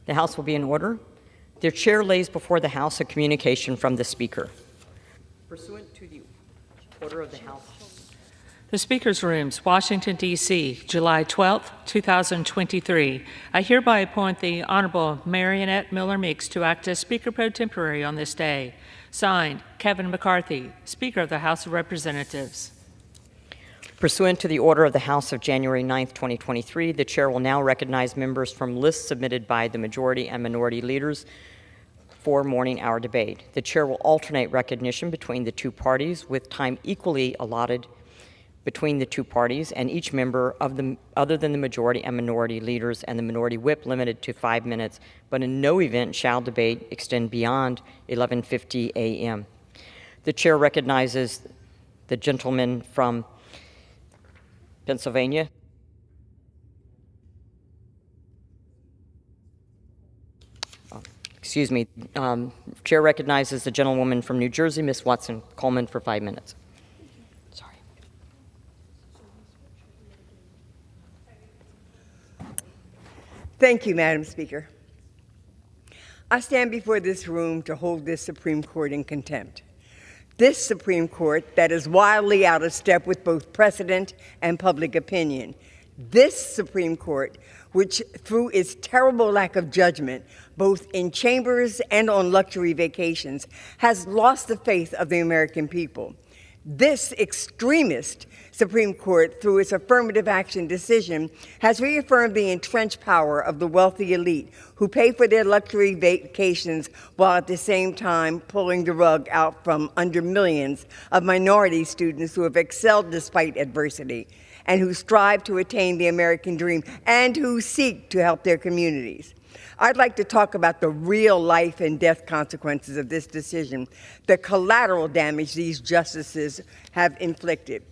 The House will be in order. The chair lays before the House a communication from the Speaker. Pursuant to the order of the House. The Speaker's Rooms, Washington, D.C., July 12, 2023. I hereby appoint the Honorable Marionette Miller Meeks to act as Speaker pro tempore on this day. Signed, Kevin McCarthy, Speaker of the House of Representatives. Pursuant to the order of the House of January 9, 2023, the Chair will now recognize members from lists submitted by the majority and minority leaders for morning hour debate. The Chair will alternate recognition between the two parties with time equally allotted between the two parties and each member of the other than the majority and minority leaders and the minority whip limited to 5 minutes, but in no event shall debate extend beyond 11:50 a.m. The Chair recognizes the gentleman from Pennsylvania. Chair recognizes the gentlewoman from New Jersey, Ms. Watson Coleman, for 5 minutes. Sorry. Thank you, Madam Speaker. I stand before this room to hold this Supreme Court in contempt. This Supreme Court that is wildly out of step with both precedent and public opinion. This Supreme Court, which through its terrible lack of judgment, both in chambers and on luxury vacations, has lost the faith of the American people. This extremist Supreme Court, through its affirmative action decision, has reaffirmed the entrenched power of the wealthy elite who pay for their luxury vacations while at the same time pulling the rug out from under millions of minority students who have excelled despite adversity and who strive to attain the American dream and who seek to help their communities. I'd like to talk about the real life and death consequences of this decision, the collateral damage these justices have inflicted.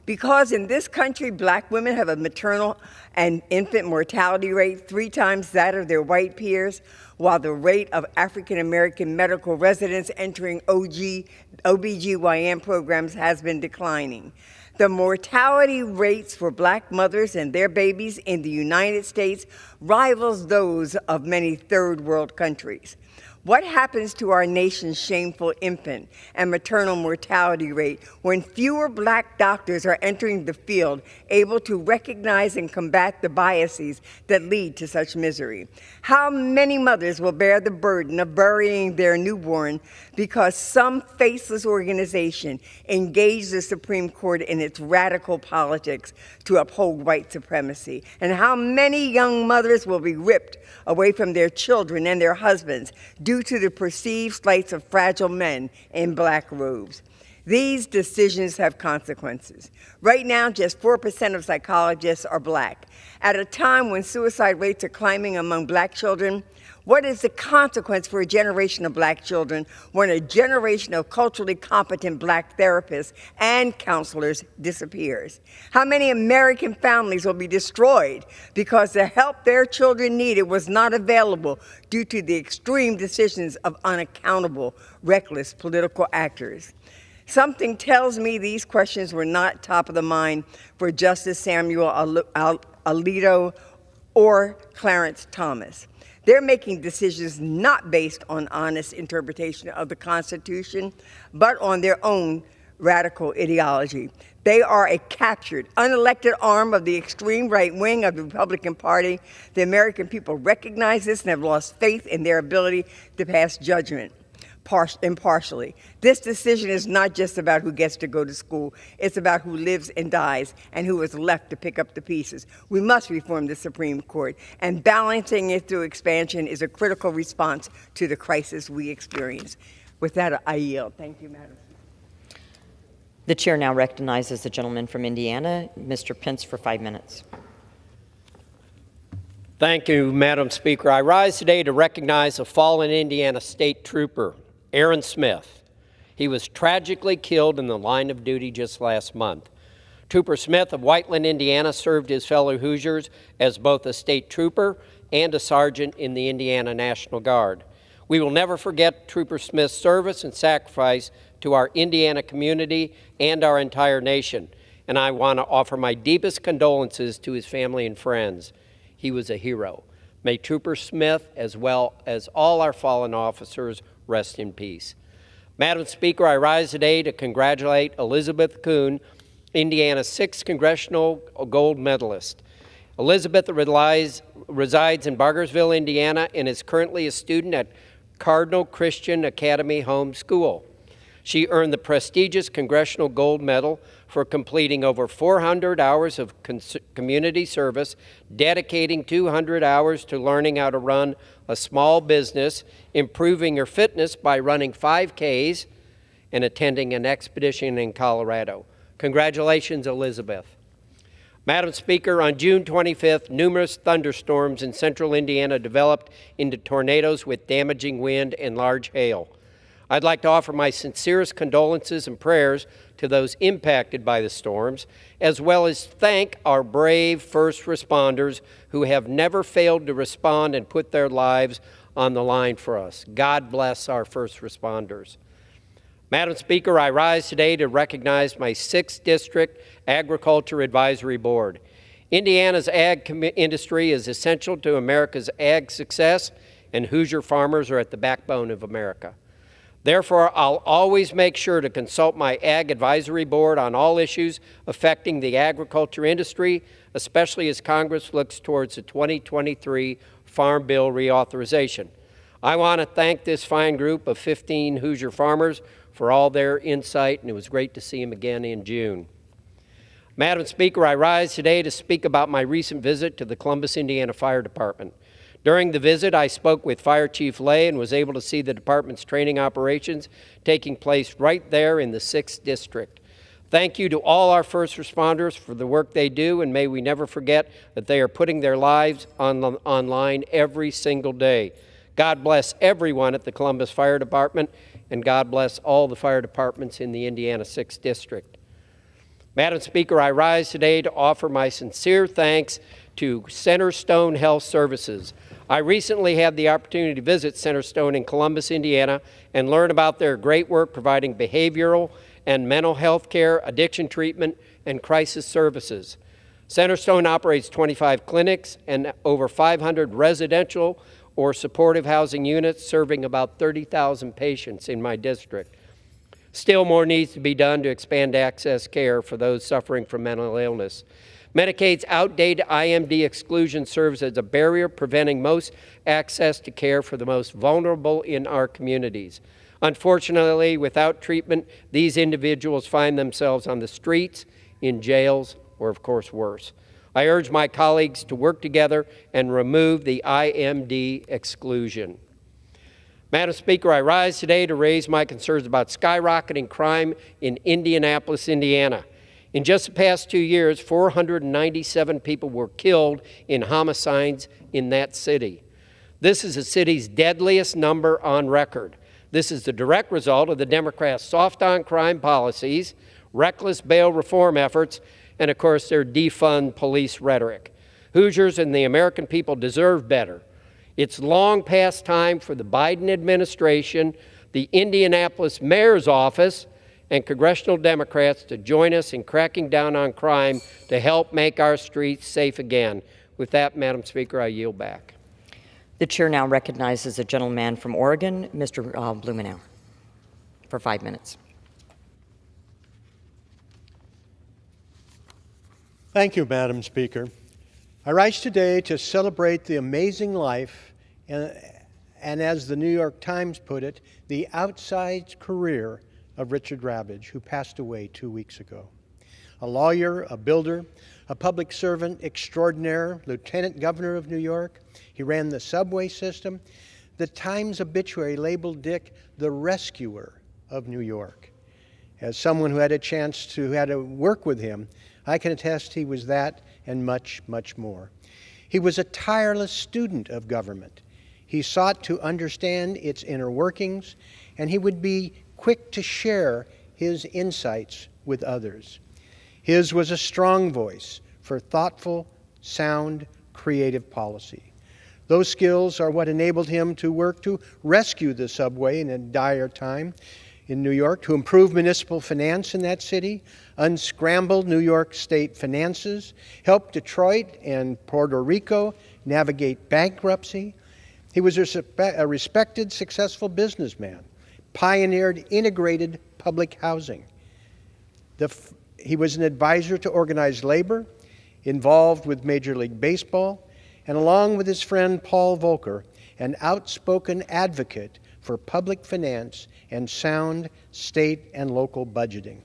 Because in this country, Black women have a maternal and infant mortality rate 3 times that of their white peers, while the rate of African American medical residents entering OBGYN programs has been declining. The mortality rates for Black mothers and their babies in the United States rivals those of many third world countries. What happens to our nation's shameful infant and maternal mortality rate when fewer Black doctors are entering the field able to recognize and combat the biases that lead to such misery? How many mothers will bear the burden of burying their newborn because some faceless organization engaged the Supreme Court in its radical politics to uphold white supremacy? And how many young mothers will be ripped away from their children and their husbands due to the perceived slights of fragile men in Black robes? These decisions have consequences. Right now, just 4% of psychologists are Black. At a time when suicide rates are climbing among Black children, what is the consequence for a generation of Black children when a generation of culturally competent Black therapists and counselors disappears? How many American families will be destroyed because the help their children needed was not available due to the extreme decisions of unaccountable, reckless political actors? Something tells me these questions were not top of the mind for Justice Samuel Alito or Clarence Thomas. They're making decisions not based on honest interpretation of the Constitution, but on their own radical ideology. They are a captured, unelected arm of the extreme right wing of the Republican Party. The American people recognize this and have lost faith in their ability to pass judgment impartially. This decision is not just about who gets to go to school. It's about who lives and dies and who is left to pick up the pieces. We must reform the Supreme Court, and balancing it through expansion is a critical response to the crisis we experience. With that, I yield. Thank you, Madam Speaker. The chair now recognizes the gentleman from Indiana, Mr. Pence, for 5 minutes. Thank you, Madam Speaker. I rise today to recognize a fallen Indiana state trooper, Aaron Smith. He was tragically killed in the line of duty just last month. Trooper Smith of Whiteland, Indiana, served his fellow Hoosiers as both a state trooper and a sergeant in the Indiana National Guard. We will never forget Trooper Smith's service and sacrifice to our Indiana community and our entire nation, and I want to offer my deepest condolences to his family and friends. He was a hero. May Trooper Smith, as well as all our fallen officers, rest in peace. Madam Speaker, I rise today to congratulate Elizabeth Kuhn, Indiana's 6th Congressional Gold Medalist. Elizabeth resides in Bargersville, Indiana, and is currently a student at Cardinal Christian Academy Home School. She earned the prestigious Congressional Gold Medal for completing over 400 hours of community service, dedicating 200 hours to learning how to run a small business, improving her fitness by running 5Ks, and attending an expedition in Colorado. Congratulations, Elizabeth. Madam Speaker, on June 25th, numerous thunderstorms in central Indiana developed into tornadoes with damaging wind and large hail. I'd like to offer my sincerest condolences and prayers to those impacted by the storms, as well as thank our brave first responders who have never failed to respond and put their lives on the line for us. God bless our first responders. Madam Speaker, I rise today to recognize my 6th District Agriculture Advisory Board. Indiana's ag industry is essential to America's ag success, and Hoosier farmers are at the backbone of America. Therefore, I'll always make sure to consult my Ag Advisory Board on all issues affecting the agriculture industry, especially as Congress looks towards the 2023 Farm Bill reauthorization. I want to thank this fine group of 15 Hoosier farmers for all their insight, and it was great to see them again in June. Madam Speaker, I rise today to speak about my recent visit to the Columbus, Indiana Fire Department. During the visit, I spoke with Fire Chief Lay and was able to see the department's training operations taking place right there in the 6th District. Thank you to all our first responders for the work they do, and may we never forget that they are putting their lives online every single day. God bless everyone at the Columbus Fire Department, and God bless all the fire departments in the Indiana 6th District. Madam Speaker, I rise today to offer my sincere thanks to Centerstone Health Services. I recently had the opportunity to visit Centerstone in Columbus, Indiana, and learn about their great work providing behavioral and mental health care, addiction treatment, and crisis services. Centerstone operates 25 clinics and over 500 residential or supportive housing units, serving about 30,000 patients in my district. Still more needs to be done to expand access care for those suffering from mental illness. Medicaid's outdated IMD exclusion serves as a barrier preventing most access to care for the most vulnerable in our communities. Unfortunately, without treatment, these individuals find themselves on the streets, in jails, or of course worse. I urge my colleagues to work together and remove the IMD exclusion. Madam Speaker, I rise today to raise my concerns about skyrocketing crime in Indianapolis, Indiana. In just the past 2 years, 497 people were killed in homicides in that city. This is the city's deadliest number on record. This is the direct result of the Democrats' soft-on-crime policies, reckless bail reform efforts, and of course their defund police rhetoric. Hoosiers and the American people deserve better. It's long past time for the Biden administration, the Indianapolis mayor's office, and congressional Democrats to join us in cracking down on crime to help make our streets safe again. With that, Madam Speaker, I yield back. The chair now recognizes a gentleman from Oregon, Mr. Blumenauer, for 5 minutes. Thank you, Madam Speaker. I rise today to celebrate the amazing life and as the New York Times put it, the outsized career of Richard Ravage, who passed away 2 weeks ago. A lawyer, a builder, a public servant extraordinaire, Lieutenant Governor of New York. He ran the subway system. The Times obituary labeled Dick the rescuer of New York. As someone who had a chance to work with him, I can attest he was that and much, much more. He was a tireless student of government. He sought to understand its inner workings, and he would be quick to share his insights with others. His was a strong voice for thoughtful, sound, creative policy. Those skills are what enabled him to work to rescue the subway in a dire time. in New York to improve municipal finance in that city, unscrambled New York State finances, helped Detroit and Puerto Rico navigate bankruptcy. He was a respected, successful businessman, pioneered integrated public housing. He was an advisor to organized labor, involved with Major League Baseball, and along with his friend Paul Volcker, an outspoken advocate for public finance and sound state and local budgeting.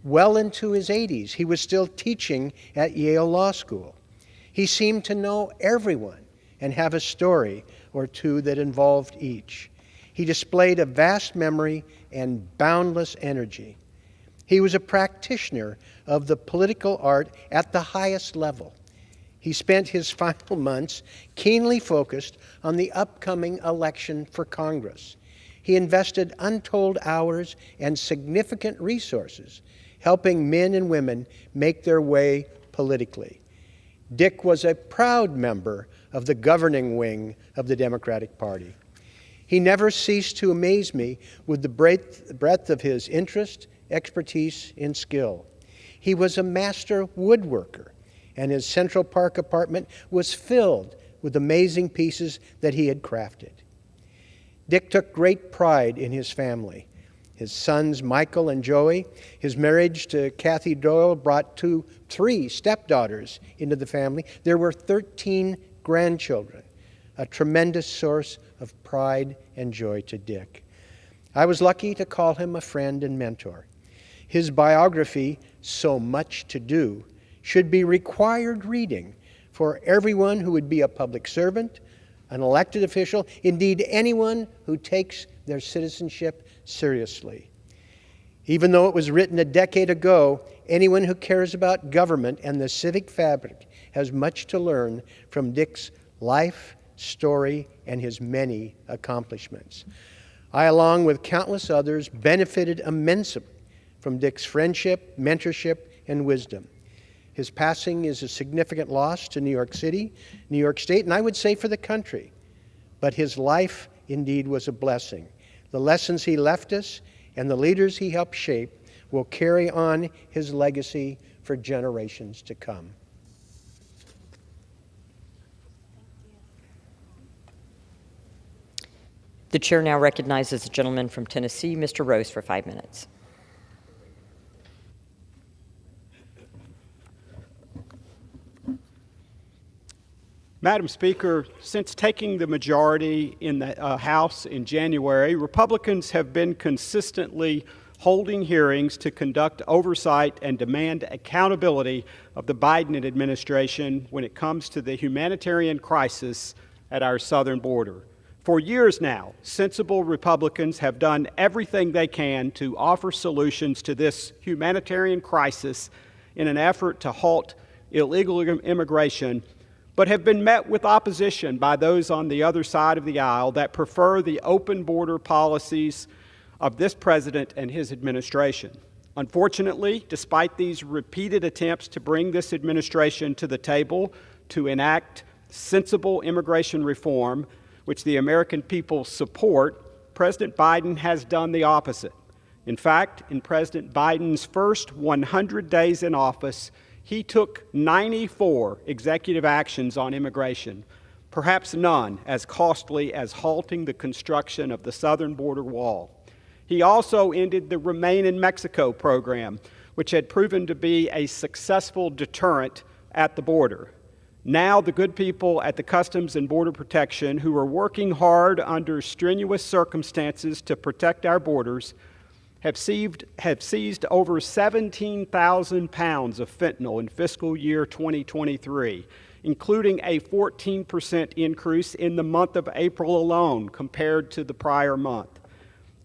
Well into his 80s, he was still teaching at Yale Law School. He seemed to know everyone and have a story or two that involved each. He displayed a vast memory and boundless energy. He was a practitioner of the political art at the highest level. He spent his final months keenly focused on the upcoming election for Congress. He invested untold hours and significant resources helping men and women make their way politically. Dick was a proud member of the governing wing of the Democratic Party. He never ceased to amaze me with the breadth of his interest, expertise, and skill. He was a master woodworker, and his Central Park apartment was filled with amazing pieces that he had crafted. Dick took great pride in his family. His sons, Michael and Joey, his marriage to Kathy Doyle brought 3 stepdaughters into the family. There were 13 grandchildren, a tremendous source of pride and joy to Dick. I was lucky to call him a friend and mentor. His biography, So Much to Do, should be required reading for everyone who would be a public servant, an elected official, indeed anyone who takes their citizenship seriously. Even though it was written a decade ago, anyone who cares about government and the civic fabric has much to learn from Dick's life, story, and his many accomplishments. I, along with countless others, benefited immensely from Dick's friendship, mentorship, and wisdom. His passing is a significant loss to New York City, New York State, and I would say for the country. But his life indeed was a blessing. The lessons he left us and the leaders he helped shape will carry on his legacy for generations to come. The chair now recognizes the gentleman from Tennessee, Mr. Rose, for 5 minutes. Madam Speaker, since taking the majority in the House in January, Republicans have been consistently holding hearings to conduct oversight and demand accountability of the Biden administration when it comes to the humanitarian crisis at our southern border. For years now, sensible Republicans have done everything they can to offer solutions to this humanitarian crisis in an effort to halt illegal immigration, but have been met with opposition by those on the other side of the aisle that prefer the open border policies of this president and his administration. Unfortunately, despite these repeated attempts to bring this administration to the table to enact sensible immigration reform, which the American people support, President Biden has done the opposite. In fact, in President Biden's first 100 days in office, he took 94 executive actions on immigration, perhaps none as costly as halting the construction of the southern border wall. He also ended the Remain in Mexico program, which had proven to be a successful deterrent at the border. Now the good people at the Customs and Border Protection, who are working hard under strenuous circumstances to protect our borders, have seized over 17,000 pounds of fentanyl in fiscal year 2023, including a 14% increase in the month of April alone compared to the prior month.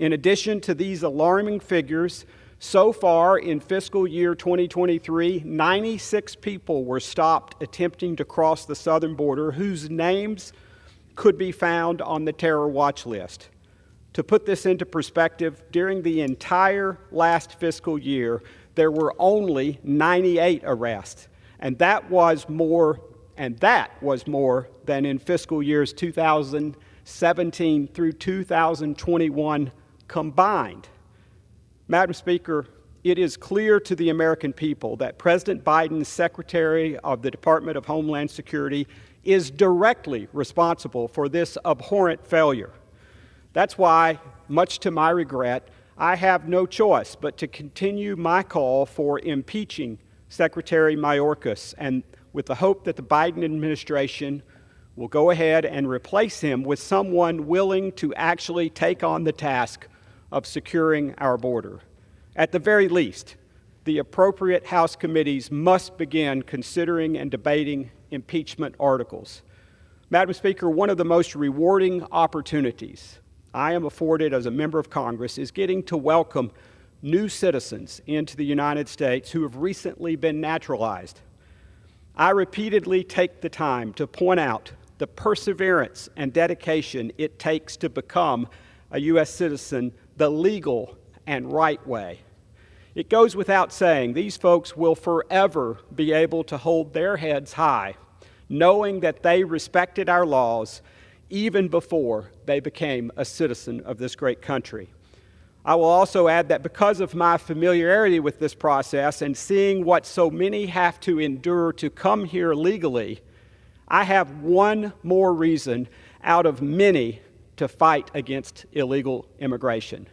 In addition to these alarming figures, so far in fiscal year 2023, 96 people were stopped attempting to cross the southern border whose names could be found on the terror watch list. To put this into perspective, during the entire last fiscal year, there were only 98 arrests, and that was more than in fiscal years 2017 through 2021 combined. Madam Speaker, it is clear to the American people that President Biden's Secretary of the Department of Homeland Security is directly responsible for this abhorrent failure. That's why, much to my regret, I have no choice but to continue my call for impeaching Secretary Mayorkas, and with the hope that the Biden administration will go ahead and replace him with someone willing to actually take on the task of securing our border. At the very least, the appropriate House committees must begin considering and debating impeachment articles. Madam Speaker, one of the most rewarding opportunities I am afforded as a member of Congress is getting to welcome new citizens into the United States who have recently been naturalized. I repeatedly take the time to point out the perseverance and dedication it takes to become a U.S. citizen the legal and right way. It goes without saying, these folks will forever be able to hold their heads high, knowing that they respected our laws even before they became a citizen of this great country. I will also add that because of my familiarity with this process and seeing what so many have to endure to come here legally, I have one more reason out of many to fight against illegal immigration.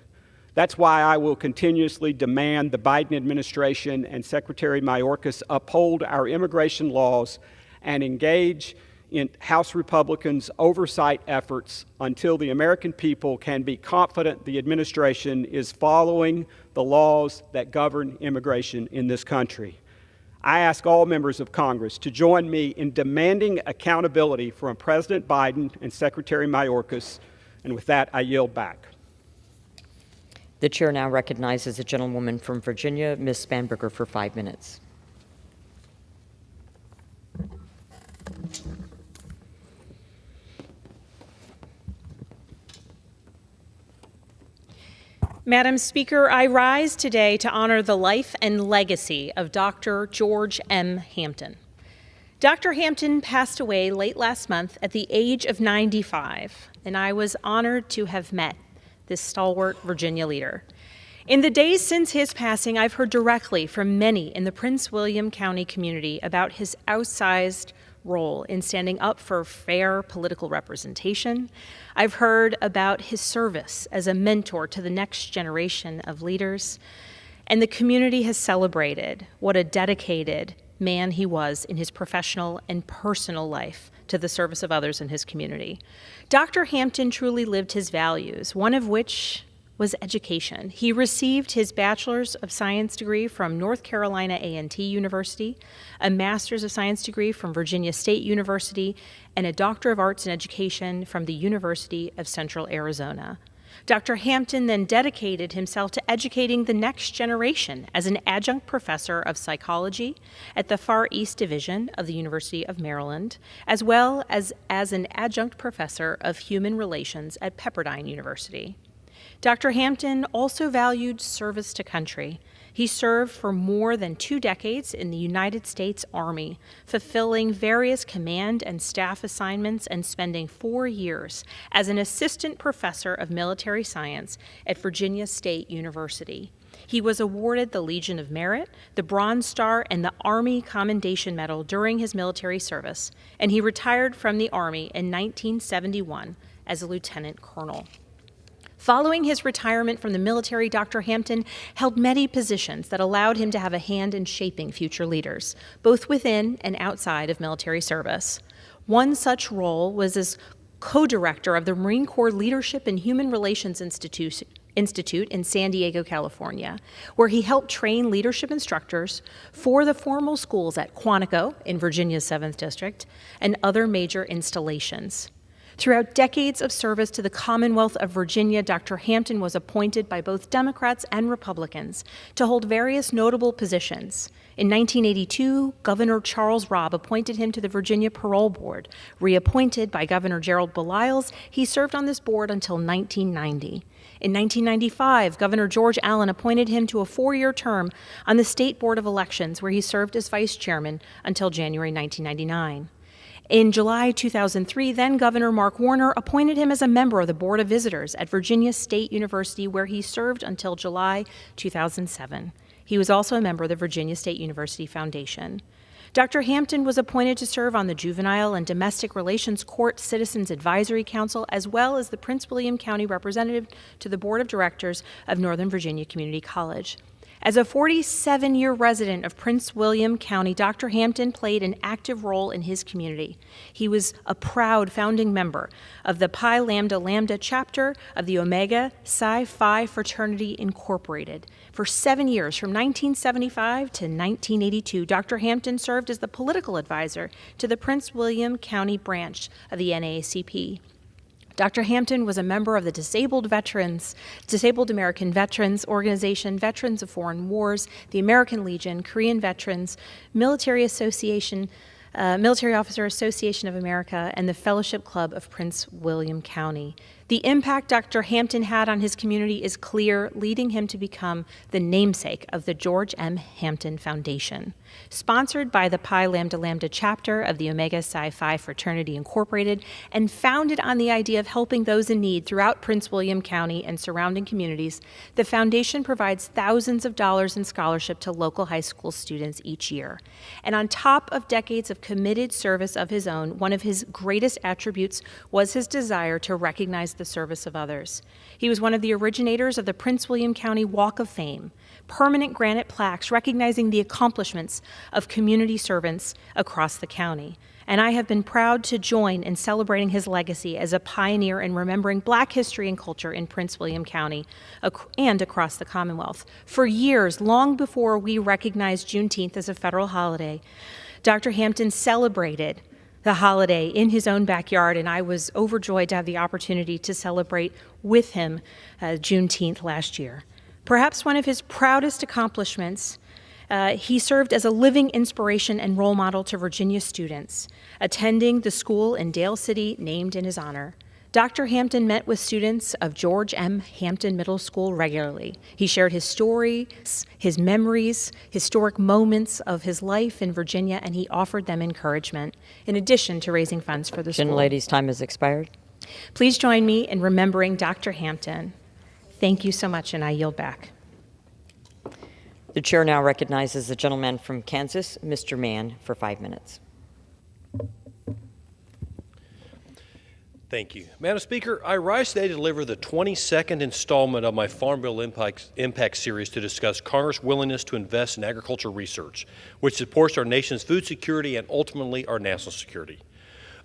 That's why I will continuously demand the Biden administration and Secretary Mayorkas uphold our immigration laws and engage in House Republicans' oversight efforts until the American people can be confident the administration is following the laws that govern immigration in this country. I ask all members of Congress to join me in demanding accountability from President Biden and Secretary Mayorkas, and with that, I yield back. The chair now recognizes the gentlewoman from Virginia, Ms. Spanberger, for 5 minutes. Madam Speaker, I rise today to honor the life and legacy of Dr. George M. Hampton. Dr. Hampton passed away late last month at the age of 95, and I was honored to have met this stalwart Virginia leader. In the days since his passing, I've heard directly from many in the Prince William County community about his outsized role in standing up for fair political representation. I've heard about his service as a mentor to the next generation of leaders, and the community has celebrated what a dedicated man he was in his professional and personal life to the service of others in his community. Dr. Hampton truly lived his values, one of which was education. He received his Bachelor's of Science degree from North Carolina A&T University, a Master's of Science degree from Virginia State University, and a Doctor of Arts in Education from the University of Central Arizona. Dr. Hampton then dedicated himself to educating the next generation as an adjunct professor of psychology at the Far East Division of the University of Maryland, as well as an adjunct professor of human relations at Pepperdine University. Dr. Hampton also valued service to country. He served for more than 2 decades in the United States Army, fulfilling various command and staff assignments and spending 4 years as an assistant professor of military science at Virginia State University. He was awarded the Legion of Merit, the Bronze Star, and the Army Commendation Medal during his military service, and he retired from the Army in 1971 as a lieutenant colonel. Following his retirement from the military, Dr. Hampton held many positions that allowed him to have a hand in shaping future leaders, both within and outside of military service. One such role was as co-director of the Marine Corps Leadership and Human Relations Institute in San Diego, California, where he helped train leadership instructors for the formal schools at Quantico in Virginia's 7th District and other major installations. Throughout decades of service to the Commonwealth of Virginia, Dr. Hampton was appointed by both Democrats and Republicans to hold various notable positions. In 1982, Governor Charles Robb appointed him to the Virginia Parole Board. Reappointed by Governor Gerald Baliles, he served on this board until 1990. In 1995, Governor George Allen appointed him to a 4-year term on the State Board of Elections, where he served as vice chairman until January 1999. In July 2003, then Governor Mark Warner appointed him as a member of the Board of Visitors at Virginia State University, where he served until July 2007. He was also a member of the Virginia State University Foundation. Dr. Hampton was appointed to serve on the Juvenile and Domestic Relations Court Citizens Advisory Council, as well as the Prince William County representative to the Board of Directors of Northern Virginia Community College. As a 47-year resident of Prince William County, Dr. Hampton played an active role in his community. He was a proud founding member of the Pi Lambda Lambda chapter of the Omega Psi Phi Fraternity Incorporated. For 7 years, from 1975 to 1982, Dr. Hampton served as the political advisor to the Prince William County branch of the NAACP. Dr. Hampton was a member of the Disabled American Veterans Organization, Veterans of Foreign Wars, the American Legion, Korean Veterans, Military Officer Association of America, and the Fellowship Club of Prince William County. The impact Dr. Hampton had on his community is clear, leading him to become the namesake of the George M. Hampton Foundation. Sponsored by the Pi Lambda Lambda chapter of the Omega Psi Phi Fraternity Incorporated, and founded on the idea of helping those in need throughout Prince William County and surrounding communities, the foundation provides thousands of dollars in scholarship to local high school students each year. And on top of decades of committed service of his own, one of his greatest attributes was his desire to recognize the service of others. He was one of the originators of the Prince William County Walk of Fame, permanent granite plaques recognizing the accomplishments of community servants across the county. And I have been proud to join in celebrating his legacy as a pioneer in remembering Black history and culture in Prince William County and across the Commonwealth. For years, long before we recognized Juneteenth as a federal holiday, Dr. Hampton celebrated the holiday in his own backyard, and I was overjoyed to have the opportunity to celebrate with him Juneteenth last year. Perhaps one of his proudest accomplishments, he served as a living inspiration and role model to Virginia students, attending the school in Dale City named in his honor. Dr. Hampton met with students of George M. Hampton Middle School regularly. He shared his stories, his memories, historic moments of his life in Virginia, and he offered them encouragement, in addition to raising funds for the school. Gentlelady's time has expired. Please join me in remembering Dr. Hampton. Thank you so much, and I yield back. The chair now recognizes the gentleman from Kansas, Mr. Mann, for 5 minutes. Thank you. Madam Speaker, I rise today to deliver the 22nd installment of my Farm Bill Impact Series to discuss Congress' willingness to invest in agricultural research, which supports our nation's food security and ultimately our national security.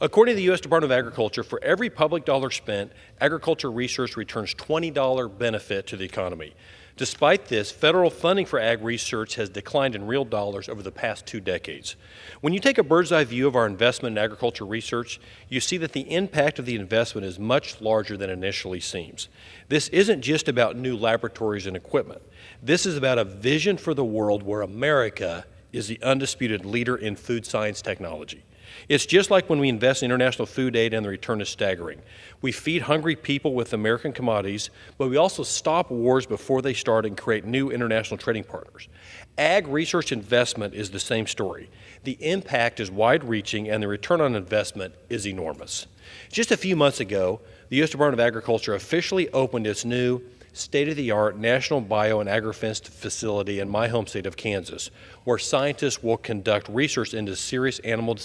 According to the U.S. Department of Agriculture, for every public dollar spent, agriculture research returns $20 benefit to the economy. Despite this, federal funding for ag research has declined in real dollars over the past 2 decades. When you take a bird's eye view of our investment in agriculture research, you see that the impact of the investment is much larger than initially seems. This isn't just about new laboratories and equipment. This is about a vision for the world where America is the undisputed leader in food science technology. It's just like when we invest in international food aid and the return is staggering. We feed hungry people with American commodities, but we also stop wars before they start and create new international trading partners. Ag research investment is the same story. The impact is wide-reaching and the return on investment is enormous. Just a few months ago, the U.S. Department of Agriculture officially opened its new state-of-the-art National Bio and Agri-Defense facility in my home state of Kansas, where scientists will conduct research into serious animal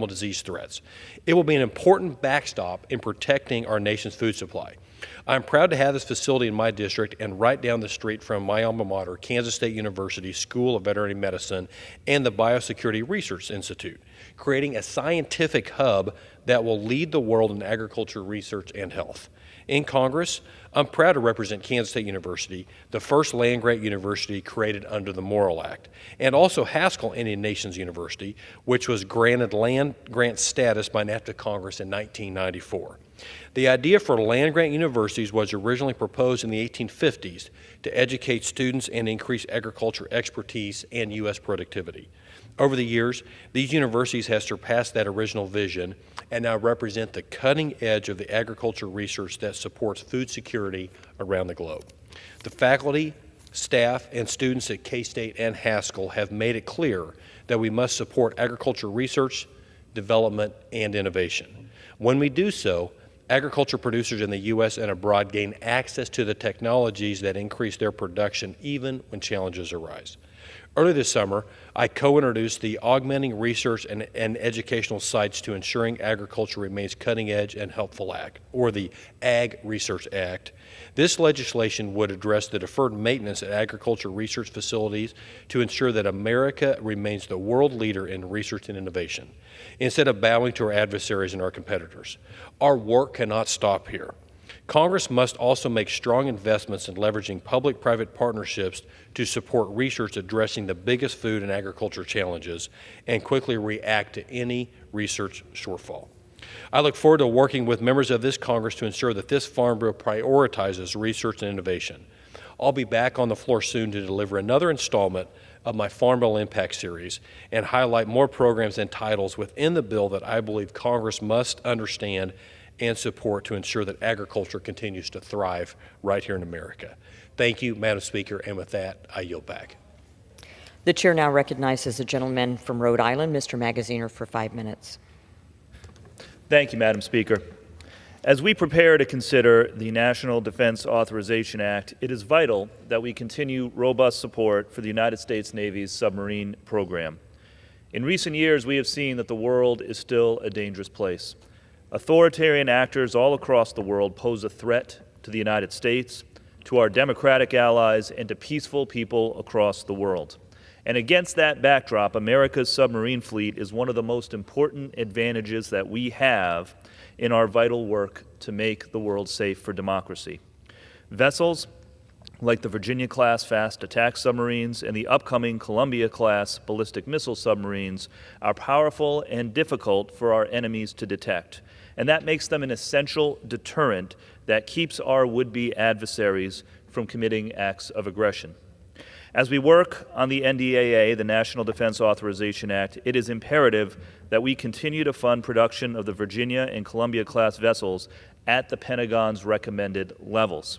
disease threats. It will be an important backstop in protecting our nation's food supply. I'm proud to have this facility in my district and right down the street from my alma mater, Kansas State University School of Veterinary Medicine and the Biosecurity Research Institute, creating a scientific hub that will lead the world in agriculture research and health. In Congress, I'm proud to represent Kansas State University, the first land-grant university created under the Morrill Act, and also Haskell Indian Nations University, which was granted land-grant status by an act of Congress in 1994. The idea for land-grant universities was originally proposed in the 1850s to educate students and increase agriculture expertise and U.S. productivity. Over the years, these universities have surpassed that original vision and now represent the cutting edge of the agriculture research that supports food security around the globe. The faculty, staff, and students at K-State and Haskell have made it clear that we must support agriculture research, development, and innovation. When we do so, agriculture producers in the U.S. and abroad gain access to the technologies that increase their production even when challenges arise. Early this summer, I co-introduced the Augmenting Research and Educational Sites to Ensuring Agriculture Remains Cutting Edge and Helpful Act, or the Ag Research Act. This legislation would address the deferred maintenance at agriculture research facilities to ensure that America remains the world leader in research and innovation, instead of bowing to our adversaries and our competitors. Our work cannot stop here. Congress must also make strong investments in leveraging public-private partnerships to support research addressing the biggest food and agriculture challenges and quickly react to any research shortfall. I look forward to working with members of this Congress to ensure that this Farm Bill prioritizes research and innovation. I'll be back on the floor soon to deliver another installment of my Farm Bill Impact Series and highlight more programs and titles within the bill that I believe Congress must understand and support to ensure that agriculture continues to thrive right here in America. Thank you, Madam Speaker, and with that, I yield back. The chair now recognizes the gentleman from Rhode Island, Mr. Magaziner, for 5 minutes. Thank you, Madam Speaker. As we prepare to consider the National Defense Authorization Act, it is vital that we continue robust support for the United States Navy's submarine program. In recent years, we have seen that the world is still a dangerous place. Authoritarian actors all across the world pose a threat to the United States, to our democratic allies, and to peaceful people across the world. And against that backdrop, America's submarine fleet is one of the most important advantages that we have in our vital work to make the world safe for democracy. Vessels like the Virginia-class fast attack submarines and the upcoming Columbia-class ballistic missile submarines are powerful and difficult for our enemies to detect. And that makes them an essential deterrent that keeps our would-be adversaries from committing acts of aggression. As we work on the NDAA, the National Defense Authorization Act, it is imperative that we continue to fund production of the Virginia and Columbia-class vessels at the Pentagon's recommended levels,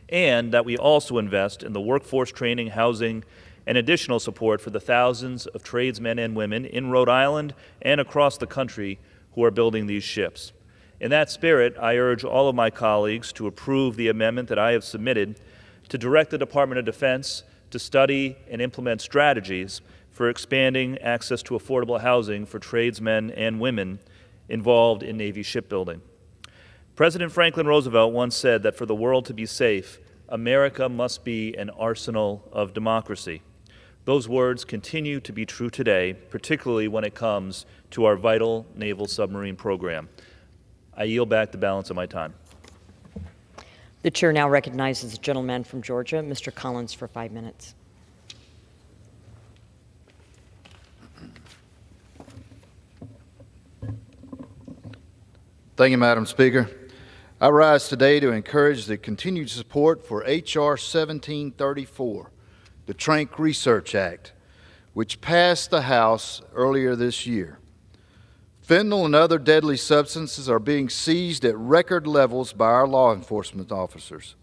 and that we also invest in the workforce training, housing, and additional support for the thousands of tradesmen and women in Rhode Island and across the country who are building these ships. In that spirit, I urge all of my colleagues to approve the amendment that I have submitted to direct the Department of Defense to study and implement strategies for expanding access to affordable housing for tradesmen and women involved in Navy shipbuilding. President Franklin Roosevelt once said that for the world to be safe, America must be an arsenal of democracy. Those words continue to be true today, particularly when it comes to our vital naval submarine program. I yield back the balance of my time. The chair now recognizes the gentleman from Georgia, Mr. Collins, for 5 minutes. Thank you, Madam Speaker. I rise today to encourage the continued support for H.R. 1734, the Trank Research Act, which passed the House earlier this year. Fentanyl and other deadly substances are being seized at record levels by our law enforcement officers.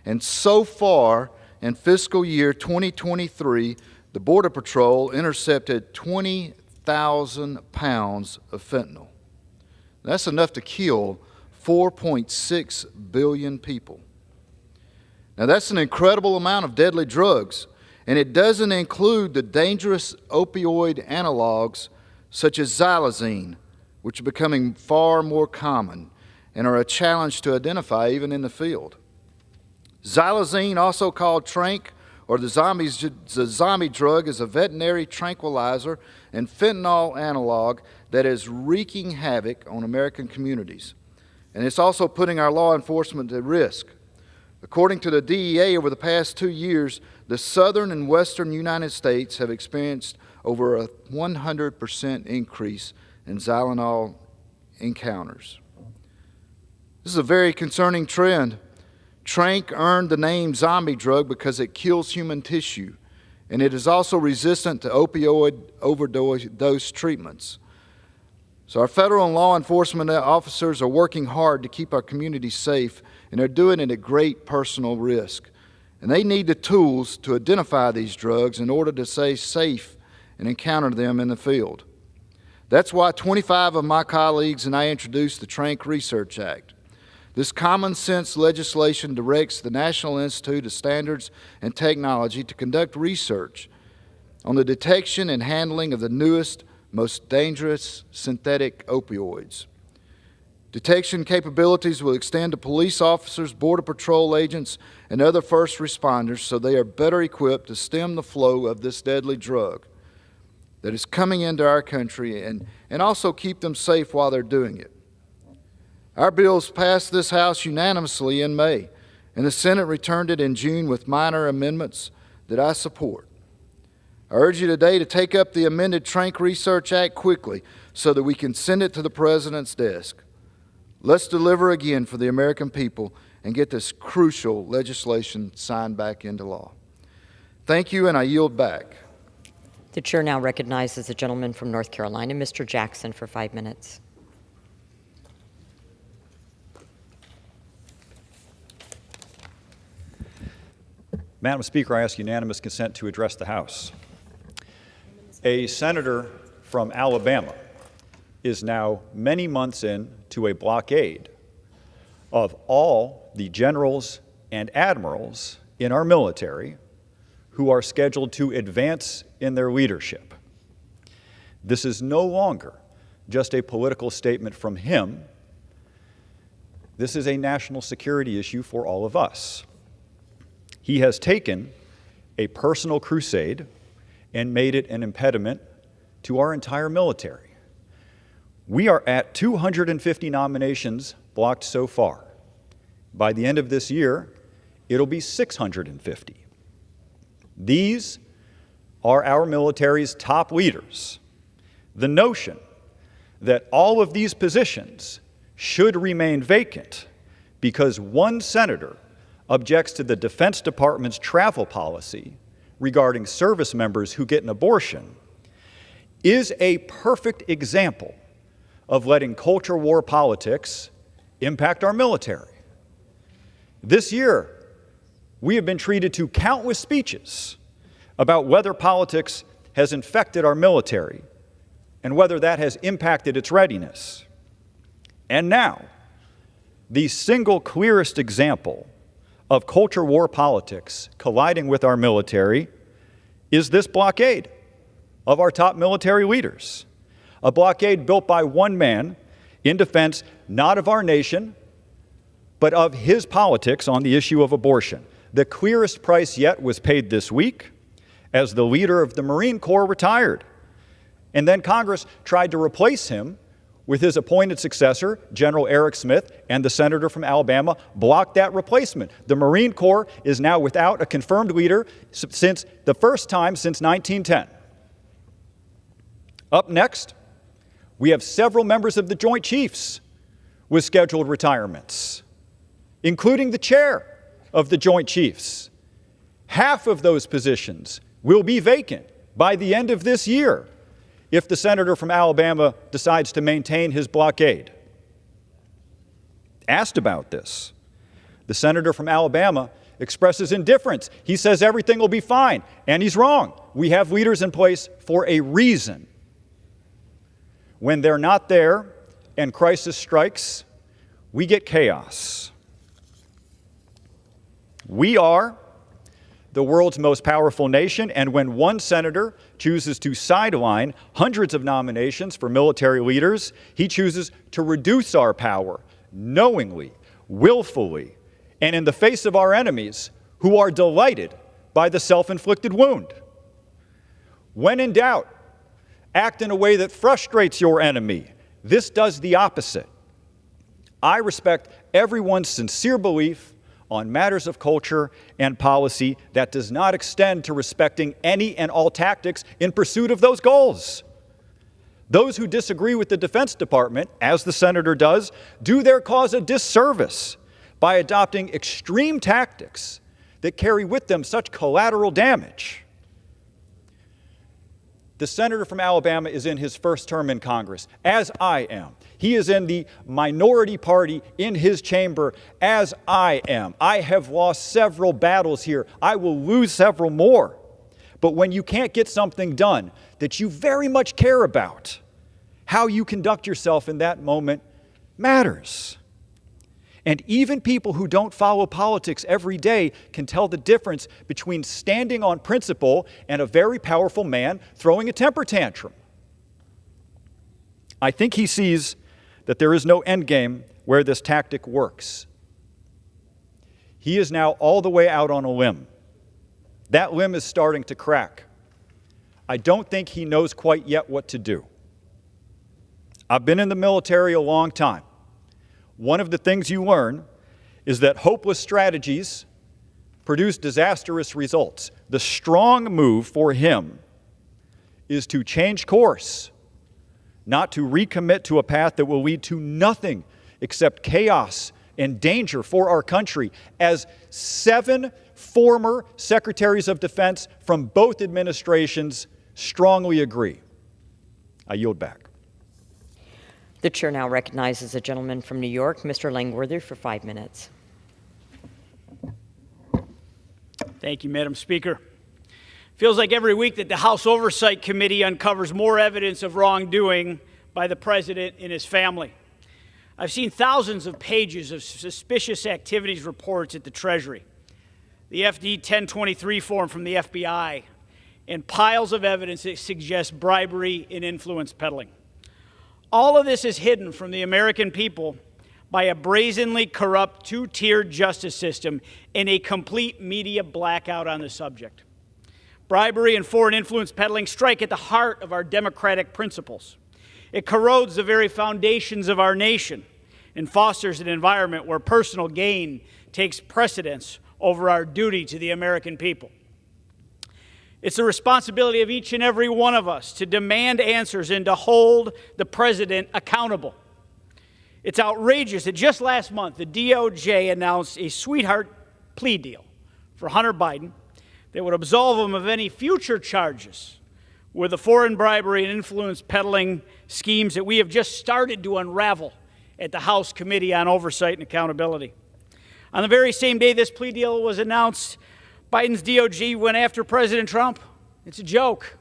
And so far, in fiscal year 2023, the Border Patrol intercepted 20,000 pounds of fentanyl. That's enough to kill 4.6 billion people. Now, that's an incredible amount of deadly drugs, and it doesn't include the dangerous opioid analogs such as xylazine, which are becoming far more common and are a challenge to identify even in the field. Xylazine, also called Trank, or the zombie drug, is a veterinary tranquilizer and fentanyl analog that is wreaking havoc on American communities. And it's also putting our law enforcement at risk. According to the DEA, over the past 2 years, the southern and western United States have experienced over a 100% increase in Xylanol encounters. This is a very concerning trend. Trank earned the name zombie drug because it kills human tissue, and it is also resistant to opioid overdose treatments. So our federal and law enforcement officers are working hard to keep our communities safe, and they're doing it at great personal risk. And they need the tools to identify these drugs in order to stay safe and encounter them in the field. That's why 25 of my colleagues and I introduced the Trank Research Act. This common sense legislation directs the National Institute of Standards and Technology to conduct research on the detection and handling of the newest, most dangerous synthetic opioids. Detection capabilities will extend to police officers, Border Patrol agents, and other first responders so they are better equipped to stem the flow of this deadly drug that is coming into our country and also keep them safe while they're doing it. Our bills passed this House unanimously in May, and the Senate returned it in June with minor amendments that I support. I urge you today to take up the amended Trank Research Act quickly so that we can send it to the President's desk. Let's deliver again for the American people and get this crucial legislation signed back into law. Thank you, and I yield back. The chair now recognizes the gentleman from North Carolina, Mr. Jackson, for 5 minutes. Madam Speaker, I ask unanimous consent to address the House. A senator from Alabama is now many months into a blockade of all the generals and admirals in our military who are scheduled to advance in their leadership. This is no longer just a political statement from him. This is a national security issue for all of us. He has taken a personal crusade and made it an impediment to our entire military. We are at 250 nominations blocked so far. By the end of this year, it'll be 650. These are our military's top leaders. The notion that all of these positions should remain vacant because one senator objects to the Defense Department's travel policy regarding service members who get an abortion is a perfect example of letting culture war politics impact our military. This year, we have been treated to countless speeches about whether politics has infected our military and whether that has impacted its readiness. And now, the single clearest example of culture war politics colliding with our military is this blockade of our top military leaders. A blockade built by one man in defense not of our nation, but of his politics on the issue of abortion. The clearest price yet was paid this week as the leader of the Marine Corps retired. And then Congress tried to replace him with his appointed successor, General Eric Smith, and the senator from Alabama blocked that replacement. The Marine Corps is now without a confirmed leader since the first time since 1910. Up next, we have several members of the Joint Chiefs with scheduled retirements, including the chair of the Joint Chiefs. Half of those positions will be vacant by the end of this year if the senator from Alabama decides to maintain his blockade. Asked about this, the senator from Alabama expresses indifference. He says everything will be fine, and he's wrong. We have leaders in place for a reason. When they're not there and crisis strikes, we get chaos. We are the world's most powerful nation, and when one senator chooses to sideline hundreds of nominations for military leaders, he chooses to reduce our power knowingly, willfully, and in the face of our enemies who are delighted by the self-inflicted wound. When in doubt, act in a way that frustrates your enemy. This does the opposite. I respect everyone's sincere belief on matters of culture and policy that does not extend to respecting any and all tactics in pursuit of those goals. Those who disagree with the Defense Department, as the senator does, do their cause a disservice by adopting extreme tactics that carry with them such collateral damage. The senator from Alabama is in his first term in Congress, as I am. He is in the minority party in his chamber, as I am. I have lost several battles here. I will lose several more. But when you can't get something done that you very much care about, How you conduct yourself in that moment matters. And even people who don't follow politics every day can tell the difference between standing on principle and a very powerful man throwing a temper tantrum. I think he sees that there is no endgame where this tactic works. He is now all the way out on a limb. That limb is starting to crack. I don't think he knows quite yet what to do. I've been in the military a long time. One of the things you learn is that hopeless strategies produce disastrous results. The strong move for him is to change course, not to recommit to a path that will lead to nothing except chaos and danger for our country, as 7 former secretaries of defense from both administrations strongly agree. I yield back. The chair now recognizes a gentleman from New York, Mr. Langworthy, for 5 minutes. Thank you, Madam Speaker. Feels like every week that the House Oversight Committee uncovers more evidence of wrongdoing by the President and his family. I've seen thousands of pages of suspicious activities reports at the Treasury, the FD 1023 form from the FBI, and piles of evidence that suggests bribery and influence peddling. All of this is hidden from the American people by a brazenly corrupt two-tiered justice system and a complete media blackout on the subject. Bribery and foreign influence peddling strike at the heart of our democratic principles. It corrodes the very foundations of our nation and fosters an environment where personal gain takes precedence over our duty to the American people. It's the responsibility of each and every one of us to demand answers and to hold the president accountable. It's outrageous that just last month, the DOJ announced a sweetheart plea deal for Hunter Biden that would absolve him of any future charges with the foreign bribery and influence peddling schemes that we have just started to unravel at the House Committee on Oversight and Accountability. On the very same day this plea deal was announced, Biden's DOJ went after President Trump. It's a joke.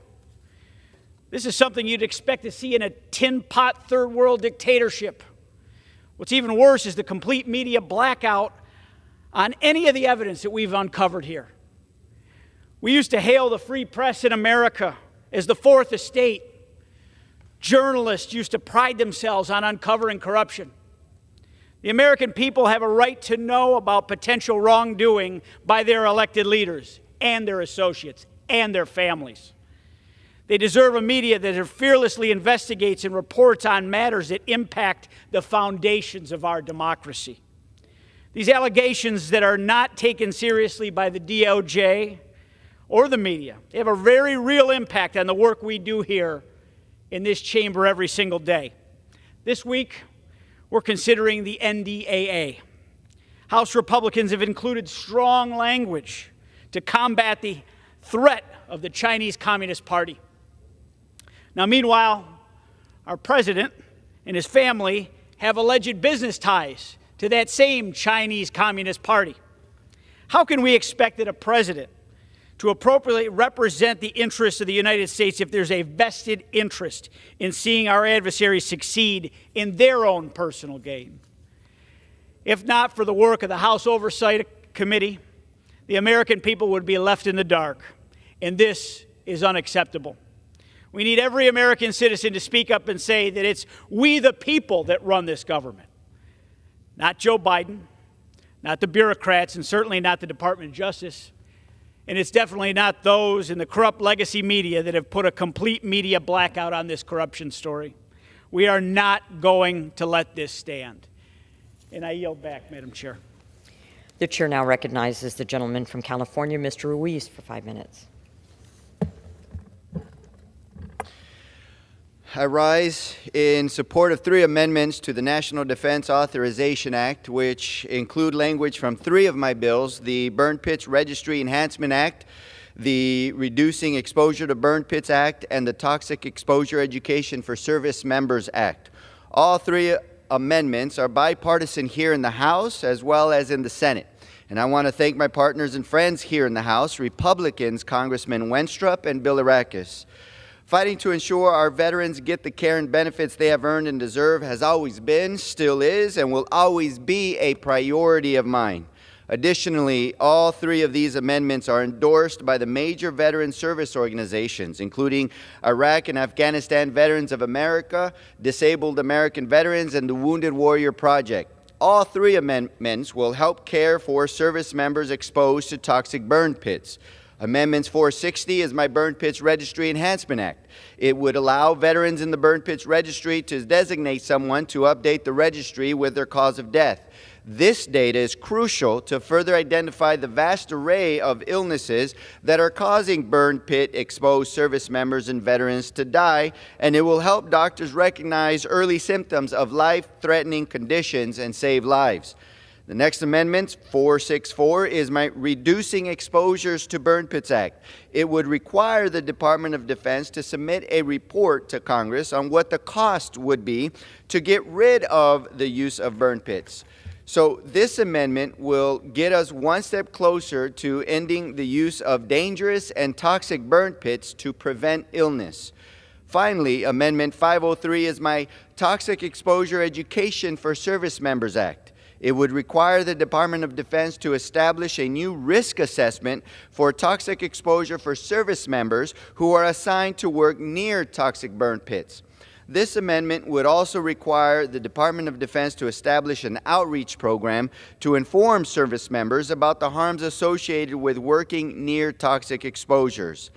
This is something you'd expect to see in a tin-pot third world dictatorship. What's even worse is the complete media blackout on any of the evidence that we've uncovered here. We used to hail the free press in America as the fourth estate. Journalists used to pride themselves on uncovering corruption. The American people have a right to know about potential wrongdoing by their elected leaders and their associates and their families. They deserve a media that fearlessly investigates and reports on matters that impact the foundations of our democracy. These allegations that are not taken seriously by the DOJ or the media, they have a very real impact on the work we do here in this chamber every single day. This week, we're considering the NDAA. House Republicans have included strong language to combat the threat of the Chinese Communist Party. Now, meanwhile, our president and his family have alleged business ties to that same Chinese Communist Party. How can we expect that a president to appropriately represent the interests of the United States if there's a vested interest in seeing our adversaries succeed in their own personal gain? If not for the work of the House Oversight Committee, the American people would be left in the dark, and this is unacceptable. We need every American citizen to speak up and say that it's we the people that run this government, not Joe Biden, not the bureaucrats, and certainly not the Department of Justice. And it's definitely not those in the corrupt legacy media that have put a complete media blackout on this corruption story. We are not going to let this stand. And I yield back, Madam Chair. The chair now recognizes the gentleman from California, Mr. Ruiz, for 5 minutes. I rise in support of 3 amendments to the National Defense Authorization Act, which include language from 3 of my bills: the Burn Pits Registry Enhancement Act, the Reducing Exposure to Burn Pits Act, and the Toxic Exposure Education for Service Members Act. All 3 amendments are bipartisan here in the House as well as in the Senate. And I want to thank my partners and friends here in the House, Republicans, Congressman Wenstrup and Bilirakis, Fighting to ensure our veterans get the care and benefits they have earned and deserve has always been, still is, and will always be a priority of mine. Additionally, all three of these amendments are endorsed by the major veteran service organizations, including Iraq and Afghanistan Veterans of America, Disabled American Veterans, and the Wounded Warrior Project. All three amendments will help care for service members exposed to toxic burn pits. Amendments 460 is my Burn Pits Registry Enhancement Act. It would allow veterans in the Burn Pits Registry to designate someone to update the registry with their cause of death. This data is crucial to further identify the vast array of illnesses that are causing burn pit exposed service members and veterans to die, and it will help doctors recognize early symptoms of life-threatening conditions and save lives. The next amendment, 464, is my Reducing Exposures to Burn Pits Act. It would require the Department of Defense to submit a report to Congress on what the cost would be to get rid of the use of burn pits. So this amendment will get us one step closer to ending the use of dangerous and toxic burn pits to prevent illness. Finally, Amendment 503 is my Toxic Exposure Education for Service Members Act. It would require the Department of Defense to establish a new risk assessment for toxic exposure for service members who are assigned to work near toxic burn pits. This amendment would also require the Department of Defense to establish an outreach program to inform service members about the harms associated with working near toxic exposures.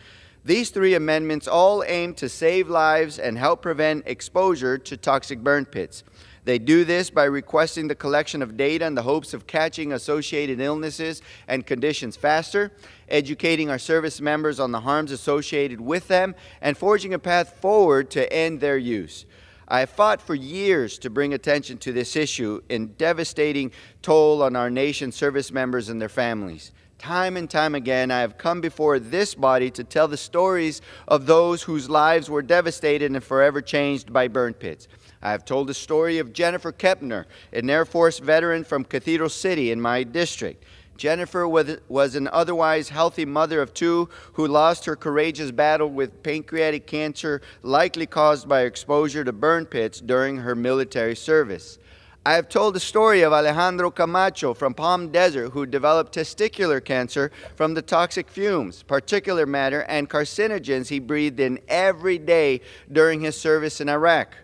These three amendments all aim to save lives and help prevent exposure to toxic burn pits. They do this by requesting the collection of data in the hopes of catching associated illnesses and conditions faster, educating our service members on the harms associated with them, and forging a path forward to end their use. I have fought for years to bring attention to this issue and devastating toll on our nation's service members and their families. Time and time again, I have come before this body to tell the stories of those whose lives were devastated and forever changed by burn pits. I have told the story of Jennifer Kepner, an Air Force veteran from Cathedral City in my district. Jennifer was an otherwise healthy mother of two who lost her courageous battle with pancreatic cancer, likely caused by exposure to burn pits during her military service. I have told the story of Alejandro Camacho from Palm Desert, who developed testicular cancer from the toxic fumes, particulate matter, and carcinogens he breathed in every day during his service in Iraq.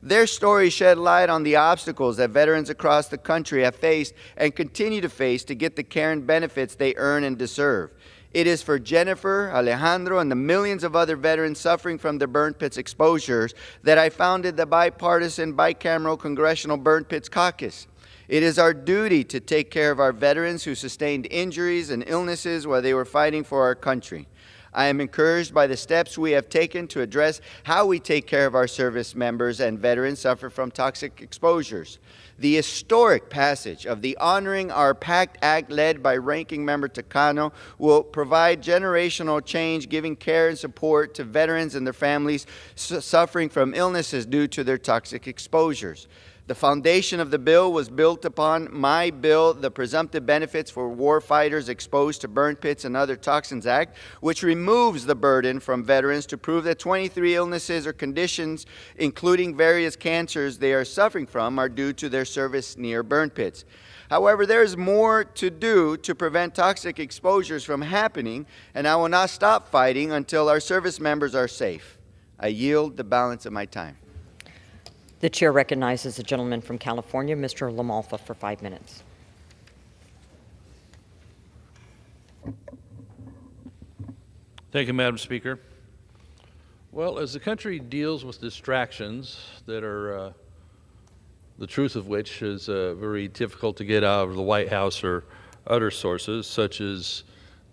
Their stories shed light on the obstacles that veterans across the country have faced and continue to face to get the care and benefits they earn and deserve. It is for Jennifer, Alejandro, and the millions of other veterans suffering from the burn pits exposures that I founded the bipartisan bicameral Congressional Burn Pits Caucus. It is our duty to take care of our veterans who sustained injuries and illnesses while they were fighting for our country. I am encouraged by the steps we have taken to address how we take care of our service members and veterans suffer from toxic exposures. The historic passage of the Honoring Our Pact Act led by Ranking Member Takano will provide generational change, giving care and support to veterans and their families suffering from illnesses due to their toxic exposures. The foundation of the bill was built upon my bill, the Presumptive Benefits for War Fighters Exposed to Burn Pits and Other Toxins Act, which removes the burden from veterans to prove that 23 illnesses or conditions, including various cancers they are suffering from, are due to their service near burn pits. However, there is more to do to prevent toxic exposures from happening, and I will not stop fighting until our service members are safe. I yield the balance of my time. The chair recognizes the gentleman from California, Mr. LaMalfa, for 5 minutes. Thank you, Madam Speaker. Well, as the country deals with distractions that are the truth of which is very difficult to get out of the White House or other sources, such as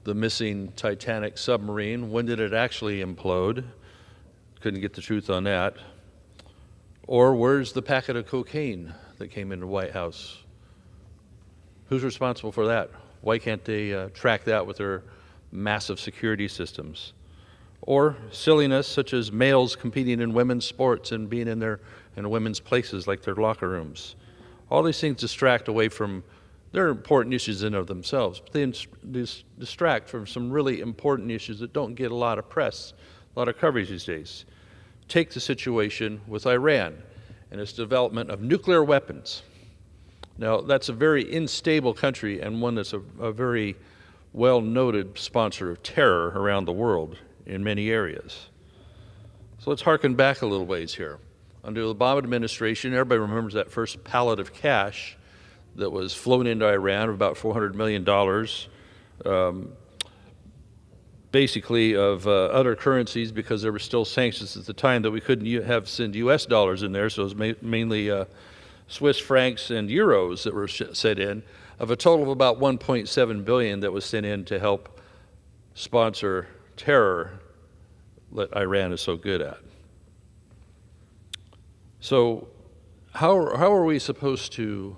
the missing Titanic submarine, when did it actually implode? Couldn't get the truth on that. Or where's the packet of cocaine that came into the White House? Who's responsible for that? Why can't they track that with their massive security systems? Or silliness such as males competing in women's sports and being in women's places like their locker rooms. All these things distract away from their important issues in and of themselves, but they distract from some really important issues that don't get a lot of press, a lot of coverage these days. Take the situation with Iran and its development of nuclear weapons. Now, that's a very unstable country and one that's a very well-noted sponsor of terror around the world in many areas. So let's harken back a little ways here. Under the Obama administration, everybody remembers that first pallet of cash that was flown into Iran of about $400 million, basically of other currencies, because there were still sanctions at the time that we couldn't send U.S. dollars in there, so it was mainly Swiss francs and euros that were sent in, of a total of about $1.7 billion that was sent in to help sponsor terror that Iran is so good at. So how are we supposed to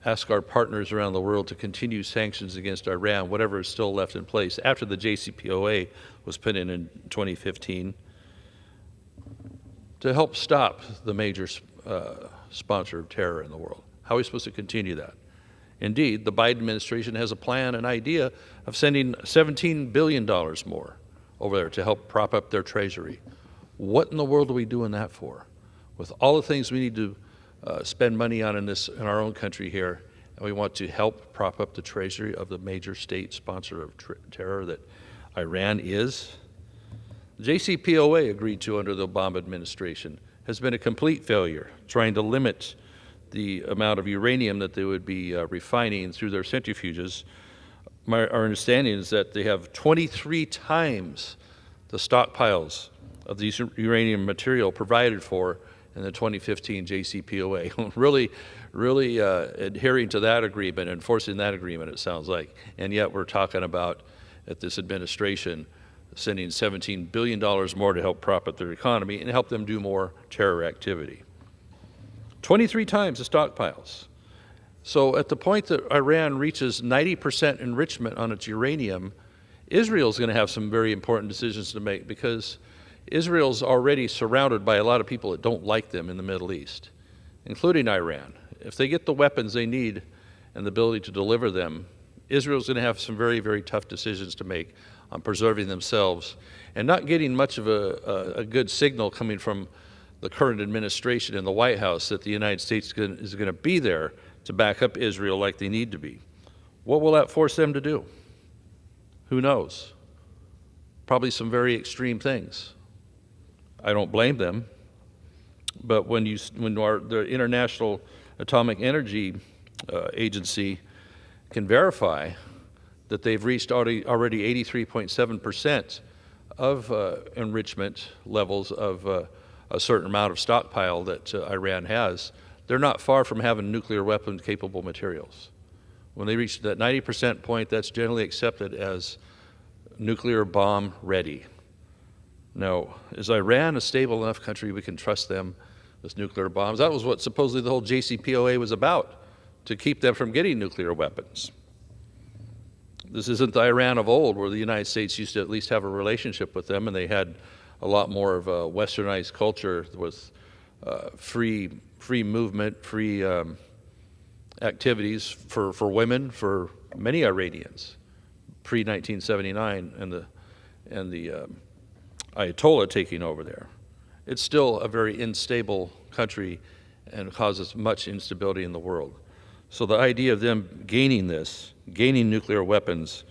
ask our partners around the world to continue sanctions against Iran, whatever is still left in place, after the JCPOA was put in 2015, to help stop the major sponsor of terror in the world? How are we supposed to continue that? Indeed, the Biden administration has a plan, an idea of sending $17 billion more over there to help prop up their treasury. What in the world are we doing that for? With all the things we need to spend money on in our own country here, and we want to help prop up the treasury of the major state sponsor of terror that Iran is. The JCPOA, agreed to under the Obama administration, has been a complete failure, trying to limit the amount of uranium that they would be refining through their centrifuges. Our understanding is that they have 23 times the stockpiles of these uranium material provided for in the 2015 JCPOA. really adhering to that agreement, enforcing that agreement, it sounds like. And yet we're talking about, at this administration, sending $17 billion more to help prop up their economy and help them do more terror activity. 23 times the stockpiles. So at the point that Iran reaches 90% enrichment on its uranium, Israel's going to have some very important decisions to make, because Israel's already surrounded by a lot of people that don't like them in the Middle East, including Iran. If they get the weapons they need and the ability to deliver them, Israel's going to have some very, very tough decisions to make on preserving themselves and not getting much of a good signal coming from the current administration in the White House that the United States is going to be there to back up Israel like they need to be. What will that force them to do? Who knows? Probably some very extreme things. I don't blame them, but when the International Atomic Energy Agency can verify that they've reached already 83.7% of enrichment levels of a certain amount of stockpile that Iran has, they're not far from having nuclear weapon-capable materials. When they reach that 90% point, that's generally accepted as nuclear bomb ready. Now, is Iran a stable enough country we can trust them with nuclear bombs? That was what supposedly the whole JCPOA was about, to keep them from getting nuclear weapons. This isn't the Iran of old, where the United States used to at least have a relationship with them, and they had a lot more of a westernized culture with free movement, free activities for women, for many Iranians, pre-1979 and the Ayatollah taking over there. It's still a very unstable country and causes much instability in the world. So the idea of them gaining nuclear weapons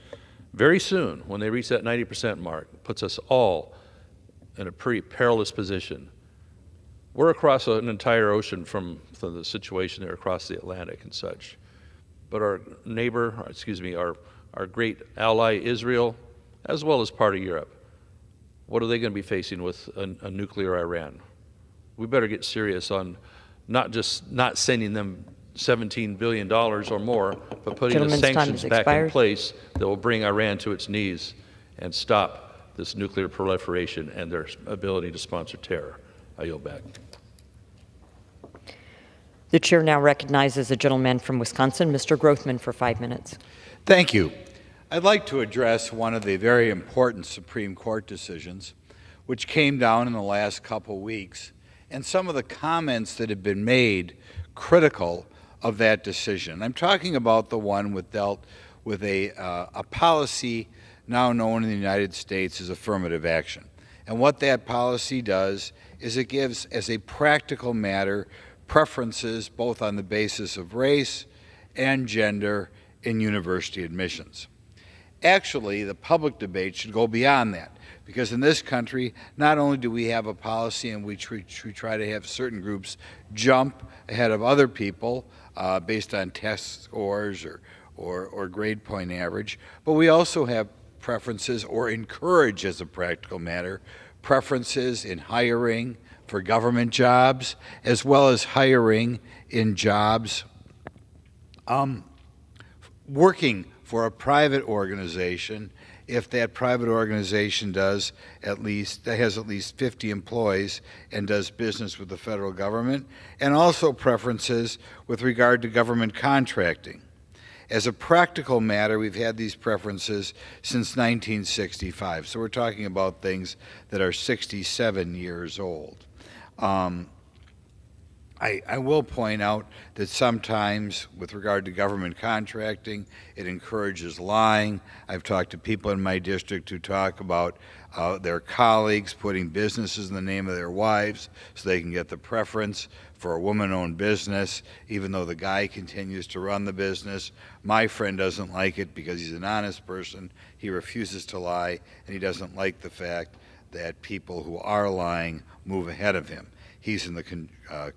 very soon, when they reach that 90% mark, puts us all in a pretty perilous position. We're across an entire ocean from the situation there across the Atlantic and such. But our great ally Israel, as well as part of Europe, what are they going to be facing with a nuclear Iran? We better get serious on not sending them $17 billion or more, but putting the sanctions back in place that will bring Iran to its knees and stop this nuclear proliferation and their ability to sponsor terror. I yield back. The chair now recognizes a gentleman from Wisconsin, Mr. Grothman, for 5 minutes. Thank you. I'd like to address one of the very important Supreme Court decisions, which came down in the last couple weeks, and some of the comments that have been made critical of that decision. I'm talking about the one dealt with a policy now known in the United States as affirmative action. And what that policy does is it gives, as a practical matter, preferences both on the basis of race and gender in university admissions. Actually, the public debate should go beyond that, because in this country, not only do we have a policy in which we try to have certain groups jump ahead of other people based on test scores or grade point average, but we also have preferences, or encourage as a practical matter, preferences in hiring for government jobs, as well as hiring in jobs working for a private organization if that private organization has at least 50 employees and does business with the federal government, and also preferences with regard to government contracting. As a practical matter, we've had these preferences since 1965, so we're talking about things that are 67 years old. I will point out that sometimes, with regard to government contracting, it encourages lying. I've talked to people in my district who talk about their colleagues putting businesses in the name of their wives so they can get the preference for a woman-owned business, even though the guy continues to run the business. My friend doesn't like it because he's an honest person. He refuses to lie, and he doesn't like the fact that people who are lying move ahead of him. He's in the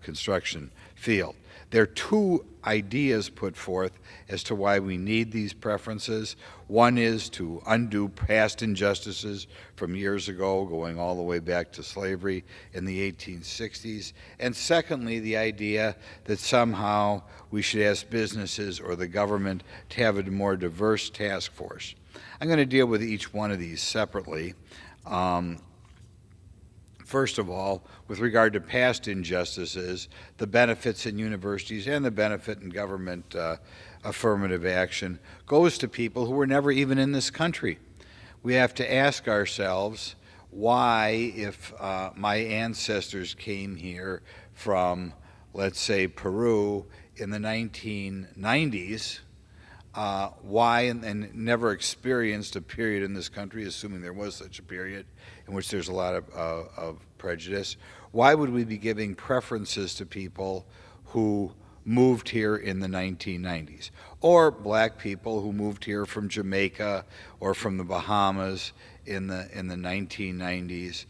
construction field. There are two ideas put forth as to why we need these preferences. One is to undo past injustices from years ago, going all the way back to slavery in the 1860s. And secondly, the idea that somehow we should ask businesses or the government to have a more diverse task force. I'm going to deal with each one of these separately. First of all, with regard to past injustices, the benefits in universities and the benefit in government affirmative action goes to people who were never even in this country. We have to ask ourselves why, if my ancestors came here from, let's say, Peru in the 1990s, why and never experienced a period in this country, assuming there was such a period, in which there's a lot of prejudice, why would we be giving preferences to people who moved here in the 1990s? Or black people who moved here from Jamaica or from the Bahamas in the 1990s,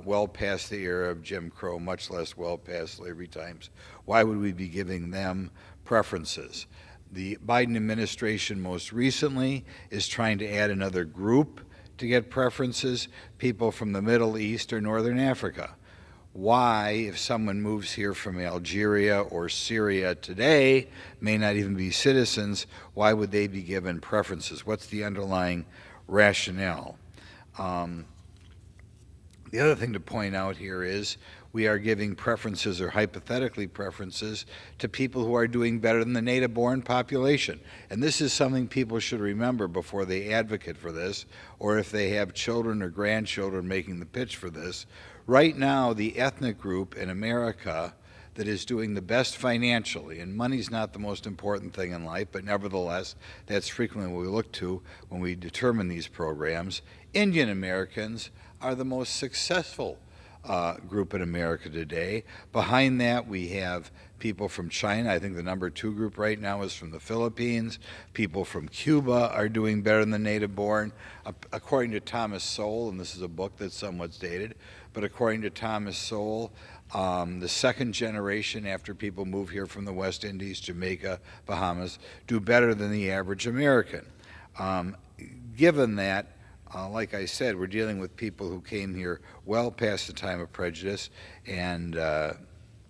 well past the era of Jim Crow, much less well past slavery times. Why would we be giving them preferences? The Biden administration most recently is trying to add another group to get preferences, people from the Middle East or Northern Africa. Why, if someone moves here from Algeria or Syria today, may not even be citizens, why would they be given preferences? What's the underlying rationale? The other thing to point out here is we are giving preferences, or hypothetically preferences, to people who are doing better than the native-born population. And this is something people should remember before they advocate for this, or if they have children or grandchildren making the pitch for this. Right now, the ethnic group in America that is doing the best financially, and money's not the most important thing in life, but nevertheless, that's frequently what we look to when we determine these programs. Indian Americans are the most successful group in America today. Behind that, we have people from China. I think the number 2 group right now is from the Philippines. People from Cuba are doing better than the native-born. According to Thomas Sowell, and this is a book that's somewhat dated, but according to Thomas Sowell, the second generation after people move here from the West Indies, Jamaica, Bahamas, do better than the average American. Given that, like I said, we're dealing with people who came here well past the time of prejudice, and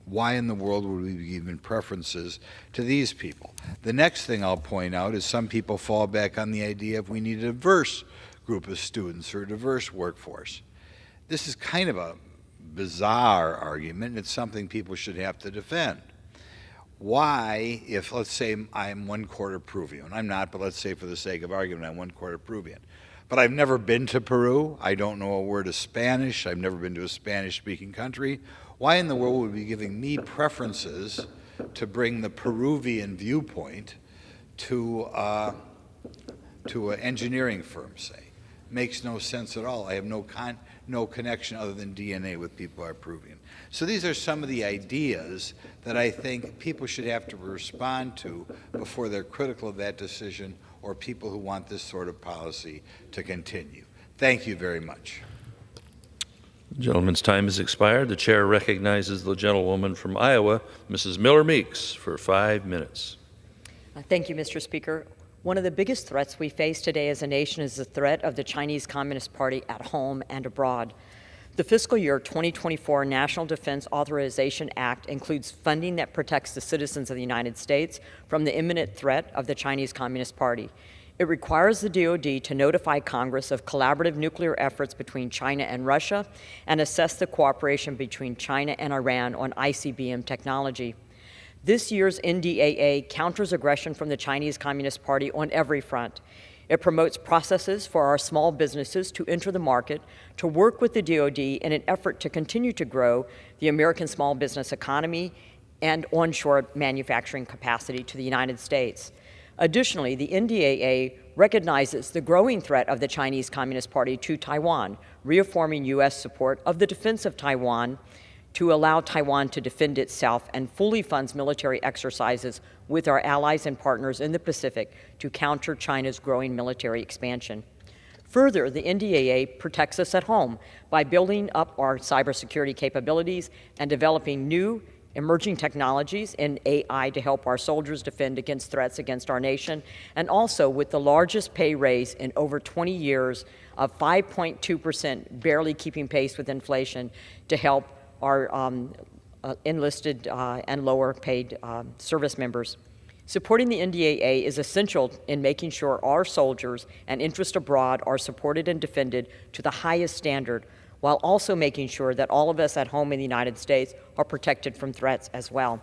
why in the world would we be giving preferences to these people? The next thing I'll point out is some people fall back on the idea of we need a diverse group of students or a diverse workforce. This is kind of a bizarre argument. It's something people should have to defend. Why, if, let's say, I'm 1/4 Peruvian, I'm not, but let's say for the sake of argument, I'm 1/4 Peruvian. But I've never been to Peru. I don't know a word of Spanish. I've never been to a Spanish-speaking country. Why in the world would we be giving me preferences to bring the Peruvian viewpoint to an engineering firm, say? makes no sense at all. I have no connection other than DNA with people are proving. So these are some of the ideas that I think people should have to respond to before they're critical of that decision or people who want this sort of policy to continue. Thank you very much. The gentleman's time has expired. The chair recognizes the gentlewoman from Iowa, Mrs. Miller Meeks, for 5 minutes. Thank you, Mr. Speaker. One of the biggest threats we face today as a nation is the threat of the Chinese Communist Party at home and abroad. The fiscal year 2024 National Defense Authorization Act includes funding that protects the citizens of the United States from the imminent threat of the Chinese Communist Party. It requires the DoD to notify Congress of collaborative nuclear efforts between China and Russia and assess the cooperation between China and Iran on ICBM technology. This year's NDAA counters aggression from the Chinese Communist Party on every front. It promotes processes for our small businesses to enter the market, to work with the DoD in an effort to continue to grow the American small business economy and onshore manufacturing capacity to the United States. Additionally, the NDAA recognizes the growing threat of the Chinese Communist Party to Taiwan, reaffirming U.S. support of the defense of Taiwan to allow Taiwan to defend itself, and fully funds military exercises with our allies and partners in the Pacific to counter China's growing military expansion. Further, the NDAA protects us at home by building up our cybersecurity capabilities and developing new emerging technologies in AI to help our soldiers defend against threats against our nation, and also with the largest pay raise in over 20 years of 5.2%, barely keeping pace with inflation, to help our enlisted and lower paid service members. Supporting the NDAA is essential in making sure our soldiers and interests abroad are supported and defended to the highest standard, while also making sure that all of us at home in the United States are protected from threats as well.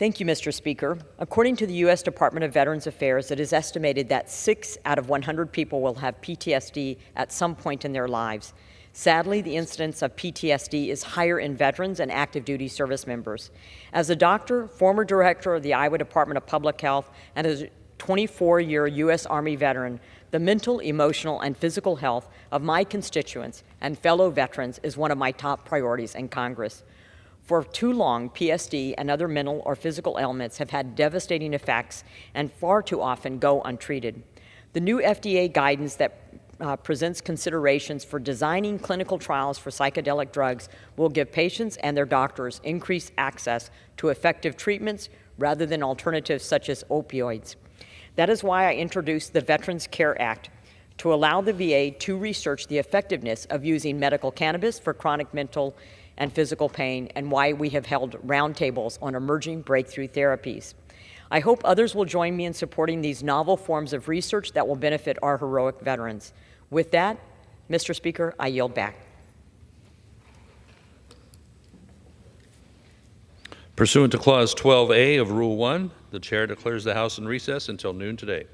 Thank you, Mr. Speaker. According to the U.S. Department of Veterans Affairs, it is estimated that 6 out of 100 people will have PTSD at some point in their lives. Sadly, the incidence of PTSD is higher in veterans and active duty service members. As a doctor, former director of the Iowa Department of Public Health, and as a 24-year U.S. Army veteran, the mental, emotional, and physical health of my constituents and fellow veterans is one of my top priorities in Congress. For too long, PSD and other mental or physical ailments have had devastating effects and far too often go untreated. The new FDA guidance that presents considerations for designing clinical trials for psychedelic drugs will give patients and their doctors increased access to effective treatments rather than alternatives such as opioids. That is why I introduced the Veterans Care Act to allow the VA to research the effectiveness of using medical cannabis for chronic mental and physical pain, and why we have held roundtables on emerging breakthrough therapies. I hope others will join me in supporting these novel forms of research that will benefit our heroic veterans. With that, Mr. Speaker, I yield back. Pursuant to Clause 12A of Rule 1, the chair declares the House in recess until noon today.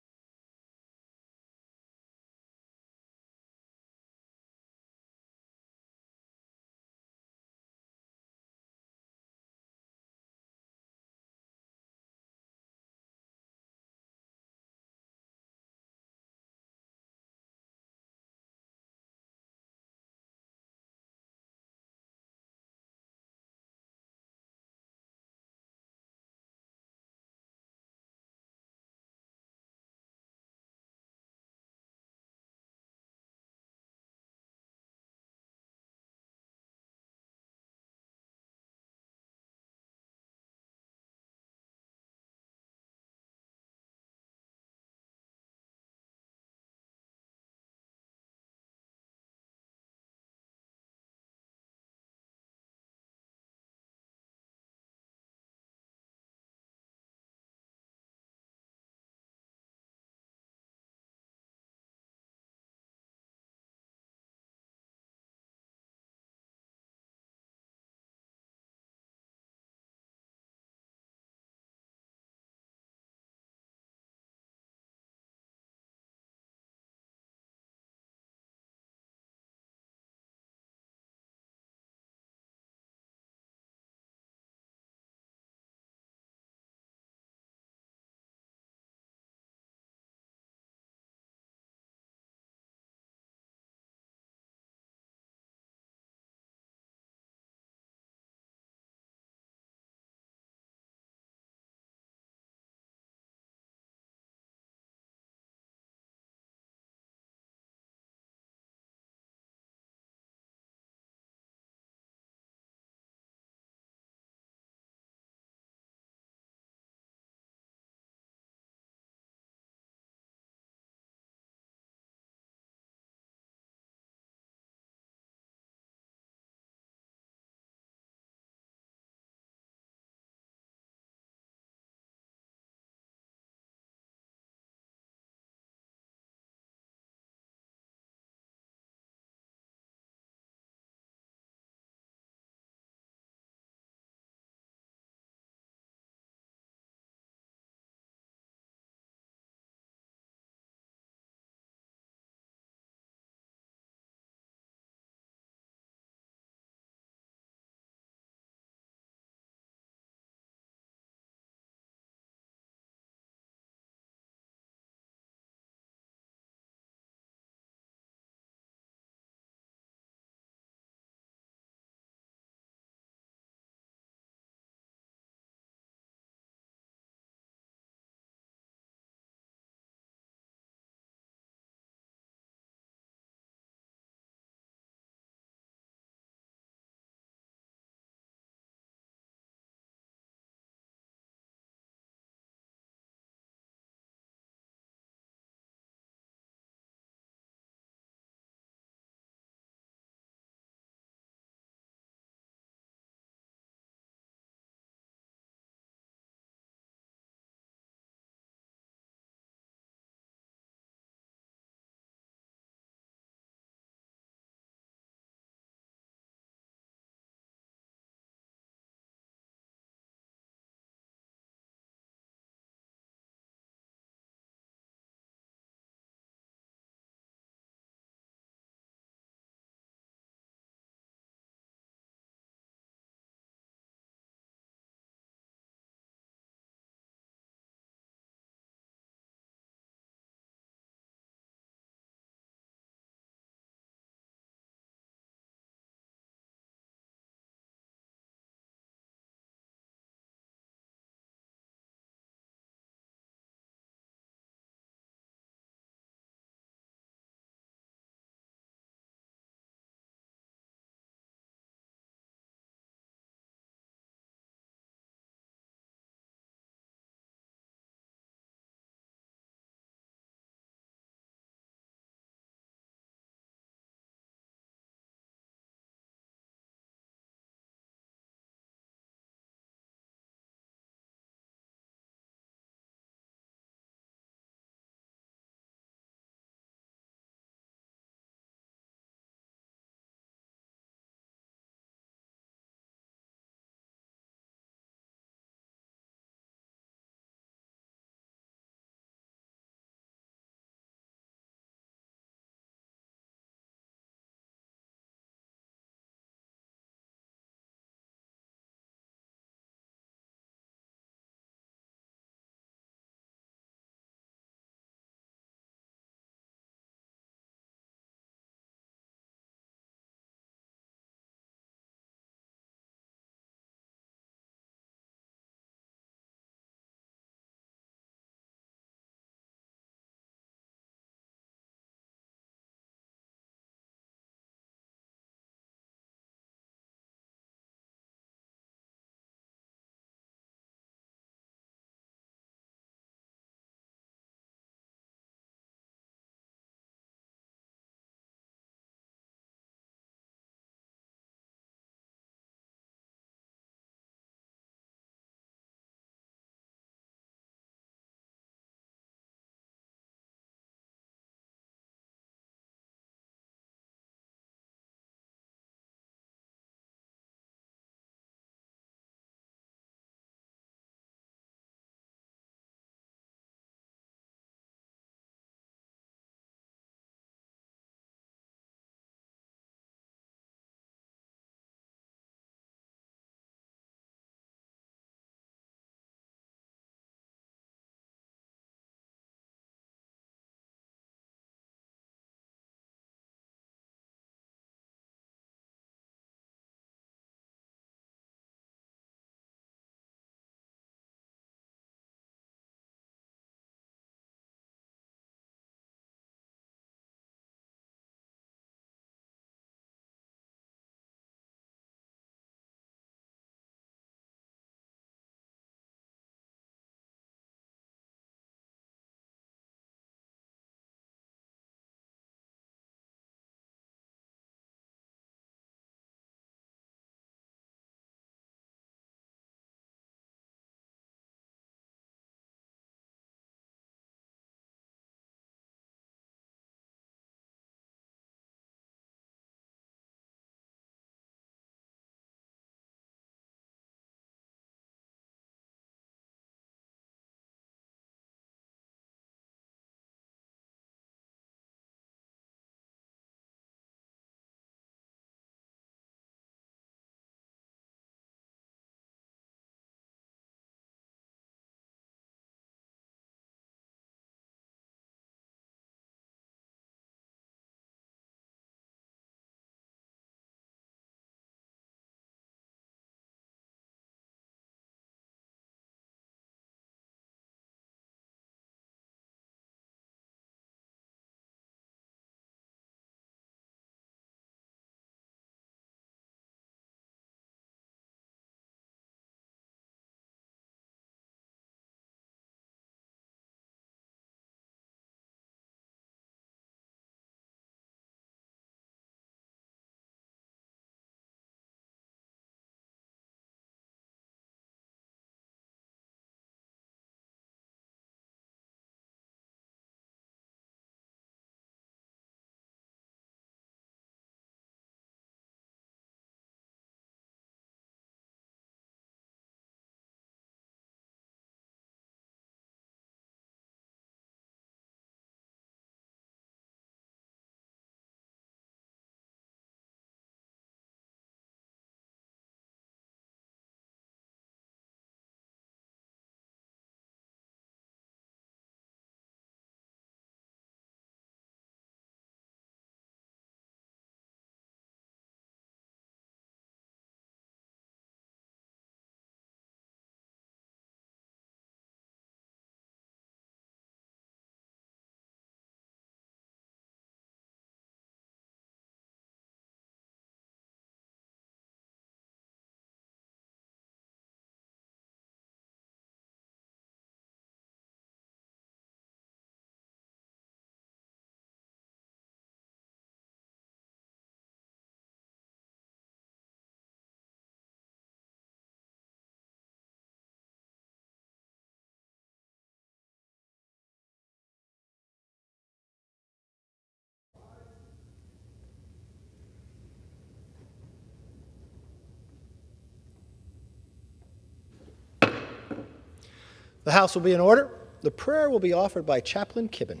The House will be in order. The prayer will be offered by Chaplain Kibben.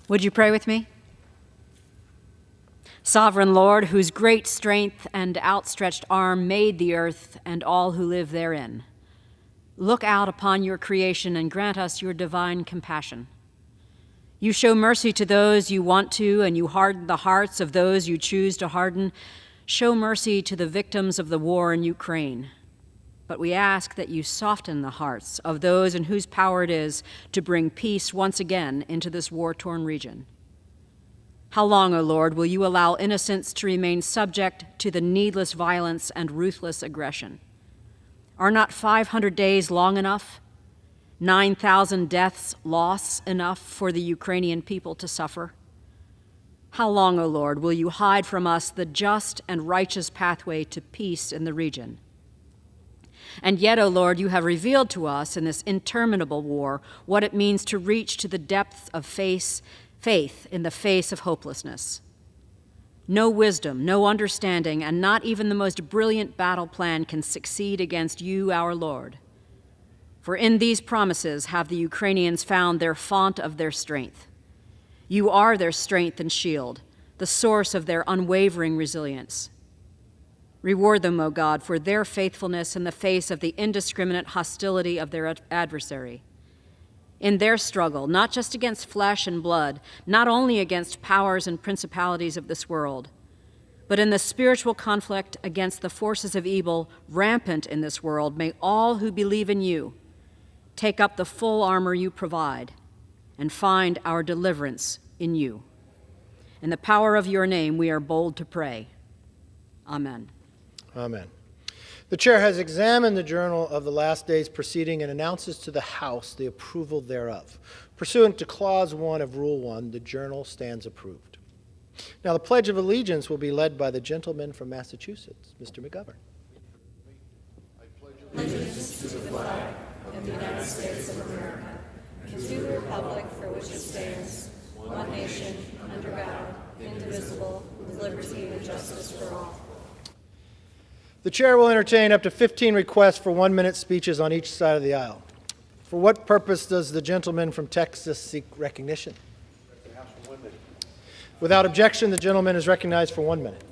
Would you pray with me? Sovereign Lord, whose great strength and outstretched arm made the earth and all who live therein, look out upon your creation and grant us your divine compassion. You show mercy to those you want to, and you harden the hearts of those you choose to harden. Show mercy to the victims of the war in Ukraine. But we ask that you soften the hearts of those in whose power it is to bring peace once again into this war-torn region. How long, O Lord, will you allow innocents to remain subject to the needless violence and ruthless aggression? Are not 500 days long enough? 9,000 deaths loss enough for the Ukrainian people to suffer? How long, O Lord, will you hide from us the just and righteous pathway to peace in the region? And yet, O Lord, you have revealed to us in this interminable war what it means to reach to the depths of faith in the face of hopelessness. No wisdom, no understanding, and not even the most brilliant battle plan can succeed against you, our Lord. For in these promises have the Ukrainians found their font of their strength. You are their strength and shield, the source of their unwavering resilience. Reward them, O God, for their faithfulness in the face of the indiscriminate hostility of their adversary. In their struggle, not just against flesh and blood, not only against powers and principalities of this world, but in the spiritual conflict against the forces of evil rampant in this world, may all who believe in you take up the full armor you provide and find our deliverance in you. In the power of your name, we are bold to pray. Amen. Amen. The chair has examined the journal of the last day's proceeding and announces to the House the approval thereof. Pursuant to Clause 1 of Rule 1, the journal stands approved. Now, the Pledge of Allegiance will be led by the gentleman from Massachusetts, Mr. McGovern. Allegiance to the flag of the United States of America and to the republic for which it stands, one nation, under God, indivisible, with liberty and justice for all. The chair will entertain up to 15 requests for 1-minute speeches on each side of the aisle. For what purpose does the gentleman from Texas seek recognition? Without objection, the gentleman is recognized for 1 minute.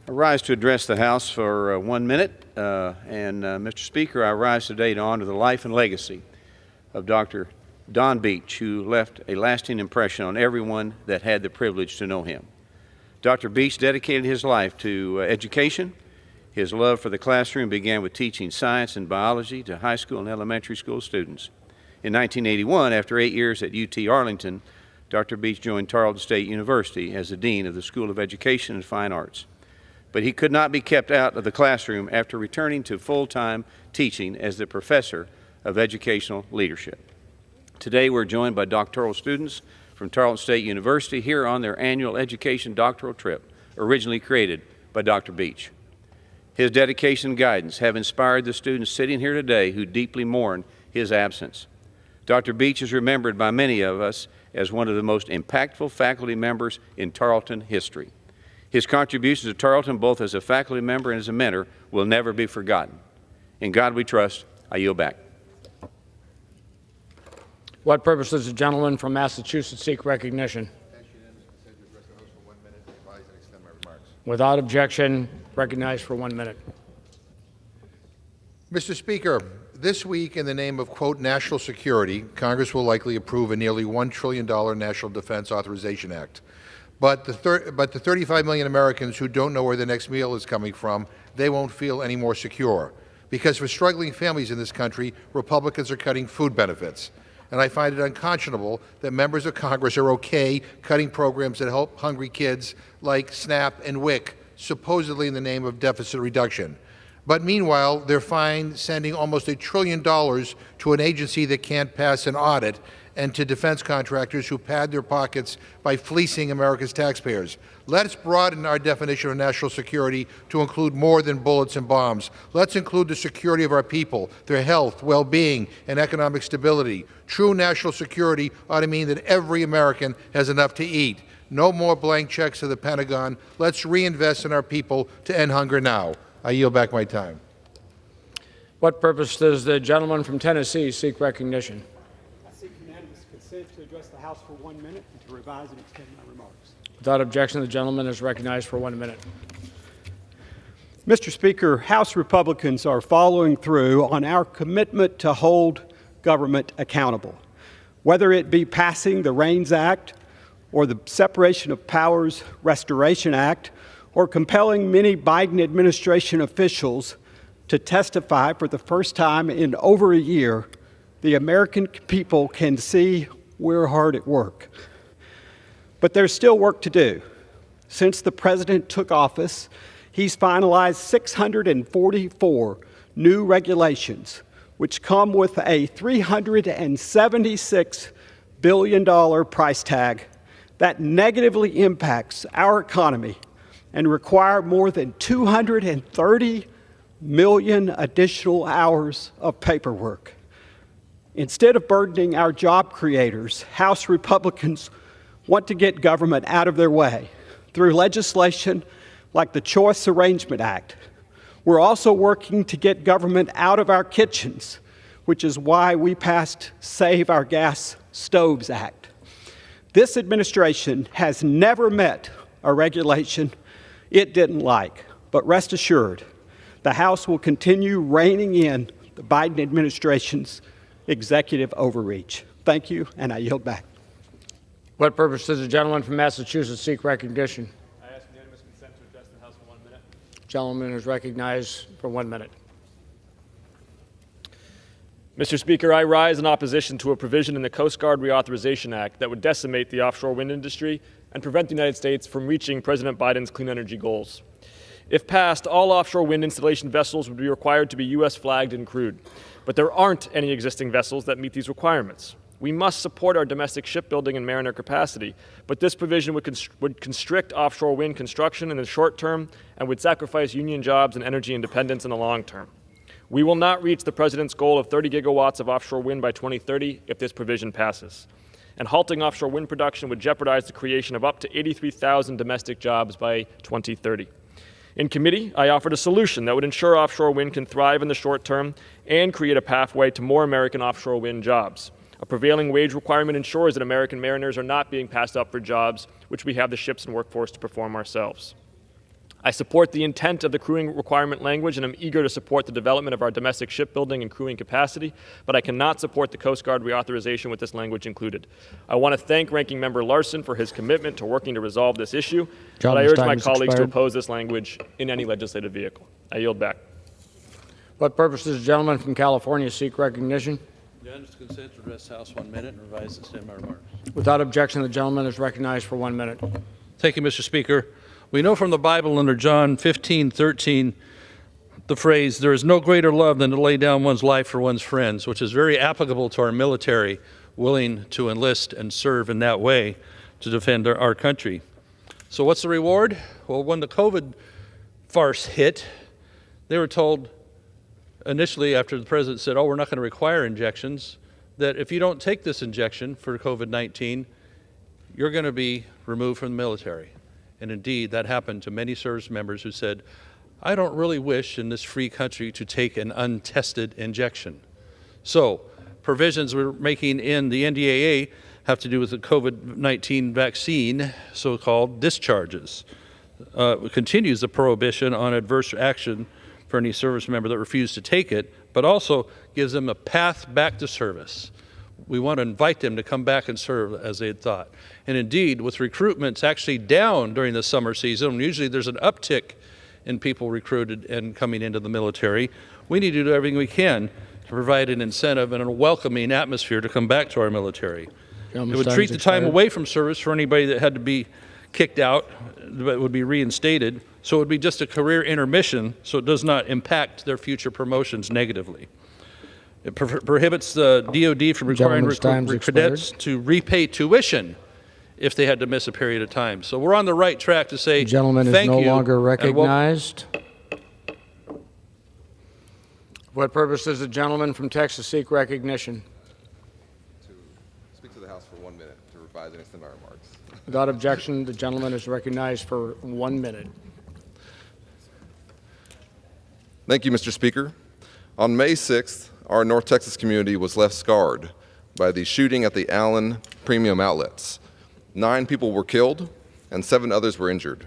I rise to address the House for 1 minute. Mr. Speaker, I rise today to honor the life and legacy of Dr. Don Beach, who left a lasting impression on everyone that had the privilege to know him. Dr. Beach dedicated his life to education. His love for the classroom began with teaching science and biology to high school and elementary school students. In 1981, after 8 years at UT Arlington, Dr. Beach joined Tarleton State University as the Dean of the School of Education and Fine Arts. But he could not be kept out of the classroom after returning to full-time teaching as the Professor of Educational Leadership. Today, we're joined by doctoral students from Tarleton State University here on their annual education doctoral trip, originally created by Dr. Beach. His dedication and guidance have inspired the students sitting here today who deeply mourn his absence. Dr. Beach is remembered by many of us as one of the most impactful faculty members in Tarleton history. His contributions to Tarleton, both as a faculty member and as a mentor, will never be forgotten. In God we trust. I yield back. What purpose does the gentleman from Massachusetts seek recognition? Without objection, recognized for 1 minute. Mr. Speaker, this week, in the name of, quote, national security, Congress will likely approve a nearly $1 trillion National Defense Authorization Act. But the 35 million Americans who don't know where the next meal is coming from, they won't feel any more secure. Because for struggling families in this country, Republicans are cutting food benefits. And I find it unconscionable that members of Congress are okay cutting programs that help hungry kids like SNAP and WIC, supposedly in the name of deficit reduction. But meanwhile, they're fine sending almost $1 trillion to an agency that can't pass an audit and to defense contractors who pad their pockets by fleecing America's taxpayers. Let's broaden our definition of national security to include more than bullets and bombs. Let's include the security of our people, their health, well-being, and economic stability. True national security ought to mean that every American has enough to eat. No more blank checks to the Pentagon. Let's reinvest in our people to end hunger now. I yield back my time. What purpose does the gentleman from Tennessee seek recognition? I seek unanimous consent to address the House for 1 minute and to revise and extend my remarks. Without objection, the gentleman is recognized for 1 minute. Mr. Speaker, House Republicans are following through on our commitment to hold government accountable, whether it be passing the REINS Act or the Separation of Powers Restoration Act, or compelling many Biden administration officials to testify for the first time in over a year. The American people can see we're hard at work. But there's still work to do. Since the president took office, he's finalized 644 new regulations, which come with a $376 billion price tag that negatively impacts our economy and require more than 230 million additional hours of paperwork. Instead of burdening our job creators, House Republicans want to get government out of their way through legislation like the Choice Arrangement Act. We're also working to get government out of our kitchens, which is why we passed Save Our Gas Stoves Act. This administration has never met a regulation it didn't like, but rest assured, the House will continue reining in the Biden administration's executive overreach. Thank you, and I yield back. What purpose does the gentleman from Massachusetts seek recognition? I ask unanimous consent to address the House for 1 minute. Gentleman is recognized for 1 minute. Mr. Speaker, I rise in opposition to a provision in the Coast Guard Reauthorization Act that would decimate the offshore wind industry and prevent the United States from reaching President Biden's clean energy goals. If passed, all offshore wind installation vessels would be required to be U.S. flagged and crewed. But there aren't any existing vessels that meet these requirements. We must support our domestic shipbuilding and mariner capacity, but this provision would constrict offshore wind construction in the short term and would sacrifice union jobs and energy independence in the long term. We will not reach the President's goal of 30 gigawatts of offshore wind by 2030 if this provision passes. And halting offshore wind production would jeopardize the creation of up to 83,000 domestic jobs by 2030. In committee, I offered a solution that would ensure offshore wind can thrive in the short term and create a pathway to more American offshore wind jobs. A prevailing wage requirement ensures that American mariners are not being passed up for jobs which we have the ships and workforce to perform ourselves. I support the intent of the crewing requirement language, and I'm eager to support the development of our domestic shipbuilding and crewing capacity, but I cannot support the Coast Guard reauthorization with this language included. I want to thank Ranking Member Larson for his commitment to working to resolve this issue, but I urge my colleagues to oppose this language in any legislative vehicle. I yield back. What purpose does the gentleman from California seek recognition? Unanimous consent to address the House 1 minute and revise and extend my remarks. Without objection, the gentleman is recognized for 1 minute. Thank you, Mr. Speaker. We know from the Bible under John 15:13 the phrase, "There is no greater love than to lay down one's life for one's friends," which is very applicable to our military willing to enlist and serve in that way to defend our country. So what's the reward? Well, when the COVID farce hit, they were told initially after the president said, oh, we're not going to require injections, that if you don't take this injection for COVID-19, you're going to be removed from the military. And indeed, that happened to many service members who said, I don't really wish in this free country to take an untested injection. So, provisions we're making in the NDAA have to do with the COVID-19 vaccine, so-called discharges. It continues the prohibition on adverse action for any service member that refused to take it, but also gives them a path back to service. We want to invite them to come back and serve as they had thought. And indeed, with recruitments actually down during the summer season, usually there's an uptick in people recruited and coming into the military. We need to do everything we can to provide an incentive and a welcoming atmosphere to come back to our military. It would treat the time away from service for anybody that had to be kicked out, but would be reinstated. So it would be just a career intermission, so it does not impact their future promotions negatively. It prohibits the DOD from requiring cadets to repay tuition if they had to miss a period of time. So we're on the right track to say, Gentleman is no longer recognized. What purpose does the gentleman from Texas seek recognition? To speak to the House for 1 minute to revise and extend my remarks. Without objection, the gentleman is recognized for 1 minute. Thank you, Mr. Speaker. On May 6th, our North Texas community was left scarred by the shooting at the Allen Premium Outlets. 9 people were killed and 7 others were injured.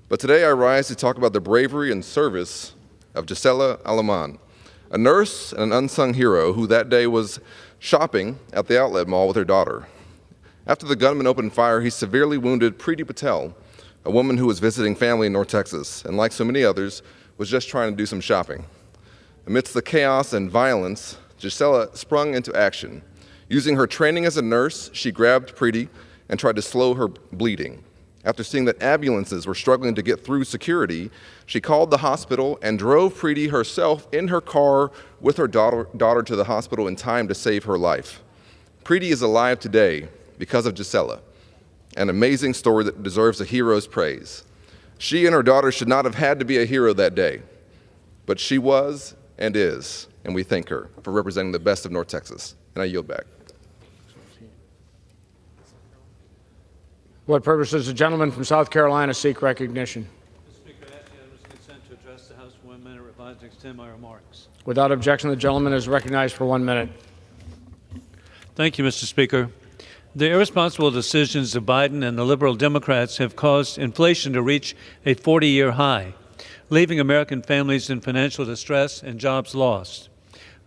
But today I rise to talk about the bravery and service of Gisela Aleman, a nurse and an unsung hero who that day was shopping at the outlet mall with her daughter. After the gunman opened fire, he severely wounded Preeti Patel, a woman who was visiting family in North Texas, and like so many others, was just trying to do some shopping. Amidst the chaos and violence, Gisela sprung into action. Using her training as a nurse, she grabbed Preeti and tried to slow her bleeding. After seeing that ambulances were struggling to get through security, she called the hospital and drove Preeti herself in her car with her daughter to the hospital in time to save her life. Preeti is alive today because of Gisela, an amazing story that deserves a hero's praise. She and her daughter should not have had to be a hero that day, but she was and is, and we thank her for representing the best of North Texas. And I yield back. What purpose does the gentleman from South Carolina seek recognition? Mr. Speaker, I ask unanimous consent to address the House for 1 minute, revise and extend my remarks. Without objection, the gentleman is recognized for 1 minute. Thank you, Mr. Speaker. The irresponsible decisions of Biden and the liberal Democrats have caused inflation to reach a 40-year high, leaving American families in financial distress and jobs lost.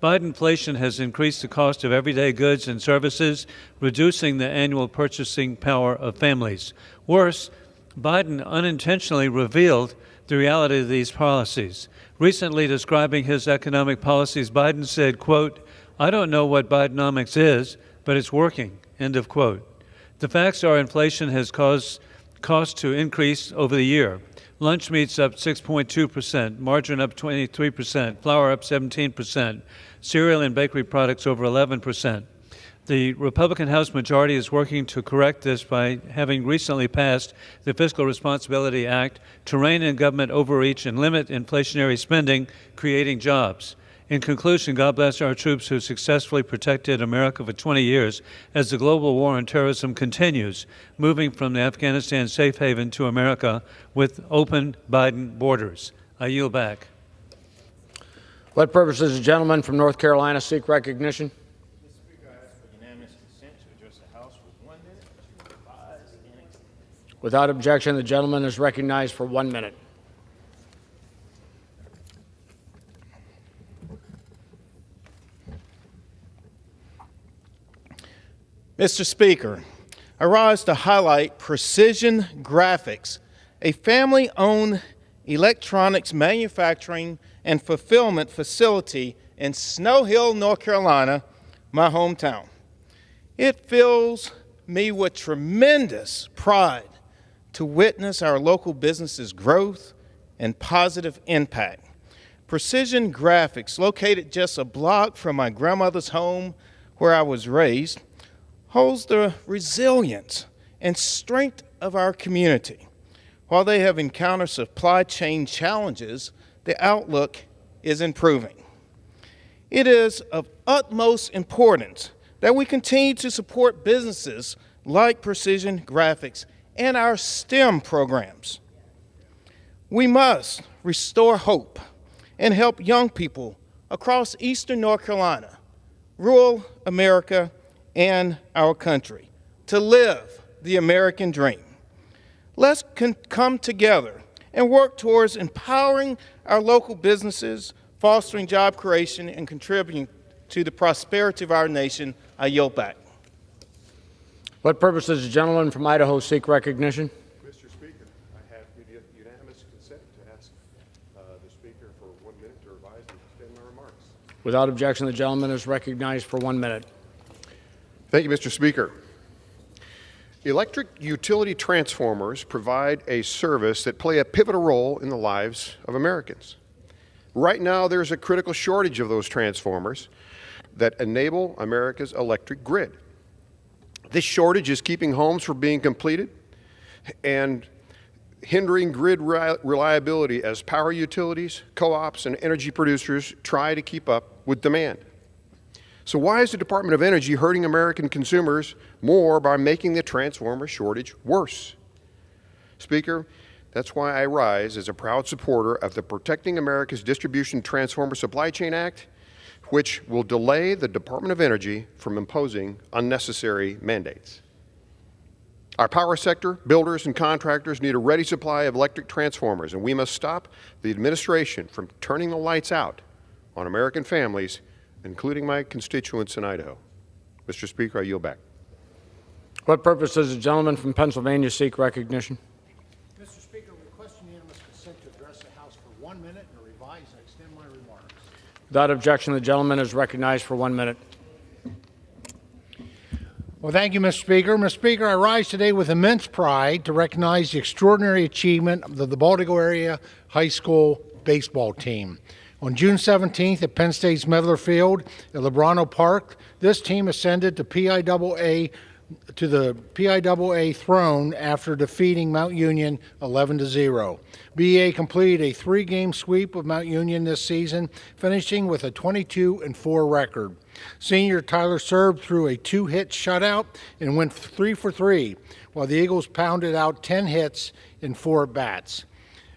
Biden inflation has increased the cost of everyday goods and services, reducing the annual purchasing power of families. Worse, Biden unintentionally revealed the reality of these policies. Recently describing his economic policies, Biden said, quote, "I don't know what Bidenomics is, but it's working," end of quote. The facts are inflation has caused costs to increase over the year. Lunch meat's up 6.2%, margarine up 23%, flour up 17%, cereal and bakery products over 11%. The Republican House majority is working to correct this by having recently passed the Fiscal Responsibility Act to rein in government overreach and limit inflationary spending, creating jobs. In conclusion, God bless our troops who successfully protected America for 20 years as the global war on terrorism continues, moving from the Afghanistan safe haven to America with open Biden borders. I yield back. What purpose does the gentleman from North Carolina seek recognition? Mr. Speaker, I ask for unanimous consent to address the House for 1 minute to revise and extend. Without objection, the gentleman is recognized for 1 minute. Mr. Speaker, I rise to highlight Precision Graphics, a family-owned electronics manufacturing and fulfillment facility in Snow Hill, North Carolina, my hometown. It fills me with tremendous pride to witness our local business's growth and positive impact. Precision Graphics, located just a block from my grandmother's home where I was raised, holds the resilience and strength of our community. While they have encountered supply chain challenges, the outlook is improving. It is of utmost importance that we continue to support businesses like Precision Graphics and our STEM programs. We must restore hope and help young people across eastern North Carolina, rural America, and our country to live the American dream. Let's come together and work towards empowering our local businesses, fostering job creation, and contributing to the prosperity of our nation. I yield back. What purpose does the gentleman from Idaho seek recognition? Mr. Speaker, I have unanimous consent to ask the Speaker for 1 minute to revise and extend my remarks. Without objection, the gentleman is recognized for 1 minute. Thank you, Mr. Speaker. Electric utility transformers provide a service that play a pivotal role in the lives of Americans. Right now, there's a critical shortage of those transformers that enable America's electric grid. This shortage is keeping homes from being completed and hindering grid reliability as power utilities, co-ops, and energy producers try to keep up with demand. So why is the Department of Energy hurting American consumers more by making the transformer shortage worse? Speaker, That's why I rise as a proud supporter of the Protecting America's Distribution Transformer Supply Chain Act, which will delay the Department of Energy from imposing unnecessary mandates. Our power sector, builders, and contractors need a ready supply of electric transformers, and we must stop the administration from turning the lights out on American families, including my constituents in Idaho. Mr. Speaker, I yield back. What purpose does the gentleman from Pennsylvania seek recognition? Mr. Speaker, request unanimous consent to address the House for 1 minute and revise and extend my remarks. Without objection, the gentleman is recognized for 1 minute. Well, thank you, Mr. Speaker. Mr. Speaker, I rise today with immense pride to recognize the extraordinary achievement of the Baltico Area High School baseball team. On June 17th at Penn State's Medler Field at Lebrano Park, this team ascended to the PIAA throne after defeating Mount Union 11-0. BEA completed a 3-game sweep of Mount Union this season, finishing with a 22-4 record. Senior Tyler Serb threw a 2-hit shutout and went 3 for 3, while the Eagles pounded out 10 hits in 4 at-bats.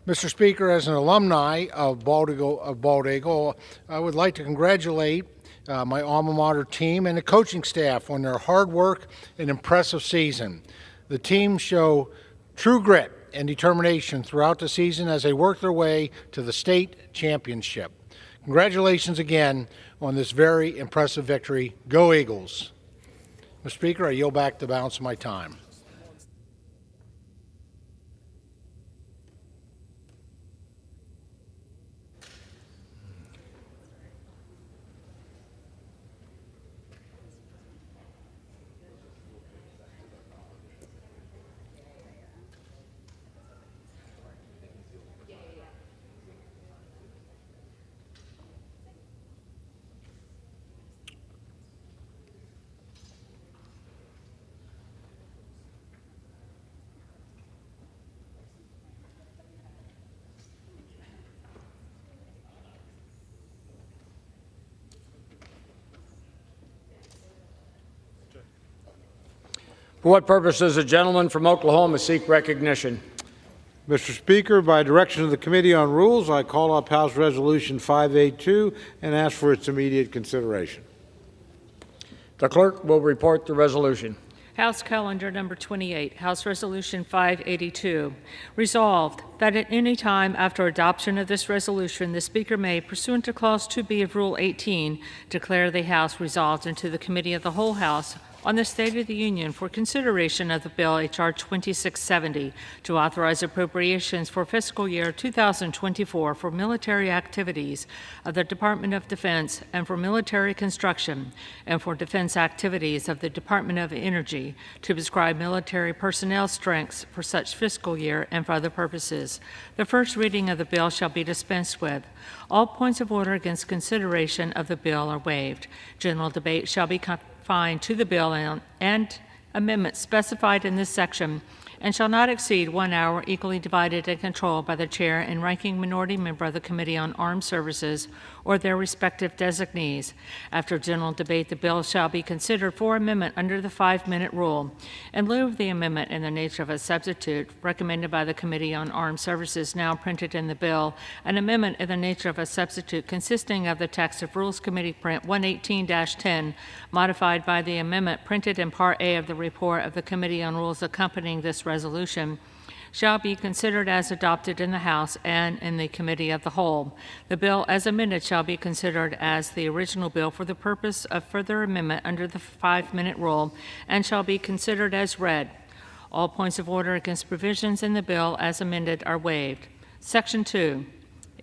Mr. Speaker, as an alumni of Bald Eagle, I would like to congratulate my alma mater team and the coaching staff on their hard work and impressive season. The team show true grit and determination throughout the season as they work their way to the state championship. Congratulations again on this very impressive victory. Go Eagles. Mr. Speaker, I yield back the balance of my time. For what purpose does the gentleman from Oklahoma seek recognition? Mr. Speaker, by direction of the Committee on Rules, I call up House Resolution 582 and ask for its immediate consideration. The clerk will report the resolution. House Calendar Number 28, House Resolution 582. Resolved that at any time after adoption of this resolution, the Speaker may, pursuant to Clause 2B of Rule 18, declare the House resolved into the Committee of the Whole House on the State of the Union for consideration of the bill H.R. 2670 to authorize appropriations for fiscal year 2024 for military activities of the Department of Defense and for military construction and for defense activities of the Department of Energy to prescribe military personnel strengths for such fiscal year and for other purposes. The first reading of the bill shall be dispensed with. All points of order against consideration of the bill are waived. General debate shall be confined to the bill and amendments specified in this section and shall not exceed 1 hour, equally divided and controlled by the chair and ranking minority member of the Committee on Armed Services or their respective designees. After general debate, the bill shall be considered for amendment under the 5-minute rule. In lieu of the amendment in the nature of a substitute recommended by the Committee on Armed Services now printed in the bill, an amendment in the nature of a substitute consisting of the text of Rules Committee Print 118-10, modified by the amendment printed in Part A of the report of the Committee on Rules accompanying this resolution, shall be considered as adopted in the House and in the Committee of the Whole. The bill as amended shall be considered as the original bill for the purpose of further amendment under the 5-minute rule and shall be considered as read. All points of order against provisions in the bill as amended are waived. Section 2.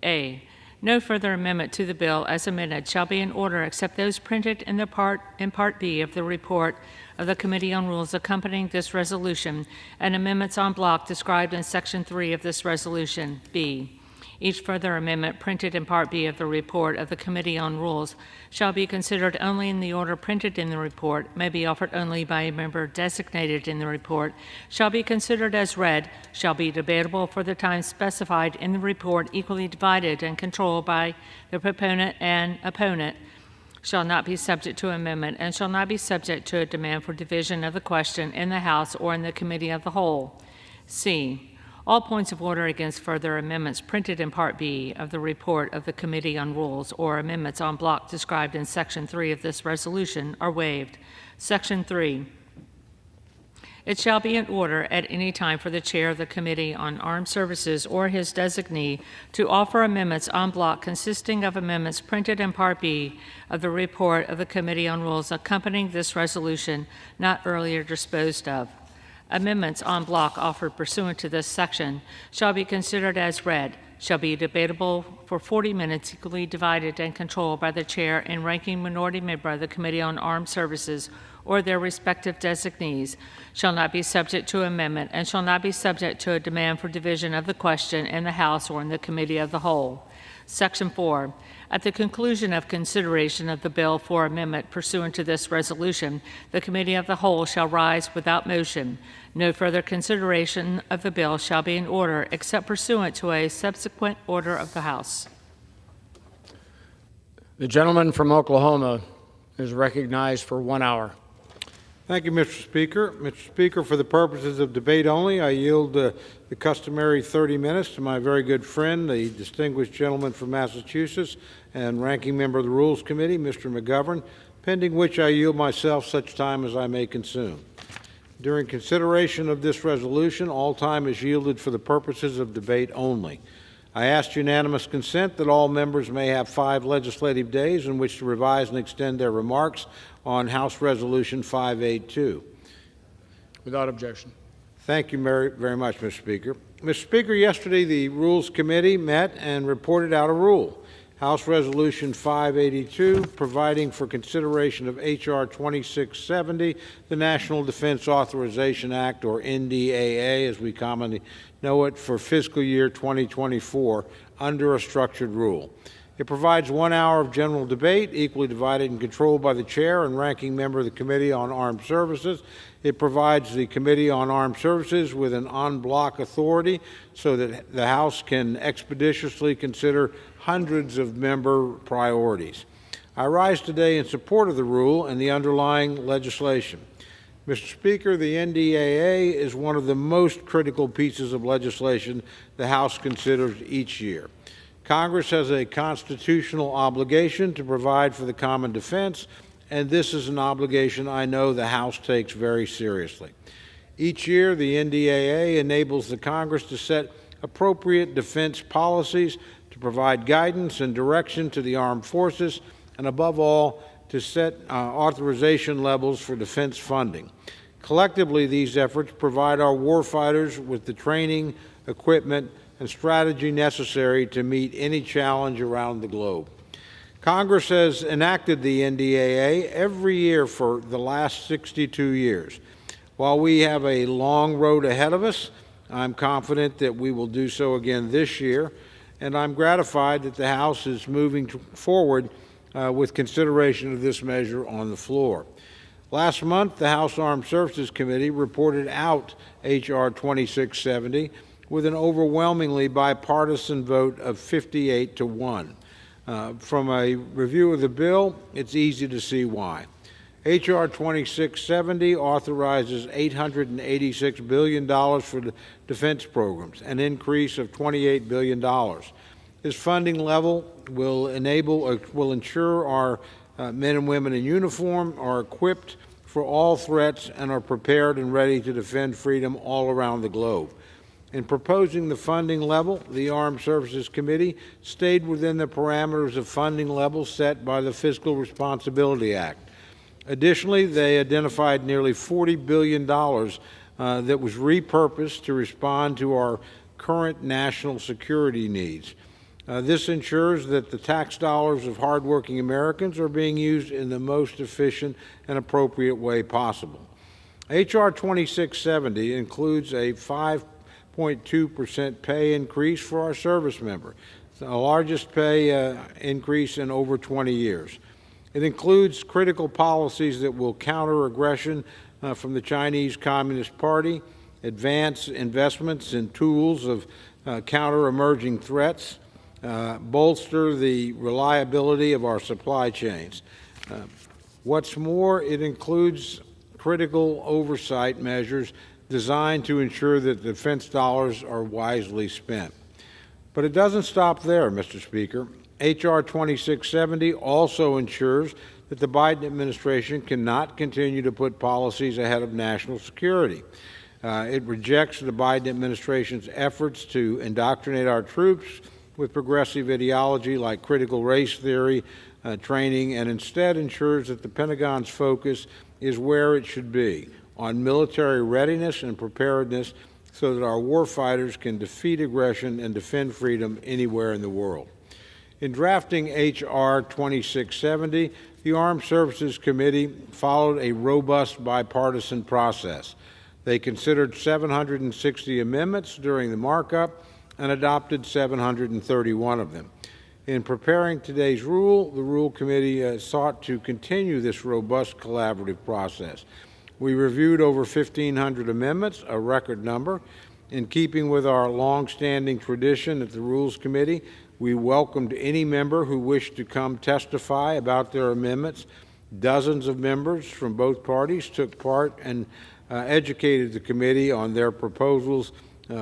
A. No further amendment to the bill as amended shall be in order except those printed in Part B of the report of the Committee on Rules accompanying this resolution and amendments en bloc described in Section 3 of this resolution. B. Each further amendment printed in Part B of the report of the Committee on Rules shall be considered only in the order printed in the report, may be offered only by a member designated in the report, shall be considered as read, shall be debatable for the time specified in the report, equally divided and controlled by the proponent and opponent, shall not be subject to amendment, and shall not be subject to a demand for division of the question in the House or in the Committee of the Whole. C. All points of order against further amendments printed in Part B of the report of the Committee on Rules or amendments en bloc described in Section 3 of this resolution are waived. Section 3. It shall be in order at any time for the Chair of the Committee on Armed Services or his designee to offer amendments en bloc consisting of amendments printed in Part B of the report of the Committee on Rules accompanying this resolution not earlier disposed of. Amendments en bloc offered pursuant to this section shall be considered as read, shall be debatable for 40 minutes, equally divided and controlled by the Chair and ranking minority member of the Committee on Armed Services or their respective designees, shall not be subject to amendment, and shall not be subject to a demand for division of the question in the House or in the Committee of the Whole. Section 4. At the conclusion of consideration of the bill for amendment pursuant to this resolution, the Committee of the Whole shall rise without motion. No further consideration of the bill shall be in order except pursuant to a subsequent order of the House. The gentleman from Oklahoma is recognized for 1 hour. Thank you, Mr. Speaker. Mr. Speaker, for the purposes of debate only, I yield the customary 30 minutes to my very good friend, the distinguished gentleman from Massachusetts and ranking member of the Rules Committee, Mr. McGovern, pending which I yield myself such time as I may consume. During consideration of this resolution, all time is yielded for the purposes of debate only. I ask unanimous consent that all members may have 5 legislative days in which to revise and extend their remarks on House Resolution 582. Without objection. Thank you very much, Mr. Speaker. Mr. Speaker, yesterday the Rules Committee met and reported out a rule. House Resolution 582, providing for consideration of H.R. 2670, the National Defense Authorization Act, or NDAA, as we commonly know it, for fiscal year 2024, under a structured rule. It provides 1 hour of general debate, equally divided and controlled by the Chair and ranking member of the Committee on Armed Services. It provides the Committee on Armed Services with an en bloc authority so that the House can expeditiously consider hundreds of member priorities. I rise today in support of the rule and the underlying legislation. Mr. Speaker, the NDAA is one of the most critical pieces of legislation the House considers each year. Congress has a constitutional obligation to provide for the common defense, and this is an obligation I know the House takes very seriously. Each year, the NDAA enables the Congress to set appropriate defense policies, to provide guidance and direction to the armed forces, and above all, to set authorization levels for defense funding. Collectively, these efforts provide our warfighters with the training, equipment, and strategy necessary to meet any challenge around the globe. Congress has enacted the NDAA every year for the last 62 years. While we have a long road ahead of us, I'm confident that we will do so again this year, and I'm gratified that the House is moving forward with consideration of this measure on the floor. Last month, the House Armed Services Committee reported out H.R. 2670 with an overwhelmingly bipartisan vote of 58 to 1. From a review of the bill, it's easy to see why. H.R. 2670 authorizes $886 billion for the defense programs, an increase of $28 billion. This funding level will ensure our men and women in uniform are equipped for all threats and are prepared and ready to defend freedom all around the globe. In proposing the funding level, the Armed Services Committee stayed within the parameters of funding levels set by the Fiscal Responsibility Act. Additionally, they identified nearly $40 billion that was repurposed to respond to our current national security needs. This ensures that the tax dollars of hardworking Americans are being used in the most efficient and appropriate way possible. H.R. 2670 includes a 5.2% pay increase for our service member, the largest pay increase in over 20 years. It includes critical policies that will counter aggression from the Chinese Communist Party, advance investments in tools of counter emerging threats, bolster the reliability of our supply chains. What's more, it includes critical oversight measures designed to ensure that defense dollars are wisely spent. But it doesn't stop there, Mr. Speaker. H.R. 2670 also ensures that the Biden administration cannot continue to put policies ahead of national security. It rejects the Biden administration's efforts to indoctrinate our troops with progressive ideology like critical race theory training, and instead ensures that the Pentagon's focus is where it should be, on military readiness and preparedness so that our warfighters can defeat aggression and defend freedom anywhere in the world. In drafting H.R. 2670, the Armed Services Committee followed a robust bipartisan process. They considered 760 amendments during the markup and adopted 731 of them. In preparing today's rule, the Rule Committee sought to continue this robust collaborative process. We reviewed over 1,500 amendments, a record number. In keeping with our long-standing tradition at the Rules Committee, we welcomed any member who wished to come testify about their amendments. Dozens of members from both parties took part and educated the committee on their proposals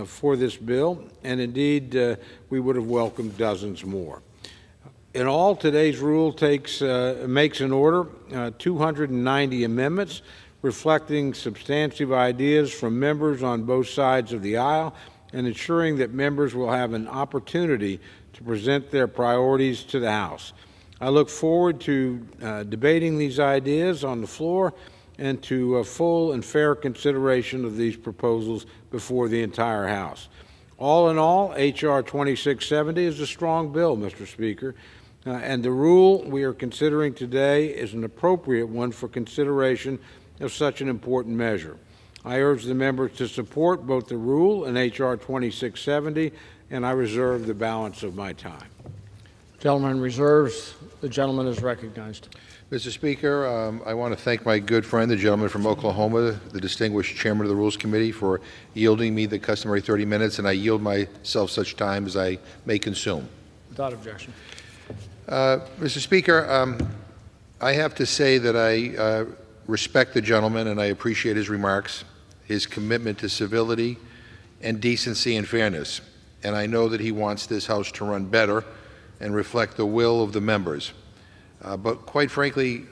for this bill, and indeed we would have welcomed dozens more. In all, today's rule makes in order 290 amendments reflecting substantive ideas from members on both sides of the aisle and ensuring that members will have an opportunity to present their priorities to the House. I look forward to debating these ideas on the floor and to a full and fair consideration of these proposals before the entire House. All in all, H.R. 2670 is a strong bill, Mr. Speaker, and the rule we are considering today is an appropriate one for consideration of such an important measure. I urge the members to support both the rule and H.R. 2670, and I reserve the balance of my time. Gentleman reserves. The gentleman is recognized. Mr. Speaker, I want to thank my good friend, the gentleman from Oklahoma, the distinguished chairman of the Rules Committee, for yielding me the customary 30 minutes, and I yield myself such time as I may consume. Without objection. Mr. Speaker, I have to say that I respect the gentleman and I appreciate his remarks, his commitment to civility and decency and fairness, and I know that he wants this House to run better and reflect the will of the members. But quite frankly,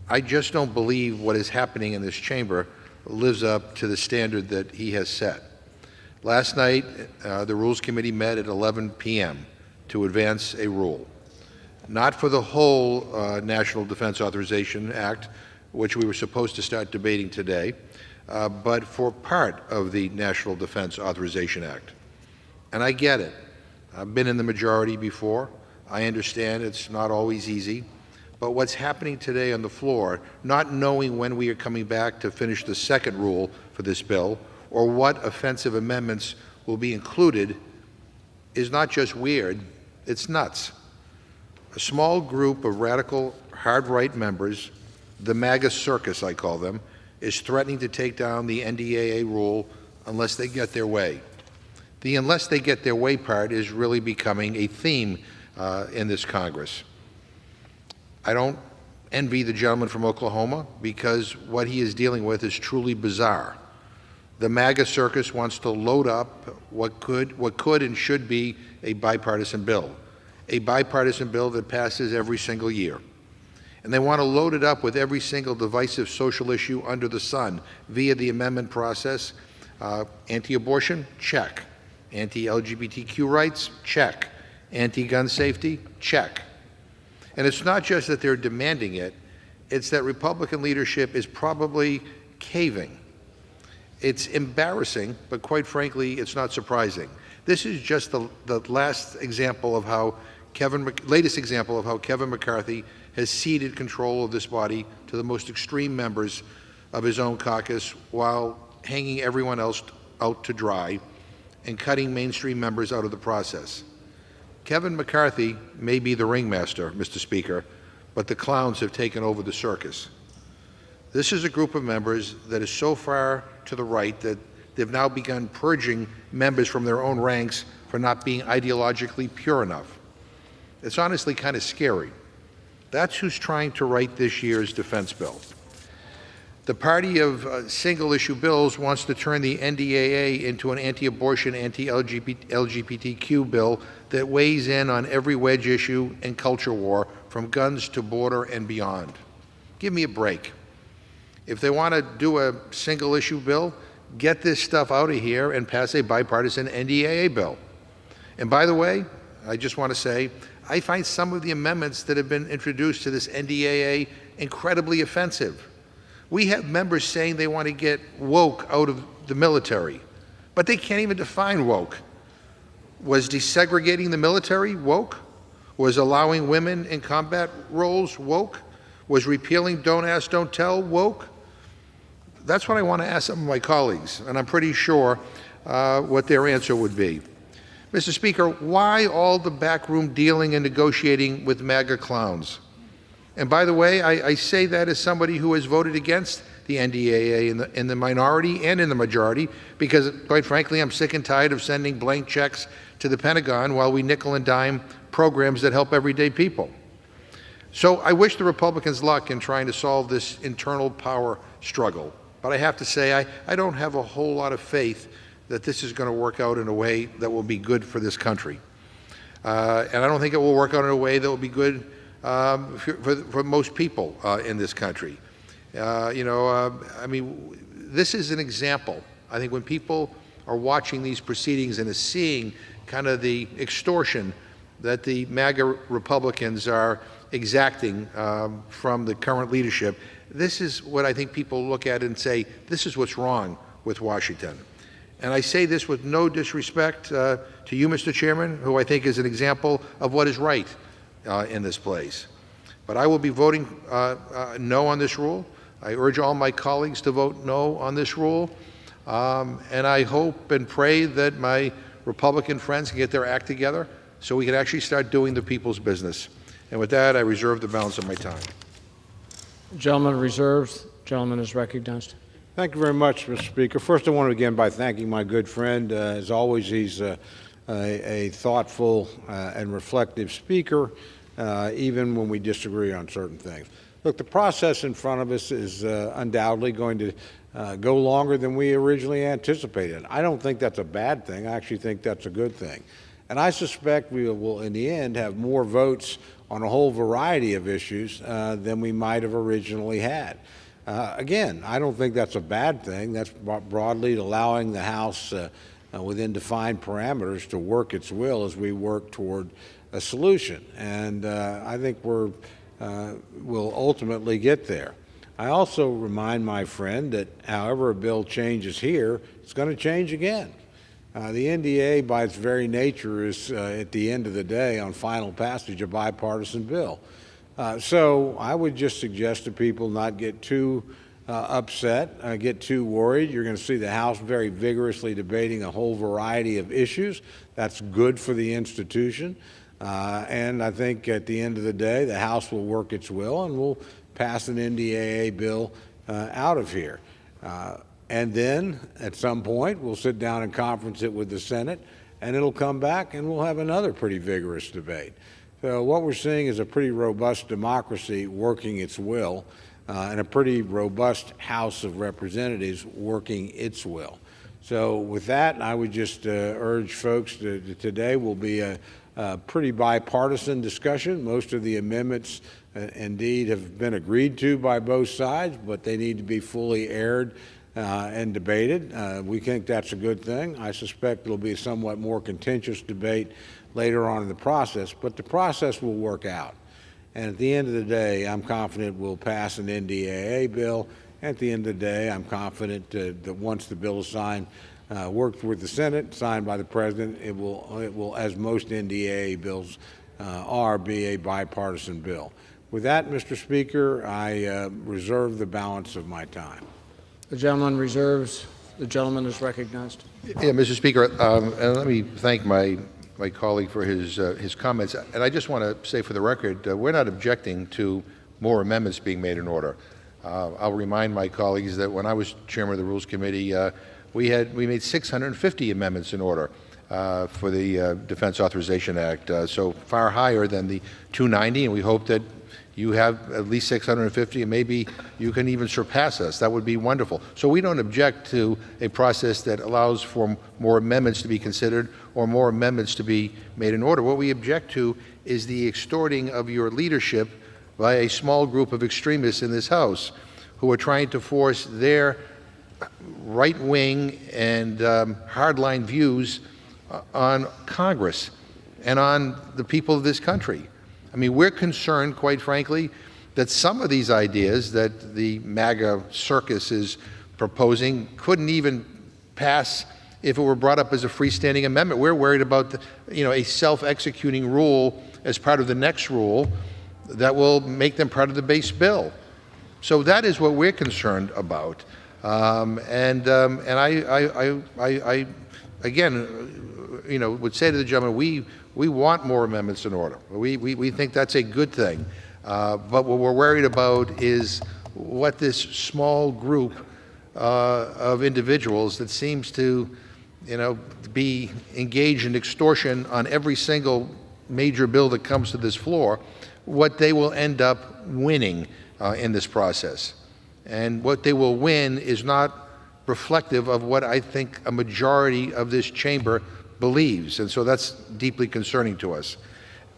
I just don't believe what is happening in this chamber lives up to the standard that he has set. Last night, the Rules Committee met at 11 p.m. to advance a rule, not for the whole National Defense Authorization Act, which we were supposed to start debating today, but for part of the National Defense Authorization Act. And I get it. I've been in the majority before. I understand it's not always easy. But what's happening today on the floor, not knowing when we are coming back to finish the second rule for this bill, or what offensive amendments will be included, is not just weird, it's nuts. A small group of radical, hard-right members, the MAGA circus I call them, is threatening to take down the NDAA rule unless they get their way. The unless they get their way part is really becoming a theme in this Congress. I don't envy the gentleman from Oklahoma because what he is dealing with is truly bizarre. The MAGA circus wants to load up what could and should be a bipartisan bill that passes every single year. And they want to load it up with every single divisive social issue under the sun via the amendment process. Anti-abortion? Check. Anti-LGBTQ rights? Check. Anti-gun safety? Check. And it's not just that they're demanding it, it's that Republican leadership is probably caving. It's embarrassing, but quite frankly, it's not surprising. This is just the latest example of how Kevin McCarthy has ceded control of this body to the most extreme members of his own caucus while hanging everyone else out to dry and cutting mainstream members out of the process. Kevin McCarthy may be the ringmaster, Mr. Speaker, but the clowns have taken over the circus. This is a group of members that is so far to the right that they've now begun purging members from their own ranks for not being ideologically pure enough. It's honestly kind of scary. That's who's trying to write this year's defense bill. The party of single-issue bills wants to turn the NDAA into an anti-abortion, anti-LGBTQ bill that weighs in on every wedge issue and culture war, from guns to border and beyond. Give me a break. If they want to do a single-issue bill, get this stuff out of here and pass a bipartisan NDAA bill. And by the way, I just want to say, I find some of the amendments that have been introduced to this NDAA incredibly offensive. We have members saying they want to get woke out of the military, but they can't even define woke. Was desegregating the military woke? Was allowing women in combat roles woke? Was repealing Don't Ask, Don't Tell woke? That's what I want to ask some of my colleagues, and I'm pretty sure what their answer would be. Mr. Speaker, why all the backroom dealing and negotiating with MAGA clowns? And by the way, I say that as somebody who has voted against the NDAA in the minority and in the majority, because, quite frankly, I'm sick and tired of sending blank checks to the Pentagon while we nickel and dime programs that help everyday people. So I wish the Republicans luck in trying to solve this internal power struggle. But I have to say, I don't have a whole lot of faith that this is going to work out in a way that will be good for this country. And I don't think it will work out in a way that will be good for most people in this country. I mean, this is an example. I think when people are watching these proceedings and are seeing kind of the extortion that the MAGA Republicans are exacting from the current leadership, this is what I think people look at and say, this is what's wrong with Washington. And I say this with no disrespect to you, Mr. Chairman, who I think is an example of what is right in this place. But I will be voting no on this rule. I urge all my colleagues to vote no on this rule. And I hope and pray that my Republican friends can get their act together so we can actually start doing the people's business. And with that, I reserve the balance of my time. Gentleman reserves. Gentleman is recognized. Thank you very much, Mr. Speaker. First, I want to begin by thanking my good friend. As always, he's a thoughtful and reflective speaker, even when we disagree on certain things. Look, the process in front of us is undoubtedly going to go longer than we originally anticipated. I don't think that's a bad thing. I actually think that's a good thing. And I suspect we will, in the end, have more votes on a whole variety of issues than we might have originally had. Again, I don't think that's a bad thing. That's broadly allowing the House within defined parameters to work its will as we work toward a solution. And I think we'll ultimately get there. I also remind my friend that however a bill changes here, it's going to change again. The NDA, by its very nature, is, at the end of the day, on final passage, a bipartisan bill. So I would just suggest to people not get too upset, get too worried. You're going to see the House very vigorously debating a whole variety of issues. That's good for the institution. And I think at the end of the day, the House will work its will and will pass an NDAA bill out of here. And then, at some point, we'll sit down and conference it with the Senate, and it'll come back, and we'll have another pretty vigorous debate. So what we're seeing is a pretty robust democracy working its will, and a pretty robust House of Representatives working its will. So with that, I would just urge folks that today will be a pretty bipartisan discussion. Most of the amendments indeed have been agreed to by both sides, but they need to be fully aired and debated. We think that's a good thing. I suspect it'll be a somewhat more contentious debate later on in the process, but the process will work out. And at the end of the day, I'm confident we'll pass an NDAA bill. At the end of the day, I'm confident that once the bill is signed, worked with the Senate, signed by the President, it will, as most NDAA bills are, be a bipartisan bill. With that, Mr. Speaker, I reserve the balance of my time. The gentleman reserves. The gentleman is recognized. Yeah, Mr. Speaker, and let me thank my colleague for his comments. And I just want to say for the record, we're not objecting to more amendments being made in order. I'll remind my colleagues that when I was chairman of the Rules Committee, we made 650 amendments in order for the Defense Authorization Act, so far higher than the 290, and we hope that you have at least 650, and maybe you can even surpass us. That would be wonderful. So we don't object to a process that allows for more amendments to be considered or more amendments to be made in order. What we object to is the extorting of your leadership by a small group of extremists in this House who are trying to force their right-wing and hardline views on Congress and on the people of this country. I mean, we're concerned, quite frankly, that some of these ideas that the MAGA circus is proposing couldn't even pass if it were brought up as a freestanding amendment. We're worried about a self-executing rule as part of the next rule that will make them part of the base bill. So that is what we're concerned about. And I again, would say to the gentleman, we want more amendments in order. We think that's a good thing. But what we're worried about is what this small group of individuals that seems to, be engaged in extortion on every single major bill that comes to this floor, what they will end up winning in this process. And what they will win is not reflective of what I think a majority of this chamber believes. And so that's deeply concerning to us.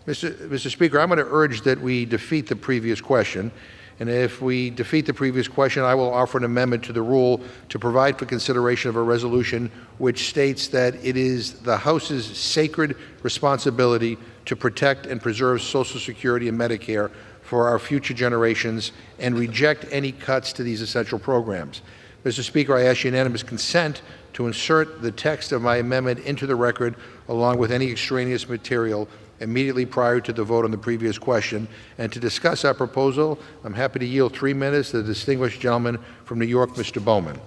Mr. Speaker, I'm going to urge that we defeat the previous question. And if we defeat the previous question, I will offer an amendment to the rule to provide for consideration of a resolution which states that it is the House's sacred responsibility to protect and preserve Social Security and Medicare for our future generations and reject any cuts to these essential programs. Mr. Speaker, I ask unanimous consent to insert the text of my amendment into the record along with any extraneous material immediately prior to the vote on the previous question. And to discuss our proposal, I'm happy to yield 3 minutes to the distinguished gentleman from New York, Mr. Bowman.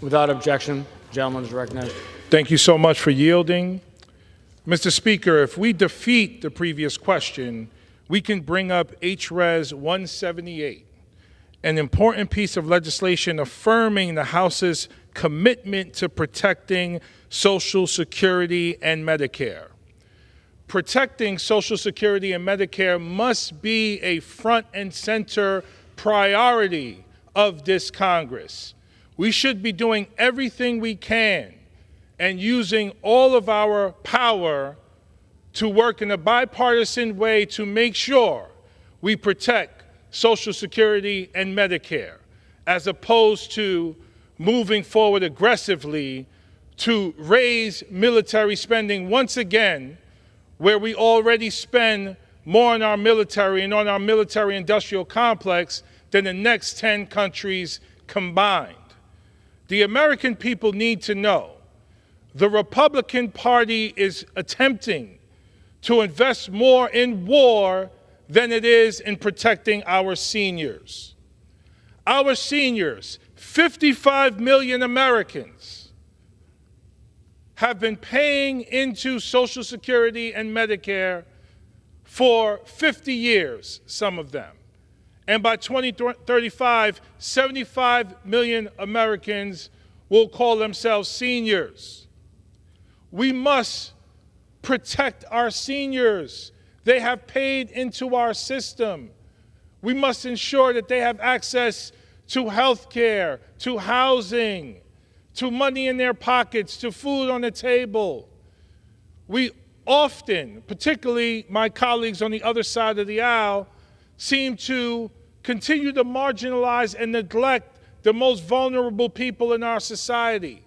Without objection, the gentleman is recognized. Thank you so much for yielding. Mr. Speaker, if we defeat the previous question, we can bring up H-Res 178, an important piece of legislation affirming the House's commitment to protecting Social Security and Medicare. Protecting Social Security and Medicare must be a front and center priority of this Congress. We should be doing everything we can and using all of our power to work in a bipartisan way to make sure we protect Social Security and Medicare, as opposed to moving forward aggressively to raise military spending once again, where we already spend more on our military and on our military-industrial complex than the next 10 countries combined. The American people need to know the Republican Party is attempting to invest more in war than it is in protecting our seniors. Our seniors, 55 million Americans, have been paying into Social Security and Medicare for 50 years, some of them. And by 2035, 75 million Americans will call themselves seniors. We must protect our seniors. They have paid into our system. We must ensure that they have access to health care, to housing, to money in their pockets, to food on the table. We often, particularly my colleagues on the other side of the aisle, seem to continue to marginalize and neglect the most vulnerable people in our society,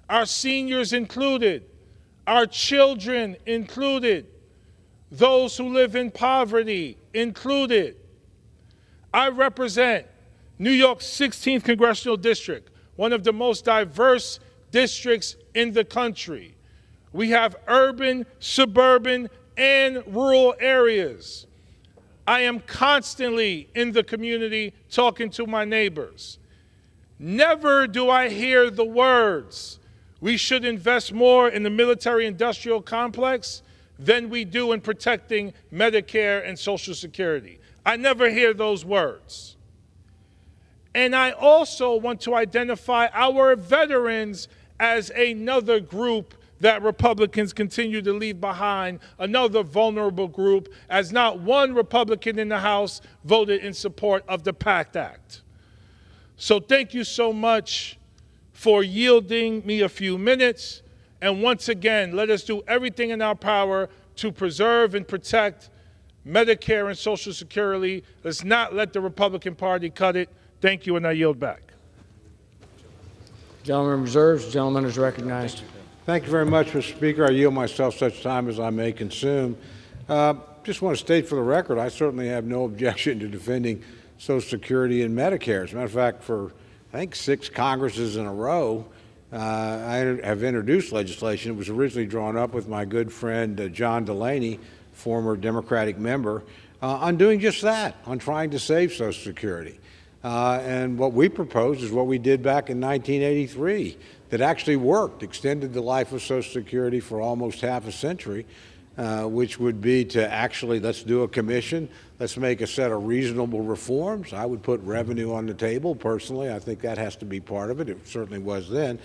our seniors included, our children included, those who live in poverty included. I represent New York's 16th Congressional District, one of the most diverse districts in the country. We have urban, suburban, and rural areas. I am constantly in the community talking to my neighbors. Never do I hear the words, we should invest more in the military-industrial complex than we do in protecting Medicare and Social Security. I never hear those words. And I also want to identify our veterans as another group that Republicans continue to leave behind another vulnerable group, as not one Republican in the House voted in support of the PACT Act. So thank you so much for yielding me a few minutes. And once again, let us do everything in our power to preserve and protect Medicare and Social Security. Let's not let the Republican Party cut it. Thank you, and I yield back. Gentleman reserves. Gentleman is recognized. Thank you very much, Mr. Speaker. I yield myself such time as I may consume. Just want to state for the record, I certainly have no objection to defending Social Security and Medicare. As a matter of fact, for I think 6 Congresses in a row, I have introduced legislation. It was originally drawn up with my good friend John Delaney, former Democratic member, on doing just that, on trying to save Social Security. And what we proposed is what we did back in 1983 that actually worked, extended the life of Social Security for almost half a century, which would be to actually, let's do a commission, let's make a set of reasonable reforms. I would put revenue on the table, personally. I think that has to be part of it. It certainly was then.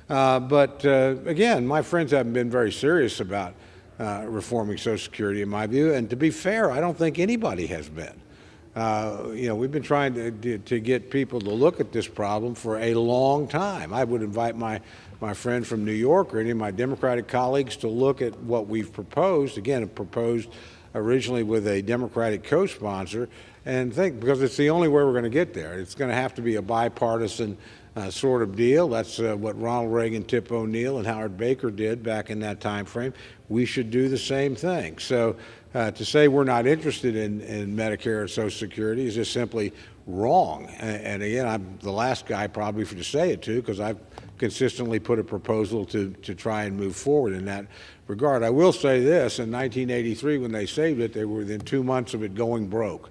But again, my friends haven't been very serious about reforming Social Security, in my view. And to be fair, I don't think anybody has been. We've been trying to get people to look at this problem for a long time. I would invite my friend from New York or any of my Democratic colleagues to look at what we've proposed. Again, it proposed originally with a Democratic co-sponsor, and think, because it's the only way we're going to get there. It's going to have to be a bipartisan sort of deal. That's what Ronald Reagan, Tip O'Neill, and Howard Baker did back in that time frame. We should do the same thing. So to say we're not interested in Medicare or Social Security is just simply wrong. And again, I'm the last guy probably to say it to, because I've consistently put a proposal to try and move forward in that regard. I will say this, in 1983 when they saved it, they were within 2 months of it going broke.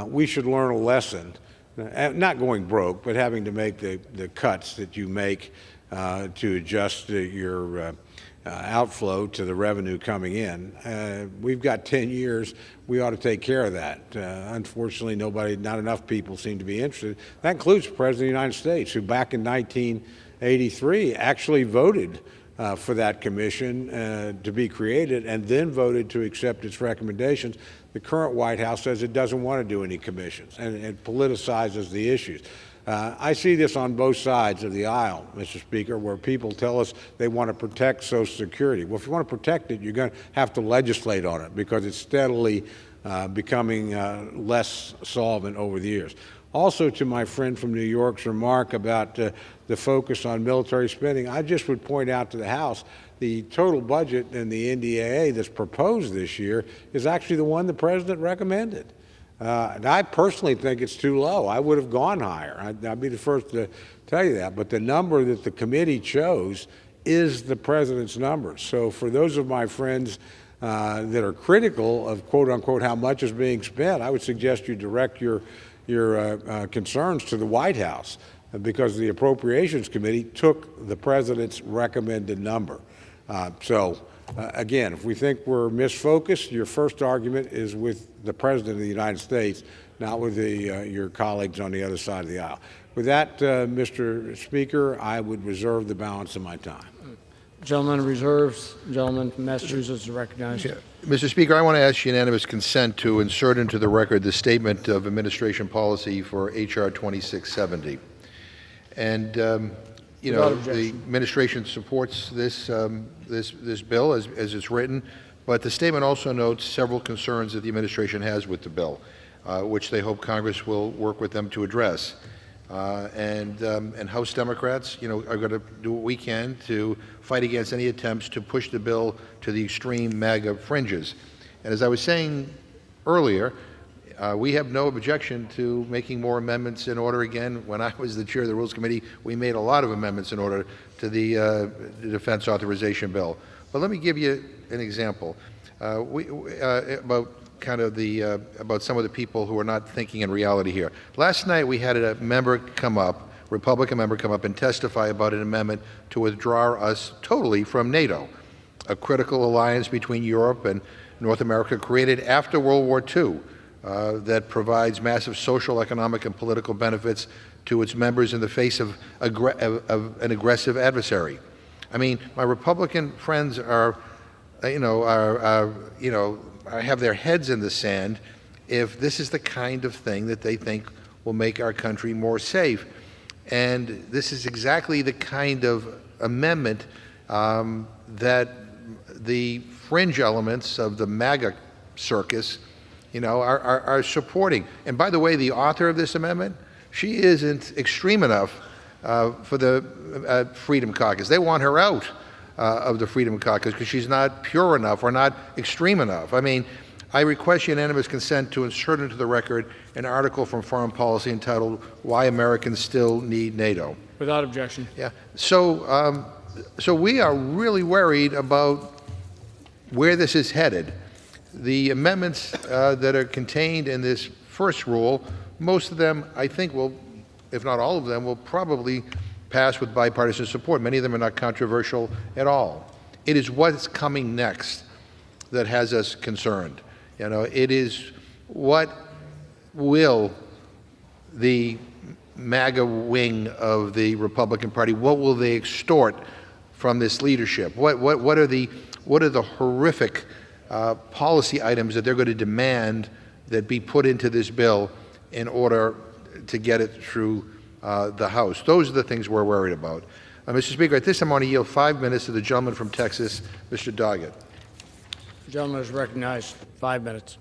We should learn a lesson, not going broke, but having to make the cuts that you make to adjust your outflow to the revenue coming in. We've got 10 years. We ought to take care of that. Unfortunately, not enough people seem to be interested. That includes the President of the United States, who back in 1983 actually voted for that commission to be created and then voted to accept its recommendations. The current White House says it doesn't want to do any commissions, and it politicizes the issues. I see this on both sides of the aisle, Mr. Speaker, where people tell us they want to protect Social Security. Well, if you want to protect it, you're going to have to legislate on it, because it's steadily becoming less solvent over the years. Also, to my friend from New York's remark about the focus on military spending, I just would point out to the House the total budget in the NDAA that's proposed this year is actually the one the President recommended. And I personally think it's too low. I would have gone higher. I'd be the first to tell you that. But the number that the committee chose is the President's number. So for those of my friends that are critical of, quote unquote, how much is being spent, I would suggest you direct your concerns to the White House, because the Appropriations Committee took the President's recommended number. Again, if we think we're misfocused, your first argument is with the President of the United States, not with your colleagues on the other side of the aisle. With that, Mr. Speaker, I would reserve the balance of my time. Gentleman reserves. Gentleman from Massachusetts is recognized. Yeah. Mr. Speaker, I want to ask unanimous consent to insert into the record the statement of administration policy for H.R. 2670. And the administration supports this bill as it's written, but the statement also notes several concerns that the administration has with the bill, which they hope Congress will work with them to address. And House Democrats, are going to do what we can to fight against any attempts to push the bill to the extreme MAGA fringes. And as I was saying earlier, we have no objection to making more amendments in order. Again, when I was the chair of the Rules Committee, we made a lot of amendments in order to the Defense Authorization Bill. But let me give you an example about some of the people who are not thinking in reality here. Last night we had a member come up, Republican member come up and testify about an amendment to withdraw us totally from NATO, a critical alliance between Europe and North America created after World War II that provides massive social, economic, and political benefits to its members in the face of an aggressive adversary. I mean, my Republican friends are, have their heads in the sand if this is the kind of thing that they think will make our country more safe. And this is exactly the kind of amendment that the fringe elements of the MAGA circus, are supporting. And by the way, the author of this amendment, she isn't extreme enough for the Freedom Caucus. They want her out of the Freedom Caucus because she's not pure enough or not extreme enough. I mean, I request unanimous consent to insert into the record an article from Foreign Policy entitled "Why Americans Still Need NATO." Without objection. Yeah. So we are really worried about where this is headed. The amendments that are contained in this first rule, most of them, I think, will, if not all of them, will probably pass with bipartisan support. Many of them are not controversial at all. It is what's coming next that has us concerned. It is what will the MAGA wing of the Republican Party, what will they extort from this leadership? What are the horrific policy items that they're going to demand that be put into this bill in order to get it through the House? Those are the things we're worried about. Mr. Speaker, at this time I want to yield 5 minutes to the gentleman from Texas, Mr. Doggett. The gentleman is recognized. 5 minutes.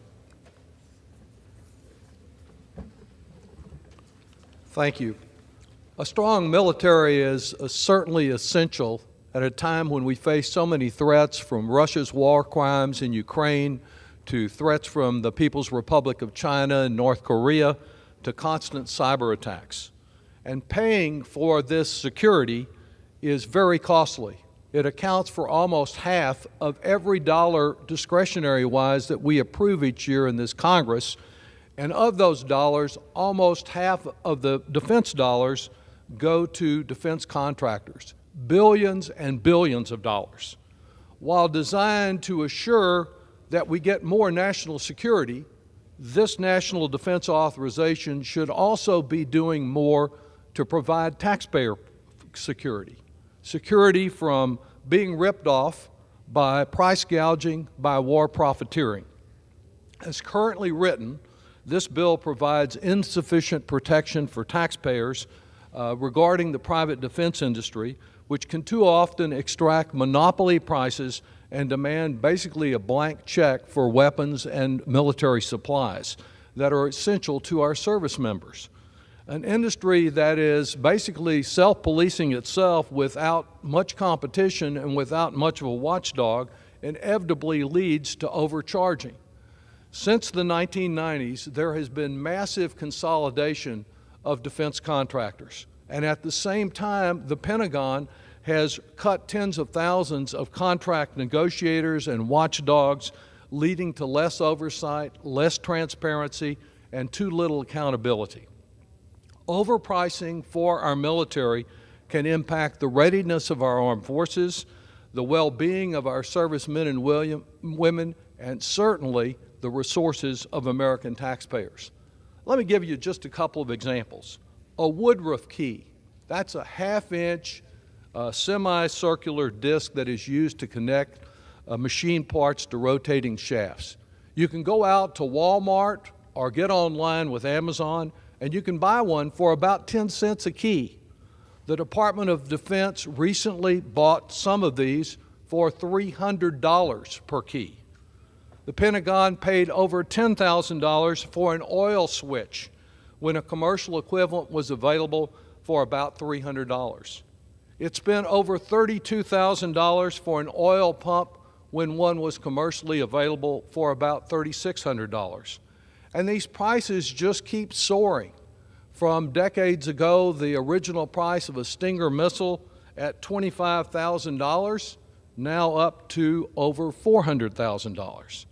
Thank you. A strong military is certainly essential at a time when we face so many threats, from Russia's war crimes in Ukraine to threats from the People's Republic of China and North Korea to constant cyber attacks. And paying for this security is very costly. It accounts for almost half of every dollar discretionary-wise that we approve each year in this Congress. And of those dollars, almost half of the defense dollars go to defense contractors, billions and billions of dollars. While designed to assure that we get more national security, this national defense authorization should also be doing more to provide taxpayer security. Security from being ripped off by price gouging, by war profiteering. As currently written, this bill provides insufficient protection for taxpayers regarding the private defense industry, which can too often extract monopoly prices and demand basically a blank check for weapons and military supplies that are essential to our service members. An industry that is basically self-policing itself without much competition and without much of a watchdog inevitably leads to overcharging. Since the 1990s, there has been massive consolidation of defense contractors. And at the same time, the Pentagon has cut tens of thousands of contract negotiators and watchdogs, leading to less oversight, less transparency, and too little accountability. Overpricing for our military can impact the readiness of our armed forces, the well-being of our servicemen and women, and certainly the resources of American taxpayers. Let me give you just a couple of examples. A Woodruff key, that's a half-inch semicircular disc that is used to connect machine parts to rotating shafts. You can go out to Walmart or get online with Amazon, and you can buy one for about 10 cents a key. The Department of Defense recently bought some of these for $300 per key. The Pentagon paid over $10,000 for an oil switch when a commercial equivalent was available for about $300. It spent over $32,000 for an oil pump when one was commercially available for about $3,600. And these prices just keep soaring. From decades ago, the original price of a Stinger missile at $25,000, now up to over $400,000.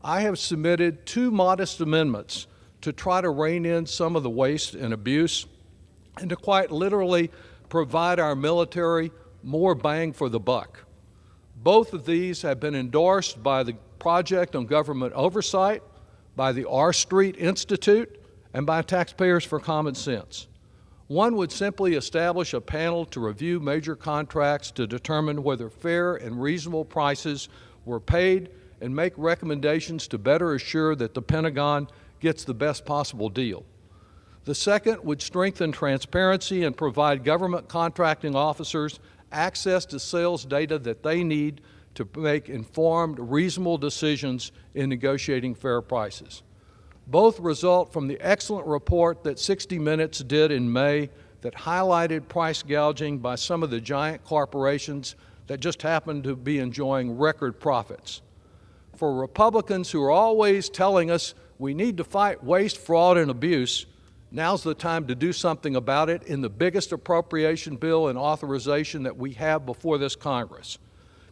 I have submitted 2 modest amendments to try to rein in some of the waste and abuse and to quite literally provide our military more bang for the buck. Both of these have been endorsed by the Project on Government Oversight, by the R Street Institute, and by Taxpayers for Common Sense. One would simply establish a panel to review major contracts to determine whether fair and reasonable prices were paid and make recommendations to better assure that the Pentagon gets the best possible deal. The second would strengthen transparency and provide government contracting officers access to sales data that they need to make informed, reasonable decisions in negotiating fair prices. Both result from the excellent report that 60 Minutes did in May that highlighted price gouging by some of the giant corporations that just happen to be enjoying record profits. For Republicans who are always telling us we need to fight waste, fraud, and abuse, now's the time to do something about it in the biggest appropriation bill and authorization that we have before this Congress.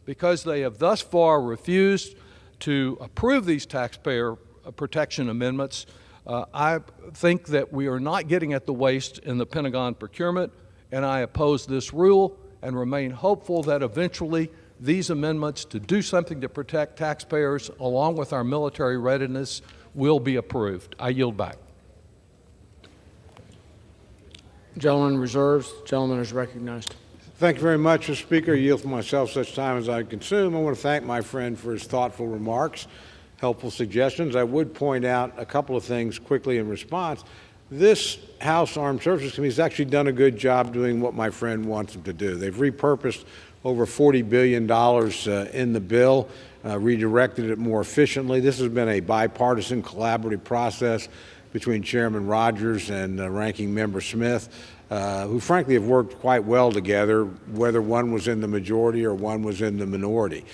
Because they have thus far refused to approve these taxpayer protection amendments, I think that we are not getting at the waste in the Pentagon procurement, and I oppose this rule and remain hopeful that eventually these amendments to do something to protect taxpayers along with our military readiness will be approved. I yield back. Gentleman reserves. Gentleman is recognized. Thank you very much, Mr. Speaker. I yield for myself such time as I consume. I want to thank my friend for his thoughtful remarks, helpful suggestions. I would point out a couple of things quickly in response. This House Armed Services Committee has actually done a good job doing what my friend wants them to do. They've repurposed over $40 billion in the bill, redirected it more efficiently. This has been a bipartisan collaborative process between Chairman Rogers and Ranking Member Smith, who frankly have worked quite well together, whether one was in the majority or one was in the minority.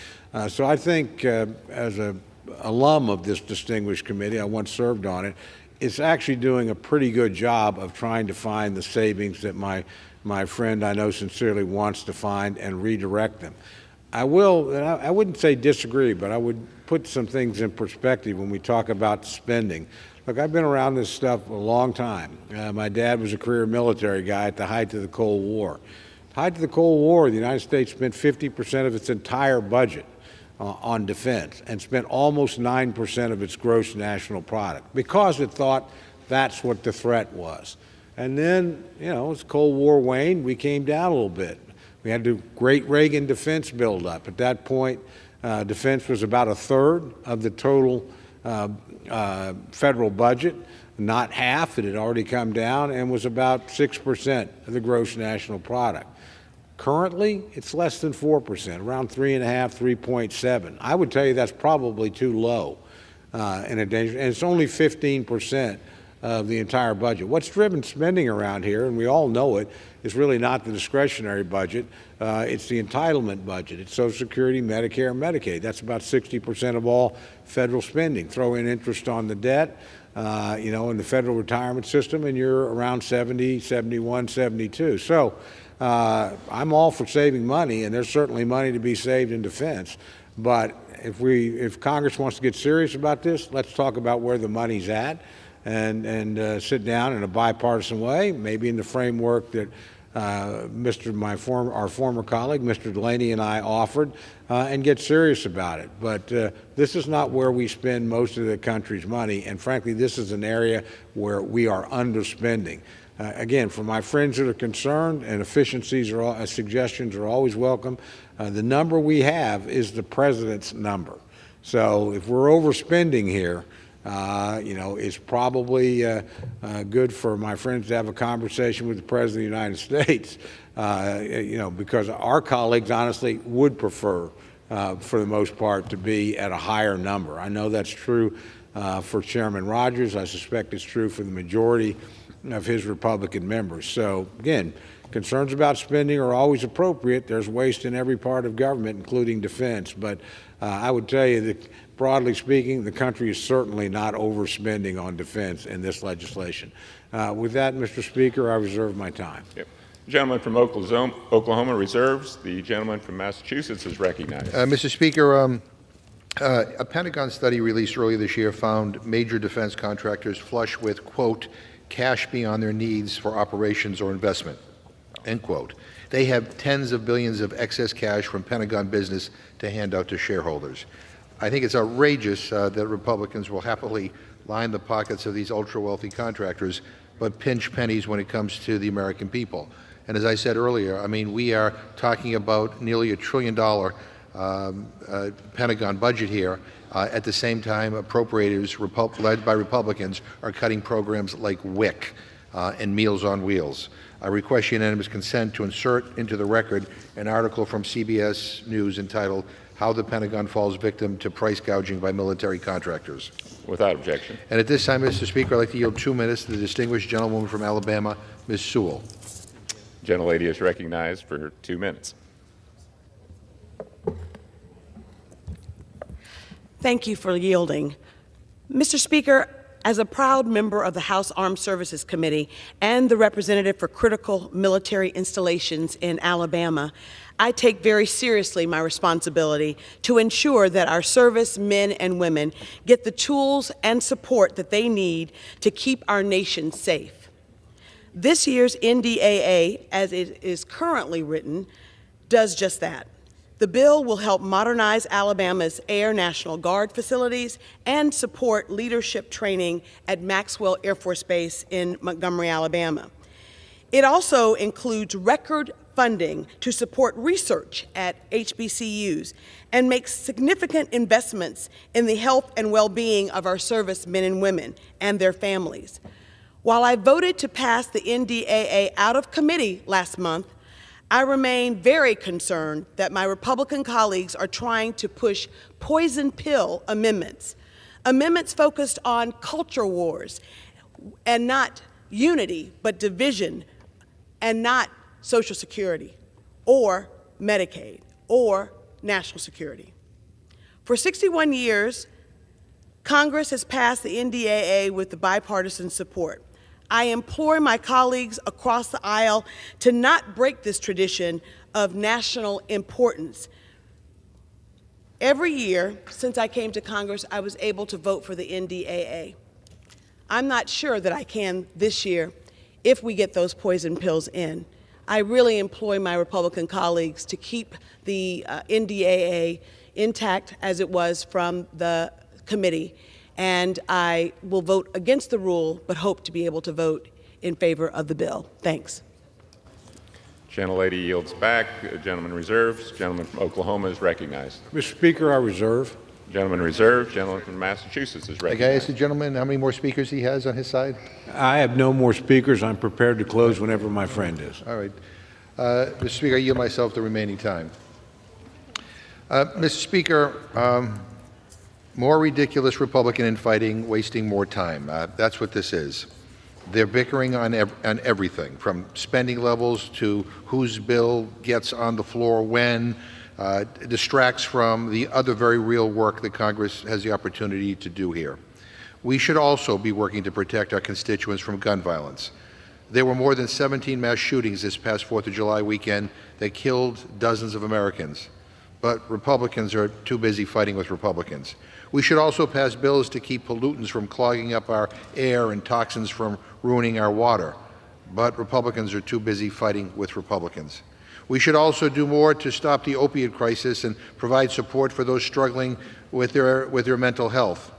So I think as an alum of this distinguished committee, I once served on it, it's actually doing a pretty good job of trying to find the savings that my friend I know sincerely wants to find and redirect them. I wouldn't say disagree, but I would put some things in perspective when we talk about spending. Look, I've been around this stuff a long time. My dad was a career military guy at the height of the Cold War. At the height of the Cold War, the United States spent 50% of its entire budget on defense and spent almost 9% of its gross national product because it thought that's what the threat was. And then, as the Cold War waned, we came down a little bit. We had the great Reagan defense buildup. At that point, defense was about a third of the total federal budget, not half. It had already come down and was about 6% of the gross national product. Currently, it's less than 4%, around 3.5, 3.7. I would tell you that's probably too low and it's only 15% of the entire budget. What's driven spending around here, and we all know it, is really not the discretionary budget. It's the entitlement budget. It's Social Security, Medicare, and Medicaid. That's about 60% of all federal spending. Throw in interest on the debt, in the federal retirement system, and you're around 70, 71, 72. So I'm all for saving money, and there's certainly money to be saved in defense. But if Congress wants to get serious about this, let's talk about where the money's at and sit down in a bipartisan way, maybe in the framework that our former colleague, Mr. Delaney, and I offered, and get serious about it. But this is not where we spend most of the country's money, and frankly, this is an area where we are underspending. Again, for my friends that are concerned, and efficiencies suggestions are always welcome, the number we have is the president's number. So if we're overspending here, it's probably good for my friends to have a conversation with the President of the United States, because our colleagues honestly would prefer, for the most part, to be at a higher number. I know that's true for Chairman Rogers. I suspect it's true for the majority of his Republican members. So, again, concerns about spending are always appropriate. There's waste in every part of government, including defense. But I would tell you that, broadly speaking, the country is certainly not overspending on defense in this legislation. With that, Mr. Speaker, I reserve my time. Yep. The gentleman from Oklahoma reserves. The gentleman from Massachusetts is recognized. Mr. Speaker, a Pentagon study released earlier this year found major defense contractors flush with, quote, cash beyond their needs for operations or investment, end quote. They have tens of billions of excess cash from Pentagon business to hand out to shareholders. I think it's outrageous that Republicans will happily line the pockets of these ultra-wealthy contractors but pinch pennies when it comes to the American people. And as I said earlier, I mean, we are talking about nearly $1 trillion Pentagon budget here. At the same time, appropriators led by Republicans are cutting programs like WIC and Meals on Wheels. I request unanimous consent to insert into the record an article from CBS News entitled, "How the Pentagon Falls Victim to Price Gouging by Military Contractors." Without objection. And at this time, Mr. Speaker, I'd like to yield 2 minutes to the distinguished gentlewoman from Alabama, Ms. Sewell. Gentlelady is recognized for 2 minutes. Thank you for yielding. Mr. Speaker, as a proud member of the House Armed Services Committee and the representative for critical military installations in Alabama, I take very seriously my responsibility to ensure that our service men and women get the tools and support that they need to keep our nation safe. This year's NDAA, as it is currently written, does just that. The bill will help modernize Alabama's Air National Guard facilities and support leadership training at Maxwell Air Force Base in Montgomery, Alabama. It also includes record funding to support research at HBCUs and makes significant investments in the health and well-being of our service men and women and their families. While I voted to pass the NDAA out of committee last month, I remain very concerned that my Republican colleagues are trying to push poison pill amendments, amendments focused on culture wars and not unity, but division, and not Social Security or Medicaid or national security. For 61 years, Congress has passed the NDAA with the bipartisan support. I implore my colleagues across the aisle to not break this tradition of national importance. Every year since I came to Congress, I was able to vote for the NDAA. I'm not sure that I can this year if we get those poison pills in. I really implore my Republican colleagues to keep the NDAA intact as it was from the committee. And I will vote against the rule, but hope to be able to vote in favor of the bill. Thanks. Gentlelady yields back. Gentleman reserves. Gentleman from Oklahoma is recognized. Mr. Speaker, I reserve. Gentleman reserved. Gentleman from Massachusetts is Can I ask recognized. the gentleman how many more speakers he has on his side? I have no more speakers. I'm prepared to close whenever my friend is. All right. Mr. Speaker, I yield myself the remaining time. Mr. Speaker, more ridiculous Republican infighting, wasting more time. That's what this is. They're bickering on everything, from spending levels to whose bill gets on the floor when, distracts from the other very real work that Congress has the opportunity to do here. We should also be working to protect our constituents from gun violence. There were more than 17 mass shootings this past 4th of July weekend that killed dozens of Americans. But Republicans are too busy fighting with Republicans. We should also pass bills to keep pollutants from clogging up our air and toxins from ruining our water. But Republicans are too busy fighting with Republicans. We should also do more to stop the opioid crisis and provide support for those struggling with their mental health.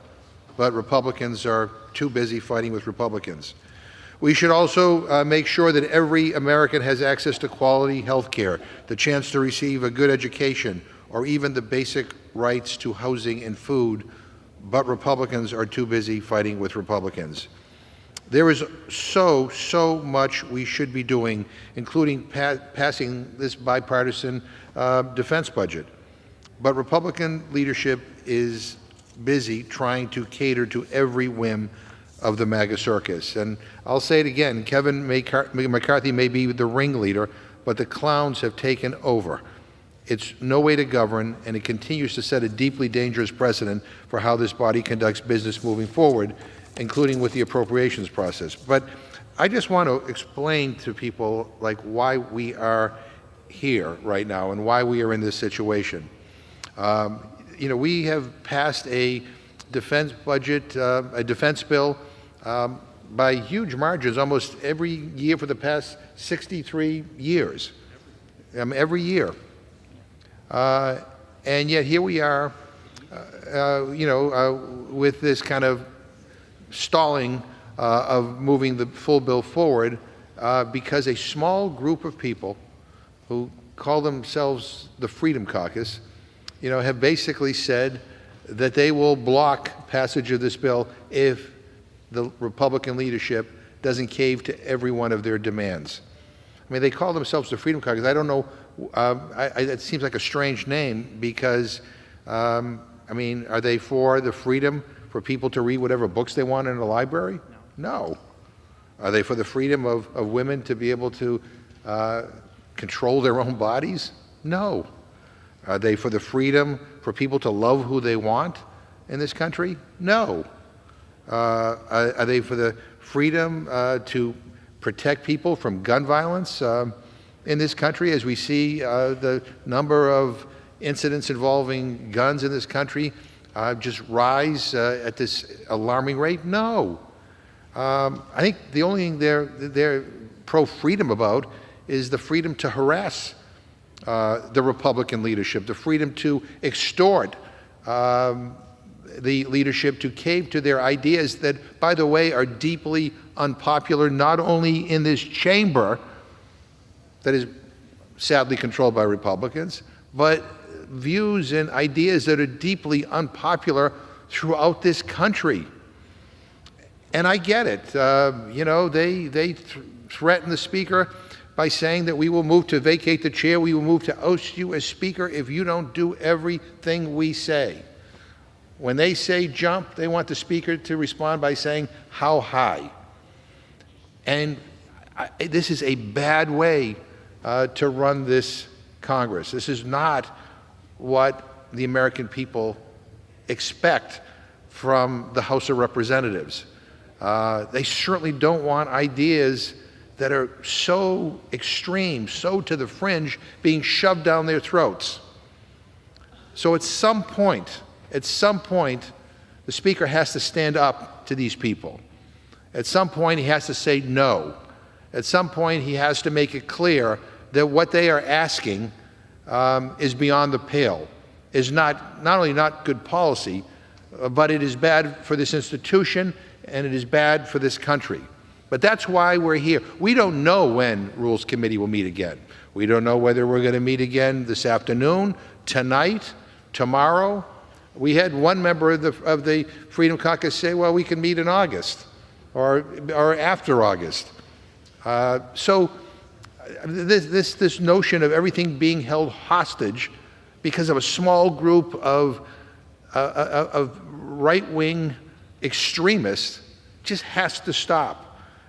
But Republicans are too busy fighting with Republicans. We should also make sure that every American has access to quality health care, the chance to receive a good education, or even the basic rights to housing and food, but Republicans are too busy fighting with Republicans. There is so much we should be doing, including passing this bipartisan defense budget. But Republican leadership is busy trying to cater to every whim of the MAGA circus. And I'll say it again, Kevin McCarthy may be the ringleader, but the clowns have taken over. It's no way to govern, and it continues to set a deeply dangerous precedent for how this body conducts business moving forward, including with the appropriations process. But I just want to explain to people like why we are here right now and why we are in this situation. You know, we have passed a defense budget, a defense bill by huge margins almost every year for the past 63 years, every year. And yet here we are, with this kind of stalling of moving the full bill forward because a small group of people who call themselves the Freedom Caucus, have basically said that they will block passage of this bill if the Republican leadership doesn't cave to every one of their demands. I mean, they call themselves the Freedom Caucus. I don't know. It seems like a strange name because, I mean, are they for the freedom for people to read whatever books they want in a library? No. Are they for the freedom of women to be able to control their own bodies? No. Are they for the freedom for people to love who they want in this country? No. Are they for the freedom to protect people from gun violence in this country, as we see the number of incidents involving guns in this country just rise at this alarming rate? No. I think the only thing they're pro-freedom about is the freedom to harass the Republican leadership, the freedom to extort the leadership to cave to their ideas that, by the way, are deeply unpopular, not only in this chamber that is sadly controlled by Republicans, but views and ideas that are deeply unpopular throughout this country. And I get it. They threaten the Speaker by saying that we will move to vacate the chair, we will move to oust you as Speaker if you don't do everything we say. When they say jump, they want the Speaker to respond by saying, how high? And this is a bad way to run this Congress. This is not what the American people expect from the House of Representatives. They certainly don't want ideas that are so extreme, so to the fringe, being shoved down their throats. So at some point, the Speaker has to stand up to these people. At some point, he has to say no. At some point, he has to make it clear that what they are asking is beyond the pale, is not only not good policy, but it is bad for this institution and it is bad for this country. But that's why we're here. We don't know when Rules Committee will meet again. We don't know whether we're going to meet again this afternoon, tonight, tomorrow. We had one member of the Freedom Caucus say, well, we can meet in August or after August. So this notion of everything being held hostage because of a small group of right-wing extremists just has to stop.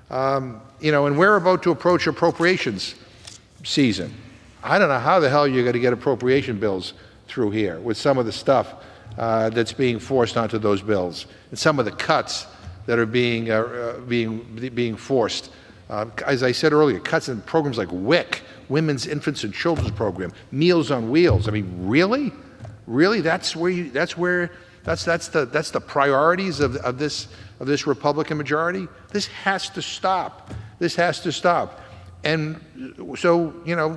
And we're about to approach appropriations season. I don't know how the hell you're going to get appropriation bills through here with some of the stuff that's being forced onto those bills and some of the cuts that are being forced. As I said earlier, cuts in programs like WIC, Women's, Infants, and Children's Program, Meals on Wheels. I mean, really? That's the priorities of this Republican majority? This has to stop. This has to stop. And so,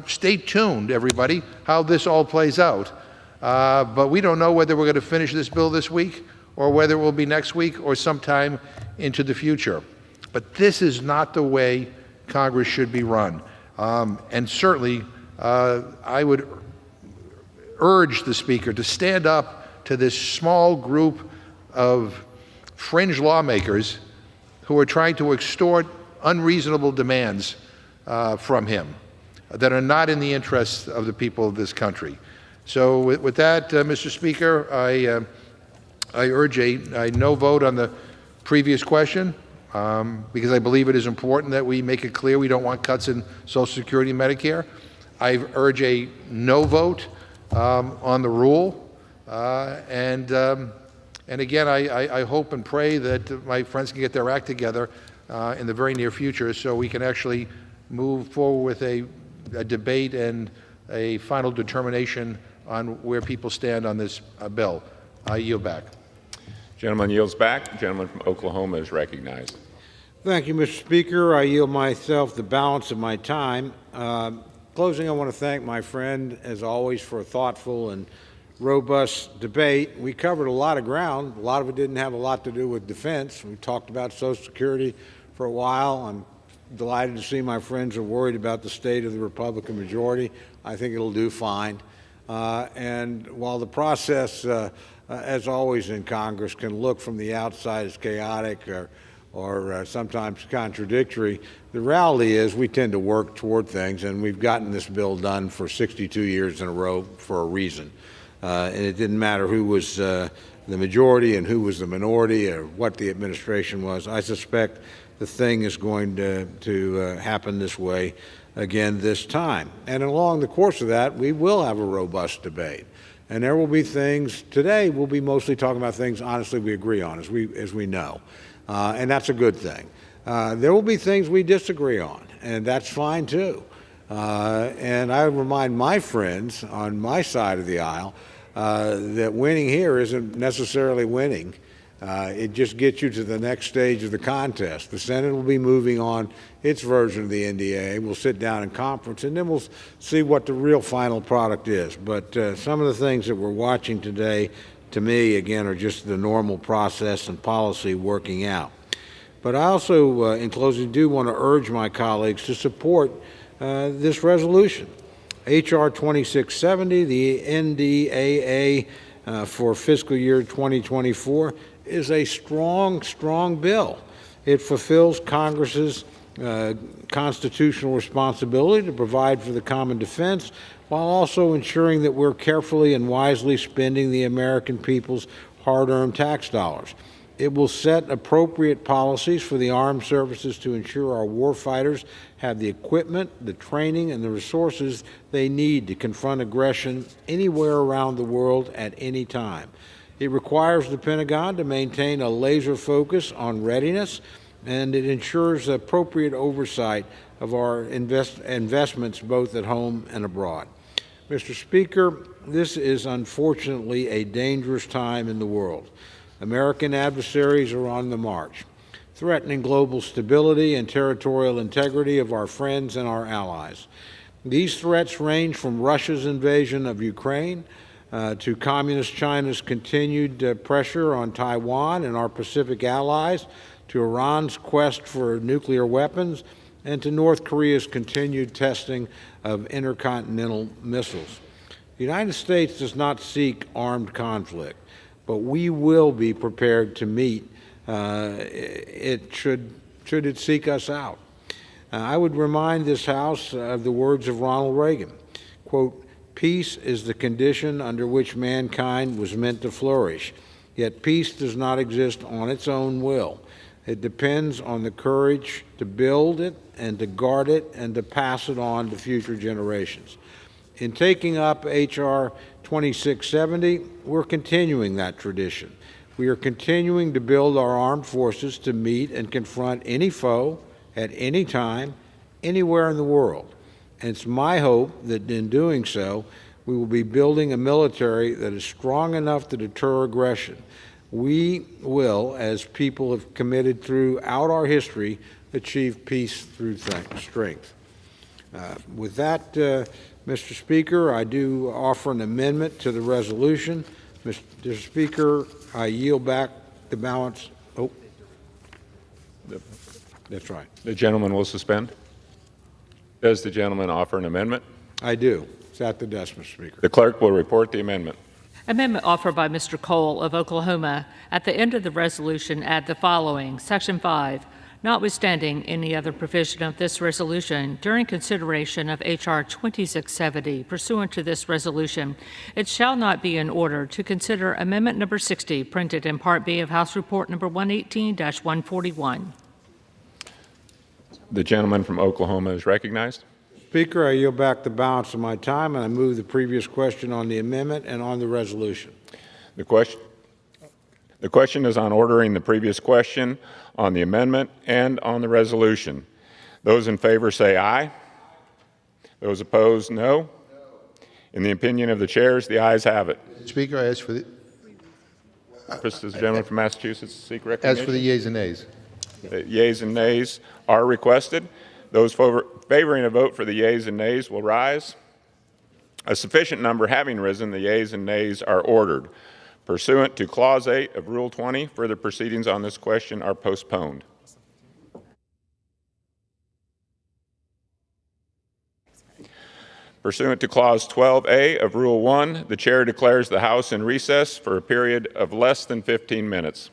stay tuned, everybody, how this all plays out. But we don't know whether we're going to finish this bill this week or whether it will be next week or sometime into the future. But this is not the way Congress should be run. And certainly, I would urge the Speaker to stand up to this small group of fringe lawmakers who are trying to extort unreasonable demands from him that are not in the interests of the people of this country. So with that, Mr. Speaker, I urge a no vote on the previous question because I believe it is important that we make it clear we don't want cuts in Social Security and Medicare. I urge a no vote on the rule. And again, I hope and pray that my friends can get their act together in the very near future so we can actually move forward with a debate and a final determination on where people stand on this bill. I yield back. Gentleman yields back. The gentleman from Oklahoma is recognized. Thank you, Mr. Speaker. I yield myself the balance of my time. Closing, I want to thank my friend, as always, for a thoughtful and robust debate. We covered a lot of ground. A lot of it didn't have a lot to do with defense. We talked about Social Security for a while. I'm delighted to see my friends are worried about the state of the Republican majority. I think it'll do fine. And while the process, as always in Congress, can look from the outside as chaotic or sometimes contradictory, the reality is we tend to work toward things, and we've gotten this bill done for 62 years in a row for a reason. And it didn't matter who was the majority and who was the minority or what the administration was. I suspect the thing is going to happen this way again this time. And along the course of that, we will have a robust debate. And there will be things, today we'll be mostly talking about things honestly we agree on, as we know. And that's a good thing. There will be things we disagree on, and that's fine too. And I remind my friends on my side of the aisle that winning here isn't necessarily winning. It just gets you to the next stage of the contest. The Senate will be moving on its version of the NDA. We'll sit down in conference, and then we'll see what the real final product is. But some of the things that we're watching today, to me, again, are just the normal process and policy working out. But I also, in closing, do want to urge my colleagues to support this resolution. H.R. 2670, the NDAA for fiscal year 2024, is a strong, strong bill. It fulfills Congress's constitutional responsibility to provide for the common defense while also ensuring that we're carefully and wisely spending the American people's hard-earned tax dollars. It will set appropriate policies for the armed services to ensure our warfighters have the equipment, the training, and the resources they need to confront aggression anywhere around the world at any time. It requires the Pentagon to maintain a laser focus on readiness, and it ensures appropriate oversight of our investments both at home and abroad. Mr. Speaker, this is unfortunately a dangerous time in the world. American adversaries are on the march, threatening global stability and territorial integrity of our friends and our allies. These threats range from Russia's invasion of Ukraine to Communist China's continued pressure on Taiwan and our Pacific allies, to Iran's quest for nuclear weapons, and to North Korea's continued testing of intercontinental missiles. The United States does not seek armed conflict, but we will be prepared to meet it should it seek us out. I would remind this House of the words of Ronald Reagan, quote, "Peace is the condition under which mankind was meant to flourish, yet peace does not exist on its own will. It depends on the courage to build it and to guard it and to pass it on to future generations." In taking up H.R. 2670, we're continuing that tradition. We are continuing to build our armed forces to meet and confront any foe at any time, anywhere in the world. And it's my hope that in doing so, we will be building a military that is strong enough to deter aggression. We will, as people have committed throughout our history, achieve peace through strength. With that, Mr. Speaker, I do offer an amendment to the resolution. Mr. Speaker, I yield back the balance. Oh, that's right. The gentleman will suspend. Does the gentleman offer an amendment? I do. It's at the desk, Mr. Speaker. The clerk will report the amendment. Amendment offered by Mr. Cole of Oklahoma. At the end of the resolution, add the following. Section 5. Notwithstanding any other provision of this resolution, during consideration of H.R. 2670 pursuant to this resolution, it shall not be in order to consider Amendment Number 60, printed in Part B of House Report Number 118-141. The gentleman from Oklahoma is recognized. Speaker, I yield back the balance of my time, and I move the previous question on the amendment and on the resolution. The question is on ordering the previous question on the amendment and on the resolution. Those in favor say aye. Those opposed, no. In the opinion of the chairs, the ayes have it. Speaker, I ask for the... Does the gentleman from Massachusetts seek recognition? As for the yeas and nays. The yeas and nays are requested. Those favoring a vote for the yeas and nays will rise. A sufficient number having risen, the yeas and nays are ordered. Pursuant to Clause 8 of Rule 20, further proceedings on this question are postponed. Pursuant to Clause 12A of Rule 1, the Chair declares the House in recess for a period of less than 15 minutes.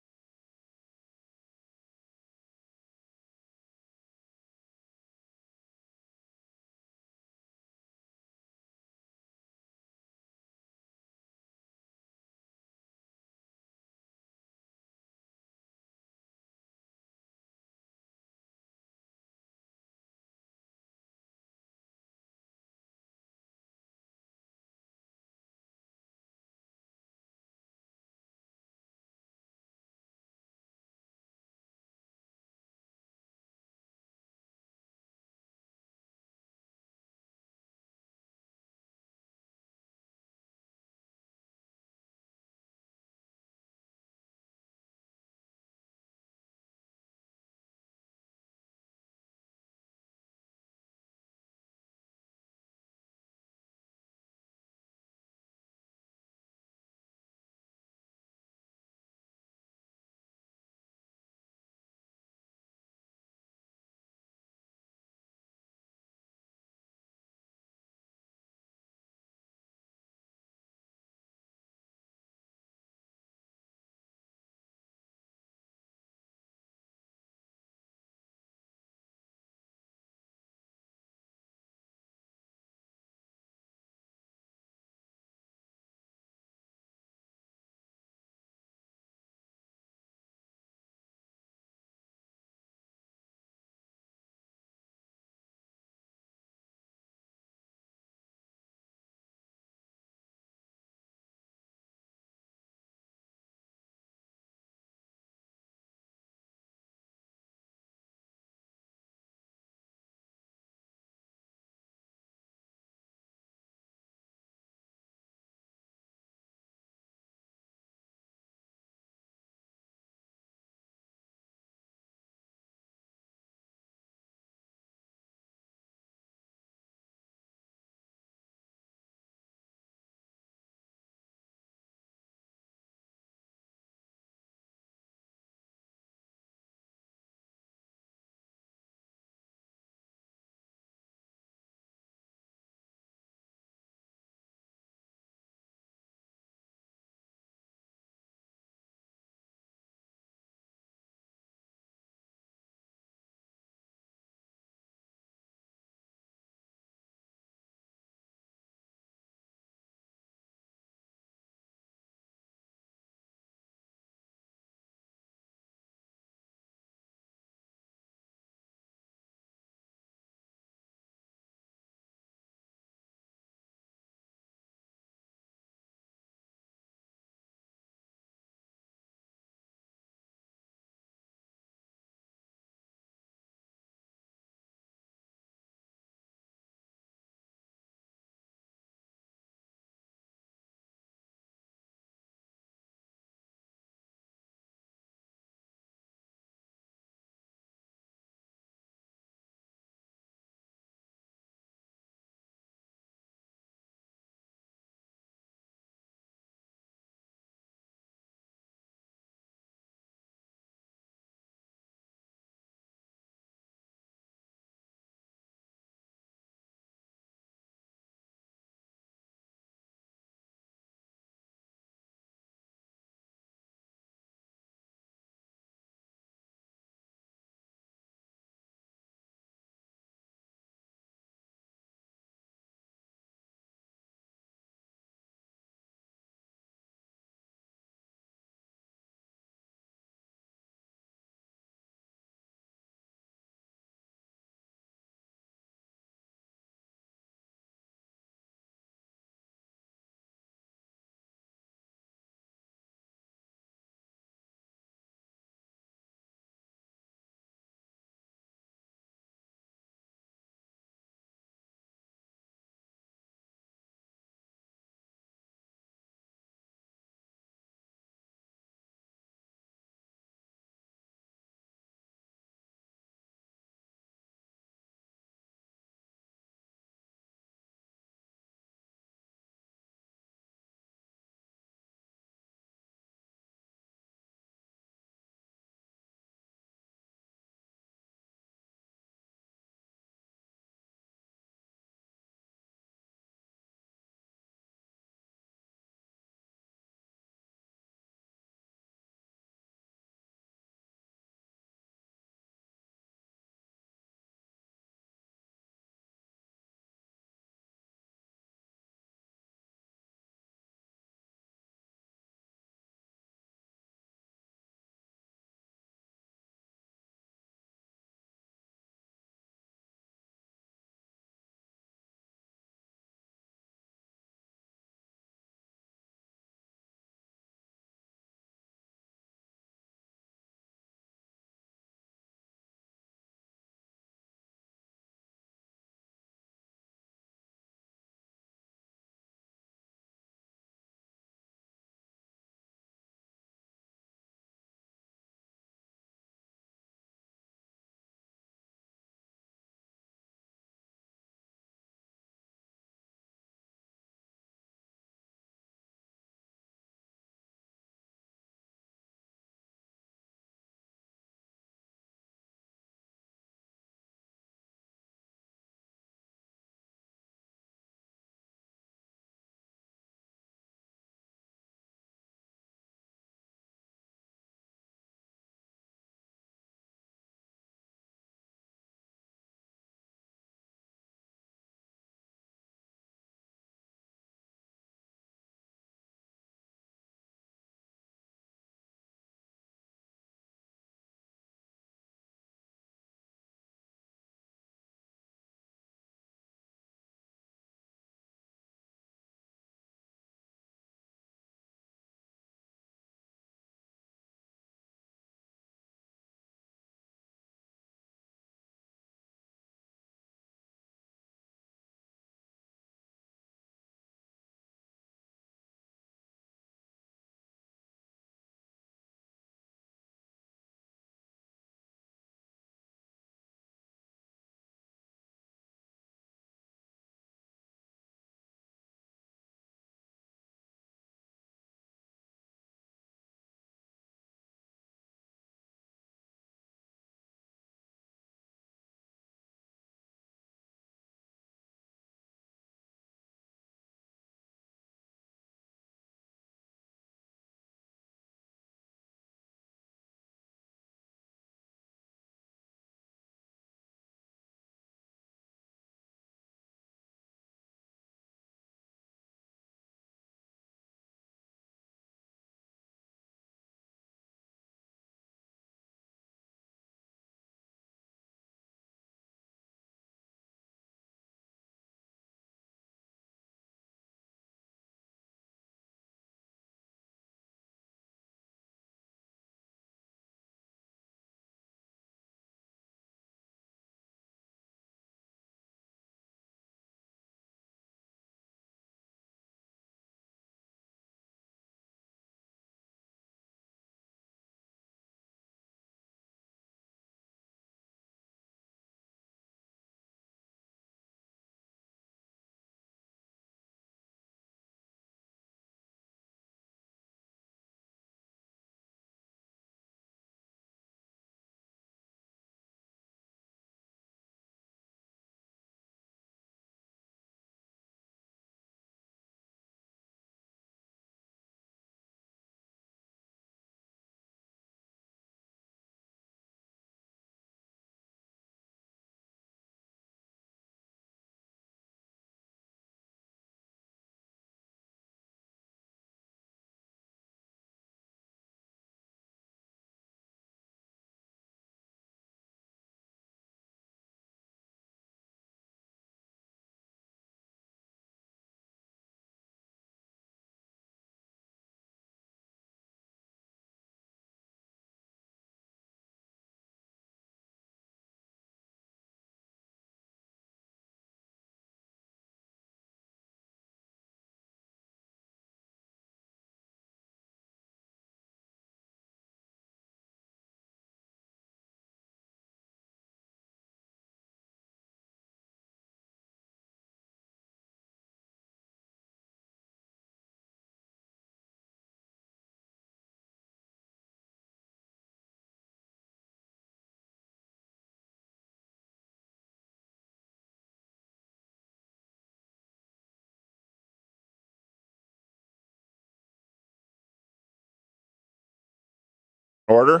Order.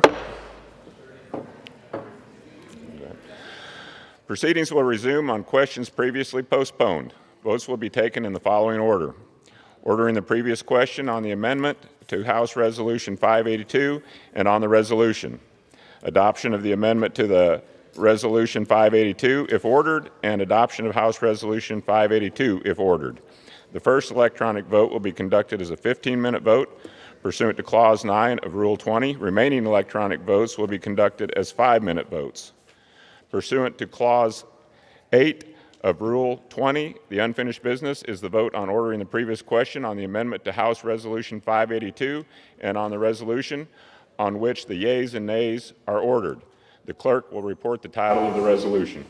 Proceedings will resume on questions previously postponed. Votes will be taken in the following order. Ordering the previous question on the amendment to House Resolution 582 and on the resolution. Adoption of the amendment to the Resolution 582 if ordered, and adoption of House Resolution 582 if ordered. The first electronic vote will be conducted as a 15-minute vote pursuant to Clause 9 of Rule 20. Remaining electronic votes will be conducted as 5-minute votes. Pursuant to Clause 8 of Rule 20, the unfinished business is the vote on ordering the previous question on the amendment to House Resolution 582 and on the resolution on which the yeas and nays are ordered. The clerk will report the title of the resolution.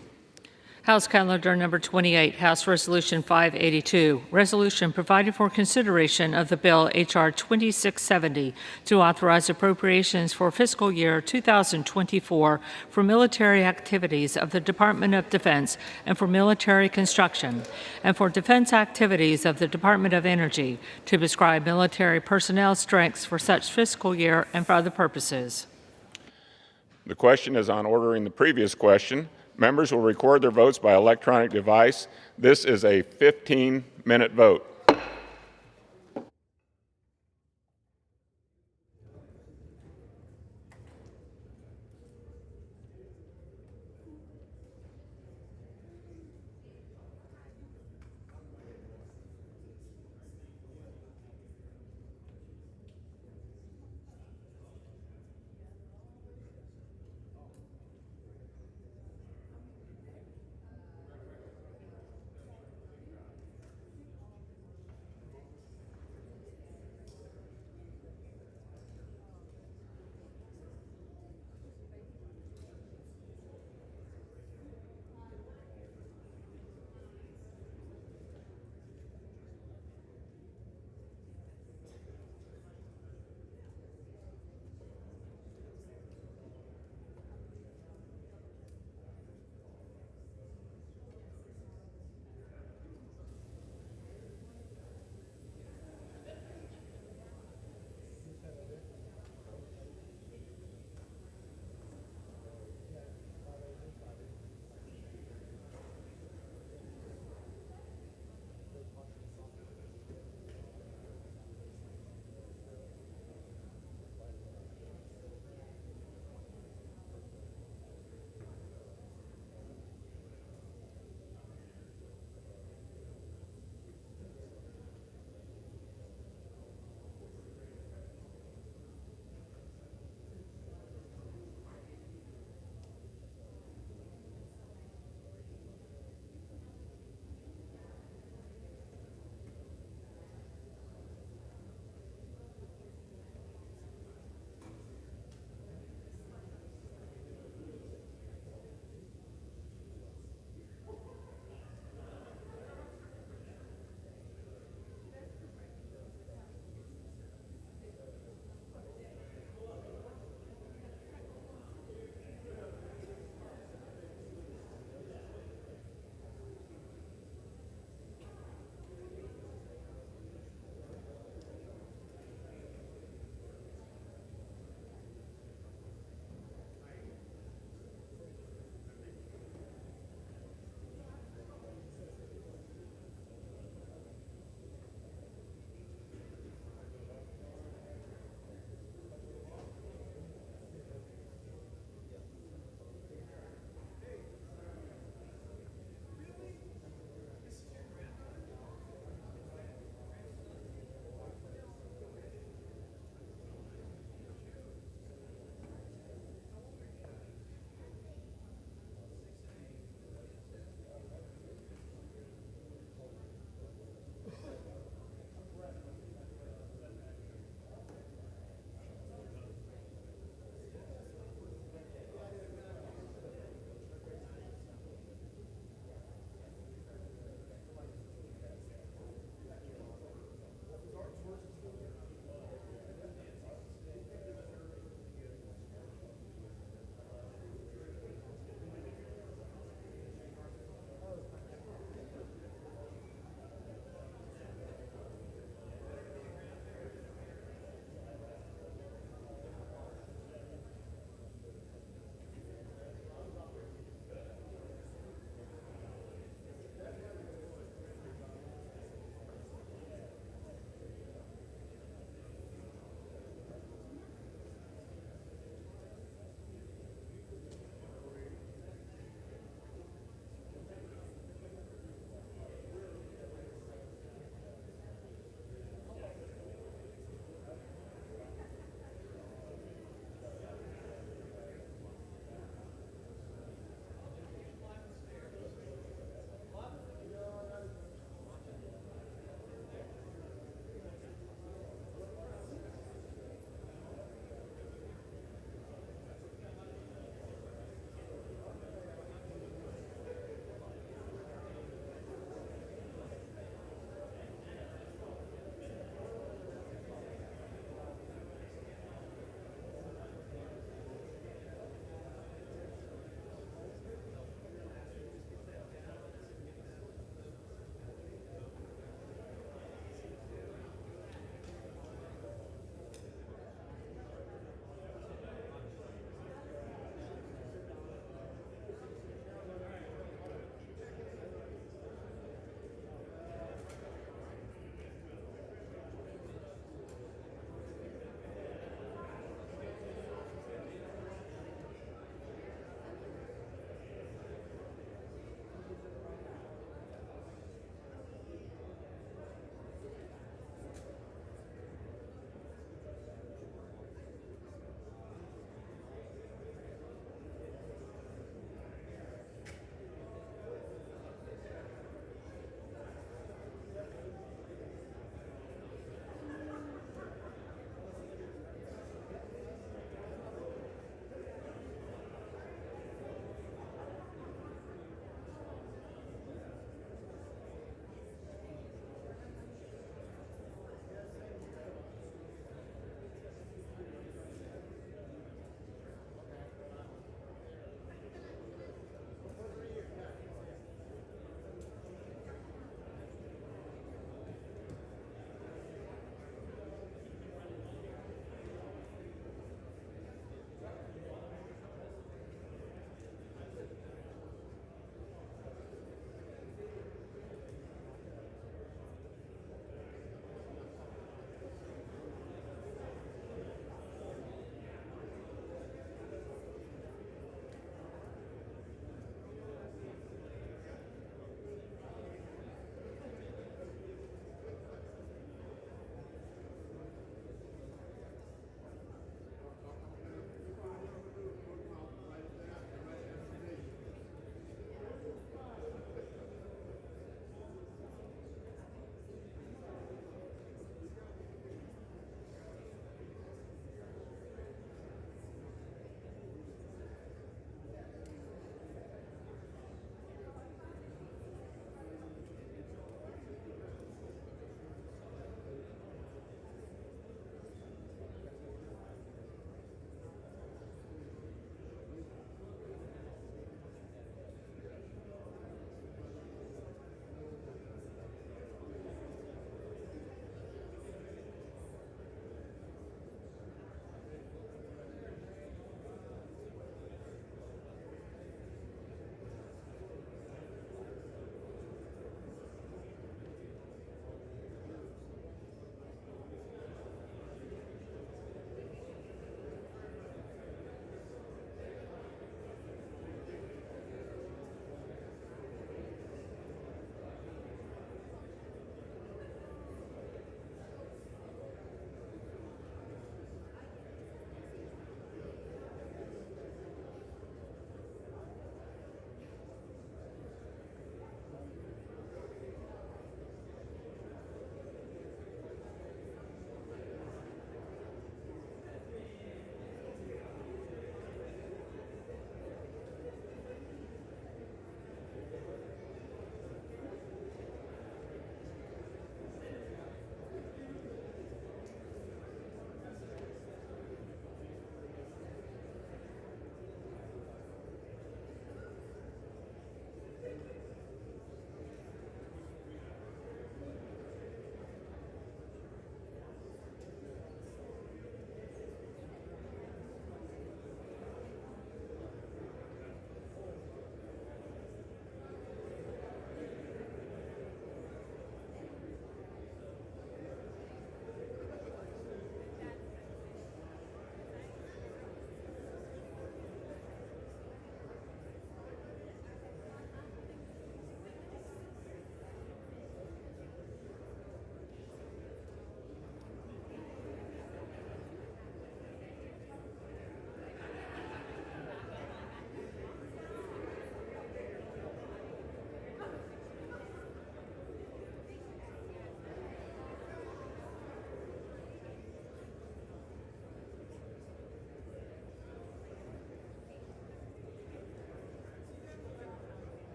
House Calendar Number 28, House Resolution 582, resolution providing for consideration of the bill H.R. 2670 to authorize appropriations for fiscal year 2024 for military activities of the Department of Defense and for military construction, and for defense activities of the Department of Energy to prescribe military personnel strengths for such fiscal year and for other purposes. The question is on ordering the previous question. Members will record their votes by electronic device. This is a 15-minute vote.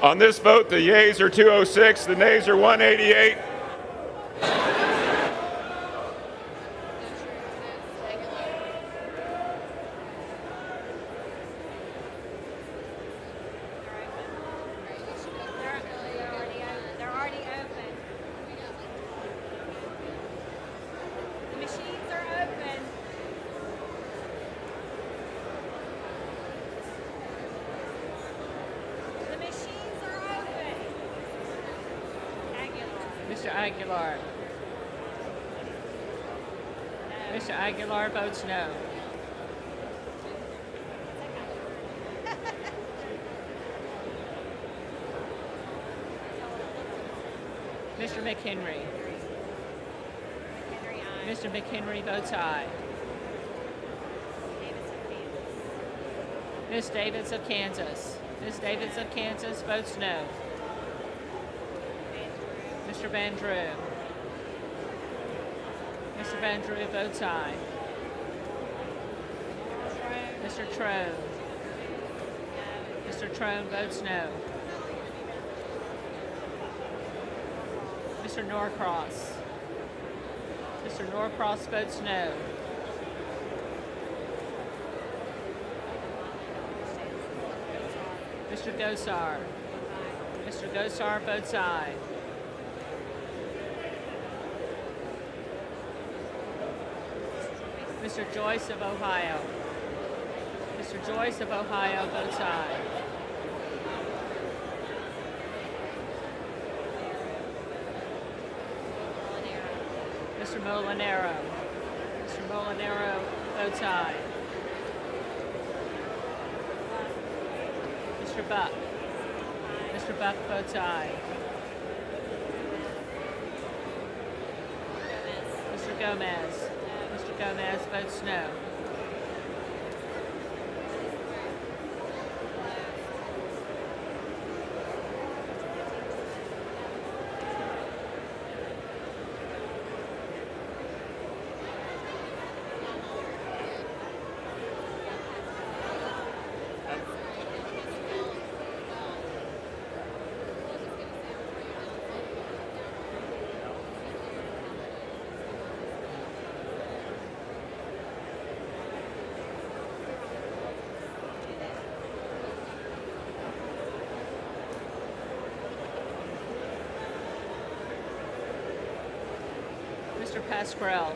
On this vote, the yeas are 206, the nays are 188. They're already open. The machines are open. The machines are open. Aguilar. Mr. Aguilar. Mr. Aguilar votes no. Mr. McHenry. Mr. McHenry votes aye. Ms. Davids of Kansas. Ms. Davids of Kansas votes no. Mr. Van Drew. Mr. Van Drew votes aye. Mr. Trone. Mr. Trone votes no. Mr. Norcross. Mr. Norcross votes no. Mr. Gosar. Mr. Gosar votes aye. Mr. Joyce of Ohio. Mr. Joyce of Ohio votes aye. Mr. Molinaro. Mr. Molinaro votes aye. Mr. Buck. Mr. Buck votes aye. Mr. Gomez. Mr. Gomez votes no. Mr. Pasquarel.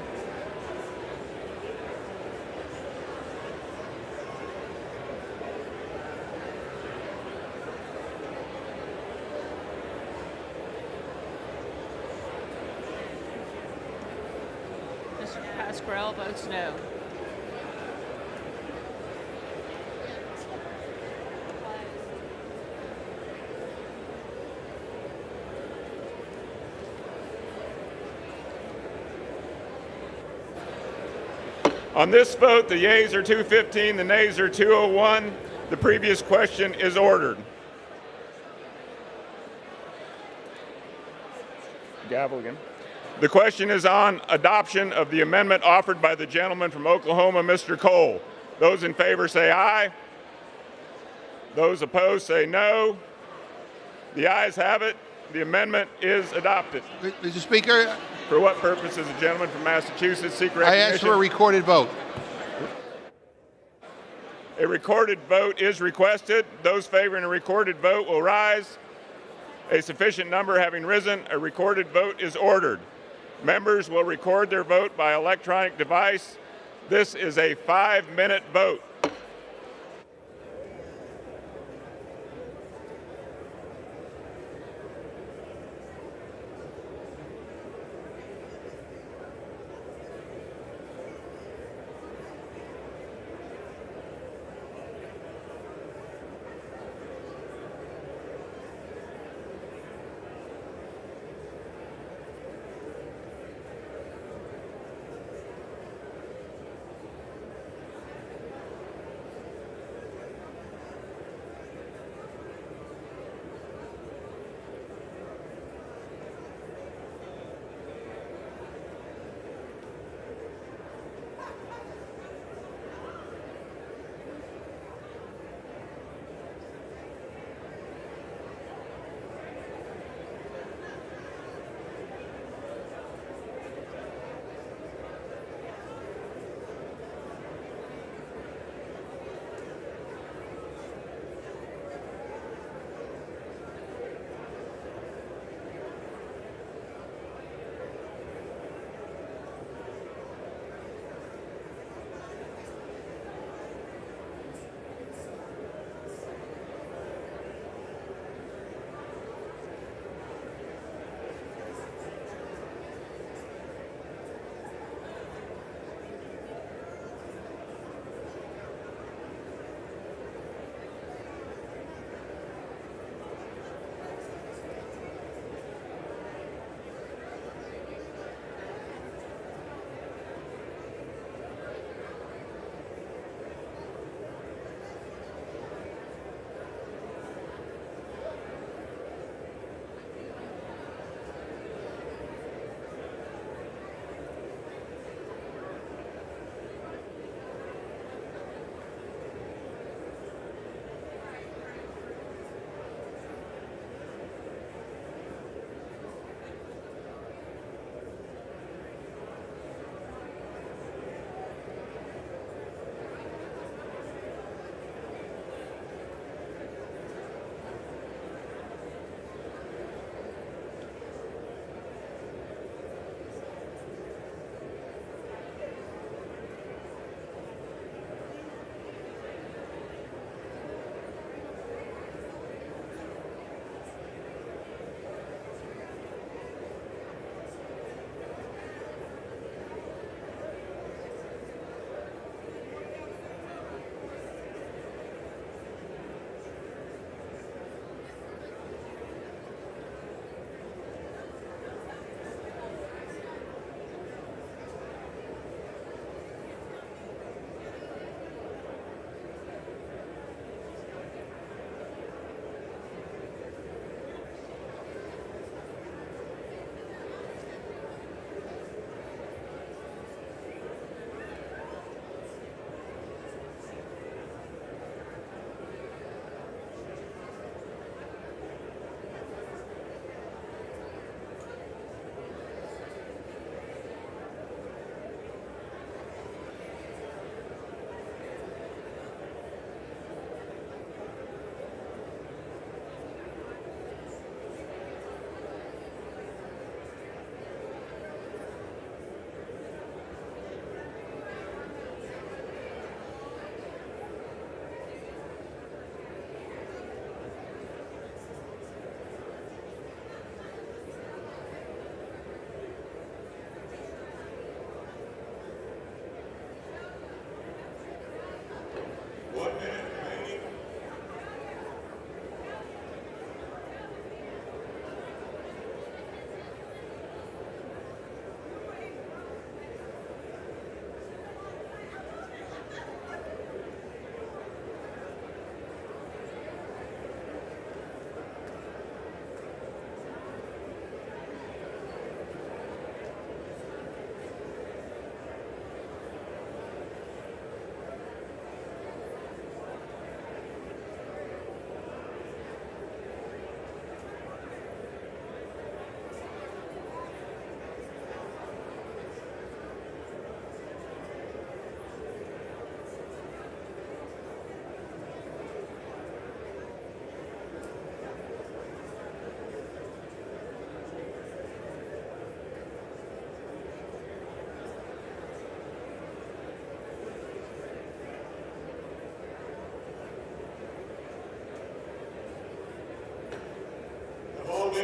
Mr. Pasquarel votes no. On this vote, the yeas are 215, the nays are 201. The previous question is ordered. Gavel again. The question is on adoption of the amendment offered by the gentleman from Oklahoma, Mr. Cole. Those in favor say aye. Those opposed say no. The ayes have it. The amendment is adopted. Mr. Speaker, for what purpose does the gentleman from Massachusetts seek recognition? I ask for a recorded vote. A recorded vote is requested. Those favoring a recorded vote will rise. A sufficient number having risen, a recorded vote is ordered. Members will record their vote by electronic device. This is a 5-minute vote.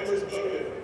members voted.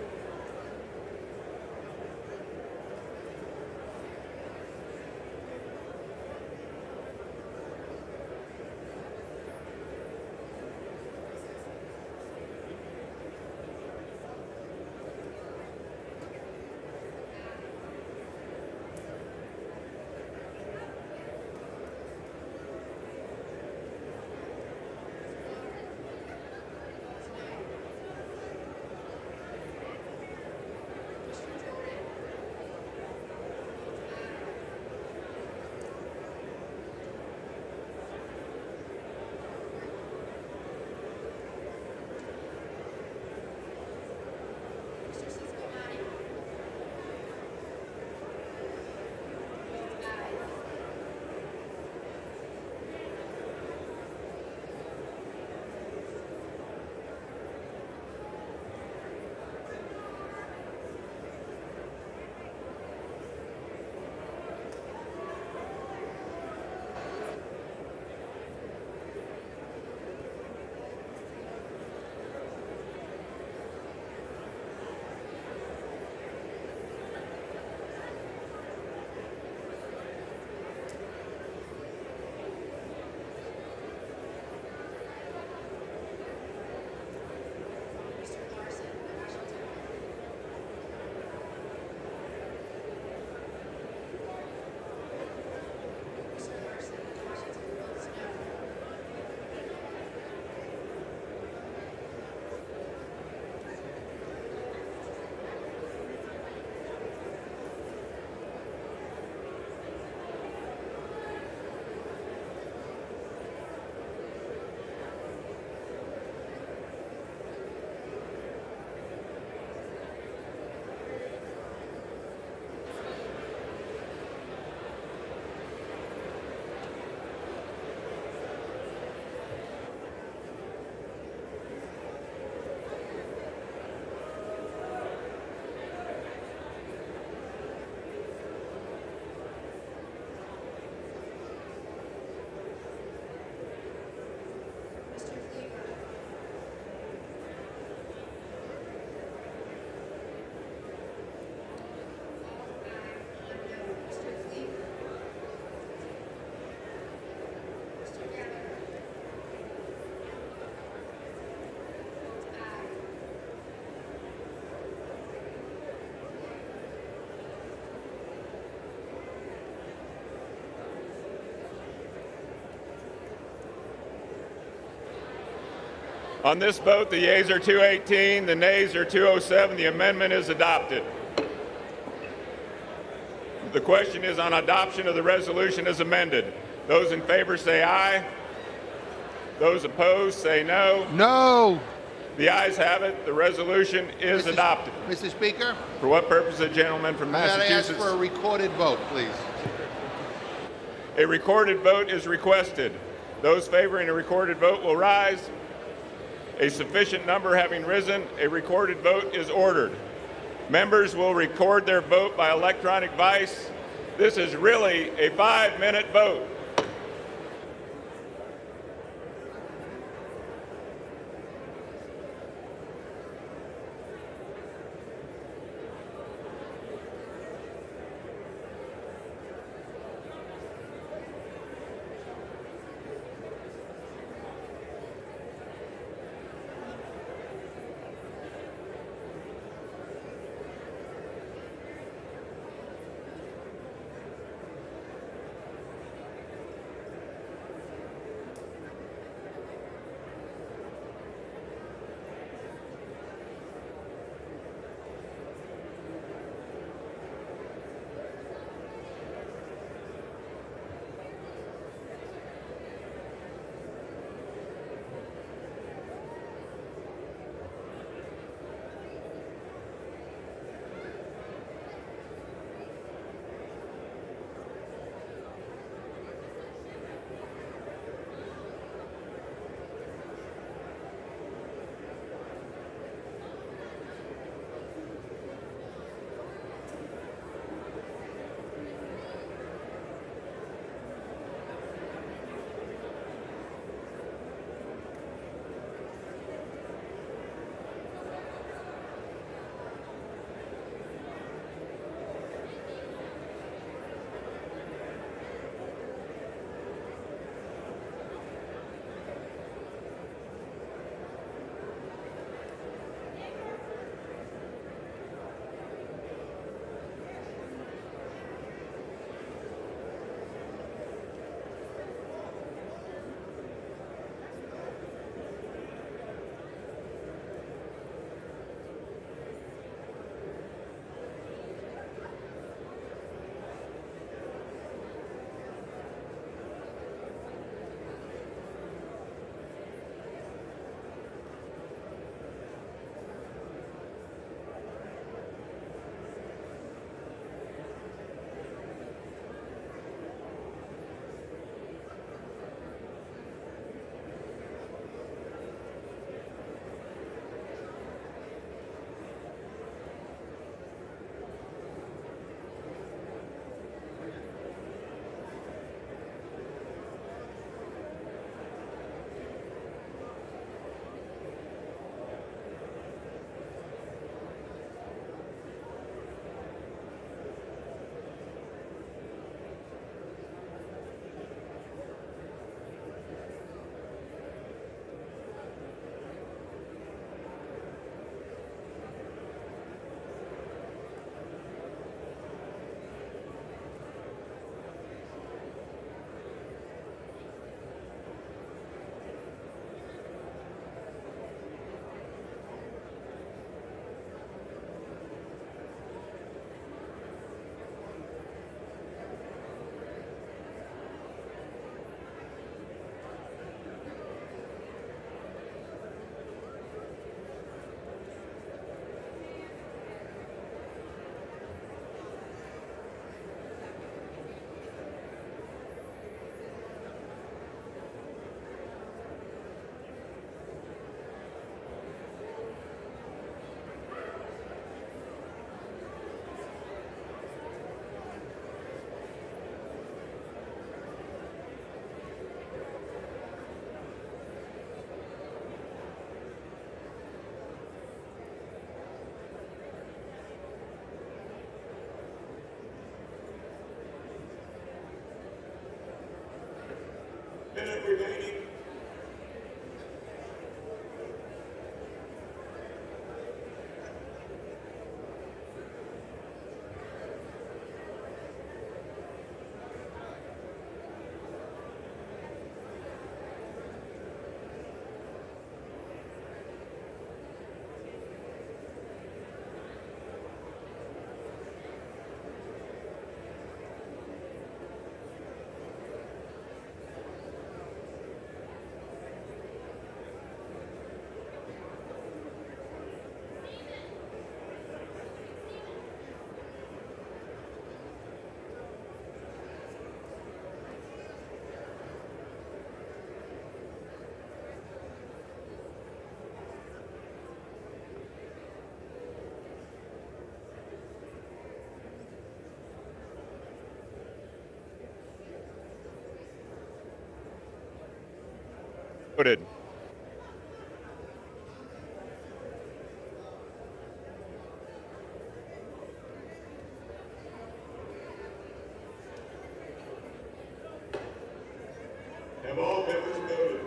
On this vote, the yeas are 218, the nays are 207. The amendment is adopted. The question is on adoption of the resolution as amended. Those in favor say aye. Those opposed say no. No. The ayes have it. The resolution is adopted. Mr. Speaker, For what purpose, the gentleman from I'm going to ask Massachusetts? for a recorded vote, please. A recorded vote is requested. Those favoring a recorded vote will rise. A sufficient number having risen, a recorded vote is ordered. Members will record their vote by electronic device. This is really a 5-minute vote. Voted. Have all members voted?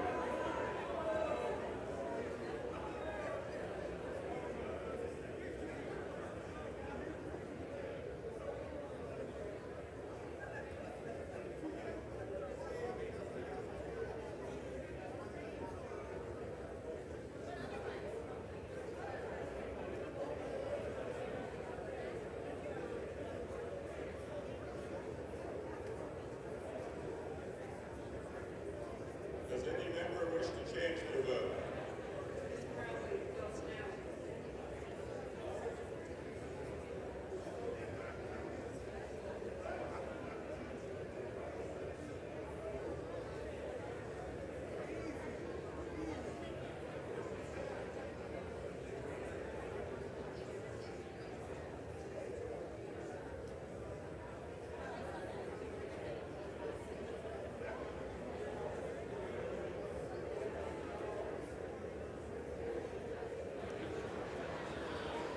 Does any member wish to change their vote?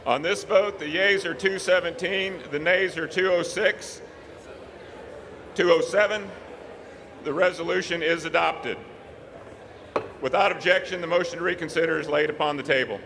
On this vote, the yeas are 217, the nays are 206, 207. The resolution is adopted. Without objection, the motion to reconsider is laid upon the table.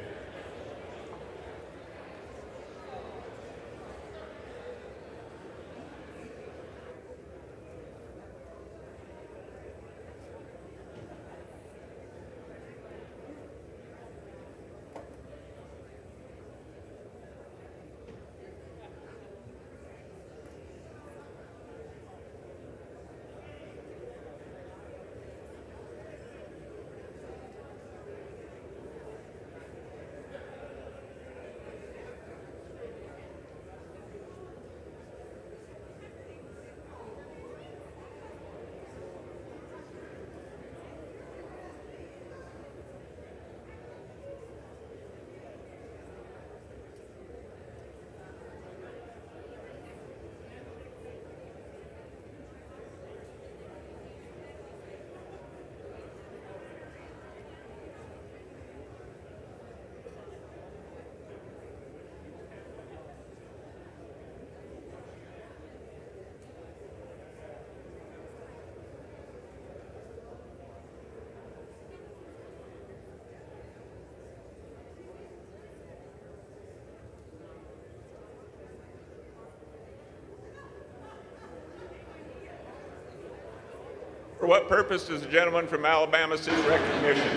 For what purpose does the gentleman from Alabama seek recognition?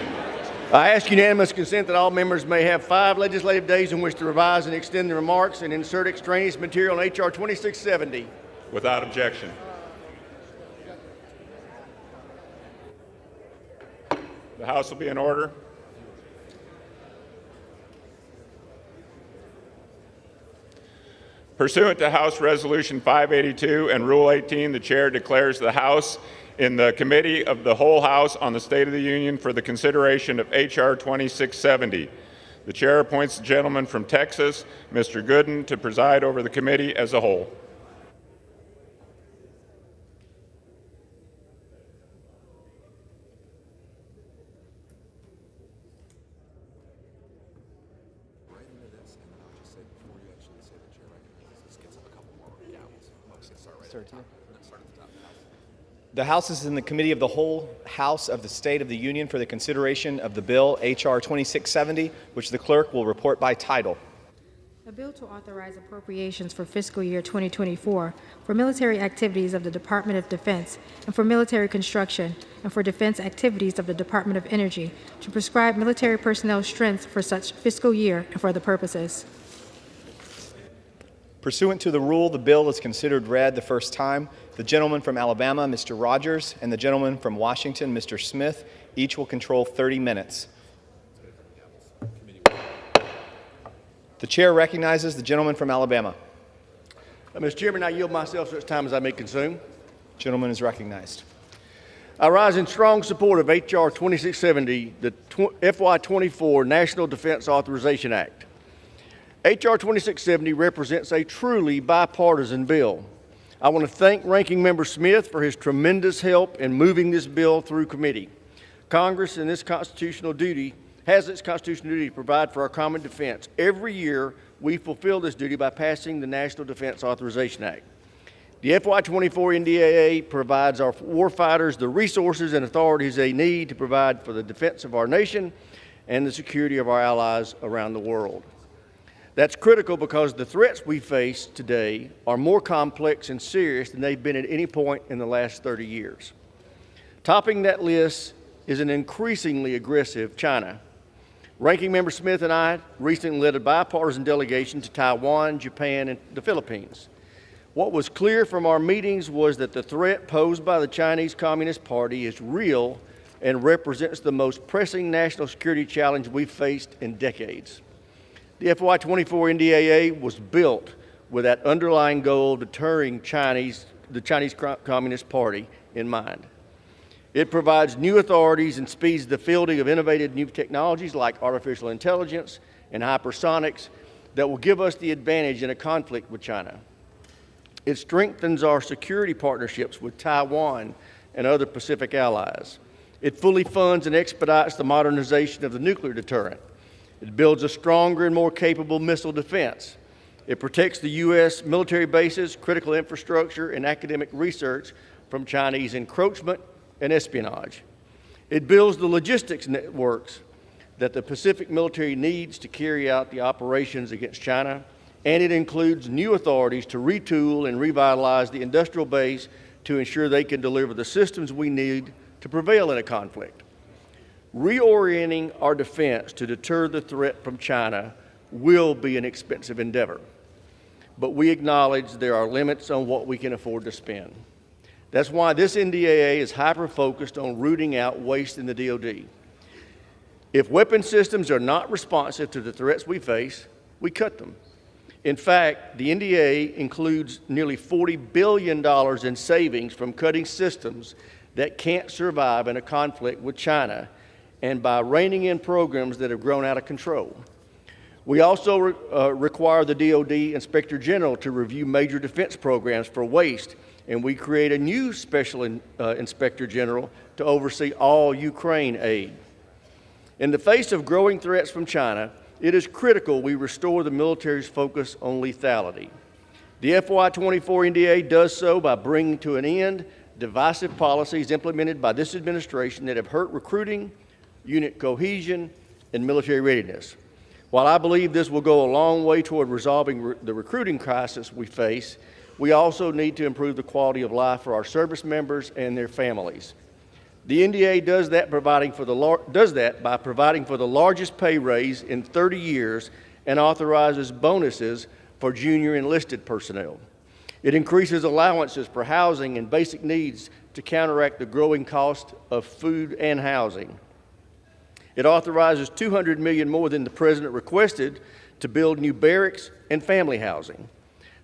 I ask unanimous consent that all members may have 5 legislative days in which to revise and extend the remarks and insert extraneous material in H.R. 2670. Without objection. The House will be in order. Pursuant to House Resolution 582 and Rule 18, the Chair declares the House in the Committee of the Whole House on the State of the Union for the consideration of H.R. 2670. The Chair appoints the gentleman from Texas, Mr. Gooden, to preside over the committee as a whole. Start at the top. The House is in the Committee of the Whole House of the State of the Union for the consideration of the bill H.R. 2670, which the clerk will report by title. A bill to authorize appropriations for fiscal year 2024 for military activities of the Department of Defense and for military construction and for defense activities of the Department of Energy to prescribe military personnel strengths for such fiscal year and for other purposes. Pursuant to the rule, the bill is considered read the first time. The gentleman from Alabama, Mr. Rogers, and the gentleman from Washington, Mr. Smith, each will control 30 minutes. The chair recognizes the gentleman from Alabama. Mr. Chairman, I yield myself such time as I may consume. Gentleman is recognized. I rise in strong support of H.R. 2670, the FY24 National Defense Authorization Act. H.R. 2670 represents a truly bipartisan bill. I want to thank Ranking Member Smith for his tremendous help in moving this bill through committee. Congress in this constitutional duty has its constitutional duty to provide for our common defense. Every year, we fulfill this duty by passing the National Defense Authorization Act. The FY24 NDAA provides our warfighters the resources and authorities they need to provide for the defense of our nation and the security of our allies around the world. That's critical because the threats we face today are more complex and serious than they've been at any point in the last 30 years. Topping that list is an increasingly aggressive China. Ranking Member Smith and I recently led a bipartisan delegation to Taiwan, Japan, and the Philippines. What was clear from our meetings was that the threat posed by the Chinese Communist Party is real and represents the most pressing national security challenge we've faced in decades. The FY24 NDAA was built with that underlying goal of deterring the Chinese Communist Party in mind. It provides new authorities and speeds the fielding of innovative new technologies like artificial intelligence and hypersonics that will give us the advantage in a conflict with China. It strengthens our security partnerships with Taiwan and other Pacific allies. It fully funds and expedites the modernization of the nuclear deterrent. It builds a stronger and more capable missile defense. It protects the U.S. military bases, critical infrastructure, and academic research from Chinese encroachment and espionage. It builds the logistics networks that the Pacific military needs to carry out the operations against China, and it includes new authorities to retool and revitalize the industrial base to ensure they can deliver the systems we need to prevail in a conflict. Reorienting our defense to deter the threat from China will be an expensive endeavor, but we acknowledge there are limits on what we can afford to spend. That's why this NDAA is hyper-focused on rooting out waste in the DoD. If weapon systems are not responsive to the threats we face, we cut them. In fact, the NDAA includes nearly $40 billion in savings from cutting systems that can't survive in a conflict with China and by reining in programs that have grown out of control. We also require the DoD Inspector General to review major defense programs for waste, and we create a new Special Inspector General to oversee all Ukraine aid. In the face of growing threats from China, it is critical we restore the military's focus on lethality. The FY24 NDA does so by bringing to an end divisive policies implemented by this administration that have hurt recruiting, unit cohesion, and military readiness. While I believe this will go a long way toward resolving the recruiting crisis we face, we also need to improve the quality of life for our service members and their families. The NDA does that by providing for the largest pay raise in 30 years and authorizes bonuses for junior enlisted personnel. It increases allowances for housing and basic needs to counteract the growing cost of food and housing. It authorizes $200 million more than the President requested to build new barracks and family housing.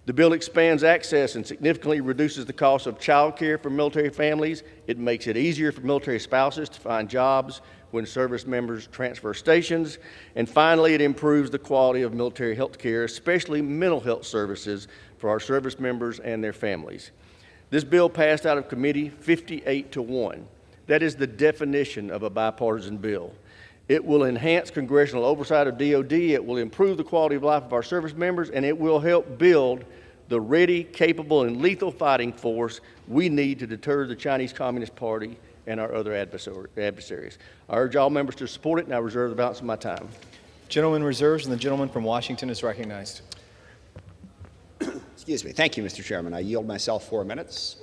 The bill expands access and significantly reduces the cost of child care for military families. It makes it easier for military spouses to find jobs when service members transfer stations. And finally, it improves the quality of military health care, especially mental health services for our service members and their families. This bill passed out of committee 58-1. That is the definition of a bipartisan bill. It will enhance congressional oversight of DoD, it will improve the quality of life of our service members, and it will help build the ready, capable, and lethal fighting force we need to deter the Chinese Communist Party and our other adversaries. I urge all members to support it, and I reserve the balance of my time. Gentleman reserves, and the gentleman from Washington is recognized. Excuse me. Thank you, Mr. Chairman. I yield myself 4 minutes.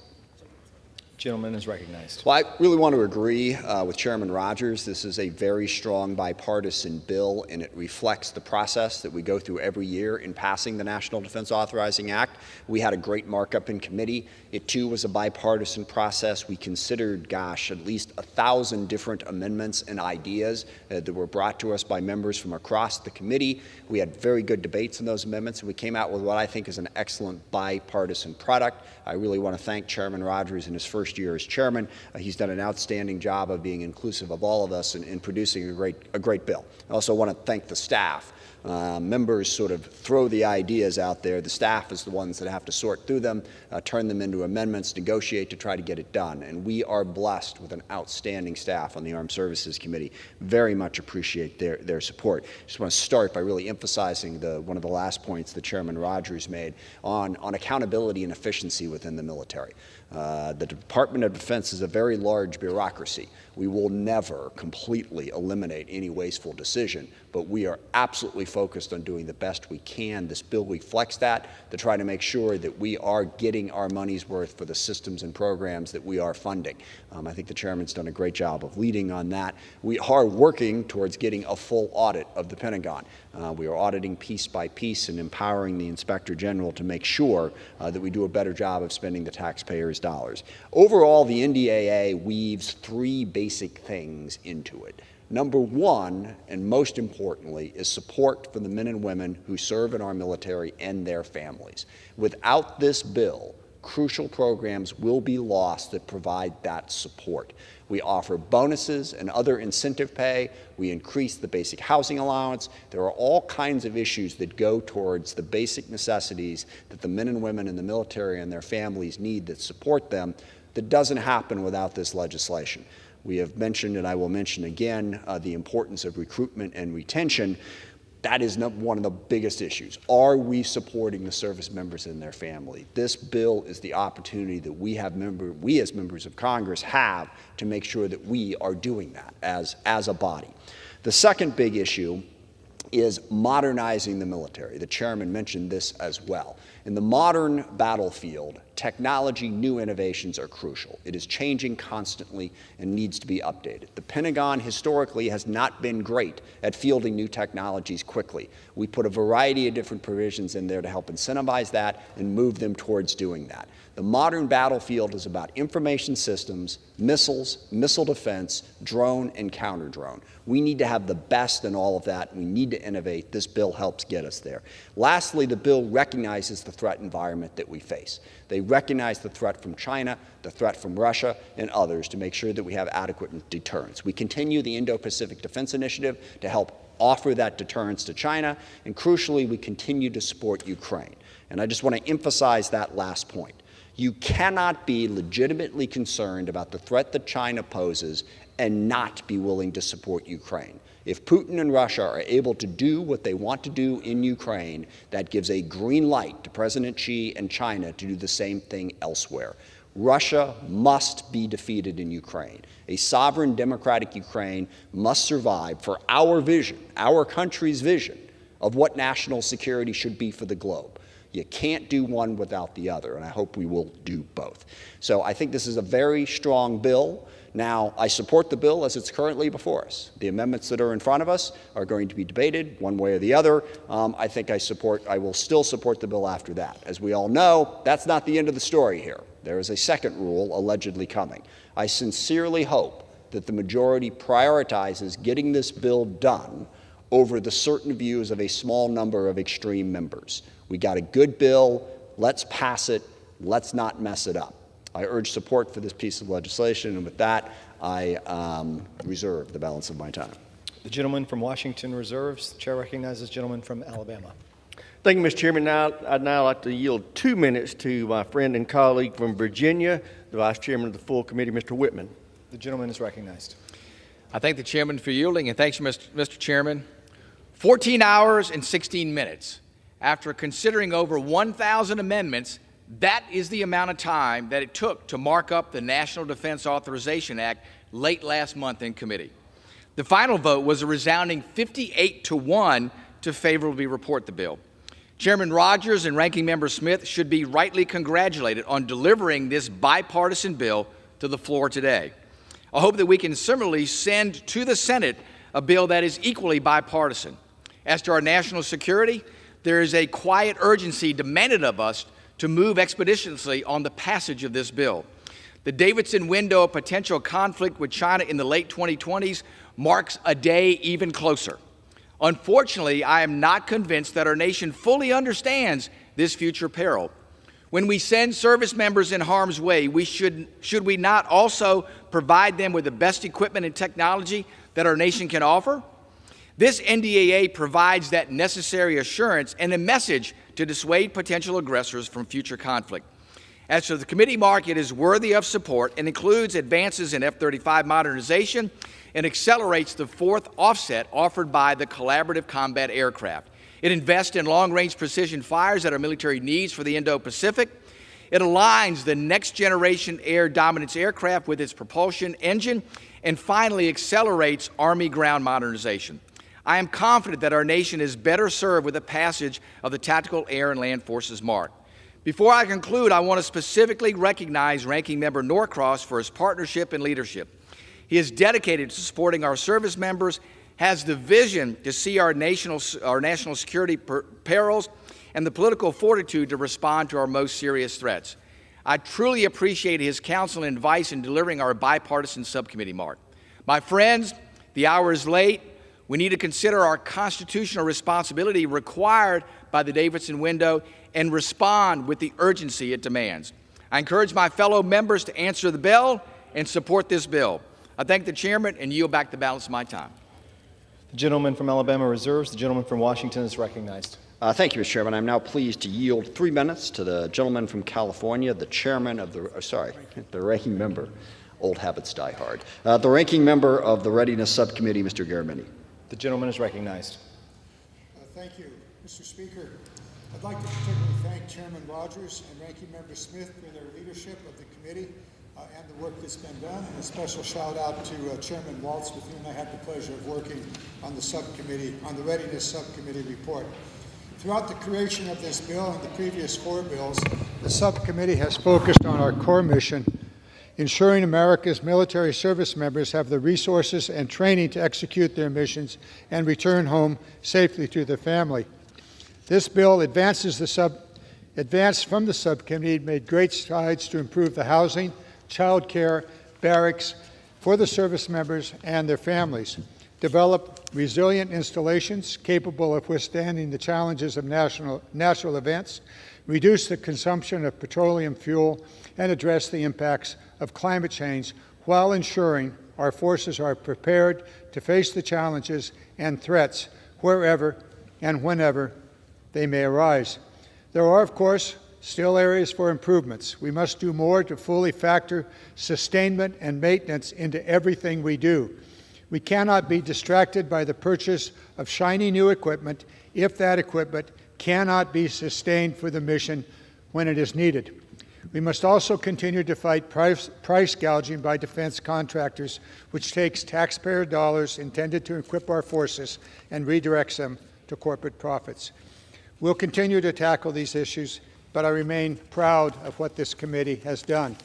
Gentleman is recognized. Well, I really want to agree with Chairman Rogers. This is a very strong bipartisan bill, and it reflects the process that we go through every year in passing the National Defense Authorizing Act. We had a great markup in committee. It, too, was a bipartisan process. We considered, at least 1,000 different amendments and ideas that were brought to us by members from across the committee. We had very good debates on those amendments, and we came out with what I think is an excellent bipartisan product. I really want to thank Chairman Rogers in his first year as chairman. He's done an outstanding job of being inclusive of all of us in producing a great bill. I also want to thank the staff. Members sort of throw the ideas out there. The staff is the ones that have to sort through them, turn them into amendments, negotiate to try to get it done. And we are blessed with an outstanding staff on the Armed Services Committee. Very much appreciate their support. Just want to start by really emphasizing one of the last points that Chairman Rogers made on accountability and efficiency within the military. The Department of Defense is a very large bureaucracy. We will never completely eliminate any wasteful decision, but we are absolutely focused on doing the best we can. This bill reflects that, to try to make sure that we are getting our money's worth for the systems and programs that we are funding. I think the chairman's done a great job of leading on that. We are working towards getting a full audit of the Pentagon. We are auditing piece by piece and empowering the Inspector General to make sure that we do a better job of spending the taxpayers' dollars. Overall, the NDAA weaves 3 basic things into it. Number 1, and most importantly, is support for the men and women who serve in our military and their families. Without this bill, crucial programs will be lost that provide that support. We offer bonuses and other incentive pay. We increase the basic housing allowance. There are all kinds of issues that go towards the basic necessities that the men and women in the military and their families need that support them. That doesn't happen without this legislation. We have mentioned, and I will mention again, the importance of recruitment and retention. That is one of the biggest issues. Are we supporting the service members and their family? This bill is the opportunity that we as members of Congress have to make sure that we are doing that as a body. The second big issue is modernizing the military. The chairman mentioned this as well. In the modern battlefield, technology, new innovations are crucial. It is changing constantly and needs to be updated. The Pentagon historically has not been great at fielding new technologies quickly. We put a variety of different provisions in there to help incentivize that and move them towards doing that. The modern battlefield is about information systems, missiles, missile defense, drone, and counter-drone. We need to have the best in all of that. We need to innovate. This bill helps get us there. Lastly, the bill recognizes the threat environment that we face. They recognize the threat from China, the threat from Russia, and others to make sure that we have adequate deterrence. We continue the Indo-Pacific Defense Initiative to help offer that deterrence to China, and crucially, we continue to support Ukraine. And I just want to emphasize that last point. You cannot be legitimately concerned about the threat that China poses and not be willing to support Ukraine. If Putin and Russia are able to do what they want to do in Ukraine, that gives a green light to President Xi and China to do the same thing elsewhere. Russia must be defeated in Ukraine. A sovereign, democratic Ukraine must survive for our vision, our country's vision, of what national security should be for the globe. You can't do one without the other, and I hope we will do both. So I think this is a very strong bill. Now, I support the bill as it's currently before us. The amendments that are in front of us are going to be debated one way or the other. I will still support the bill after that. As we all know, that's not the end of the story here. There is a second rule allegedly coming. I sincerely hope that the majority prioritizes getting this bill done over the certain views of a small number of extreme members. We got a good bill. Let's pass it. Let's not mess it up. I urge support for this piece of legislation, and with that, I reserve the balance of my time. The gentleman from Washington reserves. The chair recognizes the gentleman from Alabama. Thank you, Mr. Chairman. I'd now like to yield 2 minutes to my friend and colleague from Virginia, the Vice Chairman of the full committee, Mr. Whitman. The gentleman is recognized. I thank the chairman for yielding, and thanks, Mr. Chairman. 14 hours and 16 minutes. after considering over 1,000 amendments, that is the amount of time that it took to mark up the National Defense Authorization Act late last month in committee. The final vote was a resounding 58-1 to favorably report the bill. Chairman Rogers and Ranking Member Smith should be rightly congratulated on delivering this bipartisan bill to the floor today. I hope that we can similarly send to the Senate a bill that is equally bipartisan. As to our national security, there is a quiet urgency demanded of us to move expeditiously on the passage of this bill. The Davidson window of potential conflict with China in the late 2020s marks a day even closer. Unfortunately, I am not convinced that our nation fully understands this future peril. When we send service members in harm's way, should we not also provide them with the best equipment and technology that our nation can offer? This NDAA provides that necessary assurance and a message to dissuade potential aggressors from future conflict. As for the committee mark, it is worthy of support and includes advances in F-35 modernization and accelerates the fourth offset offered by the collaborative combat aircraft. It invests in long-range precision fires that our military needs for the Indo-Pacific. It aligns the next-generation air dominance aircraft with its propulsion engine, and finally accelerates Army ground modernization. I am confident that our nation is better served with the passage of the Tactical Air and Land Forces Mark. Before I conclude, I want to specifically recognize Ranking Member Norcross for his partnership and leadership. He is dedicated to supporting our service members, has the vision to see our national security perils, and the political fortitude to respond to our most serious threats. I truly appreciate his counsel and advice in delivering our bipartisan subcommittee mark. My friends, the hour is late. We need to consider our constitutional responsibility required by the Davidson window and respond with the urgency it demands. I encourage my fellow members to answer the bell and support this bill. I thank the chairman and yield back the balance of my time. The gentleman from Alabama reserves. The gentleman from Washington is recognized. Thank you, Mr. Chairman. I'm now pleased to yield 3 minutes to the gentleman from California, the chairman of the ranking member. Old habits die hard. The ranking member of the Readiness Subcommittee, Mr. Garamini. The gentleman is recognized. Thank you, Mr. Speaker. I'd like to particularly thank Chairman Rogers and Ranking Member Smith for their leadership of the committee and the work that's been done, and a special shout out to Chairman Waltz, with whom I had the pleasure of working on the subcommittee, on the Readiness Subcommittee report. Throughout the creation of this bill and the previous 4 bills, the subcommittee has focused on our core mission, ensuring America's military service members have the resources and training to execute their missions and return home safely to their family. This bill advanced from the subcommittee, made great strides to improve the housing, child care, barracks for the service members and their families, develop resilient installations capable of withstanding the challenges of natural events, reduce the consumption of petroleum fuel, and address the impacts of climate change while ensuring our forces are prepared to face the challenges and threats wherever and whenever they may arise. There are, of course, still areas for improvements. We must do more to fully factor sustainment and maintenance into everything we do. We cannot be distracted by the purchase of shiny new equipment if that equipment cannot be sustained for the mission when it is needed. We must also continue to fight price gouging by defense contractors, which takes taxpayer dollars intended to equip our forces and redirects them to corporate profits. We'll continue to tackle these issues, but I remain proud of what this committee has done.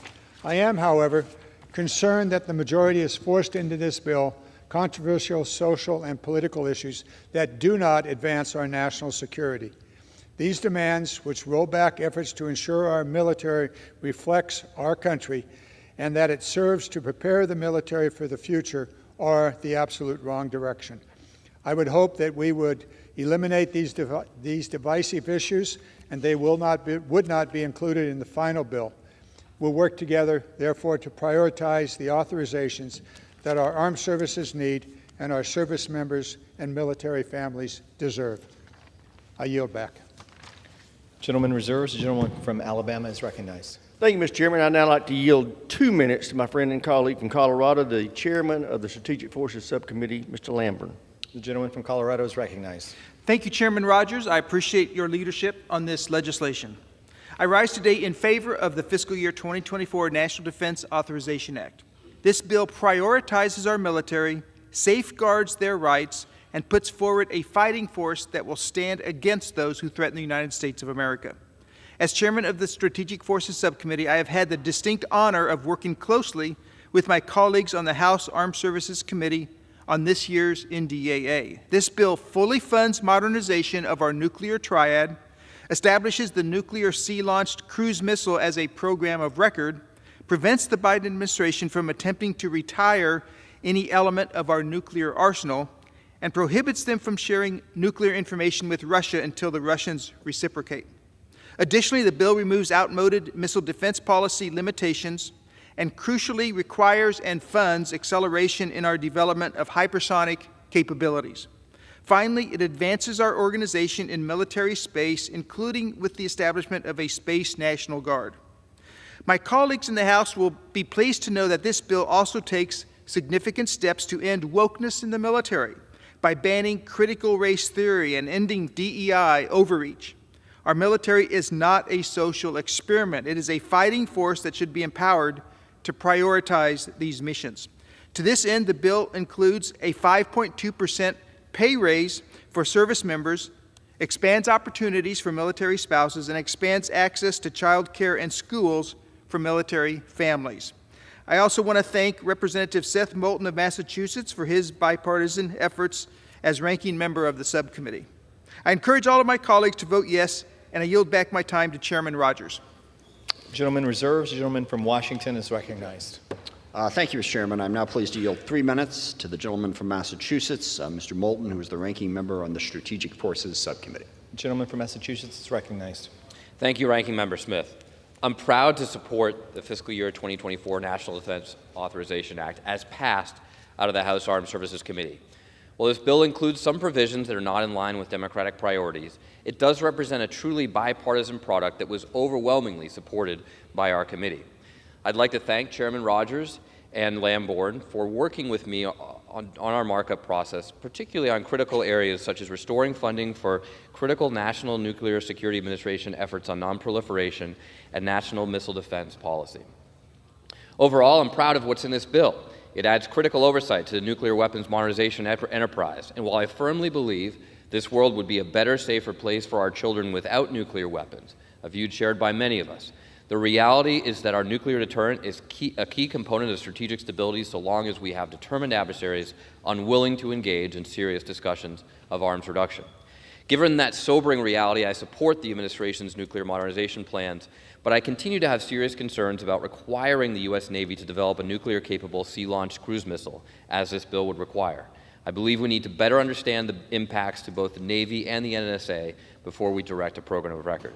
I am, however, concerned that the majority has forced into this bill controversial social and political issues that do not advance our national security. These demands, which roll back efforts to ensure our military reflects our country and that it serves to prepare the military for the future, are the absolute wrong direction. I would hope that we would eliminate these divisive issues, and they would not be included in the final bill. We'll work together, therefore, to prioritize the authorizations that our armed services need and our service members and military families deserve. I yield back. Gentleman reserves. The gentleman from Alabama is recognized. Thank you, Mr. Chairman. I'd now like to yield 2 minutes to my friend and colleague from Colorado, the chairman of the Strategic Forces Subcommittee, Mr. Lamborn. The gentleman from Colorado is recognized. Thank you, Chairman Rogers. I appreciate your leadership on this legislation. I rise today in favor of the fiscal year 2024 National Defense Authorization Act. This bill prioritizes our military, safeguards their rights, and puts forward a fighting force that will stand against those who threaten the United States of America. As chairman of the Strategic Forces Subcommittee, I have had the distinct honor of working closely with my colleagues on the House Armed Services Committee on this year's NDAA. This bill fully funds modernization of our nuclear triad, establishes the nuclear sea-launched cruise missile as a program of record, prevents the Biden administration from attempting to retire any element of our nuclear arsenal, and prohibits them from sharing nuclear information with Russia until the Russians reciprocate. Additionally, the bill removes outmoded missile defense policy limitations and crucially requires and funds acceleration in our development of hypersonic capabilities. Finally, it advances our organization in military space, including with the establishment of a Space National Guard. My colleagues in the House will be pleased to know that this bill also takes significant steps to end wokeness in the military by banning critical race theory and ending DEI overreach. Our military is not a social experiment. It is a fighting force that should be empowered to prioritize these missions. To this end, the bill includes a 5.2% pay raise for service members, expands opportunities for military spouses, and expands access to child care and schools for military families. I also want to thank Representative Seth Moulton of Massachusetts for his bipartisan efforts as ranking member of the subcommittee. I encourage all of my colleagues to vote yes, and I yield back my time to Chairman Rogers. Gentleman reserves. The gentleman from Washington is recognized. Thank you, Mr. Chairman. I'm now pleased to yield 3 minutes to the gentleman from Massachusetts, Mr. Moulton, who is the ranking member on the Strategic Forces Subcommittee. The gentleman from Massachusetts is recognized. Thank you, Ranking Member Smith. I'm proud to support the fiscal year 2024 National Defense Authorization Act as passed out of the House Armed Services Committee. While this bill includes some provisions that are not in line with Democratic priorities, it does represent a truly bipartisan product that was overwhelmingly supported by our committee. I'd like to thank Chairman Rogers and Lambourne for working with me on our markup process, particularly on critical areas such as restoring funding for critical National Nuclear Security Administration efforts on nonproliferation and national missile defense policy. Overall, I'm proud of what's in this bill. It adds critical oversight to the nuclear weapons modernization enterprise, and while I firmly believe this world would be a better, safer place for our children without nuclear weapons, a view shared by many of us, the reality is that our nuclear deterrent is a key component of strategic stability so long as we have determined adversaries unwilling to engage in serious discussions of arms reduction. Given that sobering reality, I support the administration's nuclear modernization plans, but I continue to have serious concerns about requiring the U.S. Navy to develop a nuclear-capable sea-launched cruise missile, as this bill would require. I believe we need to better understand the impacts to both the Navy and the NNSA before we direct a program of record.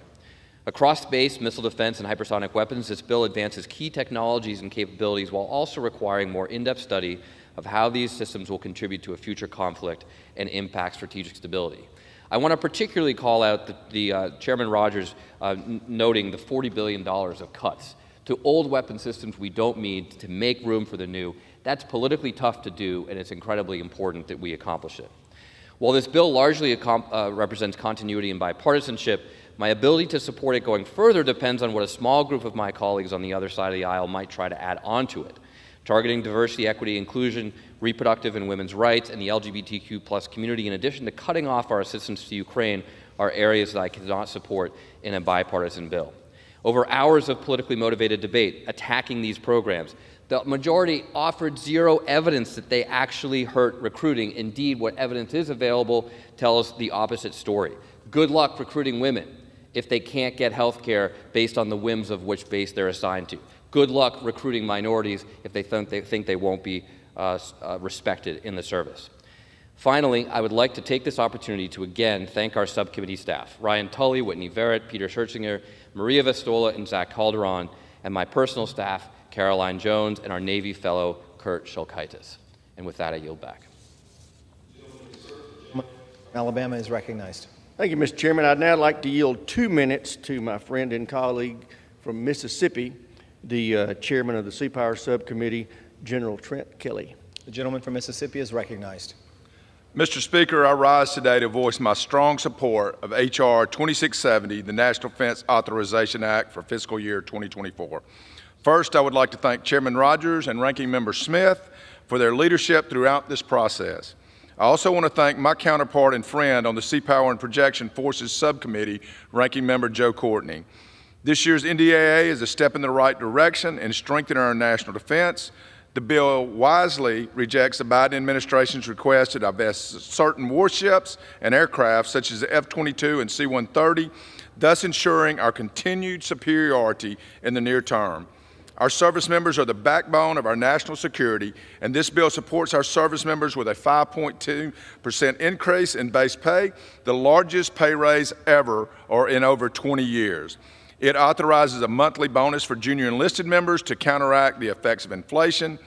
Across space, missile defense, and hypersonic weapons, this bill advances key technologies and capabilities while also requiring more in-depth study of how these systems will contribute to a future conflict and impact strategic stability. I want to particularly call out Chairman Rogers noting the $40 billion of cuts to old weapon systems we don't need to make room for the new. That's politically tough to do, and it's incredibly important that we accomplish it. While this bill largely represents continuity and bipartisanship, my ability to support it going further depends on what a small group of my colleagues on the other side of the aisle might try to add on to it. Targeting diversity, equity, inclusion, reproductive and women's rights, and the LGBTQ+ community, in addition to cutting off our assistance to Ukraine, are areas that I cannot support in a bipartisan bill. Over hours of politically motivated debate attacking these programs, the majority offered zero evidence that they actually hurt recruiting. Indeed, what evidence is available tells the opposite story. Good luck recruiting women if they can't get health care based on the whims of which base they're assigned to. Good luck recruiting minorities if they think they won't be respected in the service. Finally, I would like to take this opportunity to again thank our subcommittee staff, Ryan Tully, Whitney Verrett, Peter Scherzinger, Maria Vestola, and Zach Calderon, and my personal staff, Caroline Jones, and our Navy fellow, Kurt Shulkaitis. And with that, I yield back. Alabama is recognized. Thank you, Mr. Chairman. I'd now like to yield 2 minutes to my friend and colleague from Mississippi, the chairman of the Sea Power Subcommittee, General Trent Kelly. The gentleman from Mississippi is recognized. Mr. Speaker, I rise today to voice my strong support of H.R. 2670, the National Defense Authorization Act for fiscal year 2024. First, I would like to thank Chairman Rogers and Ranking Member Smith for their leadership throughout this process. I also want to thank my counterpart and friend on the Sea Power and Projection Forces Subcommittee, Ranking Member Joe Courtney. This year's NDAA is a step in the right direction in strengthening our national defense. The bill wisely rejects the Biden administration's request to divest certain warships and aircraft, such as the F-22 and C-130, thus ensuring our continued superiority in the near term. Our service members are the backbone of our national security, and this bill supports our service members with a 5.2% increase in base pay, the largest pay raise ever or in over 20 years. It authorizes a monthly bonus for junior enlisted members to counteract the effects of inflation.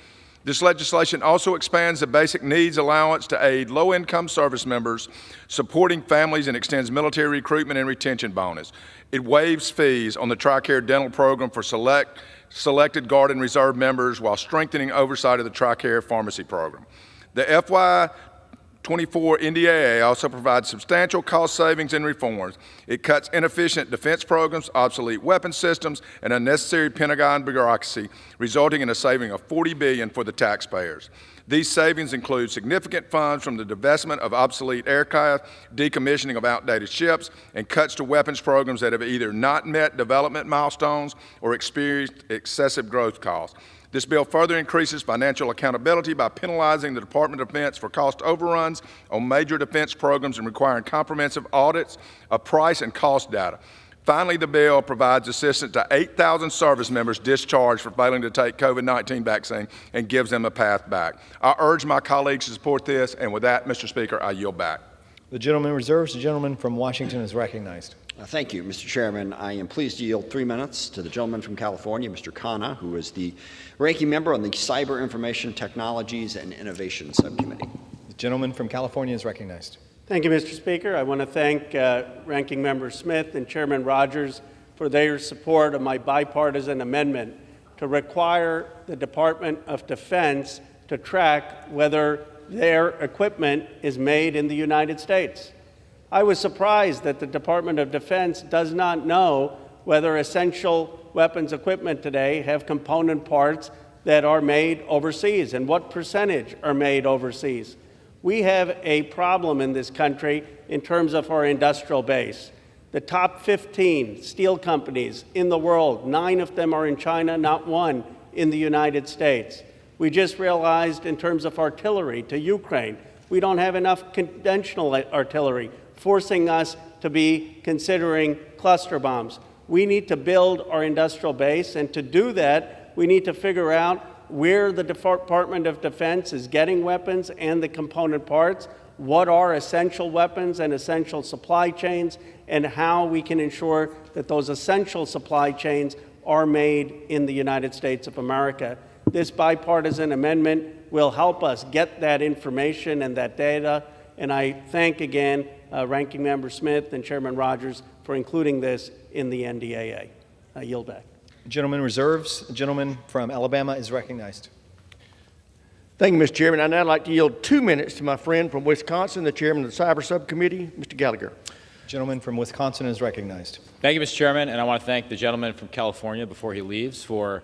This legislation also expands the basic needs allowance to aid low-income service members, supporting families, and extends military recruitment and retention bonus. It waives fees on the TRICARE dental program for selected Guard and Reserve members while strengthening oversight of the TRICARE pharmacy program. The FY 24 NDAA also provides substantial cost savings and reforms. It cuts inefficient defense programs, obsolete weapon systems, and unnecessary Pentagon bureaucracy, resulting in a saving of $40 billion for the taxpayers. These savings include significant funds from the divestment of obsolete aircraft, decommissioning of outdated ships, and cuts to weapons programs that have either not met development milestones or experienced excessive growth costs. This bill further increases financial accountability by penalizing the Department of Defense for cost overruns on major defense programs and requiring comprehensive audits of price and cost data. Finally, the bill provides assistance to 8,000 service members discharged for failing to take COVID-19 vaccine and gives them a path back. I urge my colleagues to support this, and with that, Mr. Speaker, I yield back. The gentleman reserves. The gentleman from Washington is recognized. Thank you, Mr. Chairman. I am pleased to yield 3 minutes to the gentleman from California, Mr. Khanna, who is the ranking member on the Cyber Information Technologies and Innovation Subcommittee. The gentleman from California is recognized. Thank you, Mr. Speaker. I want to thank Ranking Member Smith and Chairman Rogers for their support of my bipartisan amendment to require the Department of Defense to track whether their equipment is made in the United States. I was surprised that the Department of Defense does not know whether essential weapons equipment today have component parts that are made overseas and what percentage are made overseas. We have a problem in this country in terms of our industrial base. The top 15 steel companies in the world, 9 of them are in China, not one in the United States. We just realized in terms of artillery to Ukraine, we don't have enough conventional artillery, forcing us to be considering cluster bombs. We need to build our industrial base, and to do that, we need to figure out where the Department of Defense is getting weapons and the component parts, what are essential weapons and essential supply chains, and how we can ensure that those essential supply chains are made in the United States of America. This bipartisan amendment will help us get that information and that data, and I thank again Ranking Member Smith and Chairman Rogers for including this in the NDAA. I yield back. Gentleman reserves. The gentleman from Alabama is recognized. Thank you, Mr. Chairman. I'd now like to yield 2 minutes to my friend from Wisconsin, the chairman of the Cyber Subcommittee, Mr. Gallagher. Gentleman from Wisconsin is recognized. Thank you, Mr. Chairman, and I want to thank the gentleman from California before he leaves for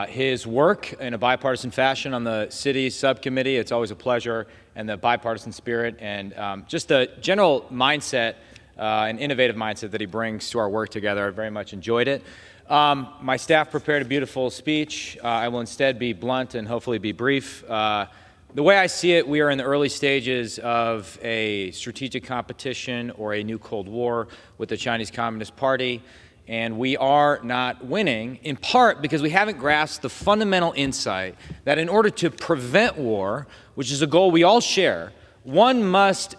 his work in a bipartisan fashion on the city subcommittee. It's always a pleasure, and the bipartisan spirit and just the general mindset and innovative mindset that he brings to our work together. I very much enjoyed it. My staff prepared a beautiful speech. I will instead be blunt and hopefully be brief. The way I see it, we are in the early stages of a strategic competition or a new Cold War with the Chinese Communist Party, and we are not winning, in part because we haven't grasped the fundamental insight that in order to prevent war, which is a goal we all share, one must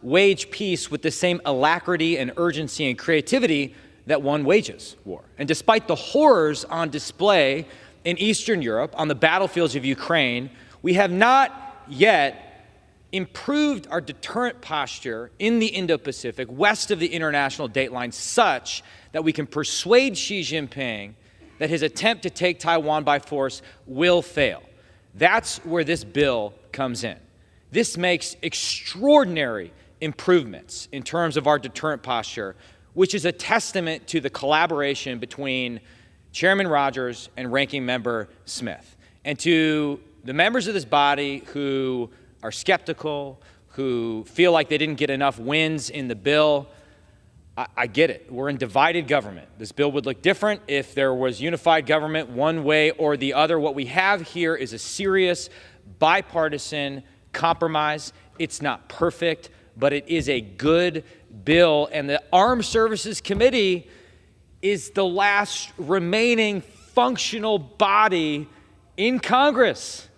wage peace with the same alacrity and urgency and creativity that one wages war. And despite the horrors on display in Eastern Europe, on the battlefields of Ukraine, we have not yet improved our deterrent posture in the Indo-Pacific, west of the international date line, such that we can persuade Xi Jinping that his attempt to take Taiwan by force will fail. That's where this bill comes in. This makes extraordinary improvements in terms of our deterrent posture, which is a testament to the collaboration between Chairman Rogers and Ranking Member Smith. And to the members of this body who are skeptical, who feel like they didn't get enough wins in the bill, I get it. We're in divided government. This bill would look different if there was unified government one way or the other. What we have here is a serious bipartisan compromise. It's not perfect, but it is a good bill. And the Armed Services Committee is the last remaining functional body in Congress.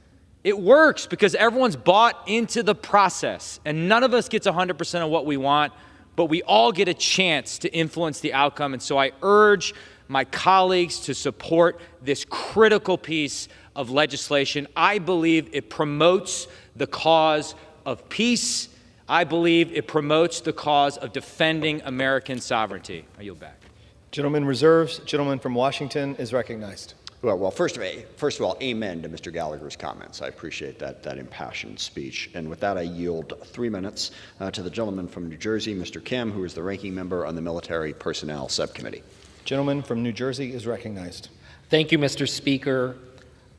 It works because everyone's bought into the process, and none of us gets 100% of what we want, but we all get a chance to influence the outcome. And so I urge my colleagues to support this critical piece of legislation. I believe it promotes the cause of peace. I believe it promotes the cause of defending American sovereignty. I yield back. Gentleman reserves. Gentleman from Washington is recognized. Well, first of all, amen to Mr. Gallagher's comments. I appreciate that impassioned speech. And with that, I yield 3 minutes to the gentleman from New Jersey, Mr. Kim, who is the ranking member on the Military Personnel Subcommittee. Gentleman from New Jersey is recognized. Thank you, Mr. Speaker.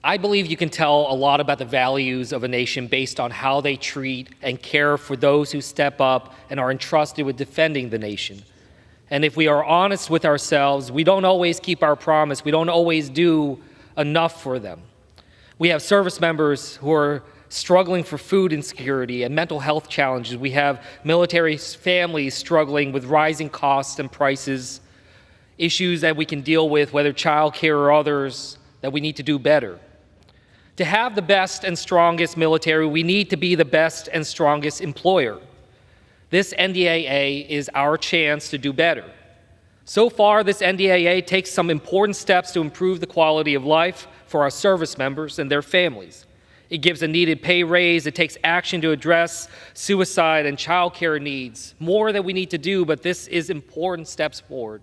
I believe you can tell a lot about the values of a nation based on how they treat and care for those who step up and are entrusted with defending the nation. And if we are honest with ourselves, we don't always keep our promise. We don't always do enough for them. We have service members who are struggling for food insecurity and mental health challenges. We have military families struggling with rising costs and prices, issues that we can deal with, whether childcare or others, that we need to do better. To have the best and strongest military, we need to be the best and strongest employer. This NDAA is our chance to do better. So far, this NDAA takes some important steps to improve the quality of life for our service members and their families. It gives a needed pay raise. It takes action to address suicide and child care needs. More that we need to do, but this is important steps forward.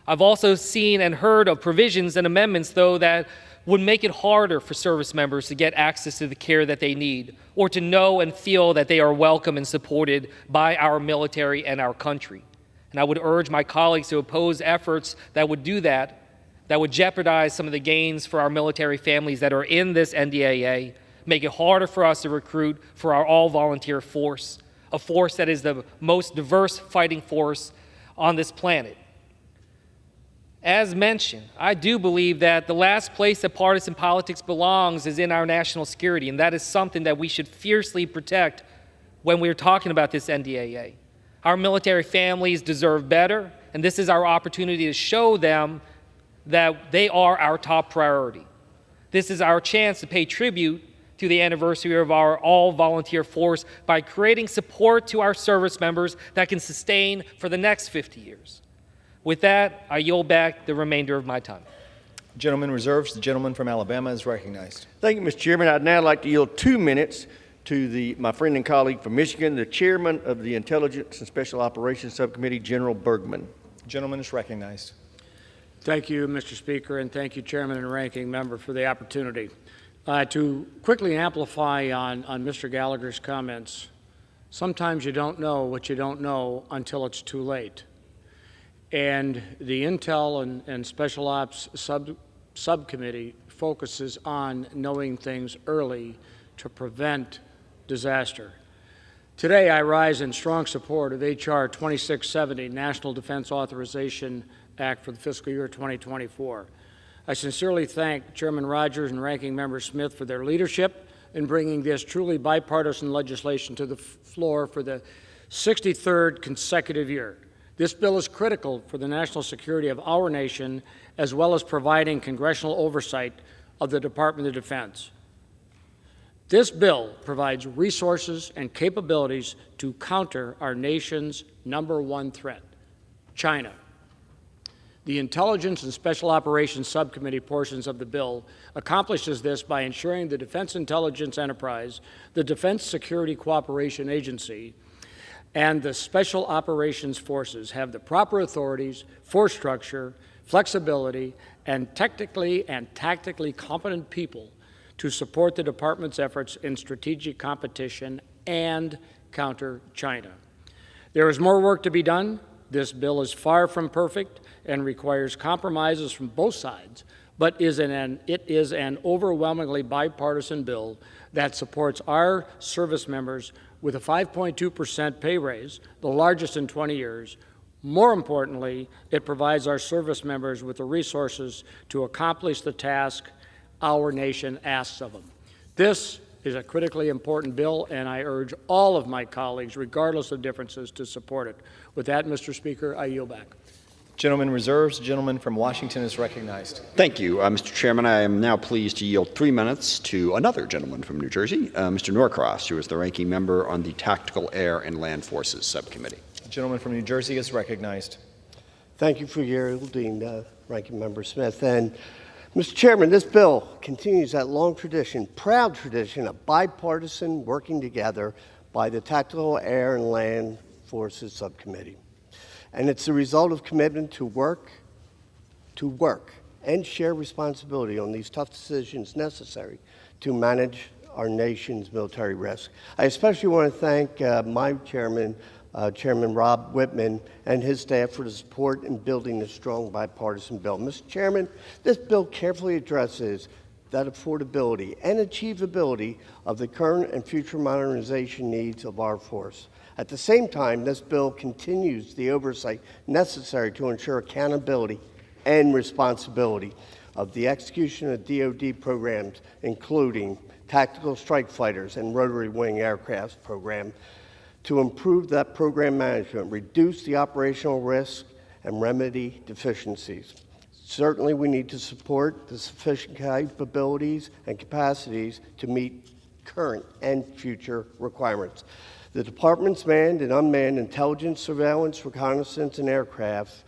I've also seen and heard of provisions and amendments, though, that would make it harder for service members to get access to the care that they need, or to know and feel that they are welcome and supported by our military and our country. And I would urge my colleagues to oppose efforts that would do that would jeopardize some of the gains for our military families that are in this NDAA, make it harder for us to recruit for our all-volunteer force, a force that is the most diverse fighting force on this planet. As mentioned, I do believe that the last place that partisan politics belongs is in our national security, and that is something that we should fiercely protect when we're talking about this NDAA. Our military families deserve better, and this is our opportunity to show them that they are our top priority. This is our chance to pay tribute to the anniversary of our all-volunteer force by creating support to our service members that can sustain for the next 50 years. With that, I yield back the remainder of my time. Gentleman reserves. The gentleman from Alabama is recognized. Thank you, Mr. Chairman. I'd now like to yield 2 minutes to my friend and colleague from Michigan, the chairman of the Intelligence and Special Operations Subcommittee, General Bergman. Gentleman is recognized. Thank you, Mr. Speaker, and thank you, Chairman and Ranking Member, for the opportunity. To quickly amplify on Mr. Gallagher's comments, sometimes you don't know what you don't know until it's too late. And the Intel and Special Ops Subcommittee focuses on knowing things early to prevent disaster. Today, I rise in strong support of H.R. 2670, National Defense Authorization Act for the fiscal year 2024. I sincerely thank Chairman Rogers and Ranking Member Smith for their leadership in bringing this truly bipartisan legislation to the floor for the 63rd consecutive year. This bill is critical for the national security of our nation, as well as providing congressional oversight of the Department of Defense. This bill provides resources and capabilities to counter our nation's #1 threat, China. The Intelligence and Special Operations Subcommittee portions of the bill accomplishes this by ensuring the Defense Intelligence Enterprise, the Defense Security Cooperation Agency, and the Special Operations Forces have the proper authorities, force structure, flexibility, and technically and tactically competent people to support the department's efforts in strategic competition and counter China. There is more work to be done. This bill is far from perfect and requires compromises from both sides, but it is an overwhelmingly bipartisan bill that supports our service members with a 5.2% pay raise, the largest in 20 years. More importantly, it provides our service members with the resources to accomplish the task our nation asks of them. This is a critically important bill, and I urge all of my colleagues, regardless of differences, to support it. With that, Mr. Speaker, I yield back. Gentleman reserves. Gentleman from Washington is recognized. Thank you, Mr. Chairman. I am now pleased to yield 3 minutes to another gentleman from New Jersey, Mr. Norcross, who is the ranking member on the Tactical Air and Land Forces Subcommittee. The gentleman from New Jersey is recognized. Thank you for yielding, Ranking Member Smith. And Mr. Chairman, this bill continues that long tradition, proud tradition of bipartisan working together by the Tactical Air and Land Forces Subcommittee. And it's the result of commitment to work, and share responsibility on these tough decisions necessary to manage our nation's military risk. I especially want to thank my chairman, Chairman Rob Whitman, and his staff for the support in building this strong bipartisan bill. Mr. Chairman, this bill carefully addresses that affordability and achievability of the current and future modernization needs of our force. At the same time, this bill continues the oversight necessary to ensure accountability and responsibility of the execution of DoD programs, including tactical strike fighters and rotary wing aircraft program, to improve that program management, reduce the operational risk, and remedy deficiencies. Certainly, we need to support the sufficient capabilities and capacities to meet current and future requirements. The department's manned and unmanned intelligence, surveillance, reconnaissance, and aircraft,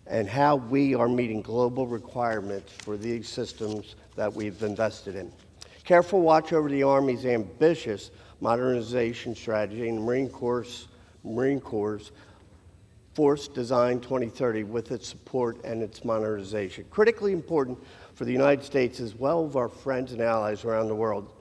and how we are meeting global requirements for these systems that we've invested in. Careful watch over the Army's ambitious modernization strategy and Marine Corps' Force Design 2030 with its support and its modernization. Critically important for the United States as well as our friends and allies around the world.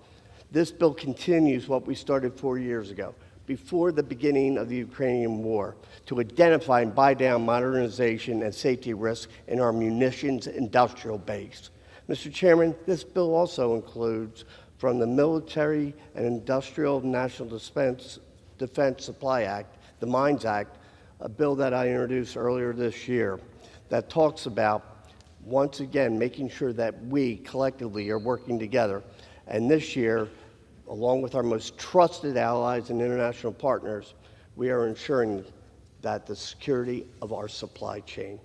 This bill continues what we started 4 years ago, before the beginning of the Ukrainian war, to identify and buy down modernization and safety risks in our munitions industrial base. Mr. Chairman, this bill also includes from the Military and Industrial National Defense Supply Act, the Mines Act, a bill that I introduced earlier this year that talks about, once again, making sure that we collectively are working together. And this year, along with our most trusted allies and international partners, we are ensuring that the security of our supply chain.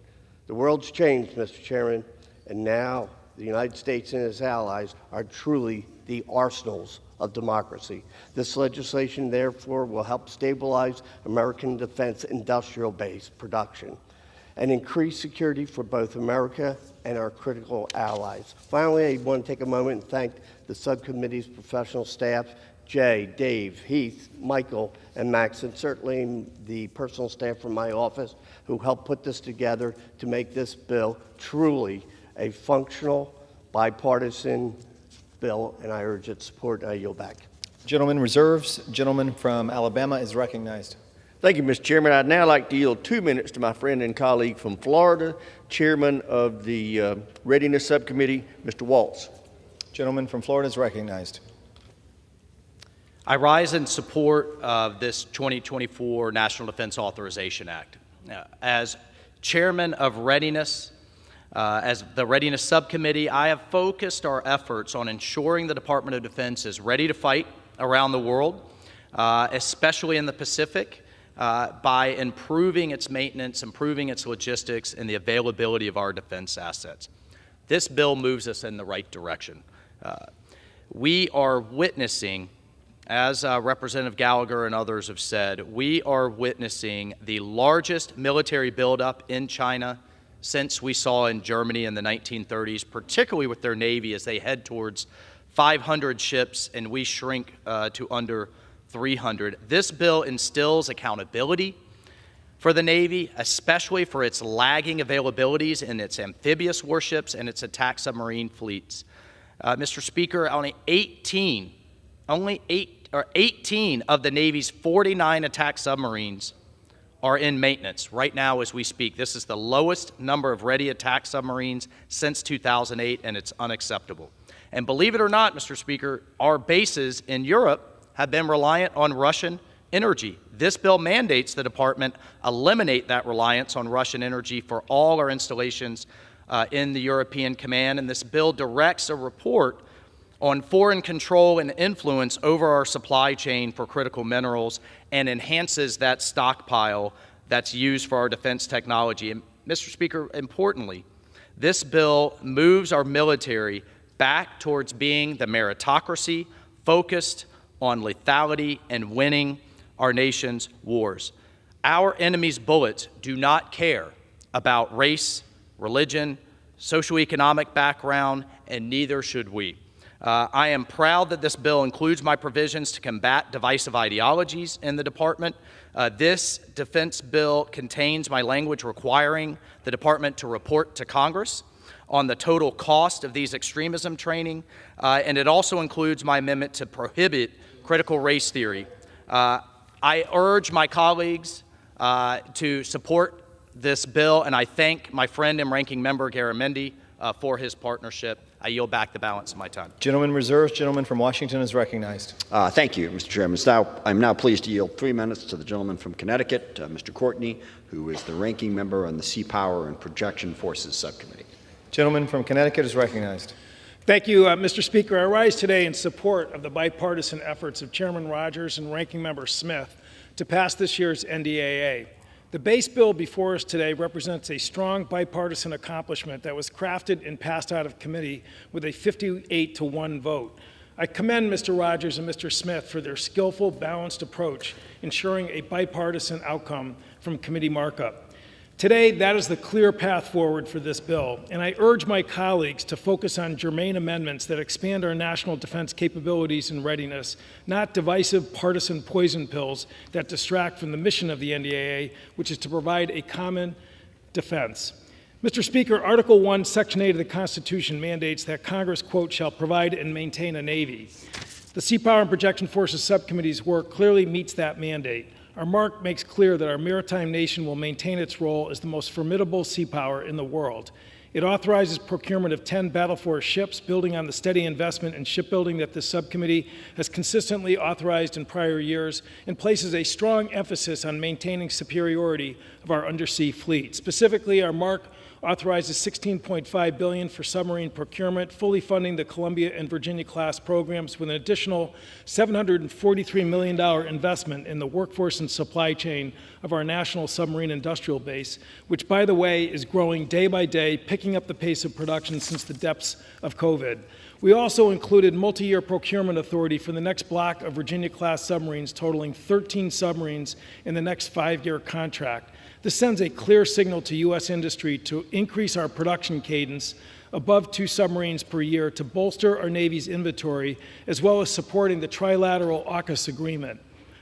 The world's changed, Mr. Chairman, and now the United States and its allies are truly the arsenals of democracy. This legislation, therefore, will help stabilize American defense industrial base production and increase security for both America and our critical allies. Finally, I want to take a moment and thank the subcommittee's professional staff, Jay, Dave, Heath, Michael, and Max, and certainly the personal staff from my office who helped put this together to make this bill truly a functional, bipartisan bill, and I urge its support. I yield back. Gentleman reserves. Gentleman from Alabama is recognized. Thank you, Mr. Chairman. I'd now like to yield 2 minutes to my friend and colleague from Florida, Chairman of the Readiness Subcommittee, Mr. Waltz. Gentleman from Florida is recognized. I rise in support of this 2024 National Defense Authorization Act. As Chairman of Readiness, as the Readiness Subcommittee, I have focused our efforts on ensuring the Department of Defense is ready to fight around the world, especially in the Pacific, by improving its maintenance, improving its logistics, and the availability of our defense assets. This bill moves us in the right direction. We are witnessing, as Representative Gallagher and others have said, we are witnessing the largest military buildup in China since we saw in Germany in the 1930s, particularly with their Navy as they head towards 500 ships and we shrink to under 300. This bill instills accountability for the Navy, especially for its lagging availabilities in its amphibious warships and its attack submarine fleets. Mr. Speaker, only 18 of the Navy's 49 attack submarines are in maintenance right now as we speak. This is the lowest number of ready attack submarines since 2008, and it's unacceptable. And believe it or not, Mr. Speaker, our bases in Europe have been reliant on Russian energy. This bill mandates the department eliminate that reliance on Russian energy for all our installations in the European Command, and this bill directs a report on foreign control and influence over our supply chain for critical minerals and enhances that stockpile that's used for our defense technology. And Mr. Speaker, importantly, this bill moves our military back towards being the meritocracy focused on lethality and winning our nation's wars. Our enemy's bullets do not care about race, religion, socioeconomic background, and neither should we. I am proud that this bill includes my provisions to combat divisive ideologies in the department. This defense bill contains my language requiring the department to report to Congress on the total cost of these extremism training, and it also includes my amendment to prohibit critical race theory. I urge my colleagues to support this bill, and I thank my friend and ranking member Garamendi for his partnership. I yield back the balance of my time. Gentleman reserves. Gentleman from Washington is recognized. Thank you, Mr. Chairman. I'm now pleased to yield 3 minutes to the gentleman from Connecticut, Mr. Courtney, who is the ranking member on the Sea Power and Projection Forces Subcommittee. Gentleman from Connecticut is recognized. Thank you, Mr. Speaker. I rise today in support of the bipartisan efforts of Chairman Rogers and Ranking Member Smith to pass this year's NDAA. The base bill before us today represents a strong bipartisan accomplishment that was crafted and passed out of committee with a 58-to-1 vote. I commend Mr. Rogers and Mr. Smith for their skillful, balanced approach, ensuring a bipartisan outcome from committee markup. Today, that is the clear path forward for this bill, and I urge my colleagues to focus on germane amendments that expand our national defense capabilities and readiness, not divisive partisan poison pills that distract from the mission of the NDAA, which is to provide a common defense. Mr. Speaker, Article 1, Section 8 of the Constitution mandates that Congress, quote, shall provide and maintain a Navy. The Sea Power and Projection Forces Subcommittee's work clearly meets that mandate. Our mark makes clear that our maritime nation will maintain its role as the most formidable sea power in the world. It authorizes procurement of 10 Battle Force ships, building on the steady investment in shipbuilding that this subcommittee has consistently authorized in prior years, and places a strong emphasis on maintaining superiority of our undersea fleet. Specifically, our mark authorizes $16.5 billion for submarine procurement, fully funding the Columbia and Virginia-class programs with an additional $743 million investment in the workforce and supply chain of our national submarine industrial base, which, by the way, is growing day by day, picking up the pace of production since the depths of COVID. We also included multi-year procurement authority for the next block of Virginia-class submarines, totaling 13 submarines in the next 5-year contract. This sends a clear signal to U.S. industry to increase our production cadence above 2 submarines per year to bolster our Navy's inventory, as well as supporting the trilateral AUKUS agreement.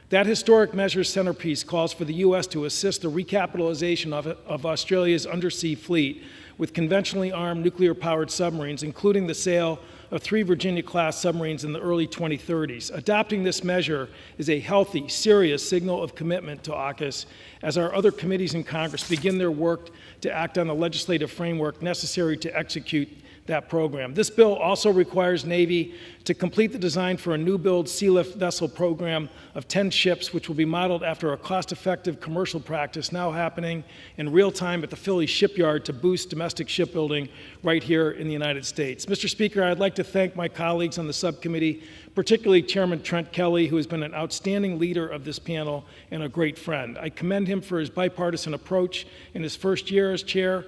That historic measure's centerpiece calls for the U.S. to assist the recapitalization of Australia's undersea fleet with conventionally armed nuclear-powered submarines, including the sale of 3 Virginia-class submarines in the early 2030s. Adopting this measure is a healthy, serious signal of commitment to AUKUS as our other committees in Congress begin their work to act on the legislative framework necessary to execute that program. This bill also requires Navy to complete the design for a new build sea lift vessel program of 10 ships, which will be modeled after a cost-effective commercial practice now happening in real time at the Philly shipyard to boost domestic shipbuilding right here in the United States. Mr. Speaker, I'd like to thank my colleagues on the subcommittee, particularly Chairman Trent Kelly, who has been an outstanding leader of this panel and a great friend. I commend him for his bipartisan approach in his first year as chair,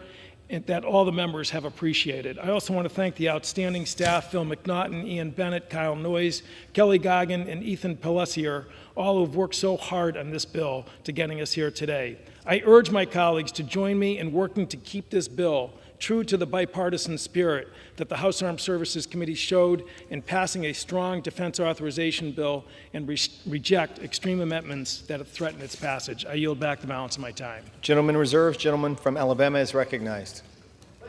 and that all the members have appreciated. I also want to thank the outstanding staff, Phil McNaughton, Ian Bennett, Kyle Noyes, Kelly Goggin, and Ethan Pellessier, all who have worked so hard on this bill to getting us here today. I urge my colleagues to join me in working to keep this bill true to the bipartisan spirit that the House Armed Services Committee showed in passing a strong defense authorization bill and reject extreme amendments that have threatened its passage. I yield back the balance of my time. Gentleman reserves. Gentleman from Alabama is recognized.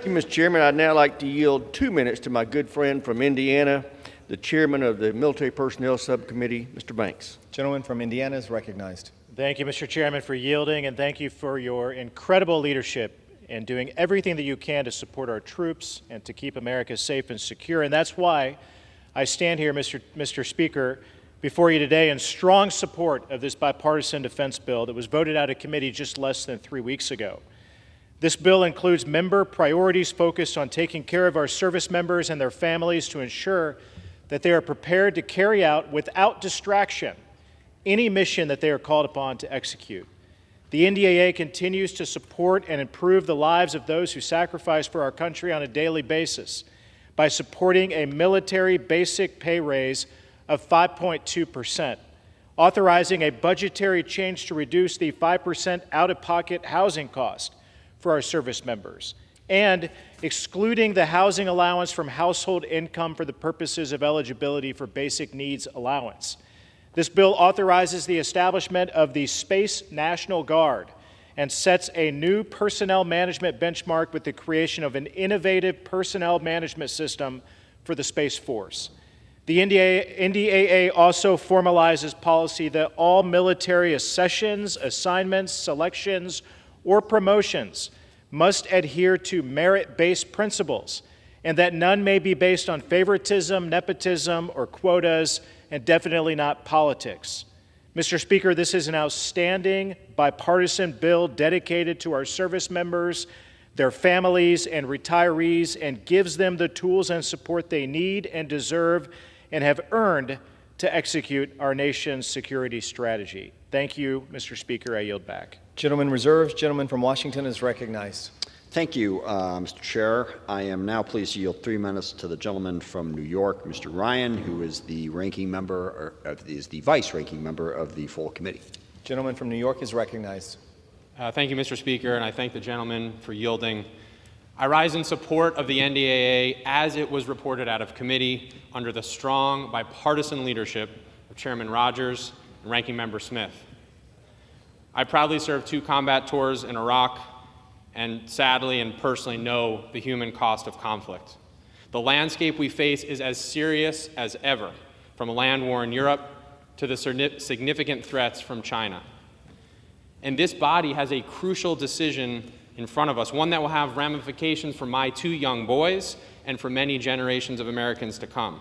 Thank you, Mr. Chairman. I'd now like to yield 2 minutes to my good friend from Indiana, the chairman of the Military Personnel Subcommittee, Mr. Banks. Gentleman from Indiana is recognized. Thank you, Mr. Chairman, for yielding, and thank you for your incredible leadership in doing everything that you can to support our troops and to keep America safe and secure. And that's why I stand here, Mr. Speaker, before you today in strong support of this bipartisan defense bill that was voted out of committee just less than 3 weeks ago. This bill includes member priorities focused on taking care of our service members and their families to ensure that they are prepared to carry out without distraction any mission that they are called upon to execute. The NDAA continues to support and improve the lives of those who sacrifice for our country on a daily basis by supporting a military basic pay raise of 5.2%, authorizing a budgetary change to reduce the 5% out-of-pocket housing cost for our service members, and excluding the housing allowance from household income for the purposes of eligibility for basic needs allowance. This bill authorizes the establishment of the Space National Guard and sets a new personnel management benchmark with the creation of an innovative personnel management system for the Space Force. The NDAA also formalizes policy that all military accessions, assignments, selections, or promotions must adhere to merit-based principles, and that none may be based on favoritism, nepotism, or quotas, and definitely not politics. Mr. Speaker, this is an outstanding bipartisan bill dedicated to our service members, their families, and retirees, and gives them the tools and support they need and deserve and have earned to execute our nation's security strategy. Thank you, Mr. Speaker. I yield back. Gentleman reserves. Gentleman from Washington is recognized. Thank you, Mr. Chair. I am now pleased to yield 3 minutes to the gentleman from New York, Mr. Ryan, who is the ranking member, or is the vice-ranking member of the full committee. Gentleman from New York is recognized. Thank you, Mr. Speaker, and I thank the gentleman for yielding. I rise in support of the NDAA as it was reported out of committee under the strong bipartisan leadership of Chairman Rogers and Ranking Member Smith. I proudly served 2 combat tours in Iraq and sadly and personally know the human cost of conflict. The landscape we face is as serious as ever, from a land war in Europe to the significant threats from China. And this body has a crucial decision in front of us, one that will have ramifications for my 2 young boys and for many generations of Americans to come.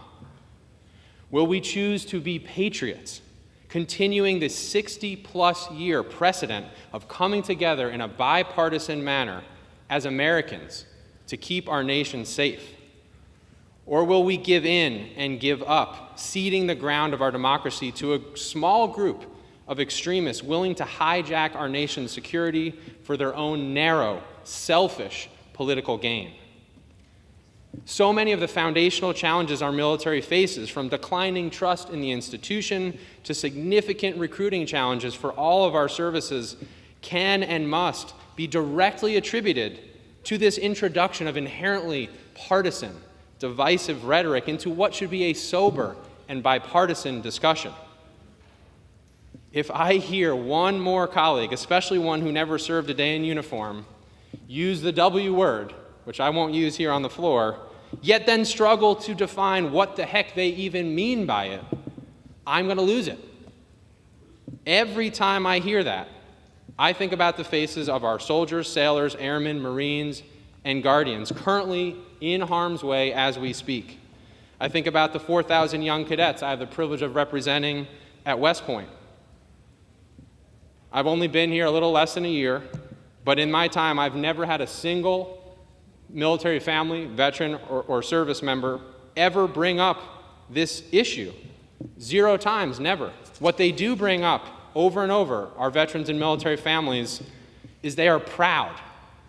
Will we choose to be patriots, continuing the 60-plus year precedent of coming together in a bipartisan manner as Americans to keep our nation safe? Or will we give in and give up, ceding the ground of our democracy to a small group of extremists willing to hijack our nation's security for their own narrow, selfish political gain? So many of the foundational challenges our military faces, from declining trust in the institution to significant recruiting challenges for all of our services, can and must be directly attributed to this introduction of inherently partisan, divisive rhetoric into what should be a sober and bipartisan discussion. If I hear one more colleague, especially one who never served a day in uniform, use the W word, which I won't use here on the floor, yet then struggle to define what the heck they even mean by it, I'm going to lose it. Every time I hear that, I think about the faces of our soldiers, sailors, airmen, Marines, and Guardians currently in harm's way as we speak. I think about the 4,000 young cadets I have the privilege of representing at West Point. I've only been here a little less than a year, but in my time, I've never had a single military family, veteran, or service member ever bring up this issue. 0 times, never. What they do bring up over and over, our veterans and military families, is they are proud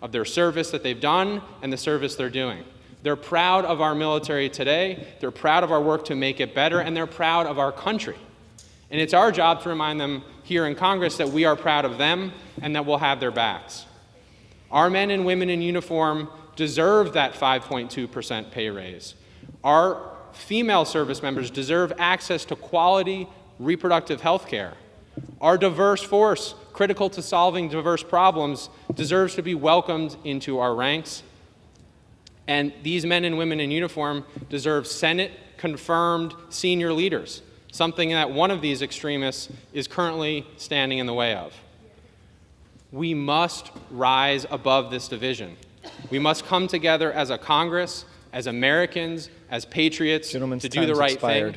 of their service that they've done and the service they're doing. They're proud of our military today, they're proud of our work to make it better, and they're proud of our country. And it's our job to remind them here in Congress that we are proud of them and that we'll have their backs. Our men and women in uniform deserve that 5.2% pay raise. Our female service members deserve access to quality reproductive health care. Our diverse force, critical to solving diverse problems, deserves to be welcomed into our ranks. And these men and women in uniform deserve Senate-confirmed senior leaders, something that one of these extremists is currently standing in the way of. We must rise above this division. We must come together as a Congress, as Americans, as patriots, to do the right thing.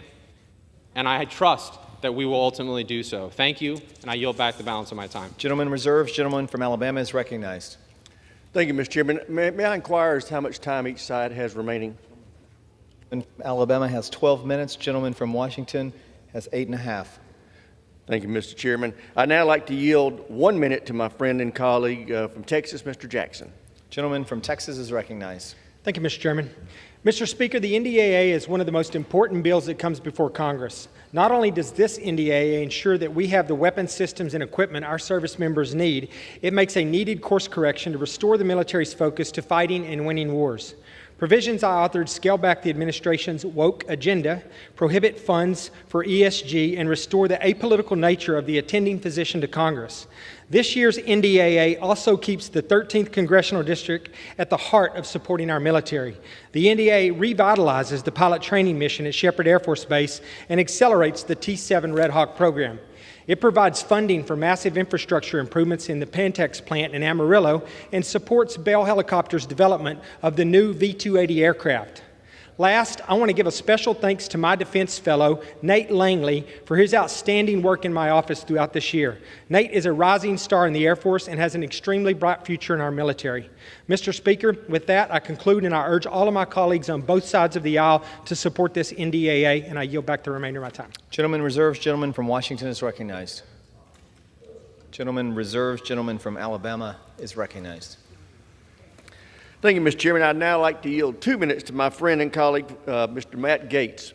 And I trust that we will ultimately do so. Thank you, and I yield back the balance of my time. Gentleman reserves. Gentleman from Alabama is recognized. Thank you, Mr. Chairman. May I inquire as to how much time each side has remaining? And Alabama has 12 minutes. Gentleman from Washington has 8.5. Thank you, Mr. Chairman. I'd now like to yield 1 minute to my friend and colleague from Texas, Mr. Jackson. Gentleman from Texas is recognized. Thank you, Mr. Chairman. Mr. Speaker, the NDAA is one of the most important bills that comes before Congress. Not only does this NDAA ensure that we have the weapons systems and equipment our service members need, it makes a needed course correction to restore the military's focus to fighting and winning wars. Provisions I authored scale back the administration's woke agenda, prohibit funds for ESG, and restore the apolitical nature of the attending physician to Congress. This year's NDAA also keeps the 13th Congressional District at the heart of supporting our military. The NDAA revitalizes the pilot training mission at Shepherd Air Force Base and accelerates the T-7 Red Hawk program. It provides funding for massive infrastructure improvements in the Pantex plant in Amarillo and supports Bell Helicopter's development of the new V-280 aircraft. Last, I want to give a special thanks to my defense fellow, Nate Langley, for his outstanding work in my office throughout this year. Nate is a rising star in the Air Force and has an extremely bright future in our military. Mr. Speaker, with that, I conclude, and I urge all of my colleagues on both sides of the aisle to support this NDAA, and I yield back the remainder of my time. Gentleman reserves. Gentleman from Washington is recognized. Gentleman reserves. Gentleman from Alabama is recognized. Thank you, Mr. Chairman. I'd now like to yield 2 minutes to my friend and colleague, Mr. Matt Gaetz.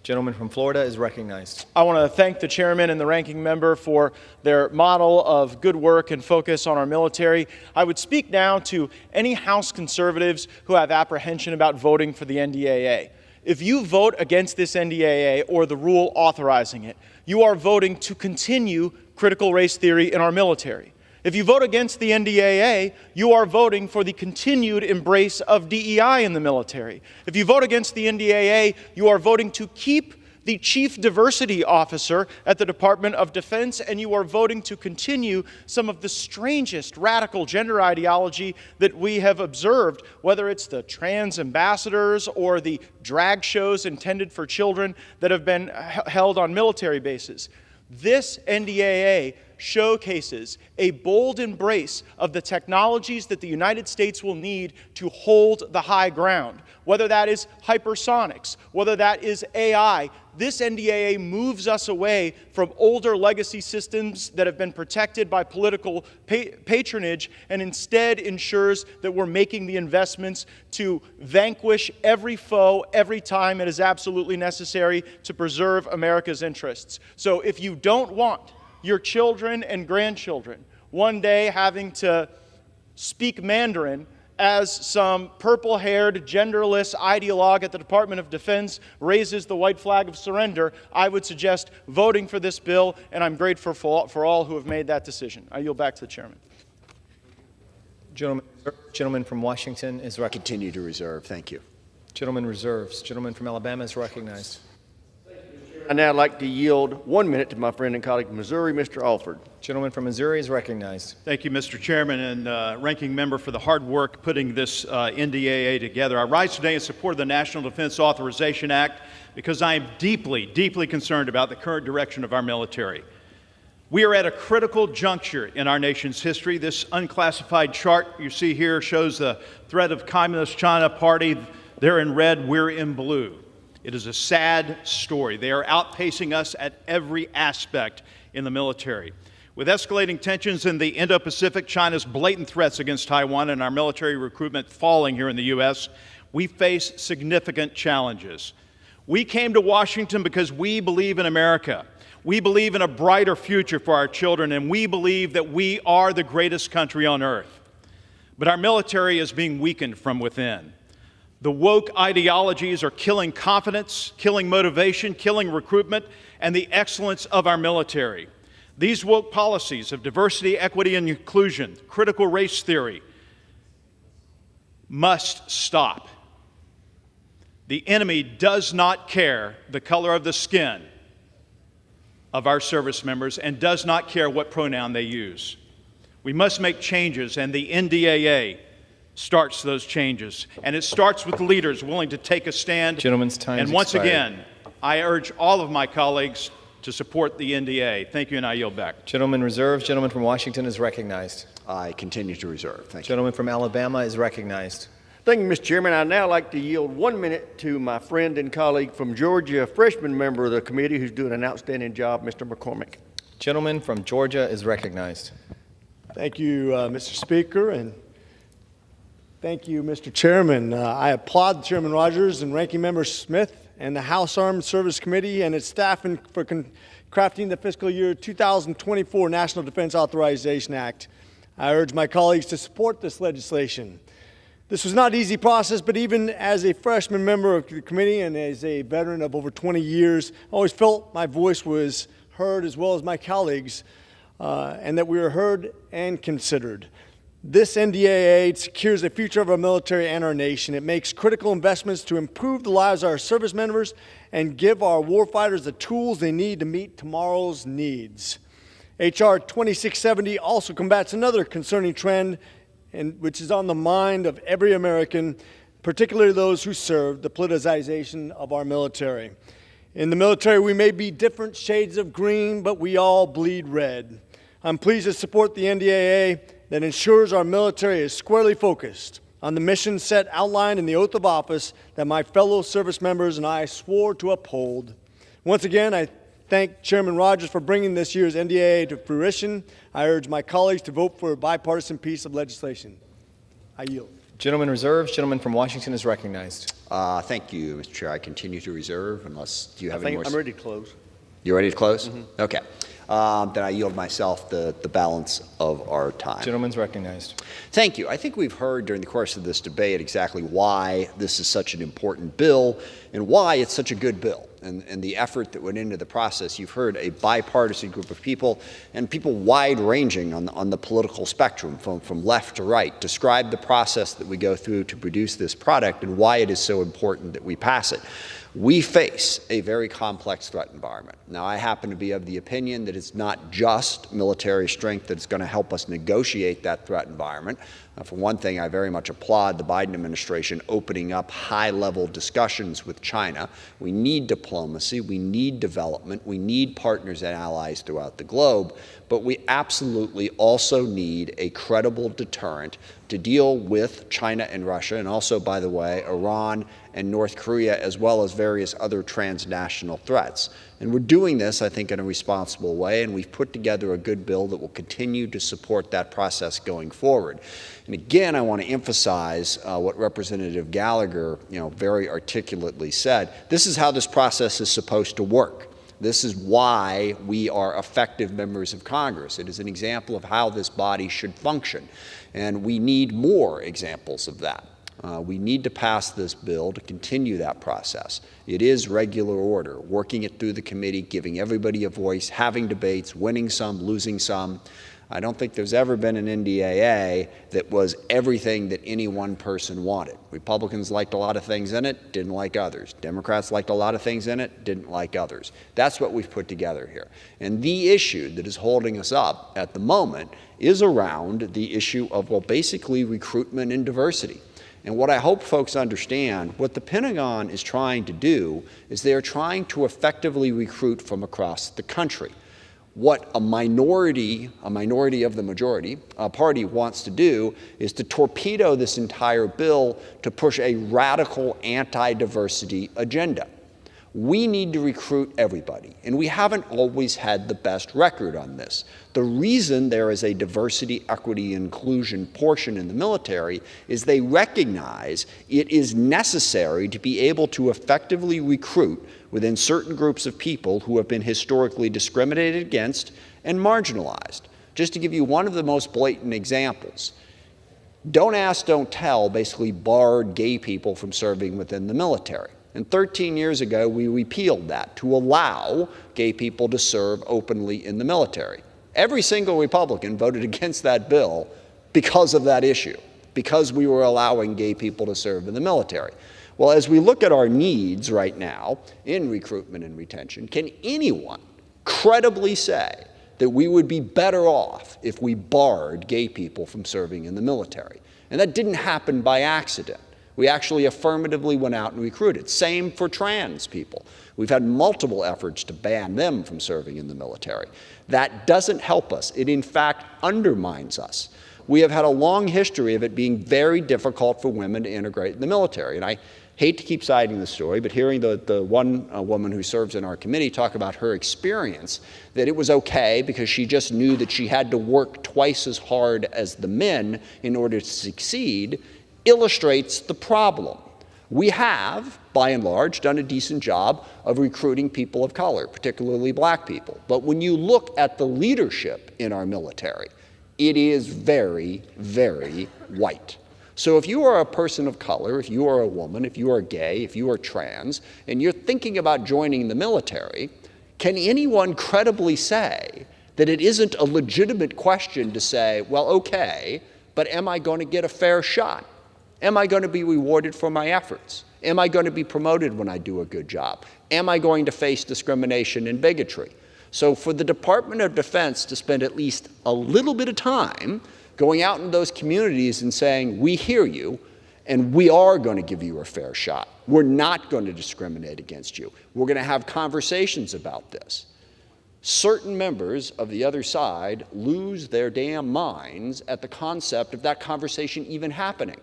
Gentleman from Florida is recognized. I want to thank the chairman and the ranking member for their model of good work and focus on our military. I would speak now to any House conservatives who have apprehension about voting for the NDAA. If you vote against this NDAA or the rule authorizing it, you are voting to continue critical race theory in our military. If you vote against the NDAA, you are voting for the continued embrace of DEI in the military. If you vote against the NDAA, you are voting to keep the Chief Diversity Officer at the Department of Defense, and you are voting to continue some of the strangest radical gender ideology that we have observed, whether it's the trans ambassadors or the drag shows intended for children that have been held on military bases. This NDAA showcases a bold embrace of the technologies that the United States will need to hold the high ground. Whether that is hypersonics, whether that is AI, this NDAA moves us away from older legacy systems that have been protected by political patronage and instead ensures that we're making the investments to vanquish every foe every time it is absolutely necessary to preserve America's interests. So if you don't want your children and grandchildren one day having to speak Mandarin as some purple-haired, genderless ideologue at the Department of Defense raises the white flag of surrender, I would suggest voting for this bill, and I'm grateful for all who have made that decision. I yield back to the chairman. Gentleman from Washington is recognized. Continue to reserve. Thank you. Gentleman reserves. Gentleman from Alabama is recognized. I'd now like to yield 1 minute to my friend and colleague from Missouri, Mr. Alford. Gentleman from Missouri is recognized. Thank you, Mr. Chairman and ranking member, for the hard work putting this NDAA together. I rise today in support of the National Defense Authorization Act because I am deeply, deeply concerned about the current direction of our military. We are at a critical juncture in our nation's history. This unclassified chart you see here shows the threat of Communist China Party. They're in red, we're in blue. It is a sad story. They are outpacing us at every aspect in the military. With escalating tensions in the Indo-Pacific, China's blatant threats against Taiwan, and our military recruitment falling here in the U.S., we face significant challenges. We came to Washington because we believe in America. We believe in a brighter future for our children, and we believe that we are the greatest country on earth. But our military is being weakened from within. The woke ideologies are killing confidence, killing motivation, killing recruitment, and the excellence of our military. These woke policies of diversity, equity, and inclusion, critical race theory, must stop. The enemy does not care the color of the skin of our service members and does not care what pronoun they use. We must make changes, and the NDAA starts those changes. And it starts with leaders willing to take a stand. Gentleman's time And once again, I urge all of my colleagues to support the NDAA. Thank you, and I yield back. Gentleman reserved. Gentleman from Washington is recognized. I continue to reserve. Thank you. Gentleman from Alabama is recognized. Thank you, Mr. Chairman. I'd now like to yield 1 minute to my friend and colleague from Georgia, a freshman member of the committee who's doing an outstanding job, Mr. McCormick. Gentleman from Georgia is recognized. Thank you, Mr. Speaker, and thank you, Mr. Chairman. I applaud Chairman Rogers and Ranking Member Smith and the House Armed Services Committee and its staff for crafting the fiscal year 2024 National Defense Authorization Act. I urge my colleagues to support this legislation. This was not an easy process, but even as a freshman member of the committee and as a veteran of over 20 years, I always felt my voice was heard as well as my colleagues, and that we were heard and considered. This NDAA secures the future of our military and our nation. It makes critical investments to improve the lives of our service members and give our warfighters the tools they need to meet tomorrow's needs. H.R. 2670 also combats another concerning trend which is on the mind of every American, particularly those who serve, the politicization of our military. In the military, we may be different shades of green, but we all bleed red. I'm pleased to support the NDAA that ensures our military is squarely focused on the mission set outlined in the oath of office that my fellow service members and I swore to uphold. Once again, I thank Chairman Rogers for bringing this year's NDAA to fruition. I urge my colleagues to vote for a bipartisan piece of legislation. I yield. Gentleman reserved. Gentleman from Washington is recognized. Thank you, Mr. Chair. I continue to reserve unless do you have any more? I'm ready to close. You're ready to close? Mm-hmm. Okay. Then I yield myself the balance of our time. Gentleman's recognized. Thank you. I think we've heard during the course of this debate exactly why this is such an important bill and why it's such a good bill and the effort that went into the process. You've heard a bipartisan group of people and people wide-ranging on the political spectrum from left to right describe the process that we go through to produce this product and why it is so important that we pass it. We face a very complex threat environment. Now, I happen to be of the opinion that it's not just military strength that's going to help us negotiate that threat environment. For one thing, I very much applaud the Biden administration opening up high-level discussions with China. We need diplomacy, we need development, we need partners and allies throughout the globe, but we absolutely also need a credible deterrent to deal with China and Russia, and also, by the way, Iran and North Korea, as well as various other transnational threats. And we're doing this, I think, in a responsible way, and we've put together a good bill that will continue to support that process going forward. And again, I want to emphasize what Representative Gallagher, very articulately said. This is how this process is supposed to work. This is why we are effective members of Congress. It is an example of how this body should function, and we need more examples of that. We need to pass this bill to continue that process. It is regular order, working it through the committee, giving everybody a voice, having debates, winning some, losing some. I don't think there's ever been an NDAA that was everything that any one person wanted. Republicans liked a lot of things in it, didn't like others. Democrats liked a lot of things in it, didn't like others. That's what we've put together here. And the issue that is holding us up at the moment is around the issue of, basically recruitment and diversity. And what I hope folks understand, what the Pentagon is trying to do is they are trying to effectively recruit from across the country. What a minority of the majority party wants to do is to torpedo this entire bill to push a radical anti-diversity agenda. We need to recruit everybody, and we haven't always had the best record on this. The reason there is a diversity, equity, inclusion portion in the military is they recognize it is necessary to be able to effectively recruit within certain groups of people who have been historically discriminated against and marginalized. Just to give you one of the most blatant examples, Don't Ask, Don't Tell basically barred gay people from serving within the military. And 13 years ago, we repealed that to allow gay people to serve openly in the military. Every single Republican voted against that bill because of that issue. because we were allowing gay people to serve in the military. Well, as we look at our needs right now in recruitment and retention, can anyone credibly say that we would be better off if we barred gay people from serving in the military? And that didn't happen by accident. We actually affirmatively went out and recruited. Same for trans people. We've had multiple efforts to ban them from serving in the military. That doesn't help us. It, in fact, undermines us. We have had a long history of it being very difficult for women to integrate in the military. And I hate to keep citing the story, but hearing the one woman who serves in our committee talk about her experience, that it was okay because she just knew that she had to work twice as hard as the men in order to succeed, illustrates the problem. We have, by and large, done a decent job of recruiting people of color, particularly black people. But when you look at the leadership in our military, it is very, very white. So if you are a person of color, if you are a woman, if you are gay, if you are trans, and you're thinking about joining the military, can anyone credibly say that it isn't a legitimate question to say, well, okay, but am I going to get a fair shot? Am I going to be rewarded for my efforts? Am I going to be promoted when I do a good job? Am I going to face discrimination and bigotry? So for the Department of Defense to spend at least a little bit of time going out in those communities and saying, we hear you, and we are going to give you a fair shot. We're not going to discriminate against you. We're going to have conversations about this. Certain members of the other side lose their damn minds at the concept of that conversation even happening.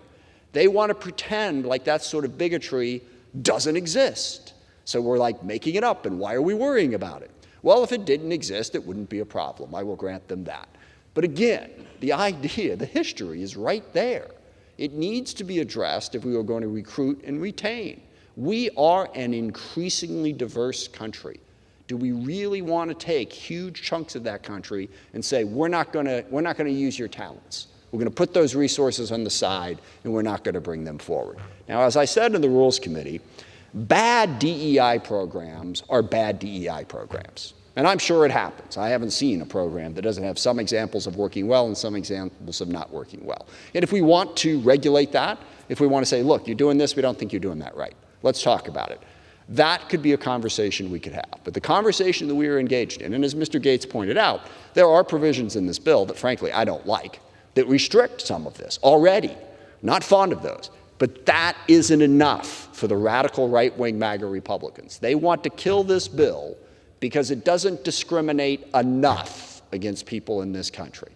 They want to pretend like that sort of bigotry doesn't exist. So we're like making it up, and why are we worrying about it? Well, if it didn't exist, it wouldn't be a problem. I will grant them that. But again, the idea, the history is right there. It needs to be addressed if we are going to recruit and retain. We are an increasingly diverse country. Do we really want to take huge chunks of that country and say, we're not going to use your talents? We're going to put those resources on the side, and we're not going to bring them forward. Now, as I said in the Rules Committee, bad DEI programs are bad DEI programs. And I'm sure it happens. I haven't seen a program that doesn't have some examples of working well and some examples of not working well. And if we want to regulate that, if we want to say, look, you're doing this, we don't think you're doing that right, let's talk about it. That could be a conversation we could have. But the conversation that we are engaged in, and as Mr. Gates pointed out, there are provisions in this bill that frankly I don't like, that restrict some of this already. Not fond of those. But that isn't enough for the radical right-wing MAGA Republicans. They want to kill this bill because it doesn't discriminate enough against people in this country.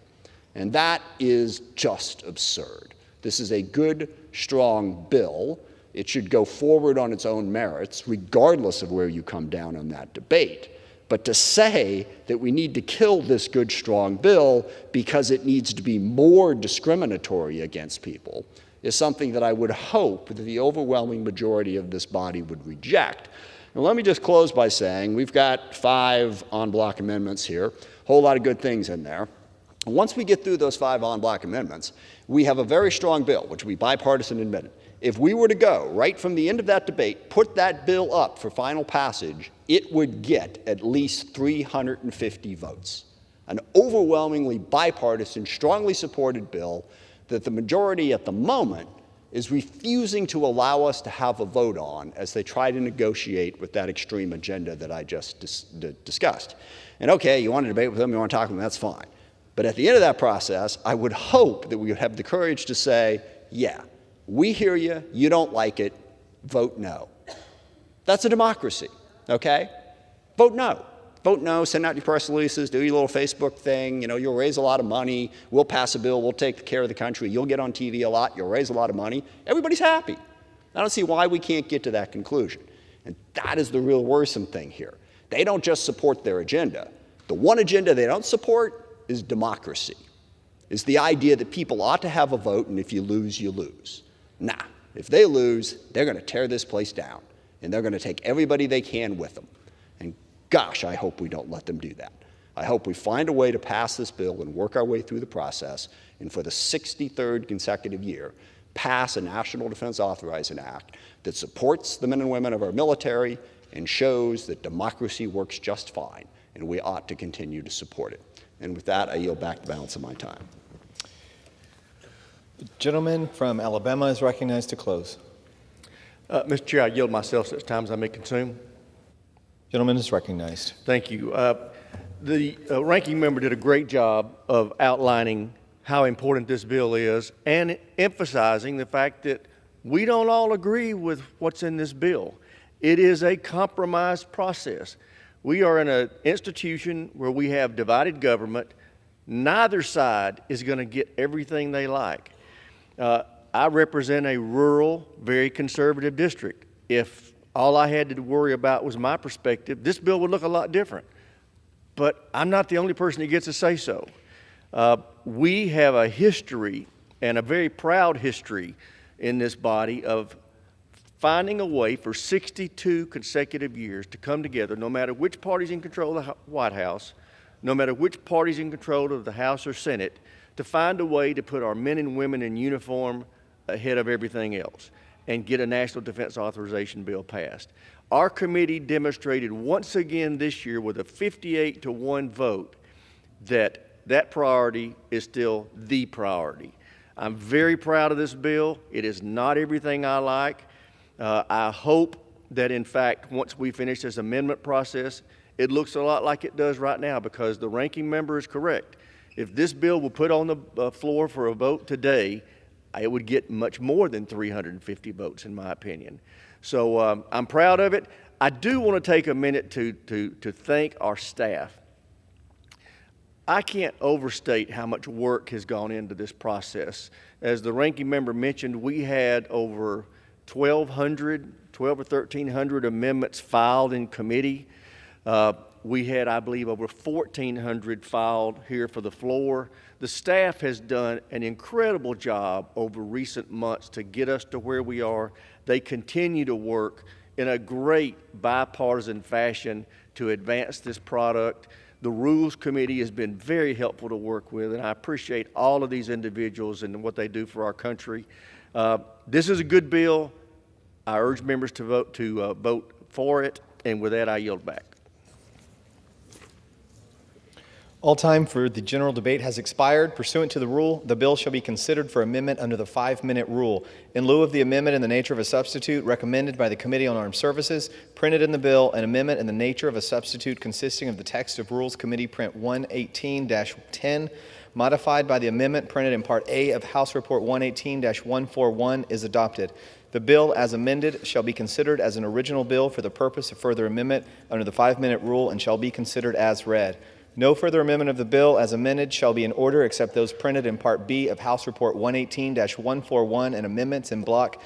And that is just absurd. This is a good, strong bill. It should go forward on its own merits, regardless of where you come down on that debate. But to say that we need to kill this good, strong bill because it needs to be more discriminatory against people is something that I would hope that the overwhelming majority of this body would reject. Now, let me just close by saying we've got 5 en bloc amendments here, a whole lot of good things in there. And once we get through those 5 en bloc amendments, we have a very strong bill, which will be bipartisan and admitted. If we were to go right from the end of that debate, put that bill up for final passage, it would get at least 350 votes. An overwhelmingly bipartisan, strongly supported bill that the majority at the moment is refusing to allow us to have a vote on as they try to negotiate with that extreme agenda that I just discussed. And okay, you want to debate with them, you want to talk to them, that's fine. But at the end of that process, I would hope that we would have the courage to say, yeah, we hear you, you don't like it, vote no. That's a democracy, okay? Vote no. Vote no, send out your press releases, do your little Facebook thing, you'll raise a lot of money, we'll pass a bill, we'll take care of the country, you'll get on TV a lot, you'll raise a lot of money, everybody's happy. I don't see why we can't get to that conclusion. And that is the real worrisome thing here. They don't just support their agenda. The one agenda they don't support is democracy, is the idea that people ought to have a vote, and if you lose, you lose. Nah, if they lose, they're going to tear this place down, and they're going to take everybody they can with them. And gosh, I hope we don't let them do that. I hope we find a way to pass this bill and work our way through the process, and for the 63rd consecutive year, pass a National Defense Authorization Act that supports the men and women of our military and shows that democracy works just fine, and we ought to continue to support it. And with that, I yield back the balance of my time. The gentleman from Alabama is recognized to close. Mr. Chair, I yield myself such times I may consume. Gentleman is recognized. Thank you. The ranking member did a great job of outlining how important this bill is and emphasizing the fact that we don't all agree with what's in this bill. It is a compromise process. We are in an institution where we have divided government. Neither side is going to get everything they like. I represent a rural, very conservative district. If all I had to worry about was my perspective, this bill would look a lot different. But I'm not the only person that gets to say so. We have a history, and a very proud history in this body, of finding a way for 62 consecutive years to come together, no matter which party's in control of the White House, no matter which party's in control of the House or Senate, to find a way to put our men and women in uniform ahead of everything else and get a National Defense Authorization Bill passed. Our committee demonstrated once again this year with a 58-1 vote that priority is still the priority. I'm very proud of this bill. It is not everything I like. I hope that, in fact, once we finish this amendment process, it looks a lot like it does right now, because the ranking member is correct. If this bill were put on the floor for a vote today, it would get much more than 350 votes, in my opinion. So I'm proud of it. I do want to take a minute to thank our staff. I can't overstate how much work has gone into this process. As the ranking member mentioned, we had over 12 or 1,300 amendments filed in committee. We had, I believe, over 1,400 filed here for the floor. The staff has done an incredible job over recent months to get us to where we are. They continue to work in a great bipartisan fashion to advance this product. The Rules Committee has been very helpful to work with, and I appreciate all of these individuals and what they do for our country. This is a good bill. I urge members to vote for it, and with that, I yield back. All time for the general debate has expired. Pursuant to the rule, the bill shall be considered for amendment under the 5-minute rule. In lieu of the amendment in the nature of a substitute recommended by the Committee on Armed Services, printed in the bill, an amendment in the nature of a substitute consisting of the text of Rules Committee Print 118-10, modified by the amendment printed in Part A of House Report 118-141, is adopted. The bill, as amended, shall be considered as an original bill for the purpose of further amendment under the 5-minute rule and shall be considered as read. No further amendment of the bill as amended shall be in order except those printed in Part B of House Report 118-141 and amendments in block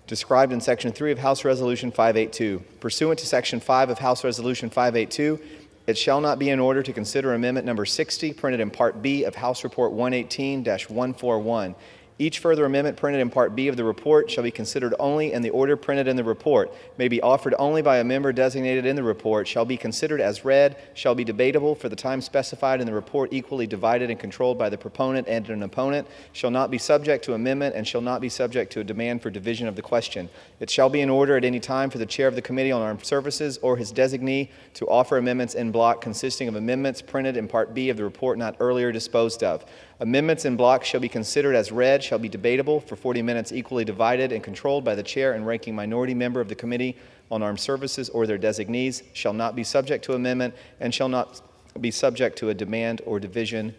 described in Section 3 of House Resolution 582. Pursuant to Section 5 of House Resolution 582, it shall not be in order to consider amendment number 60 printed in Part B of House Report 118-141. Each further amendment printed in Part B of the report shall be considered only in the order printed in the report, may be offered only by a member designated in the report, shall be considered as read, shall be debatable for the time specified in the report, equally divided and controlled by the proponent and an opponent, shall not be subject to amendment, and shall not be subject to a demand for division of the question. It shall be in order at any time for the chair of the Committee on Armed Services or his designee to offer amendments in block consisting of amendments printed in Part B of the report not earlier disposed of. Amendments in block shall be considered as read, shall be debatable for 40 minutes, equally divided and controlled by the chair and ranking minority member of the Committee on Armed Services or their designees, shall not be subject to amendment, and shall not be subject to a demand or division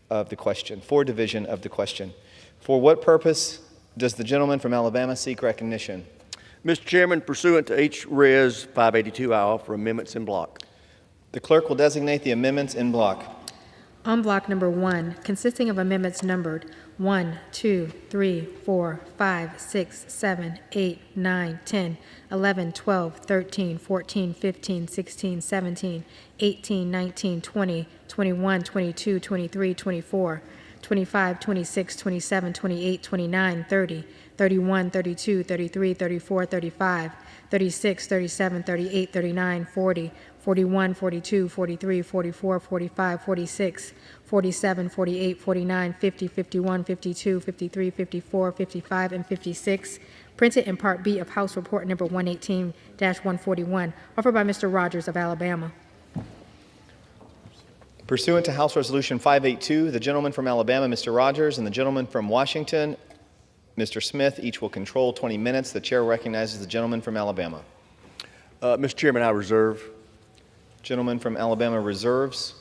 of the question, for division of the question. For what purpose does the gentleman from Alabama seek recognition? Mr. Chairman, pursuant to H.Res. 582, I offer amendments in block. The clerk will designate the amendments in block. On block number 1, consisting of amendments numbered 1, 2, 3, 4, 5, 6, 7, 8, 9, 10, 11, 12, 13, 14, 15, 16, 17, 18, 19, 20, 21, 22, 23, 24, 25, 26, 27, 28, 29, 30, 31, 32, 33, 34, 35, 36, 37, 38, 39, 40, 41, 42, 43, 44, 45, 46, 47, 48, 49, 50, 51, 52, 53, 54, 55, and 56, printed in Part B of House Report number 118-141, offered by Mr. Rogers of Alabama. Pursuant to House Resolution 582, the gentleman from Alabama, Mr. Rogers, and the gentleman from Washington Mr. Smith. Each will control 20 minutes. The chair recognizes the gentleman from Alabama. Mr. Chairman, I reserve. Gentleman from Alabama reserves.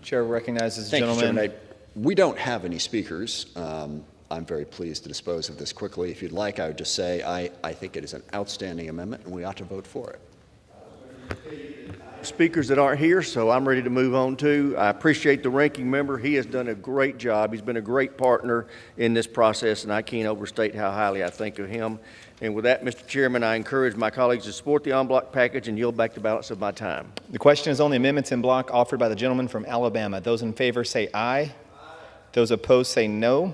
Chair recognizes the Thank you, gentleman. Chairman. We don't have any speakers. I'm very pleased to dispose of this quickly. If you'd like, I would just say I think it is an outstanding amendment, and we ought to vote for it. Speakers that aren't here, so I'm ready to move on too. I appreciate the ranking member. He has done a great job. He's been a great partner in this process, and I can't overstate how highly I think of him. And with that, Mr. Chairman, I encourage my colleagues to support the en bloc package and yield back the balance of my time. The question is on the amendments in block offered by the gentleman from Alabama. Those in favor say aye. Those opposed say no.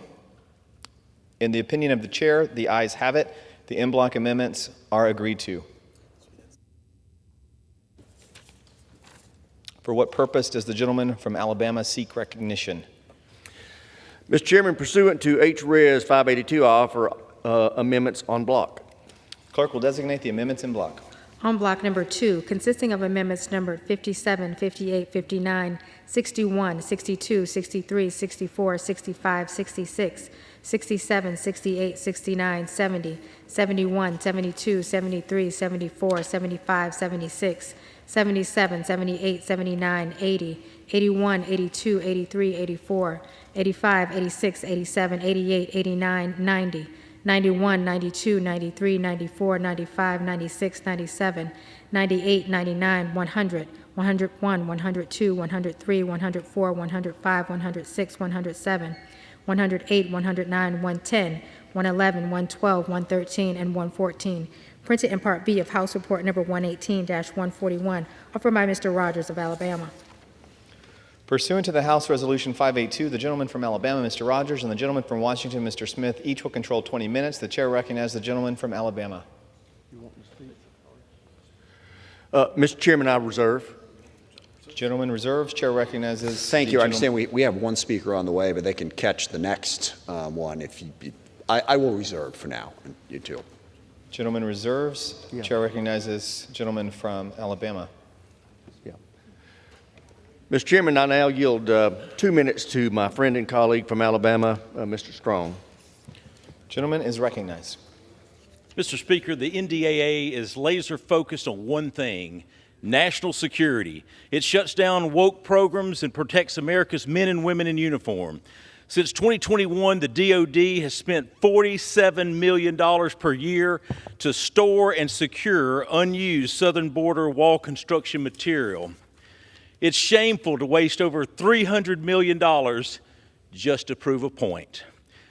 In the opinion of the chair, the ayes have it. The en bloc amendments are agreed to. For what purpose does the gentleman from Alabama seek recognition? Mr. Chairman, pursuant to H-Res 582, I offer amendments en bloc. Clerk will designate the amendments in block. On block number 2, consisting of amendments numbered 57, 58, 59, 61, 62, 63, 64, 65, 66, 67, 68, 69, 70, 71, 72, 73, 74, 75, 76, 77, 78, 79, 80, 81, 82, 83, 84, 85, 86, 87, 88, 89, 90, 91, 92, 93, 94, 95, 96, 97, 98, 99, 100, 101, 102, 103, 104, 105, 106, 107, 108, 109, 110, 111, 112, 113, and 114. Printed in Part B of House Report Number 118-141, offered by Mr. Rogers of Alabama. Pursuant to the House Resolution 582, the gentleman from Alabama, Mr. Rogers, and the gentleman from Washington, Mr. Smith, each will control 20 minutes. The chair recognizes the gentleman from Alabama. Mr. Chairman, I reserve. Gentleman reserves. Chair recognizes. Thank you. I understand we have one speaker on the way, but they can catch the next one. I will reserve for now. You too. Gentleman reserves. Yeah. Chair recognizes gentleman from Alabama. Yeah. Mr. Chairman, I now yield 2 minutes to my friend and colleague from Alabama, Mr. Strong. Gentleman is recognized. Mr. Speaker, the NDAA is laser focused on one thing: national security. It shuts down woke programs and protects America's men and women in uniform. Since 2021, the DOD has spent $47 million per year to store and secure unused southern border wall construction material. It's shameful to waste over $300 million just to prove a point.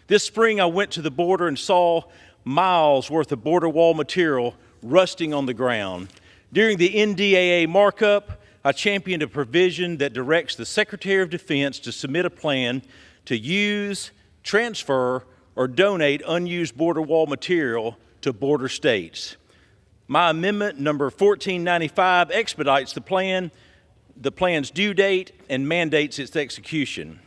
This spring, I went to the border and saw miles worth of border wall material rusting on the ground. During the NDAA markup, I championed a provision that directs the Secretary of Defense to submit a plan to use, transfer, or donate unused border wall material to border states. My amendment, number 1495, expedites the plan's due date, and mandates its execution.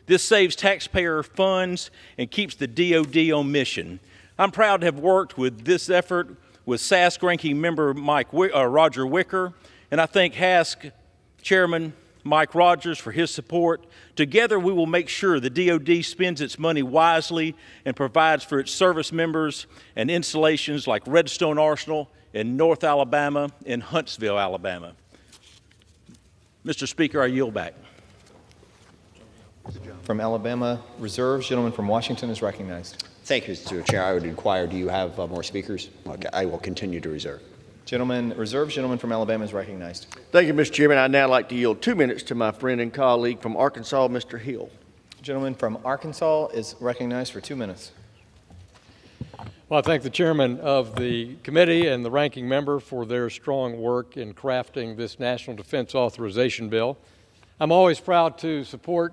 This saves taxpayer funds and keeps the DOD on mission. I'm proud to have worked with this effort with SASC Ranking Member Roger Wicker, and I thank HASC Chairman Mike Rogers for his support. Together, we will make sure the DOD spends its money wisely and provides for its service members and installations like Redstone Arsenal in North Alabama and Huntsville, Alabama. Mr. Speaker, I yield back. From Alabama reserves, gentleman from Washington is recognized. Thank you, Mr. Chair. I would inquire, do you have more speakers? Okay, I will continue to reserve. Gentleman reserves, gentleman from Alabama is recognized. Thank you, Mr. Chairman. I'd now like to yield 2 minutes to my friend and colleague from Arkansas, Mr. Hill. Gentleman from Arkansas is recognized for 2 minutes. Well, I thank the chairman of the committee and the ranking member for their strong work in crafting this National Defense Authorization Bill. I'm always proud to support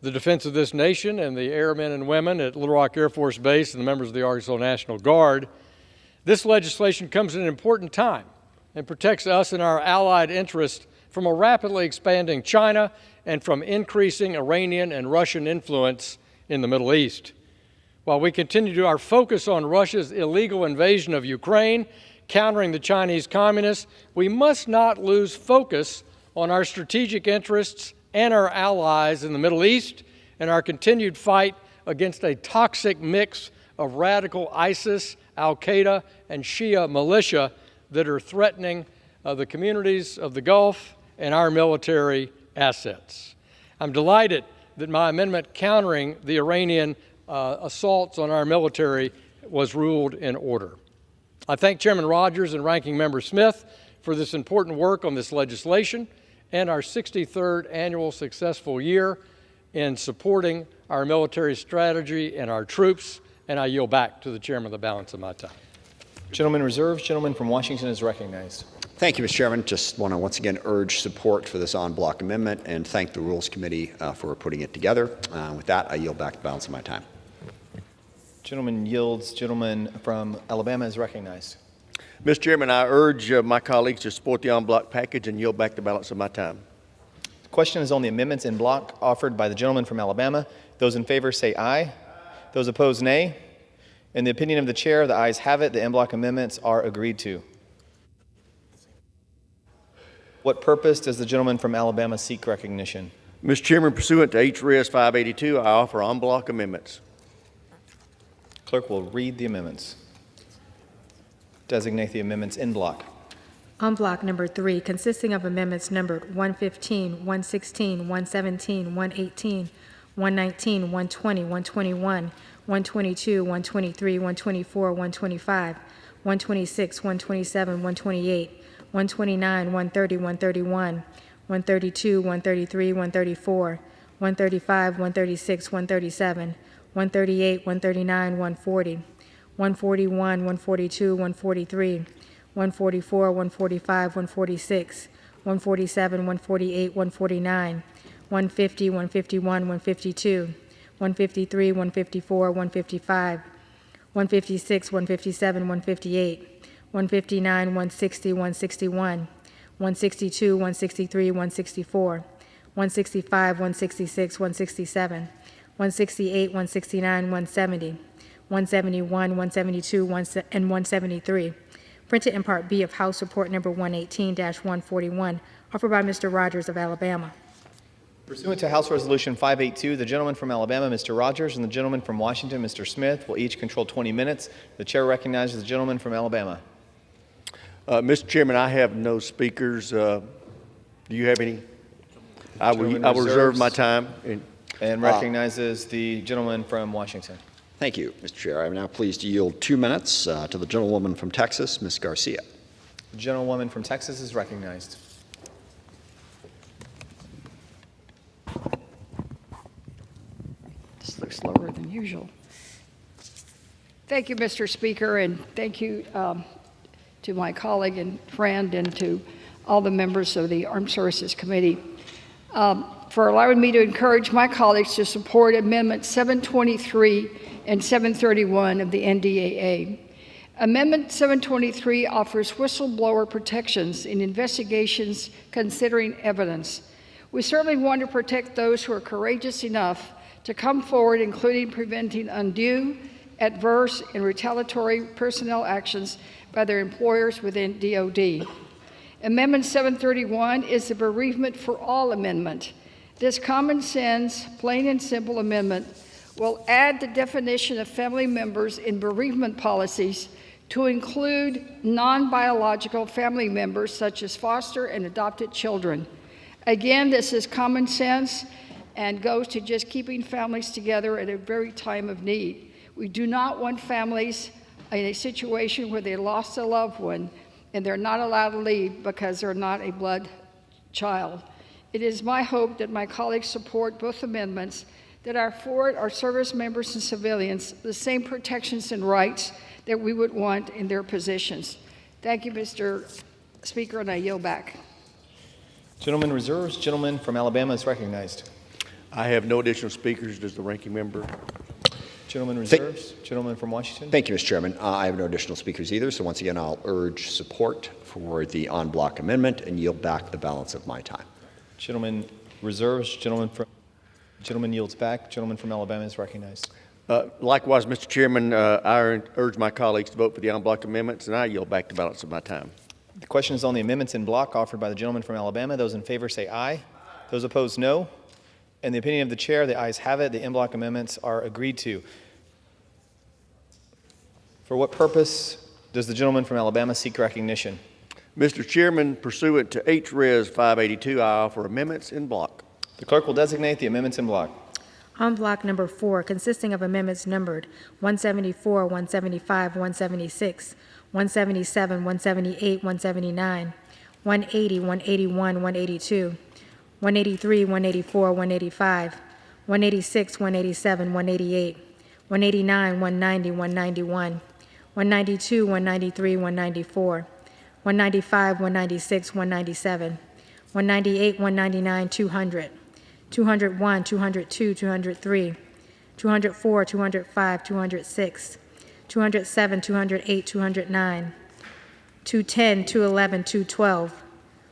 the defense of this nation and the airmen and women at Little Rock Air Force Base and the members of the Arkansas National Guard. This legislation comes at an important time and protects us and our allied interests from a rapidly expanding China and from increasing Iranian and Russian influence in the Middle East. While we continue our focus on Russia's illegal invasion of Ukraine, countering the Chinese communists, we must not lose focus on our strategic interests and our allies in the Middle East and our continued fight against a toxic mix of radical ISIS, Al-Qaeda, and Shia militia that are threatening the communities of the Gulf and our military assets. I'm delighted that my amendment countering the Iranian assaults on our military was ruled in order. I thank Chairman Rogers and Ranking Member Smith for this important work on this legislation and our 63rd annual successful year in supporting our military strategy and our troops, and I yield back to the chairman the balance of my time. Gentleman reserves. Gentleman from Washington is recognized. Thank you, Mr. Chairman. Just want to once again urge support for this en bloc amendment and thank the Rules Committee for putting it together. With that, I yield back the balance of my time. Gentleman yields. Gentleman from Alabama is recognized. Mr. Chairman, I urge my colleagues to support the en bloc package and yield back the balance of my time. The question is on the amendments in block offered by the gentleman from Alabama. Those in favor say aye. Those opposed, nay. In the opinion of the chair, the ayes have it. The en bloc amendments are agreed to. What purpose does the gentleman from Alabama seek recognition? Mr. Chairman, pursuant to H.Res. 582, I offer en bloc amendments. Clerk will read the amendments. Designate the amendments in block. On block number 3, consisting of amendments numbered 115, 116, 117, 118, 119, 120, 121, 122, 123, 124, 125, 126, 127, 128, 129, 130, 131, 132, 133, 134, 135, 136, 137, 138, 139, 140, 141, 142, 143, 144, 145, 146, 147, 148, 149, 150, 151, 152, 153, 154, 155, 156, 157, 158, 159, 160, 161, 162, 163, 164, 165, 166, 167, 168, 169, 170, 171, 172, and 173. Printed in Part B of House Report Number 118-141, offered by Mr. Rogers of Alabama. Pursuant to House Resolution 582, the gentleman from Alabama, Mr. Rogers, and the gentleman from Washington, Mr. Smith, will each control 20 minutes. The chair recognizes the gentleman from Alabama. Mr. Chairman, I have no speakers. Do you have any? I will reserve my time. And recognizes the gentleman from Washington. Thank you, Mr. Chair. I am now pleased to yield 2 minutes to the gentlewoman from Texas, Ms. Garcia. The gentlewoman from Texas is recognized. This looks slower than usual. Thank you, Mr. Speaker, and thank you to my colleague and friend and to all the members of the Armed Services Committee for allowing me to encourage my colleagues to support Amendments 723 and 731 of the NDAA. Amendment 723 offers whistleblower protections in investigations considering evidence. We certainly want to protect those who are courageous enough to come forward, including preventing undue, adverse, and retaliatory personnel actions by their employers within DOD. Amendment 731 is a bereavement for all amendment. This common sense, plain and simple amendment will add the definition of family members in bereavement policies to include non-biological family members such as foster and adopted children. Again, this is common sense and goes to just keeping families together at a very time of need. We do not want families in a situation where they lost a loved one and they're not allowed to leave because they're not a blood child. It is my hope that my colleagues support both amendments that afford our service members and civilians the same protections and rights that we would want in their positions. Thank you, Mr. Speaker, and I yield back. Gentleman reserves. Gentleman from Alabama is recognized. I have no additional speakers. Does the ranking member? Gentleman reserves. Gentleman from Washington. Thank you, Mr. Chairman. I have no additional speakers either, so once again, I'll urge support for the en bloc amendment and yield back the balance of my time. Gentleman reserves. Gentleman yields back. Gentleman from Alabama is recognized. Likewise, Mr. Chairman, I urge my colleagues to vote for the en bloc amendments, and I yield back the balance of my time. The question is on the amendments in block offered by the gentleman from Alabama. Those in favor say aye. Those opposed, no. In the opinion of the chair, the ayes have it. The en bloc amendments are agreed to. For what purpose does the gentleman from Alabama seek recognition? Mr. Chairman, pursuant to H.Res. 582, I offer amendments in block. The clerk will designate the amendments in block. On block number 4, consisting of amendments numbered 174, 175, 176, 177, 178, 179, 180, 181, 182, 183, 184, 185, 186, 187, 188, 189, 190, 191, 192, 193, 194, 195, 196, 197, 198, 199, 200, 201, 202, 203, 204, 205, 206, 207, 208, 209, 210, 211, 212,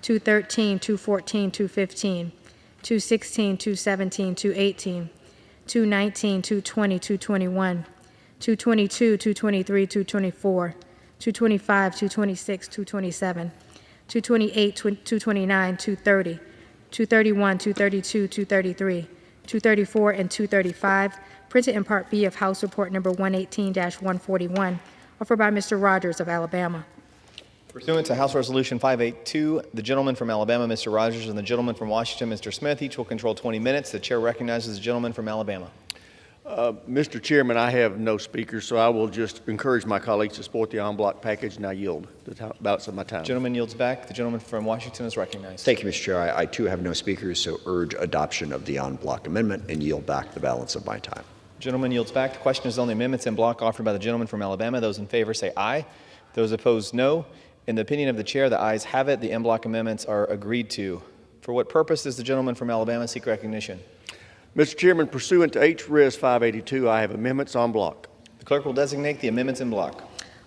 213, 214, 215, 216, 217, 218, 219, 220, 221, 222, 223, 224, 225, 226, 227, 228, 229, 230, 231, 232, 233, 234, and 235, printed in Part B of House Report Number 118-141, offered by Mr. Rogers of Alabama. Pursuant to House Resolution 582, the gentleman from Alabama, Mr. Rogers, and the gentleman from Washington, Mr. Smith, each will control 20 minutes. The chair recognizes the gentleman from Alabama. Mr. Chairman, I have no speakers, so I will just encourage my colleagues to support the en bloc package, and I yield the balance of my time. Gentleman yields back. The gentleman from Washington is recognized. Thank you, Mr. Chair. I too have no speakers, so urge adoption of the en bloc amendment and yield back the balance of my time. Gentleman yields back. The question is on the amendments in block offered by the gentleman from Alabama. Those in favor say aye. Those opposed, no. In the opinion of the chair, the ayes have it. The en bloc amendments are agreed to. For what purpose does the gentleman from Alabama seek recognition? Mr. Chairman, pursuant to H.Res. 582, I have amendments en bloc. The clerk will designate the amendments in block.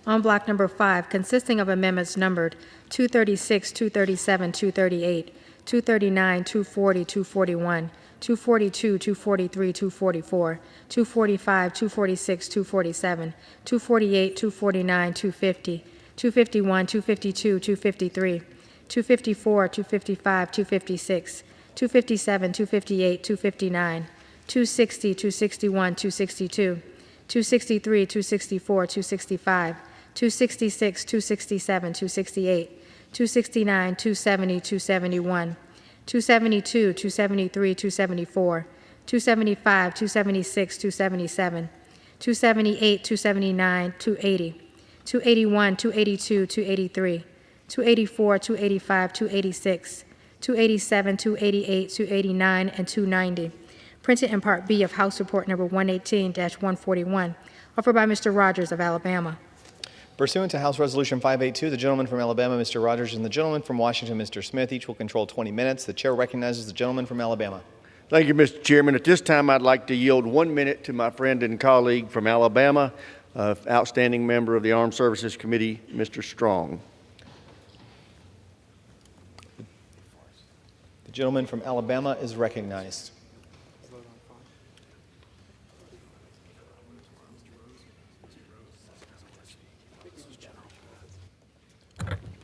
On block number 5, consisting of amendments numbered 236, 237, 238, 239, 240, 241, 242, 243, 244, 245, 246, 247, 248, 249, 250, 251, 252, 253, 254, 255, 256, 257, 258, 259, 260, 261, 262, 263, 264, 265, 266, 267, 268, 269, 270, 271, 272, 273, 274, 275, 276, 277, 278, 279, 280, 281, 282, 283, 284, 285, 286, 287, 288, 289, and 290, printed in Part B of House Report Number 118-141, offered by Mr. Rogers of Alabama. Pursuant to House Resolution 582, the gentleman from Alabama, Mr. Rogers, and the gentleman from Washington, Mr. Smith, each will control 20 minutes. The chair recognizes the gentleman from Alabama. Thank you, Mr. Chairman. At this time, I'd like to yield 1 minute to my friend and colleague from Alabama, outstanding member of the Armed Services Committee, Mr. Strong. The gentleman from Alabama is recognized.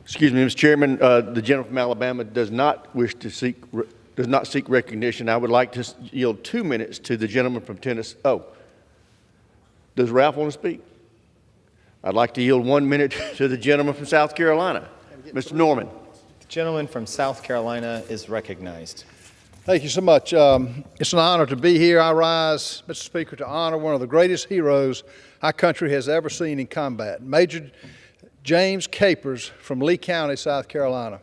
Excuse me, Mr. Chairman, the gentleman from Alabama does not seek recognition. I would like to yield 2 minutes to the gentleman from Tennessee. Oh, does Ralph want to speak? I'd like to yield 1 minute to the gentleman from South Carolina, Mr. Norman. The gentleman from South Carolina is recognized. Thank you so much. It's an honor to be here. I rise, Mr. Speaker, to honor one of the greatest heroes our country has ever seen in combat, Major James Capers from Lee County, South Carolina.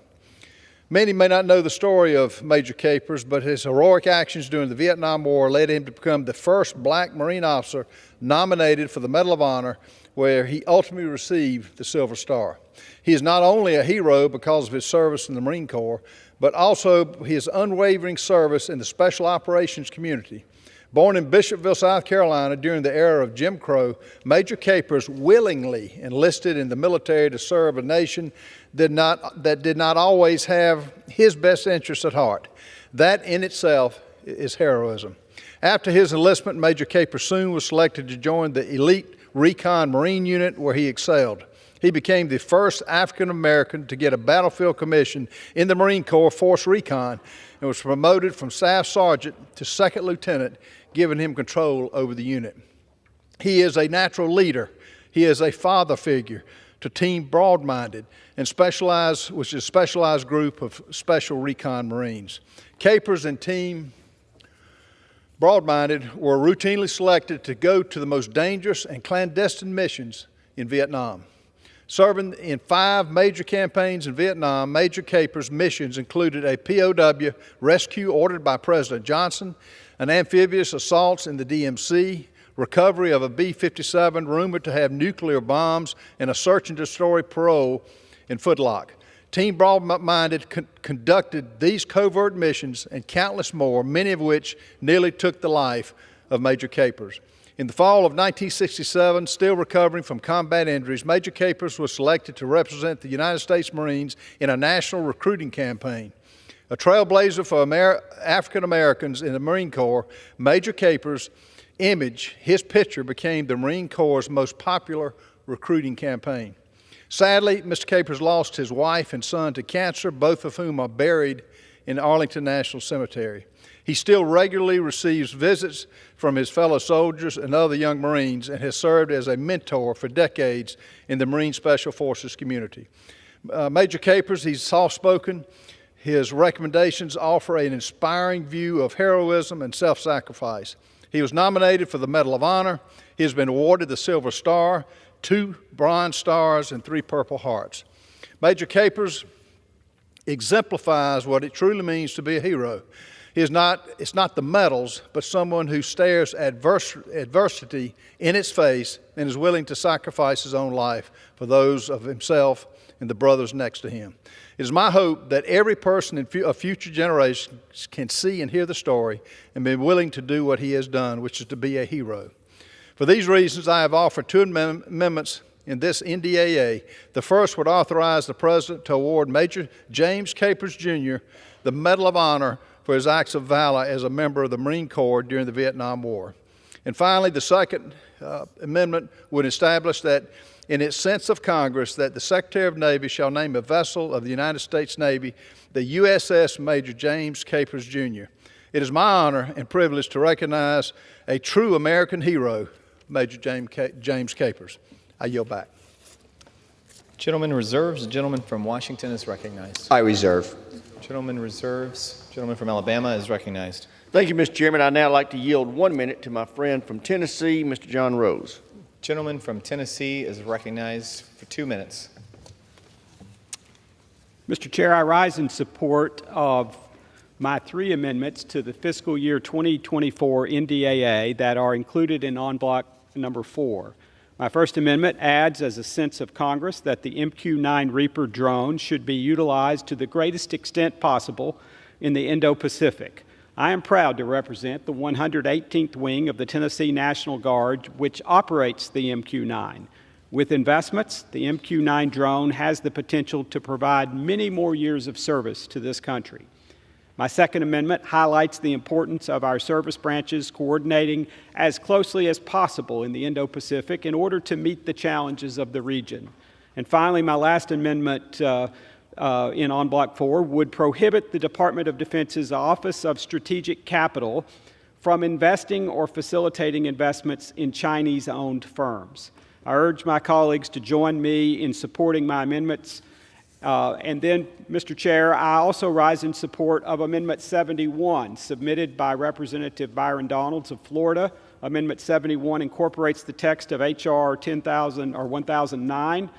Many may not know the story of Major Capers, but his heroic actions during the Vietnam War led him to become the first black Marine officer nominated for the Medal of Honor, where he ultimately received the Silver Star. He is not only a hero because of his service in the Marine Corps, but also his unwavering service in the Special Operations community. Born in Bishopville, South Carolina during the era of Jim Crow, Major Capers willingly enlisted in the military to serve a nation that did not always have his best interests at heart. That in itself is heroism. After his enlistment, Major Capers soon was selected to join the elite Recon Marine Unit, where he excelled. He became the first African American to get a battlefield commission in the Marine Corps Force Recon and was promoted from Staff Sergeant to Second Lieutenant, giving him control over the unit. He is a natural leader. He is a father figure to Team Broad-Minded, which is a specialized group of Special Recon Marines. Capers and Team Broad-Minded were routinely selected to go to the most dangerous and clandestine missions in Vietnam. Serving in 5 major campaigns in Vietnam, Major Capers' missions included a POW rescue ordered by President Johnson, an amphibious assaults in the DMC, recovery of a B-57 rumored to have nuclear bombs, and a search and destroy parole in Footlock. Team Broad-Minded conducted these covert missions and countless more, many of which nearly took the life of Major Capers. In the fall of 1967, still recovering from combat injuries, Major Capers was selected to represent the United States Marines in a national recruiting campaign. A trailblazer for African Americans in the Marine Corps, Major Capers' image, his picture, became the Marine Corps' most popular recruiting campaign. Sadly, Mr. Capers lost his wife and son to cancer, both of whom are buried in Arlington National Cemetery. He still regularly receives visits from his fellow soldiers and other young Marines and has served as a mentor for decades in the Marine Special Forces community. Major Capers, he's soft-spoken. His recommendations offer an inspiring view of heroism and self-sacrifice. He was nominated for the Medal of Honor. He has been awarded the Silver Star, 2 Bronze Stars, and 3 Purple Hearts. Major Capers exemplifies what it truly means to be a hero. It's not the medals, but someone who stares adversity in its face and is willing to sacrifice his own life for those of himself and the brothers next to him. It is my hope that every person of future generations can see and hear the story and be willing to do what he has done, which is to be a hero. For these reasons, I have offered 2 amendments in this NDAA. The first would authorize the President to award Major James Capers, Jr. the Medal of Honor for his acts of valor as a member of the Marine Corps during the Vietnam War. And finally, the second amendment would establish that in its sense of Congress, that the Secretary of Navy shall name a vessel of the United States Navy the USS Major James Capers, Jr. It is my honor and privilege to recognize a true American hero, Major James Capers. I yield back. Gentleman reserves. The gentleman from Washington is recognized. I reserve. Gentleman reserves. Gentleman from Alabama is recognized. Thank you, Mr. Chairman. I'd now like to yield 1 minute to my friend from Tennessee, Mr. John Rose. Gentleman from Tennessee is recognized for 2 minutes. Mr. Chair, I rise in support of my 3 amendments to the fiscal year 2024 NDAA that are included in en bloc number 4. My first amendment adds as a sense of Congress that the MQ-9 Reaper drone should be utilized to the greatest extent possible in the Indo-Pacific. I am proud to represent the 118th Wing of the Tennessee National Guard, which operates the MQ-9. With investments, the MQ-9 drone has the potential to provide many more years of service to this country. My second amendment highlights the importance of our service branches coordinating as closely as possible in the Indo-Pacific in order to meet the challenges of the region. And finally, my last amendment in en bloc 4 would prohibit the Department of Defense's Office of Strategic Capital from investing or facilitating investments in Chinese-owned firms. I urge my colleagues to join me in supporting my amendments. And then, Mr. Chair, I also rise in support of Amendment 71, submitted by Representative Byron Donalds of Florida. Amendment 71 incorporates the text of H.R. 1009,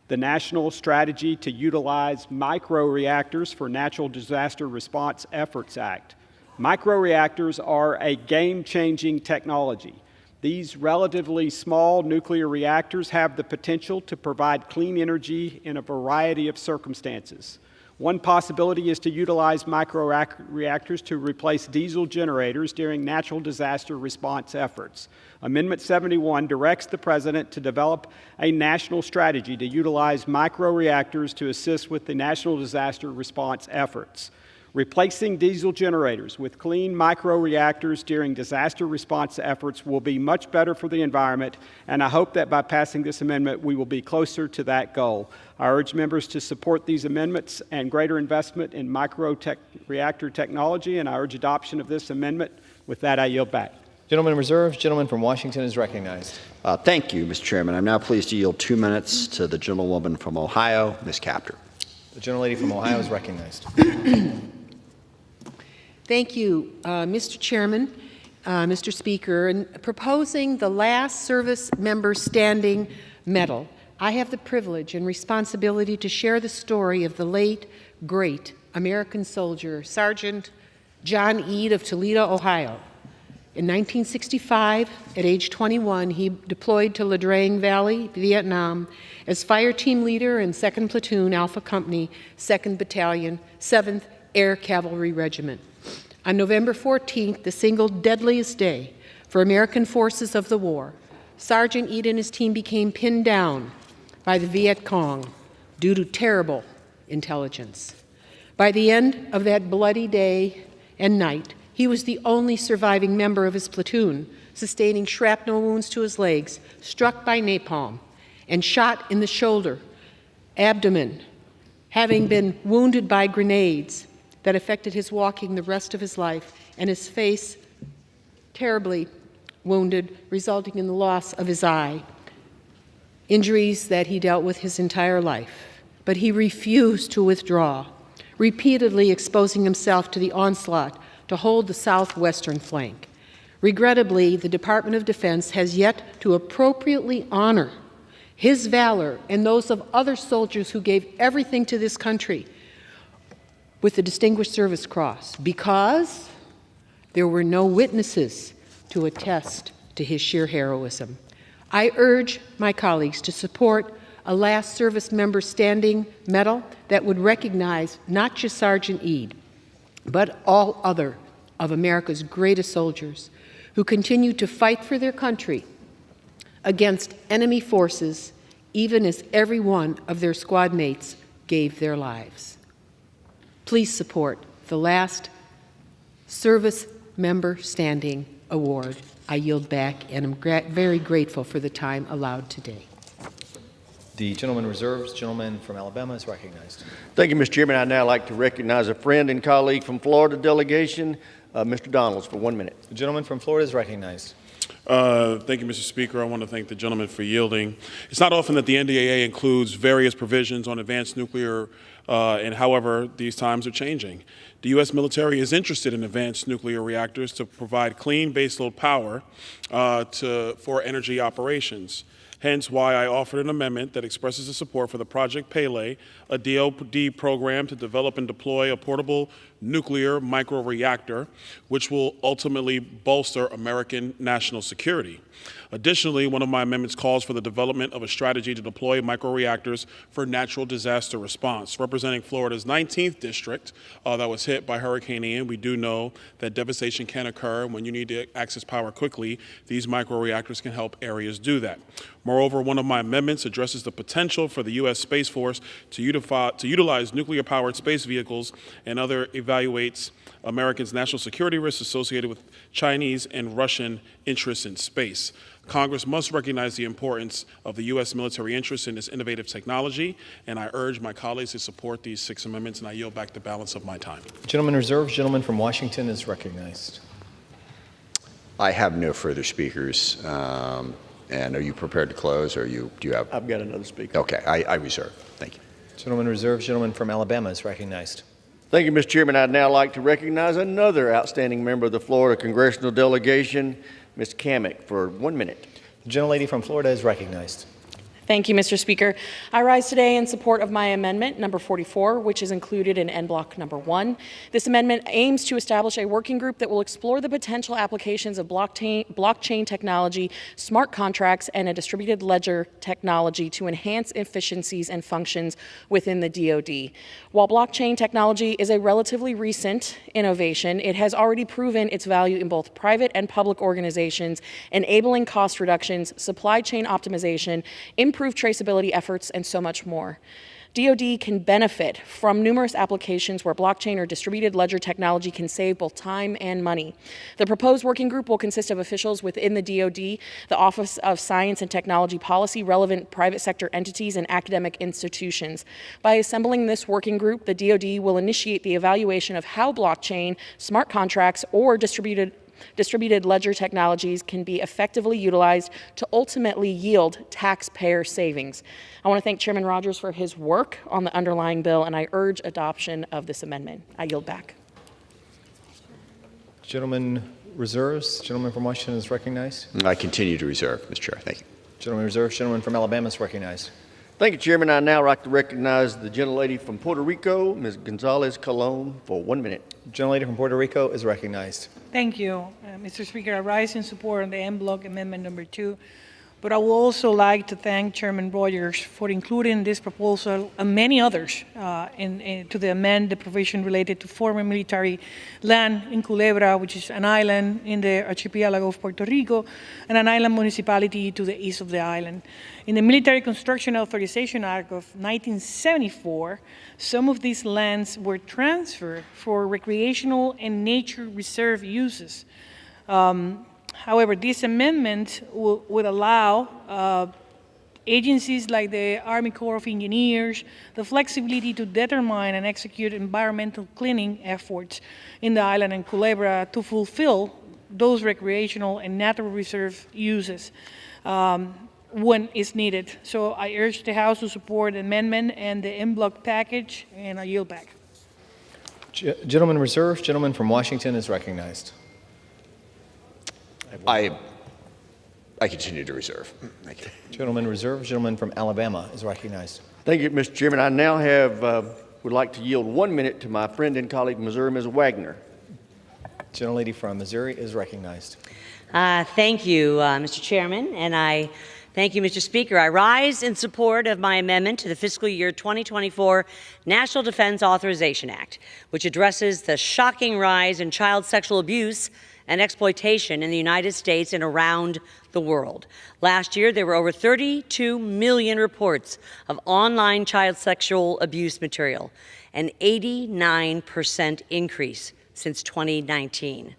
the National Strategy to Utilize Microreactors for Natural Disaster Response Efforts Act. Microreactors are a game-changing technology. These relatively small nuclear reactors have the potential to provide clean energy in a variety of circumstances. One possibility is to utilize microreactors to replace diesel generators during natural disaster response efforts. Amendment 71 directs the President to develop a national strategy to utilize microreactors to assist with the national disaster response efforts. Replacing diesel generators with clean microreactors during disaster response efforts will be much better for the environment, and I hope that by passing this amendment, we will be closer to that goal. I urge members to support these amendments and greater investment in microreactor technology, and I urge adoption of this amendment. With that, I yield back. Gentleman reserves. Gentleman from Washington is recognized. Thank you, Mr. Chairman. I'm now pleased to yield 2 minutes to the gentlewoman from Ohio, Ms. Capter. The gentlelady from Ohio is recognized. Thank you, Mr. Chairman, Mr. Speaker. In proposing the last service member standing medal, I have the privilege and responsibility to share the story of the late, great American soldier, Sergeant John Eade of Toledo, Ohio. In 1965, at age 21, he deployed to Ladrang Valley, Vietnam, as fire team leader in 2nd Platoon, Alpha Company, 2nd Battalion, 7th Air Cavalry Regiment. On November 14th, the single deadliest day for American forces of the war, Sergeant Eade and his team became pinned down by the Viet Cong due to terrible intelligence. By the end of that bloody day and night, he was the only surviving member of his platoon, sustaining shrapnel wounds to his legs, struck by napalm, and shot in the shoulder, abdomen, having been wounded by grenades that affected his walking the rest of his life, and his face terribly wounded, resulting in the loss of his eye, injuries that he dealt with his entire life. But he refused to withdraw, repeatedly exposing himself to the onslaught to hold the southwestern flank. Regrettably, the Department of Defense has yet to appropriately honor his valor and those of other soldiers who gave everything to this country with the Distinguished Service Cross, because there were no witnesses to attest to his sheer heroism. I urge my colleagues to support a last service member standing medal that would recognize not just Sergeant Eade, but all other of America's greatest soldiers who continue to fight for their country against enemy forces, even as every one of their squad mates gave their lives. Please support the last service member standing award. I yield back, and I'm very grateful for the time allowed today. The gentleman reserves. Gentleman from Alabama is recognized. Thank you, Mr. Chairman. I'd now like to recognize a friend and colleague from Florida delegation, Mr. Donalds, for 1 minute. The gentleman from Florida is recognized. Thank you, Mr. Speaker. I want to thank the gentleman for yielding. It's not often that the NDAA includes various provisions on advanced nuclear, and however, these times are changing. The U.S. military is interested in advanced nuclear reactors to provide clean baseload power for energy operations. Hence why I offered an amendment that expresses the support for the Project Pele, a DoD program to develop and deploy a portable nuclear microreactor, which will ultimately bolster American national security. Additionally, one of my amendments calls for the development of a strategy to deploy microreactors for natural disaster response. Representing Florida's 19th district that was hit by Hurricane Ian, we do know that devastation can occur when you need to access power quickly. These microreactors can help areas do that. Moreover, one of my amendments addresses the potential for the U.S. Space Force to utilize nuclear-powered space vehicles and evaluates Americans' national security risks associated with Chinese and Russian interests in space. Congress must recognize the importance of the U.S. military interest in this innovative technology, and I urge my colleagues to support these 6 amendments, and I yield back the balance of my time. Gentleman reserves. Gentleman from Washington is recognized. I have no further speakers. And are you prepared to close, or do you have? I've got another speaker. Okay, I reserve. Thank you. Gentleman reserves. Gentleman from Alabama is recognized. Thank you, Mr. Chairman. I'd now like to recognize another outstanding member of the Florida congressional delegation, Ms. Kamick, for 1 minute. The gentlelady from Florida is recognized. Thank you, Mr. Speaker. I rise today in support of my amendment, number 44, which is included in N block number 1. This amendment aims to establish a working group that will explore the potential applications of blockchain technology, smart contracts, and a distributed ledger technology to enhance efficiencies and functions within the DoD. While blockchain technology is a relatively recent innovation, it has already proven its value in both private and public organizations, enabling cost reductions, supply chain optimization, improved traceability efforts, and so much more. DoD can benefit from numerous applications where blockchain or distributed ledger technology can save both time and money. The proposed working group will consist of officials within the DoD, the Office of Science and Technology Policy, relevant private sector entities, and academic institutions. By assembling this working group, the DoD will initiate the evaluation of how blockchain, smart contracts, or distributed distributed ledger technologies can be effectively utilized to ultimately yield taxpayer savings. I want to thank Chairman Rogers for his work on the underlying bill, and I urge adoption of this amendment. I yield back. Gentleman reserves. Gentleman from Washington is recognized. I continue to reserve, Mr. Chair. Thank you. Gentleman reserves. Gentleman from Alabama is recognized. Thank you, Chairman. I now like to recognize the gentlelady from Puerto Rico, Ms. Gonzalez Colon, for 1 minute. Gentlelady from Puerto Rico is recognized. Thank you, Mr. Speaker. I rise in support of the en bloc amendment number 2, but I would also like to thank Chairman Rogers for including this proposal and many others to amend the provision related to former military land in Culebra, which is an island in the archipelago of Puerto Rico, and an island municipality to the east of the island. In the Military Construction Authorization Act of 1974, some of these lands were transferred for recreational and nature reserve uses. However, this amendment would allow agencies like the Army Corps of Engineers the flexibility to determine and execute environmental cleaning efforts in the island and Culebra to fulfill those recreational and natural reserve uses when it's needed. So I urge the House to support the amendment and the en bloc package, and I yield back. Gentleman reserved. Gentleman from Washington is recognized. I continue to reserve. Thank you. Gentleman reserved. Gentleman from Alabama is recognized. Thank you, Mr. Chairman. I now would like to yield 1 minute to my friend and colleague from Missouri, Ms. Wagner. Gentlelady from Missouri is recognized. Thank you, Mr. Chairman, and I thank you, Mr. Speaker. I rise in support of my amendment to the fiscal year 2024 National Defense Authorization Act, which addresses the shocking rise in child sexual abuse and exploitation in the United States and around the world. Last year, there were over 32 million reports of online child sexual abuse material, an 89% increase since 2019.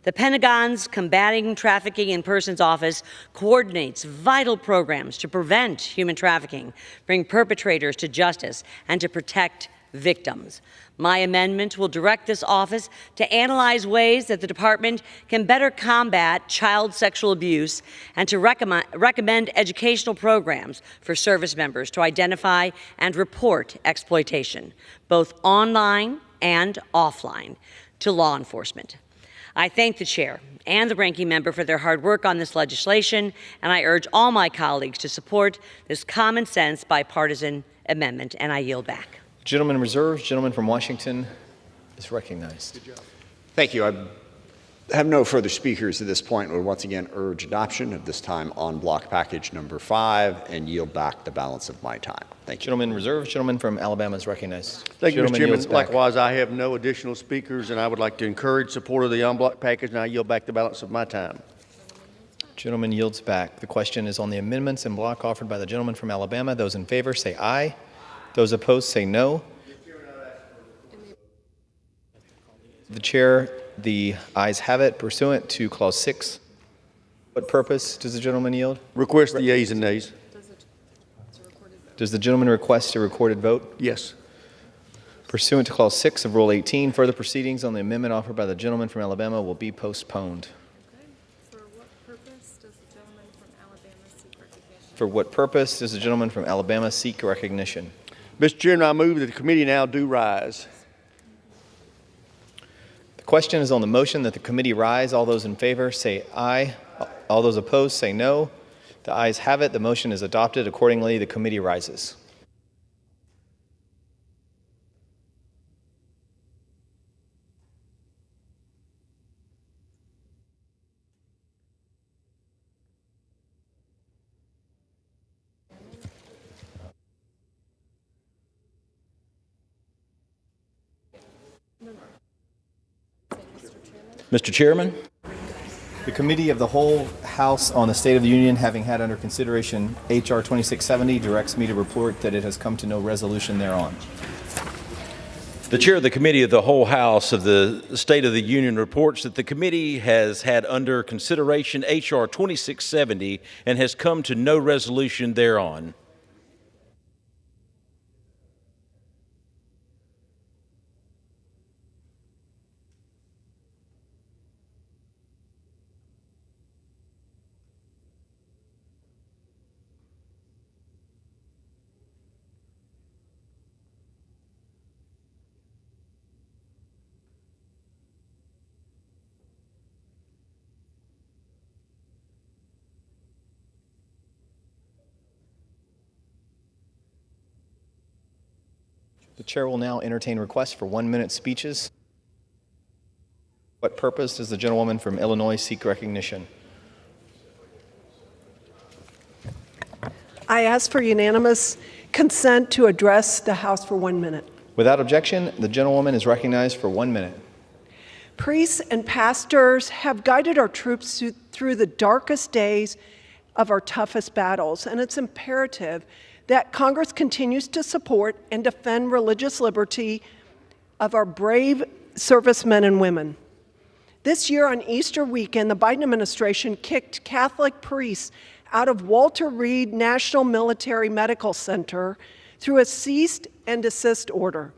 The Pentagon's Combating Trafficking in Persons Office coordinates vital programs to prevent human trafficking, bring perpetrators to justice, and to protect victims. My amendment will direct this office to analyze ways that the department can better combat child sexual abuse and to recommend educational programs for service members to identify and report exploitation, both online and offline, to law enforcement. I thank the chair and the ranking member for their hard work on this legislation, and I urge all my colleagues to support this common sense bipartisan amendment, and I yield back. Gentleman reserved. Gentleman from Washington is recognized. Thank you. I have no further speakers at this point. I would once again urge adoption of this time on block package number 5 and yield back the balance of my time. Thank you. Gentleman reserved. Gentleman from Alabama is recognized. Thank you, Mr. Gentleman Chairman. yields back. Likewise, I have no additional speakers, and I would like to encourage support of the en bloc package, and I yield back the balance of my time. Gentleman yields back. The question is on the amendments in block offered by the gentleman from Alabama. Those in favor say aye. Those opposed say no. The chair, the ayes have it. Pursuant to Clause 6, what purpose does the gentleman yield? Request the yeas and nays. Does the gentleman request a recorded vote? Yes. Pursuant to Clause 6 of Rule 18, further proceedings on the amendment offered by the gentleman from Alabama will be postponed. For what purpose does the gentleman from Alabama seek recognition? Mr. Chairman, I move that the committee now do rise. The question is on the motion that the committee rise. All those in favor say aye. All those opposed say no. The ayes have it. The motion is adopted. Accordingly, the committee rises. Mr. Chairman, The Committee of the Whole House on the State of the Union, having had under consideration H.R. 2670, directs me to report that it has come to no resolution thereon. the chair of the Committee of the Whole House of the State of the Union reports that the committee has had under consideration H.R. 2670 and has come to no resolution thereon. The chair will now entertain requests for 1-minute speeches. What purpose does the gentlewoman from Illinois seek recognition? I ask for unanimous consent to address the House for 1 minute. Without objection, the gentlewoman is recognized for 1 minute. Priests and pastors have guided our troops through the darkest days of our toughest battles, and it's imperative that Congress continues to support and defend religious liberty of our brave servicemen and women. This year on Easter weekend, the Biden administration kicked Catholic priests out of Walter Reed National Military Medical Center through a cease and desist order.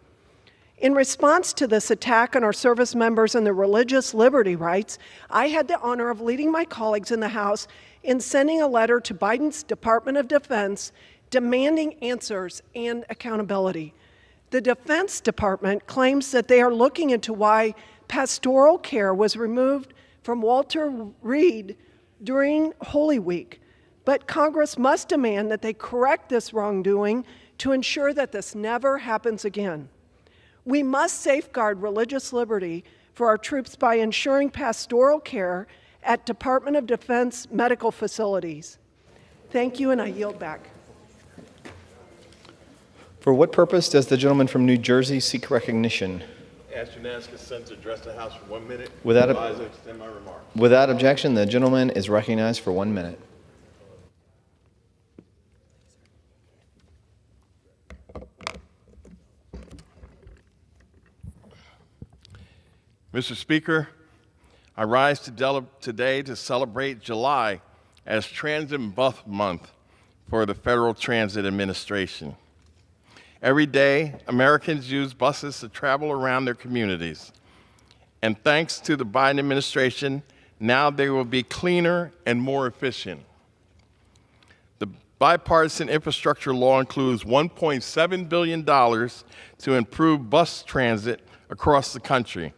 In response to this attack on our service members and their religious liberty rights, I had the honor of leading my colleagues in the House in sending a letter to Biden's Department of Defense demanding answers and accountability. The Defense Department claims that they are looking into why pastoral care was removed from Walter Reed during Holy Week, but Congress must demand that they correct this wrongdoing to ensure that this never happens again. We must safeguard religious liberty for our troops by ensuring pastoral care at Department of Defense medical facilities. Thank you, and I yield back. For what purpose does the gentleman from New Jersey seek recognition? Ask unanimous consent to address the House for 1 minute. Without Advise and extend my remarks. Without objection, the gentleman is recognized for 1 minute. Mr. Speaker, I rise today to celebrate July as Transit Bus Month for the Federal Transit Administration. Every day, Americans use buses to travel around their communities. And thanks to the Biden administration, now they will be cleaner and more efficient. The bipartisan infrastructure law includes $1.7 billion to improve bus transit across the country.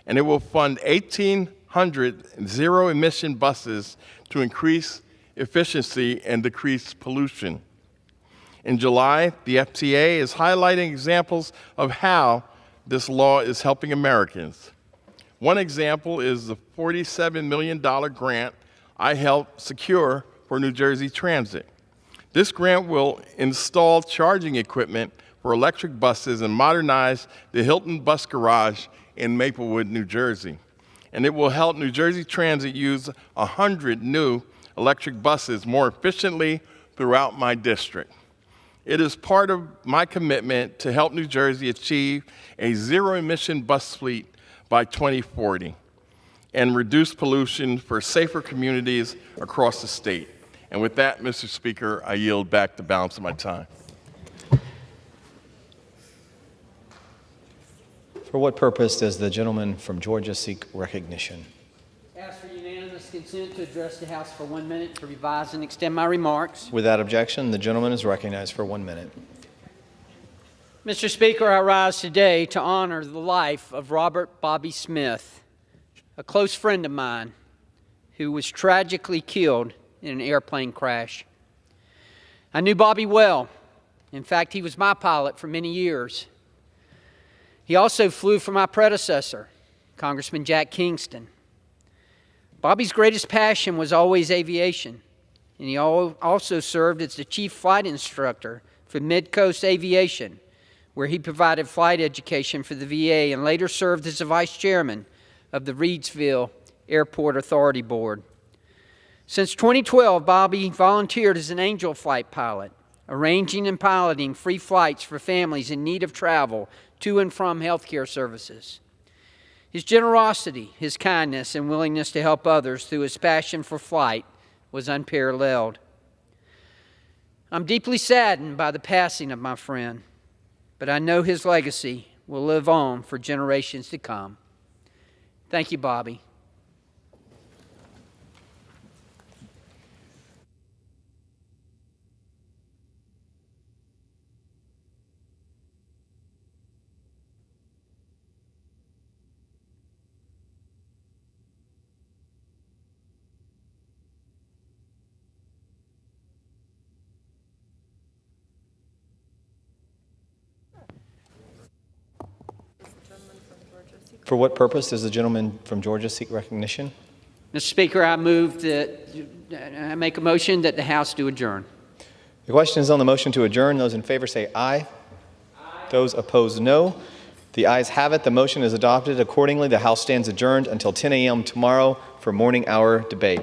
And it will fund 1,800 zero-emission buses to increase efficiency and decrease pollution. In July, the FTA is highlighting examples of how this law is helping Americans. One example is the $47 million grant I helped secure for New Jersey Transit. This grant will install charging equipment for electric buses and modernize the Hilton Bus Garage in Maplewood, New Jersey. And it will help New Jersey Transit use 100 new electric buses more efficiently throughout my district. It is part of my commitment to help New Jersey achieve a zero-emission bus fleet by 2040 and reduce pollution for safer communities across the state. And with that, Mr. Speaker, I yield back the balance of my time. For what purpose does the gentleman from Georgia seek recognition? Ask for unanimous consent to address the House for 1 minute to revise and extend my remarks. Without objection, the gentleman is recognized for 1 minute. Mr. Speaker, I rise today to honor the life of Robert Bobby Smith, a close friend of mine who was tragically killed in an airplane crash. I knew Bobby well. In fact, he was my pilot for many years. He also flew for my predecessor, Congressman Jack Kingston. Bobby's greatest passion was always aviation, and he also served as the chief flight instructor for Mid-Coast Aviation, where he provided flight education for the VA and later served as the vice chairman of the Reidsville Airport Authority Board. Since 2012, Bobby volunteered as an Angel Flight pilot, arranging and piloting free flights for families in need of travel to and from healthcare services. His generosity, his kindness, and willingness to help others through his passion for flight was unparalleled. I'm deeply saddened by the passing of my friend, but I know his legacy will live on for generations to come. Thank you, Bobby. For what purpose does the gentleman from Georgia seek recognition? Mr. Speaker, I move that, I make a motion that the House do adjourn. The question is on the motion to adjourn. Those in favor say aye. Those opposed, no. The ayes have it. The motion is adopted. Accordingly, the House stands adjourned until 10 a.m. tomorrow for morning hour debate.